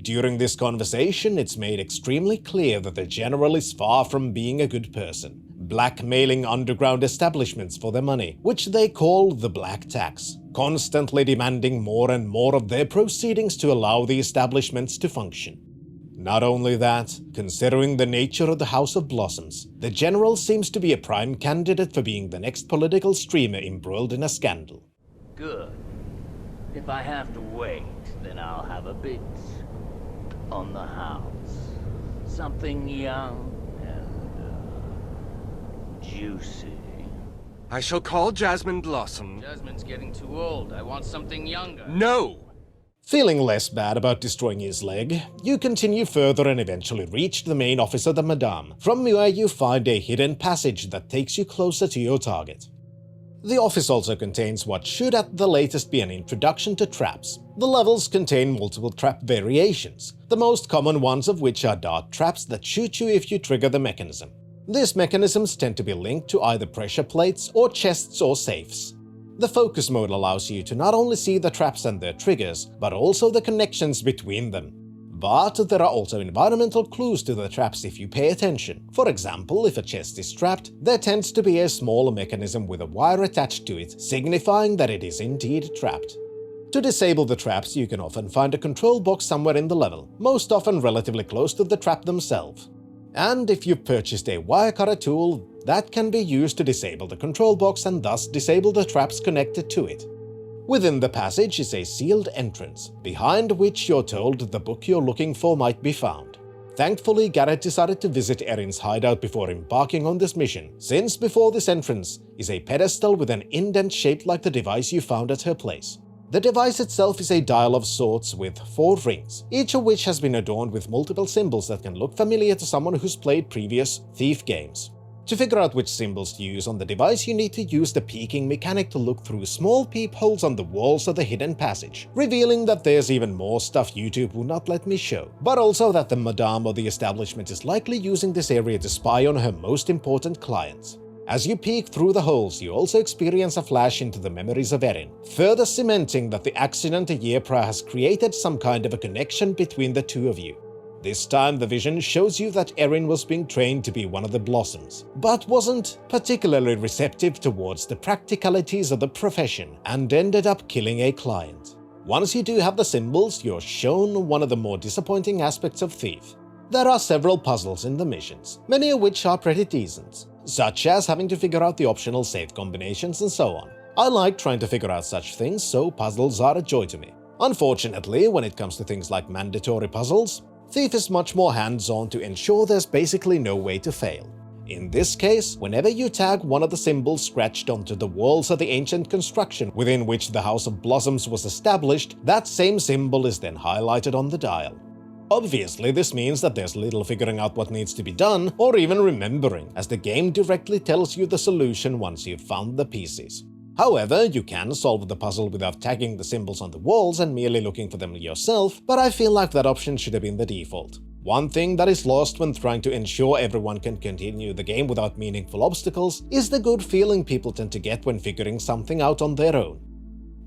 During this conversation, it's made extremely clear that the General is far from being a good person, blackmailing underground establishments for their money, which they call the Black Tax, constantly demanding more and more of their proceedings to allow the establishments to function. Not only that, considering the nature of the House of Blossoms, the General seems to be a prime candidate for being the next political streamer embroiled in a scandal. Good. If I have to wait, then I'll have a bit on the house. Something young and juicy. I shall call Jasmine Blossom. Jasmine's getting too old. I want something younger. No! Feeling less bad about destroying his leg, you continue further and eventually reach the main office of the Madame, from where you find a hidden passage that takes you closer to your target. The office also contains what should at the latest be an introduction to traps. The levels contain multiple trap variations, the most common ones of which are dart traps that shoot you if you trigger the mechanism. These mechanisms tend to be linked to either pressure plates or chests or safes. The focus mode allows you to not only see the traps and their triggers, but also the connections between them. But there are also environmental clues to the traps if you pay attention. For example, if a chest is trapped, there tends to be a small mechanism with a wire attached to it, signifying that it is indeed trapped. To disable the traps, you can often find a control box somewhere in the level, most often relatively close to the trap themselves. And if you've purchased a wire cutter tool, that can be used to disable the control box and thus disable the traps connected to it. Within the passage is a sealed entrance, behind which you're told the book you're looking for might be found. Thankfully, Garrett decided to visit Erin's hideout before embarking on this mission, since before this entrance is a pedestal with an indent shaped like the device you found at her place. The device itself is a dial of sorts with 4 rings, each of which has been adorned with multiple symbols that can look familiar to someone who's played previous Thief games. To figure out which symbols to use on the device, you need to use the peeking mechanic to look through small peepholes on the walls of the hidden passage, revealing that there's even more stuff YouTube will not let me show, but also that the Madame of the establishment is likely using this area to spy on her most important clients. As you peek through the holes, you also experience a flash into the memories of Erin, further cementing that the accident a year prior has created some kind of a connection between the two of you. This time the vision shows you that Erin was being trained to be one of the Blossoms, but wasn't particularly receptive towards the practicalities of the profession and ended up killing a client. Once you do have the symbols, you're shown one of the more disappointing aspects of Thief. There are several puzzles in the missions, many of which are pretty decent, such as having to figure out the optional save combinations and so on. I like trying to figure out such things, so puzzles are a joy to me. Unfortunately, when it comes to things like mandatory puzzles, Thief is much more hands-on to ensure there's basically no way to fail. In this case, whenever you tag one of the symbols scratched onto the walls of the ancient construction within which the House of Blossoms was established, that same symbol is then highlighted on the dial. Obviously, this means that there's little figuring out what needs to be done, or even remembering, as the game directly tells you the solution once you've found the pieces. However, you can solve the puzzle without tagging the symbols on the walls and merely looking for them yourself, but I feel like that option should have been the default. One thing that is lost when trying to ensure everyone can continue the game without meaningful obstacles is the good feeling people tend to get when figuring something out on their own.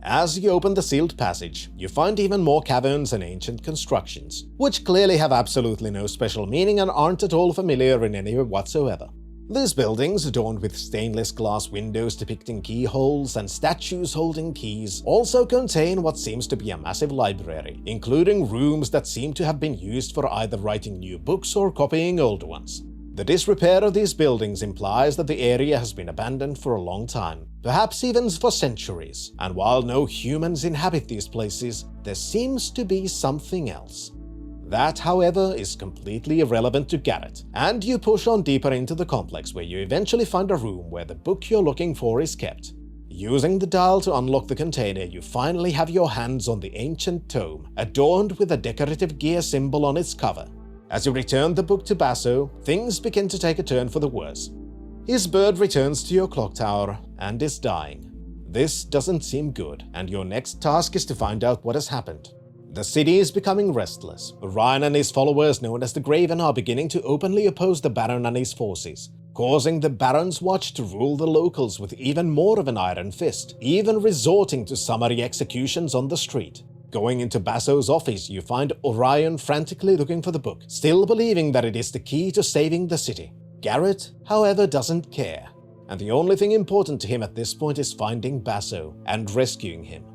As you open the sealed passage, you find even more caverns and ancient constructions, which clearly have absolutely no special meaning and aren't at all familiar in any way whatsoever. These buildings, adorned with stainless glass windows depicting keyholes and statues holding keys, also contain what seems to be a massive library, including rooms that seem to have been used for either writing new books or copying old ones. The disrepair of these buildings implies that the area has been abandoned for a long time, perhaps even for centuries, and while no humans inhabit these places, there seems to be something else. That, however, is completely irrelevant to Garrett, and you push on deeper into the complex where you eventually find a room where the book you're looking for is kept. Using the dial to unlock the container, you finally have your hands on the ancient tome, adorned with a decorative gear symbol on its cover. As you return the book to Basso, things begin to take a turn for the worse. His bird returns to your clock tower and is dying. This doesn't seem good, and your next task is to find out what has happened. The city is becoming restless. Orion and his followers, known as the Graven, are beginning to openly oppose the Baron and his forces, causing the Baron's Watch to rule the locals with even more of an iron fist, even resorting to summary executions on the street. Going into Basso's office, you find Orion frantically looking for the book, still believing that it is the key to saving the city. Garrett, however, doesn't care, and the only thing important to him at this point is finding Basso and rescuing him.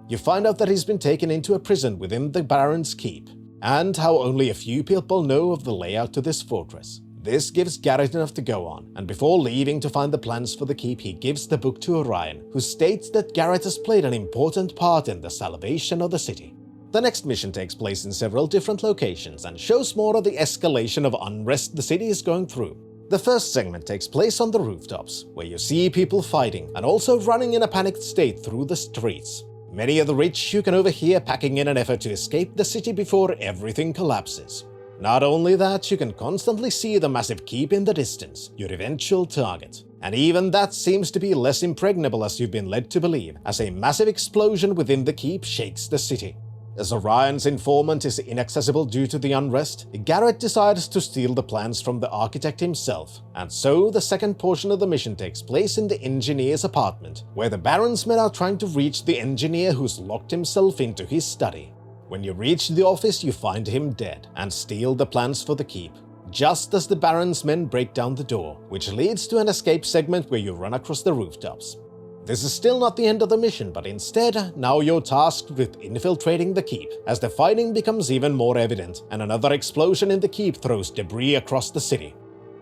You find out that he's been taken into a prison within the Baron's keep, and how only a few people know of the layout to this fortress. This gives Garrett enough to go on, and before leaving to find the plans for the keep, he gives the book to Orion, who states that Garrett has played an important part in the salvation of the city. The next mission takes place in several different locations and shows more of the escalation of unrest the city is going through. The first segment takes place on the rooftops, where you see people fighting and also running in a panicked state through the streets. Many of the rich you can overhear packing in an effort to escape the city before everything collapses. Not only that, you can constantly see the massive keep in the distance, your eventual target. And even that seems to be less impregnable as you've been led to believe, as a massive explosion within the keep shakes the city. As Orion's informant is inaccessible due to the unrest, Garrett decides to steal the plans from the architect himself, and so the second portion of the mission takes place in the engineer's apartment, where the Baron's men are trying to reach the engineer who's locked himself into his study. When you reach the office, you find him dead, and steal the plans for the keep, just as the Baron's men break down the door, which leads to an escape segment where you run across the rooftops. This is still not the end of the mission, but instead, now you're tasked with infiltrating the keep, as the fighting becomes even more evident, and another explosion in the keep throws debris across the city.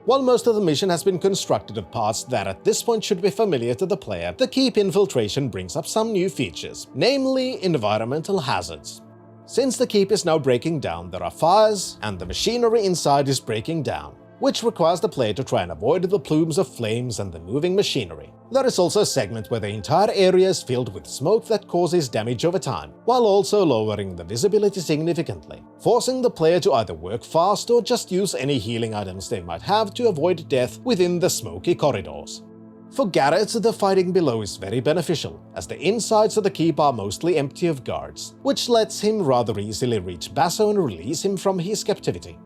While most of the mission has been constructed of parts that at this point should be familiar to the player, the keep infiltration brings up some new features, namely environmental hazards. Since the keep is now breaking down, there are fires, and the machinery inside is breaking down, which requires the player to try and avoid the plumes of flames and the moving machinery. There is also a segment where the entire area is filled with smoke that causes damage over time, while also lowering the visibility significantly, forcing the player to either work fast or just use any healing items they might have to avoid death within the smoky corridors. For Garrett, the fighting below is very beneficial, as the insides of the keep are mostly empty of guards, which lets him rather easily reach Basso and release him from his captivity.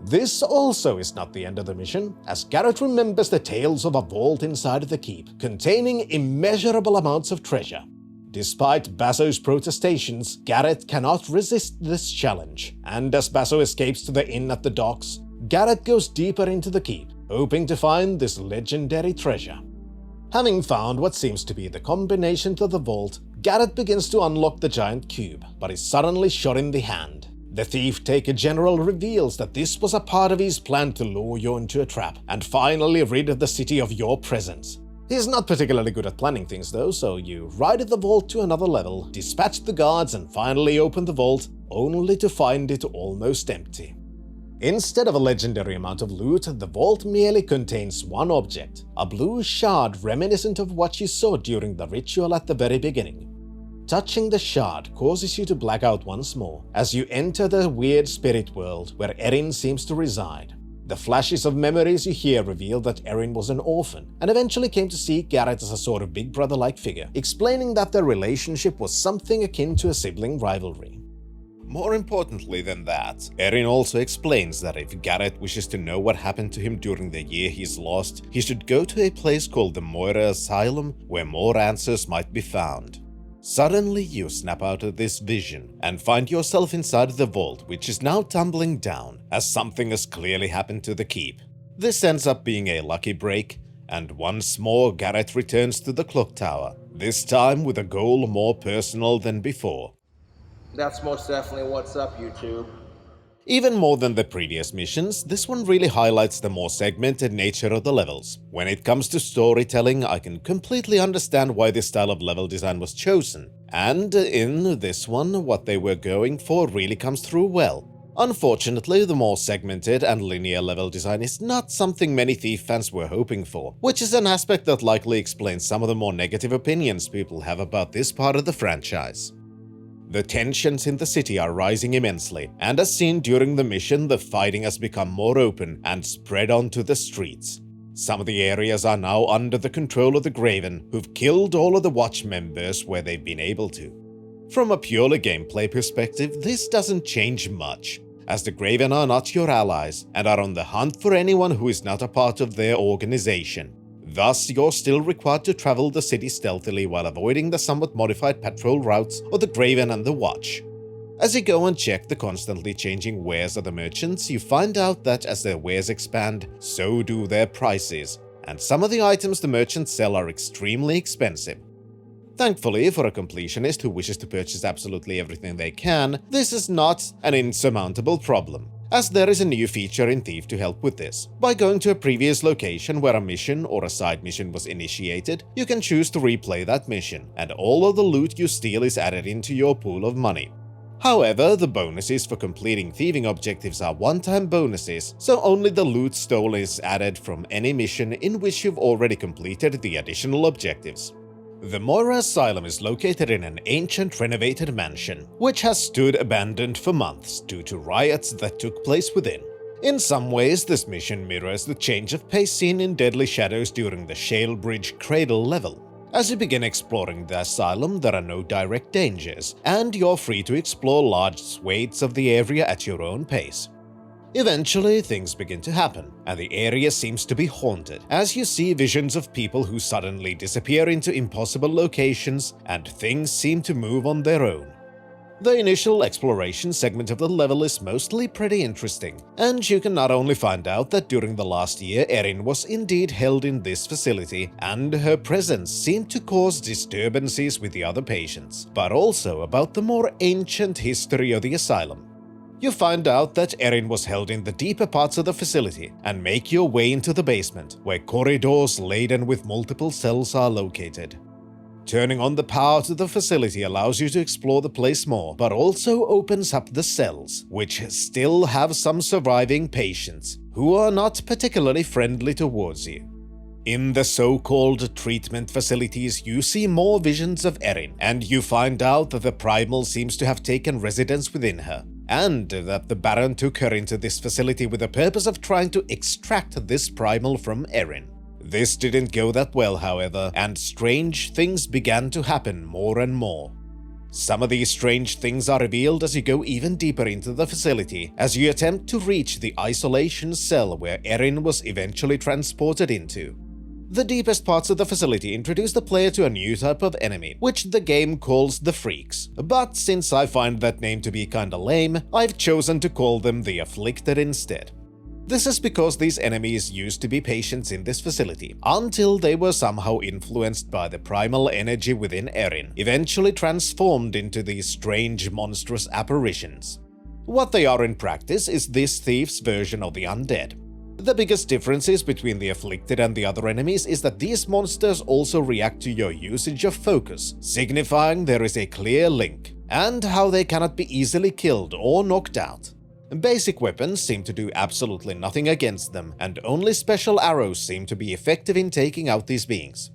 This also is not the end of the mission, as Garrett remembers the tales of a vault inside the keep, containing immeasurable amounts of treasure. Despite Basso's protestations, Garrett cannot resist this challenge, and as Basso escapes to the inn at the docks, Garrett goes deeper into the keep, hoping to find this legendary treasure. Having found what seems to be the combination to the vault, Garrett begins to unlock the giant cube, but is suddenly shot in the hand. The thief-taker general reveals that this was a part of his plan to lure you into a trap and finally rid the city of your presence. He's not particularly good at planning things though, so you ride the vault to another level, dispatch the guards and finally open the vault, only to find it almost empty. Instead of a legendary amount of loot, the vault merely contains one object, a blue shard reminiscent of what you saw during the ritual at the very beginning. Touching the shard causes you to black out once more as you enter the weird spirit world where Erin seems to reside. The flashes of memories you hear reveal that Erin was an orphan and eventually came to see Garrett as a sort of big brother-like figure, explaining that their relationship was something akin to a sibling rivalry. More importantly than that, Erin also explains that if Garrett wishes to know what happened to him during the year he's lost, he should go to a place called the Moira Asylum where more answers might be found. Suddenly you snap out of this vision and find yourself inside the vault, which is now tumbling down as something has clearly happened to the keep. This ends up being a lucky break, and once more Garrett returns to the clock tower, this time with a goal more personal than before. That's most definitely what's up, YouTube. Even more than the previous missions, this one really highlights the more segmented nature of the levels. When it comes to storytelling, I can completely understand why this style of level design was chosen, and in this one, what they were going for really comes through well. Unfortunately, the more segmented and linear level design is not something many Thief fans were hoping for, which is an aspect that likely explains some of the more negative opinions people have about this part of the franchise. The tensions in the city are rising immensely, and as seen during the mission, the fighting has become more open and spread onto the streets. Some of the areas are now under the control of the Graven, who've killed all of the Watch members where they've been able to. From a purely gameplay perspective, this doesn't change much, as the Graven are not your allies and are on the hunt for anyone who is not a part of their organization. Thus, you're still required to travel the city stealthily while avoiding the somewhat modified patrol routes of the Graven and the Watch. As you go and check the constantly changing wares of the merchants, you find out that as their wares expand, so do their prices, and some of the items the merchants sell are extremely expensive. Thankfully, for a completionist who wishes to purchase absolutely everything they can, this is not an insurmountable problem, as there is a new feature in Thief to help with this. By going to a previous location where a mission or a side mission was initiated, you can choose to replay that mission, and all of the loot you steal is added into your pool of money. However, the bonuses for completing thieving objectives are one-time bonuses, so only the loot stolen is added from any mission in which you've already completed the additional objectives. The Moira Asylum is located in an ancient renovated mansion, which has stood abandoned for months due to riots that took place within. In some ways, this mission mirrors the change of pace seen in Deadly Shadows during the Shalebridge Cradle level. As you begin exploring the asylum, there are no direct dangers, and you're free to explore large swathes of the area at your own pace. Eventually, things begin to happen, and the area seems to be haunted, as you see visions of people who suddenly disappear into impossible locations, and things seem to move on their own. The initial exploration segment of the level is mostly pretty interesting, and you can not only find out that during the last year Erin was indeed held in this facility, and her presence seemed to cause disturbances with the other patients, but also about the more ancient history of the asylum. You find out that Erin was held in the deeper parts of the facility and make your way into the basement, where corridors laden with multiple cells are located. Turning on the power to the facility allows you to explore the place more, but also opens up the cells, which still have some surviving patients, who are not particularly friendly towards you. In the so-called treatment facilities, you see more visions of Erin, and you find out that the Primal seems to have taken residence within her, and that the Baron took her into this facility with the purpose of trying to extract this Primal from Erin. This didn't go that well, however, and strange things began to happen more and more. Some of these strange things are revealed as you go even deeper into the facility, as you attempt to reach the isolation cell where Erin was eventually transported into. The deepest parts of the facility introduce the player to a new type of enemy, which the game calls the Freaks, but since I find that name to be kinda lame, I've chosen to call them the Afflicted instead. This is because these enemies used to be patients in this facility, until they were somehow influenced by the primal energy within Erin, eventually transformed into these strange monstrous apparitions. What they are in practice is this thief's version of the undead. The biggest differences between the afflicted and the other enemies is that these monsters also react to your usage of focus, signifying there is a clear link, and how they cannot be easily killed or knocked out. Basic weapons seem to do absolutely nothing against them, and only special arrows seem to be effective in taking out these beings.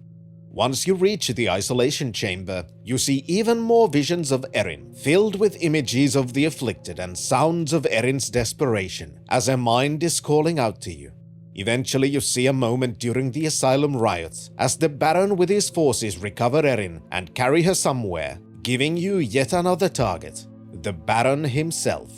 Once you reach the isolation chamber, you see even more visions of Erin, filled with images of the afflicted and sounds of Erin's desperation, as her mind is calling out to you. Eventually you see a moment during the asylum riots, as the Baron with his forces recover Erin and carry her somewhere, giving you yet another target, the Baron himself.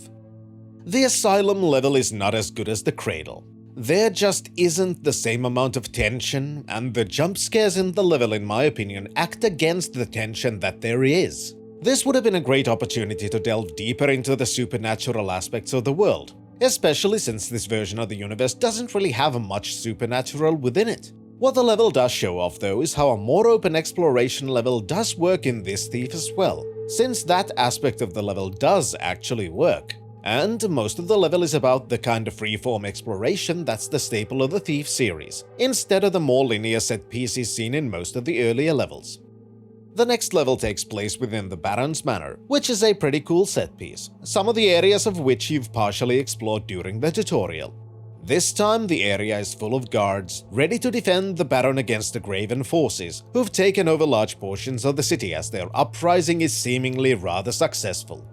The asylum level is not as good as the Cradle. There just isn't the same amount of tension, and the jump scares in the level, in my opinion, act against the tension that there is. This would have been a great opportunity to delve deeper into the supernatural aspects of the world, especially since this version of the universe doesn't really have much supernatural within it. What the level does show off, though, is how a more open exploration level does work in this Thief as well, since that aspect of the level does actually work. And most of the level is about the kind of freeform exploration that's the staple of the Thief series, instead of the more linear set pieces seen in most of the earlier levels. The next level takes place within the Baron's Manor, which is a pretty cool set piece, some of the areas of which you've partially explored during the tutorial. This time the area is full of guards, ready to defend the Baron against the Graven forces, who've taken over large portions of the city as their uprising is seemingly rather successful.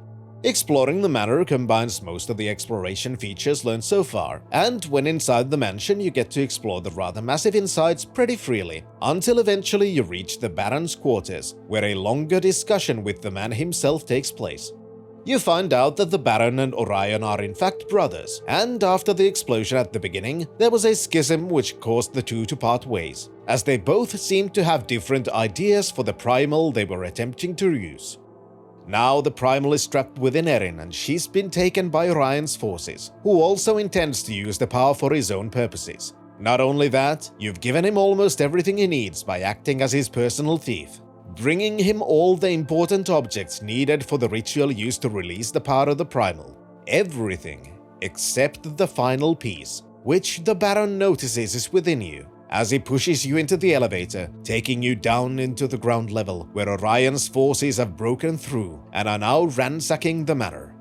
Exploring the manor combines most of the exploration features learned so far, and when inside the mansion you get to explore the rather massive insides pretty freely, until eventually you reach the Baron's quarters, where a longer discussion with the man himself takes place. You find out that the Baron and Orion are in fact brothers, and after the explosion at the beginning, there was a schism which caused the two to part ways, as they both seemed to have different ideas for the primal they were attempting to use. Now the primal is trapped within Erin, and she's been taken by Orion's forces, who also intends to use the power for his own purposes. Not only that, you've given him almost everything he needs by acting as his personal thief, bringing him all the important objects needed for the ritual used to release the power of the primal. Everything except the final piece, which the Baron notices is within you, as he pushes you into the elevator, taking you down into the ground level, where Orion's forces have broken through and are now ransacking the manor.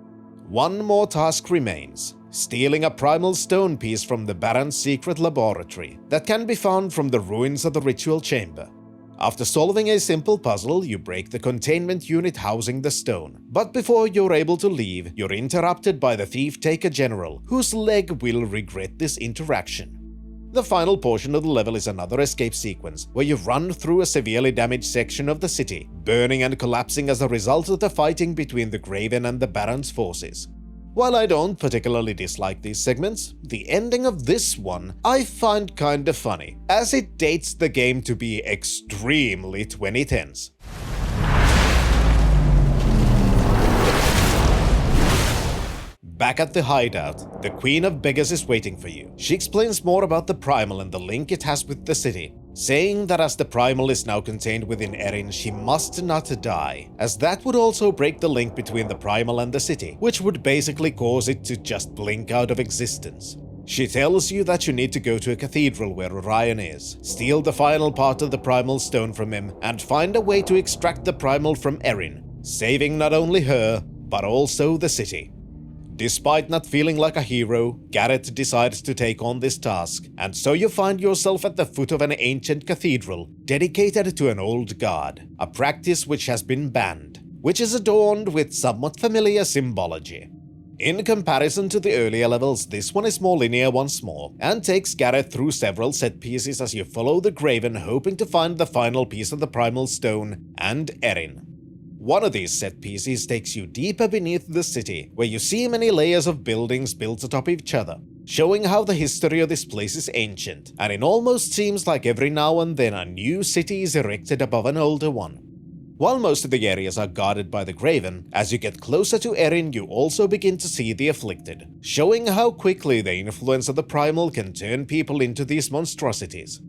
One more task remains, stealing a primal stone piece from the Baron's secret laboratory that can be found from the ruins of the ritual chamber. After solving a simple puzzle, you break the containment unit housing the stone, but before you're able to leave, you're interrupted by the Thief-Taker General, whose leg will regret this interaction. The final portion of the level is another escape sequence, where you run through a severely damaged section of the city, burning and collapsing as a result of the fighting between the Graven and the Baron's forces. While I don't particularly dislike these segments, the ending of this one I find kinda funny, as it dates the game to be extremely 2010s. Back at the hideout, the Queen of Beggars is waiting for you. She explains more about the Primal and the link it has with the city, saying that as the Primal is now contained within Erin, she must not die, as that would also break the link between the Primal and the city, which would basically cause it to just blink out of existence. She tells you that you need to go to a cathedral where Orion is, steal the final part of the Primal stone from him, and find a way to extract the Primal from Erin, saving not only her, but also the city. Despite not feeling like a hero, Garrett decides to take on this task, and so you find yourself at the foot of an ancient cathedral dedicated to an old god, a practice which has been banned, which is adorned with somewhat familiar symbology. In comparison to the earlier levels, this one is more linear once more, and takes Garrett through several set pieces as you follow the Graven, hoping to find the final piece of the Primal Stone and Erin. One of these set pieces takes you deeper beneath the city, where you see many layers of buildings built atop each other, showing how the history of this place is ancient, and it almost seems like every now and then a new city is erected above an older one. While most of the areas are guarded by the Graven, as you get closer to Erin you also begin to see the Afflicted, showing how quickly the influence of the Primal can turn people into these monstrosities.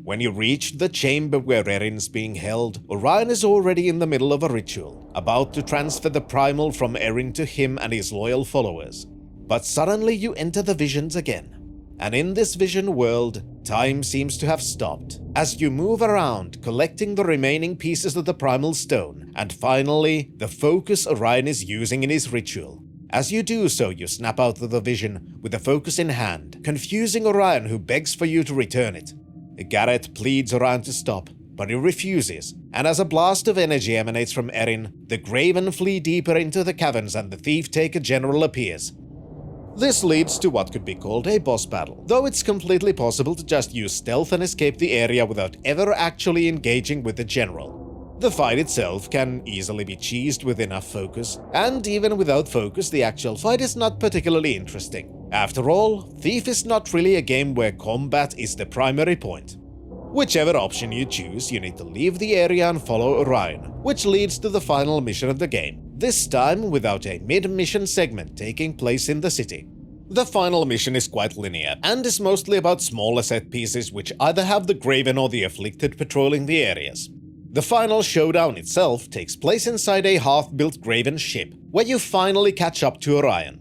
When you reach the chamber where Erin's being held, Orion is already in the middle of a ritual, about to transfer the Primal from Erin to him and his loyal followers. But suddenly you enter the visions again. And in this vision world, time seems to have stopped, as you move around collecting the remaining pieces of the Primal Stone, and finally, the focus Orion is using in his ritual. As you do so, you snap out of the vision with the focus in hand, confusing Orion who begs for you to return it. Garrett pleads Orion to stop, but he refuses, and as a blast of energy emanates from Erin, the Graven flee deeper into the caverns and the Thief-Taker General appears. This leads to what could be called a boss battle, though it's completely possible to just use stealth and escape the area without ever actually engaging with the General. The fight itself can easily be cheesed with enough focus, and even without focus the actual fight is not particularly interesting. After all, Thief is not really a game where combat is the primary point. Whichever option you choose, you need to leave the area and follow Orion, which leads to the final mission of the game, this time without a mid-mission segment taking place in the city. The final mission is quite linear, and is mostly about smaller set pieces which either have the Graven or the Afflicted patrolling the areas. The final showdown itself takes place inside a half-built Graven ship, where you finally catch up to Orion.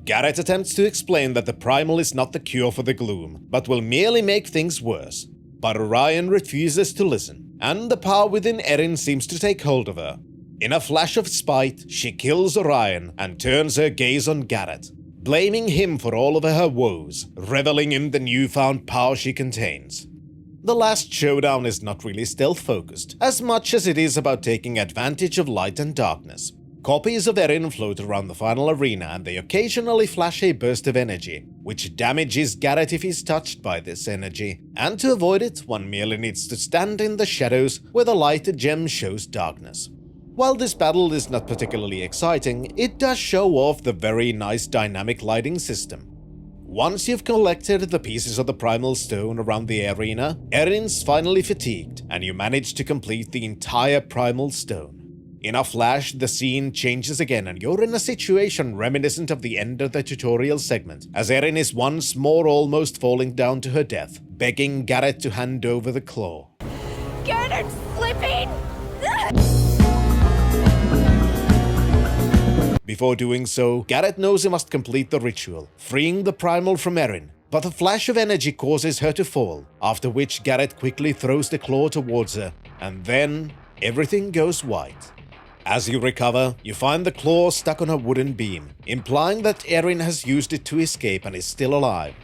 Garrett attempts to explain that the Primal is not the cure for the gloom, but will merely make things worse. But Orion refuses to listen, and the power within Erin seems to take hold of her. In a flash of spite, she kills Orion and turns her gaze on Garrett, blaming him for all of her woes, reveling in the newfound power she contains. The last showdown is not really stealth-focused, as much as it is about taking advantage of light and darkness. Copies of Erin float around the final arena and they occasionally flash a burst of energy, which damages Garrett if he's touched by this energy, and to avoid it, one merely needs to stand in the shadows where the light gem shows darkness. While this battle is not particularly exciting, it does show off the very nice dynamic lighting system. Once you've collected the pieces of the Primal Stone around the arena, Erin's finally fatigued, and you manage to complete the entire Primal Stone. In a flash, the scene changes again and you're in a situation reminiscent of the end of the tutorial segment, as Erin is once more almost falling down to her death, begging Garrett to hand over the claw. God, I'm slipping! Before doing so, Garrett knows he must complete the ritual, freeing the Primal from Erin, but a flash of energy causes her to fall, after which Garrett quickly throws the claw towards her, and then everything goes white. As you recover, you find the claw stuck on a wooden beam, implying that Erin has used it to escape and is still alive.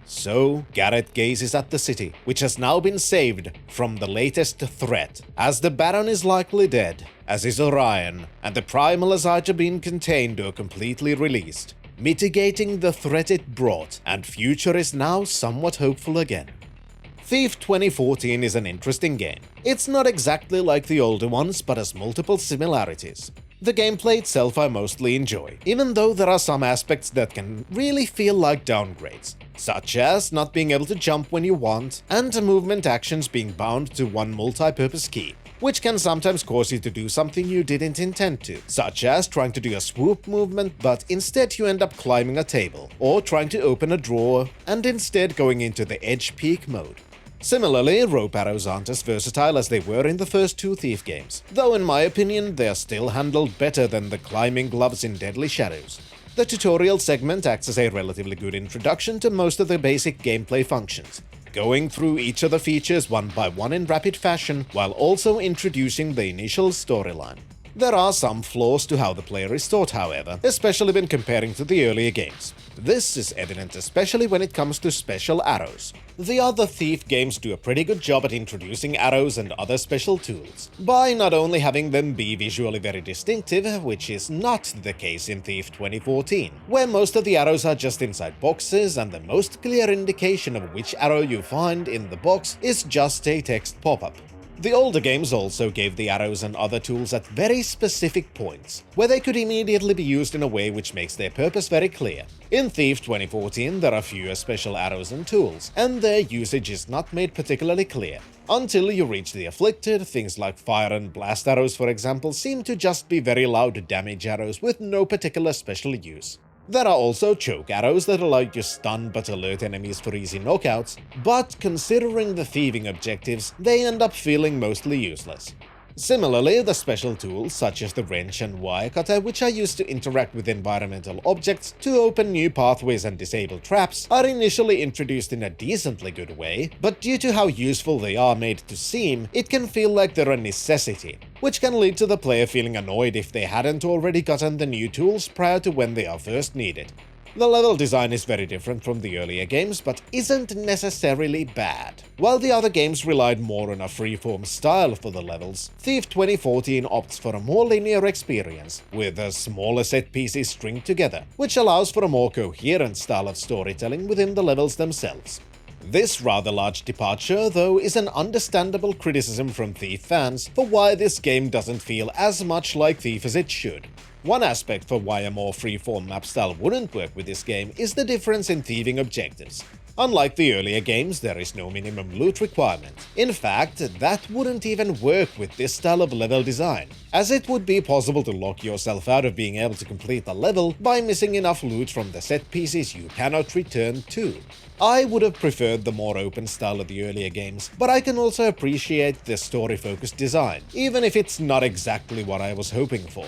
So, Garrett gazes at the city, which has now been saved from the latest threat, as the Baron is likely dead, as is Orion, and the Primal has either been contained or completely released, mitigating the threat it brought, and future is now somewhat hopeful again. Thief 2014 is an interesting game. It's not exactly like the older ones, but has multiple similarities. The gameplay itself I mostly enjoy, even though there are some aspects that can really feel like downgrades, such as not being able to jump when you want, and movement actions being bound to one multi-purpose key, which can sometimes cause you to do something you didn't intend to, such as trying to do a swoop movement but instead you end up climbing a table, or trying to open a drawer and instead going into the edge peek mode. Similarly, rope arrows aren't as versatile as they were in the first two Thief games, though in my opinion they are still handled better than the climbing gloves in Deadly Shadows. The tutorial segment acts as a relatively good introduction to most of the basic gameplay functions, going through each of the features one by one in rapid fashion while also introducing the initial storyline. There are some flaws to how the player is taught, however, especially when comparing to the earlier games. This is evident especially when it comes to special arrows. The other Thief games do a pretty good job at introducing arrows and other special tools, by not only having them be visually very distinctive, which is not the case in Thief 2014, where most of the arrows are just inside boxes and the most clear indication of which arrow you find in the box is just a text pop-up. The older games also gave the arrows and other tools at very specific points, where they could immediately be used in a way which makes their purpose very clear. In Thief 2014, there are fewer special arrows and tools, and their usage is not made particularly clear. Until you reach the Afflicted, things like fire and blast arrows, for example, seem to just be very loud damage arrows with no particular special use. There are also choke arrows that allow you to stun but alert enemies for easy knockouts, but considering the thieving objectives, they end up feeling mostly useless. Similarly, the special tools such as the wrench and wire cutter, which are used to interact with environmental objects to open new pathways and disable traps, are initially introduced in a decently good way, but due to how useful they are made to seem, it can feel like they're a necessity, which can lead to the player feeling annoyed if they hadn't already gotten the new tools prior to when they are first needed. The level design is very different from the earlier games, but isn't necessarily bad. While the other games relied more on a freeform style for the levels, Thief 2014 opts for a more linear experience, with a smaller set pieces stringed together, which allows for a more coherent style of storytelling within the levels themselves. This rather large departure, though, is an understandable criticism from Thief fans for why this game doesn't feel as much like Thief as it should. One aspect for why a more freeform map style wouldn't work with this game is the difference in thieving objectives. Unlike the earlier games, there is no minimum loot requirement. In fact, that wouldn't even work with this style of level design, as it would be possible to lock yourself out of being able to complete a level by missing enough loot from the set pieces you cannot return to. I would have preferred the more open style of the earlier games, but I can also appreciate the story-focused design, even if it's not exactly what I was hoping for.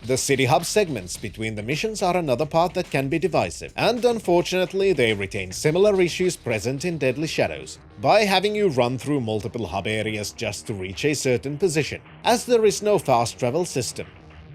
The city hub segments between the missions are another part that can be divisive, and unfortunately they retain similar issues present in Deadly Shadows, by having you run through multiple hub areas just to reach a certain position, as there is no fast travel system.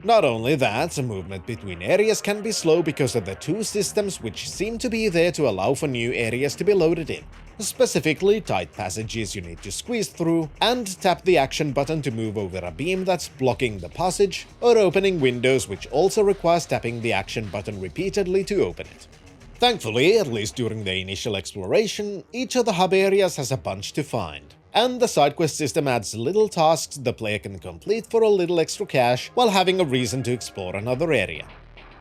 Not only that, movement between areas can be slow because of the two systems which seem to be there to allow for new areas to be loaded in. Specifically, tight passages you need to squeeze through, and tap the action button to move over a beam that's blocking the passage, or opening windows which also requires tapping the action button repeatedly to open it. Thankfully, at least during the initial exploration, each of the hub areas has a bunch to find, and the side quest system adds little tasks the player can complete for a little extra cash while having a reason to explore another area.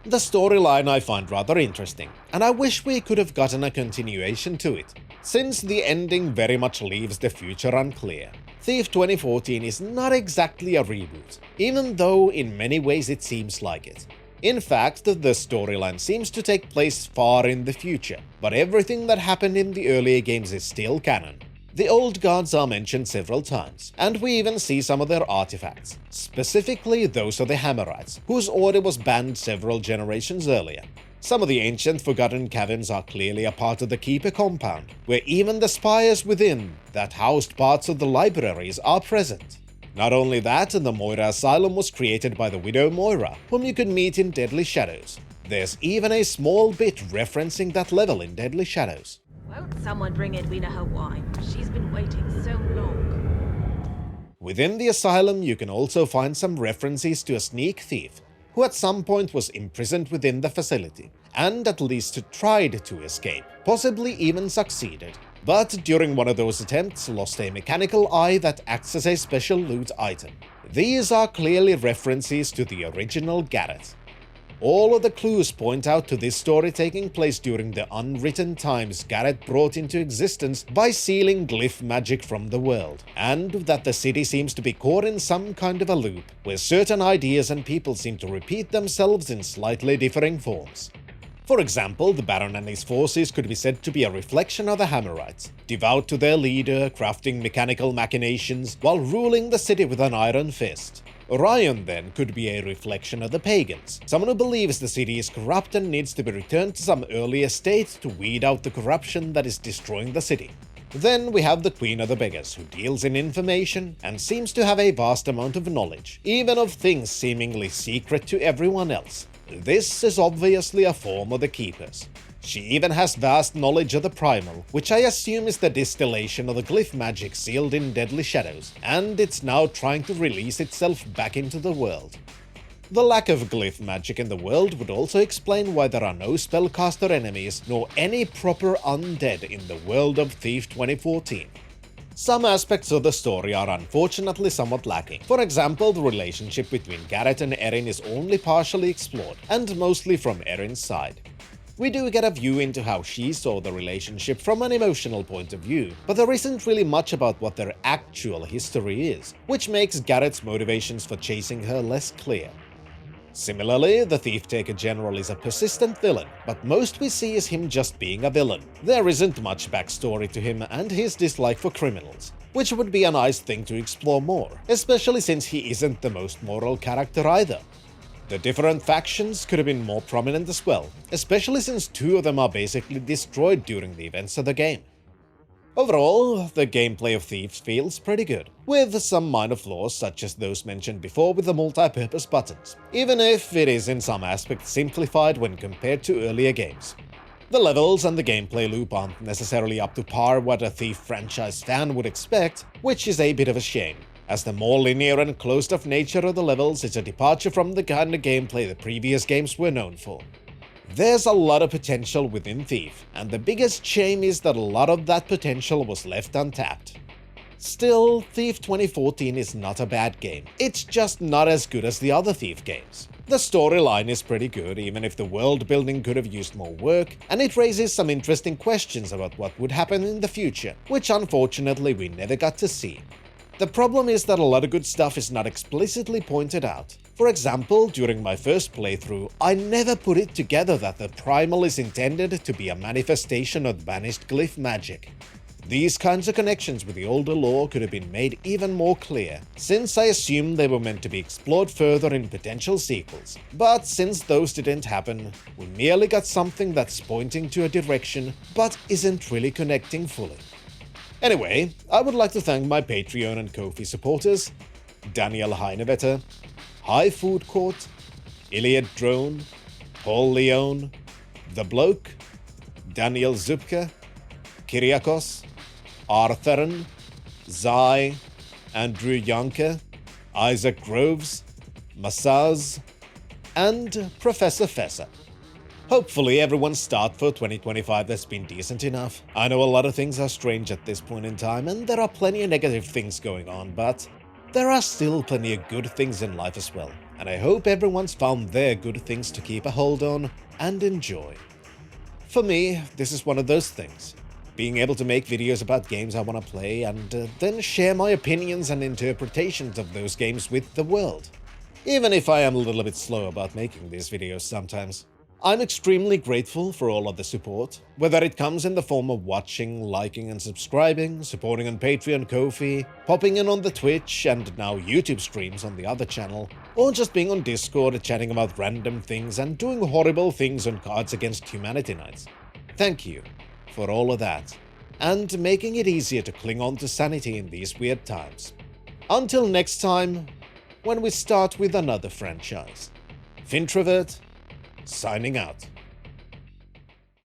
The storyline I find rather interesting, and I wish we could have gotten a continuation to it, since the ending very much leaves the future unclear. Thief 2014 is not exactly a reboot, even though in many ways it seems like it. In fact, the storyline seems to take place far in the future, but everything that happened in the earlier games is still canon. The old gods are mentioned several times, and we even see some of their artifacts, specifically those of the Hammerites, whose order was banned several generations earlier. Some of the ancient forgotten caverns are clearly a part of the Keeper compound, where even the spires within that housed parts of the libraries are present. Not only that, the Moira Asylum was created by the widow Moira, whom you could meet in Deadly Shadows. There's even a small bit referencing that level in Deadly Shadows. Won't someone bring Edwina her wine? She's been waiting so long. Within the asylum, you can also find some references to a sneak thief, who at some point was imprisoned within the facility, and at least tried to escape, possibly even succeeded, but during one of those attempts lost a mechanical eye that acts as a special loot item. These are clearly references to the original Garrett. All of the clues point out to this story taking place during the unwritten times Garrett brought into existence by sealing glyph magic from the world, and that the city seems to be caught in some kind of a loop, where certain ideas and people seem to repeat themselves in slightly differing forms. For example, the Baron and his forces could be said to be a reflection of the Hammerites, devout to their leader, crafting mechanical machinations while ruling the city with an iron fist. Orion, then, could be a reflection of the pagans, someone who believes the city is corrupt and needs to be returned to some earlier state to weed out the corruption that is destroying the city. Then we have the Queen of the Beggars, who deals in information and seems to have a vast amount of knowledge, even of things seemingly secret to everyone else. This is obviously a form of the Keepers. She even has vast knowledge of the Primal, which I assume is the distillation of the glyph magic sealed in Deadly Shadows, and it's now trying to release itself back into the world. The lack of glyph magic in the world would also explain why there are no spellcaster enemies nor any proper undead in the world of Thief 2014. Some aspects of the story are unfortunately somewhat lacking. For example, the relationship between Garrett and Erin is only partially explored, and mostly from Erin's side. We do get a view into how she saw the relationship from an emotional point of view, but there isn't really much about what their actual history is, which makes Garrett's motivations for chasing her less clear. Similarly, the Thief-Taker General is a persistent villain, but most we see is him just being a villain. There isn't much backstory to him and his dislike for criminals, which would be a nice thing to explore more, especially since he isn't the most moral character either. The different factions could have been more prominent as well, especially since two of them are basically destroyed during the events of the game. Overall, the gameplay of Thieves feels pretty good, with some minor flaws such as those mentioned before with the multi-purpose buttons, even if it is in some aspects simplified when compared to earlier games. The levels and the gameplay loop aren't necessarily up to par what a Thief franchise fan would expect, which is a bit of a shame, as the more linear and closed-off nature of the levels is a departure from the kind of gameplay the previous games were known for. There's a lot of potential within Thief, and the biggest shame is that a lot of that potential was left untapped. Still, Thief 2014 is not a bad game, it's just not as good as the other Thief games. The storyline is pretty good, even if the world building could have used more work, and it raises some interesting questions about what would happen in the future, which unfortunately we never got to see. The problem is that a lot of good stuff is not explicitly pointed out. For example, during my first playthrough, I never put it together that the Primal is intended to be a manifestation of banished glyph magic. These kinds of connections with the older lore could have been made even more clear, since I assumed they were meant to be explored further in potential sequels. But since those didn't happen, we merely got something that's pointing to a direction, but isn't really connecting fully. Anyway, I would like to thank my Patreon and Ko-fi supporters, Daniel Heinevetter, High Food Court, Iliad Drone, Paul Leone, The Bloke, Daniel Zupka, Kyriakos, Arthurn, Zai, Andrew Yonker, Isaac Groves, Massaz, and Professor Fessa. Hopefully everyone's start for 2025 has been decent enough. I know a lot of things are strange at this point in time, and there are plenty of negative things going on, but there are still plenty of good things in life as well, and I hope everyone's found their good things to keep a hold on and enjoy. For me, this is one of those things. Being able to make videos about games I want to play and then share my opinions and interpretations of those games with the world. Even if I am a little bit slow about making these videos sometimes. I'm extremely grateful for all of the support, whether it comes in the form of watching, liking and subscribing, supporting on Patreon, Ko-fi, popping in on the Twitch and now YouTube streams on the other channel, or just being on Discord chatting about random things and doing horrible things on Cards Against Humanity nights. Thank you for all of that, and making it easier to cling on to sanity in these weird times. Until next time, when we start with another franchise. Fintrovert, signing out.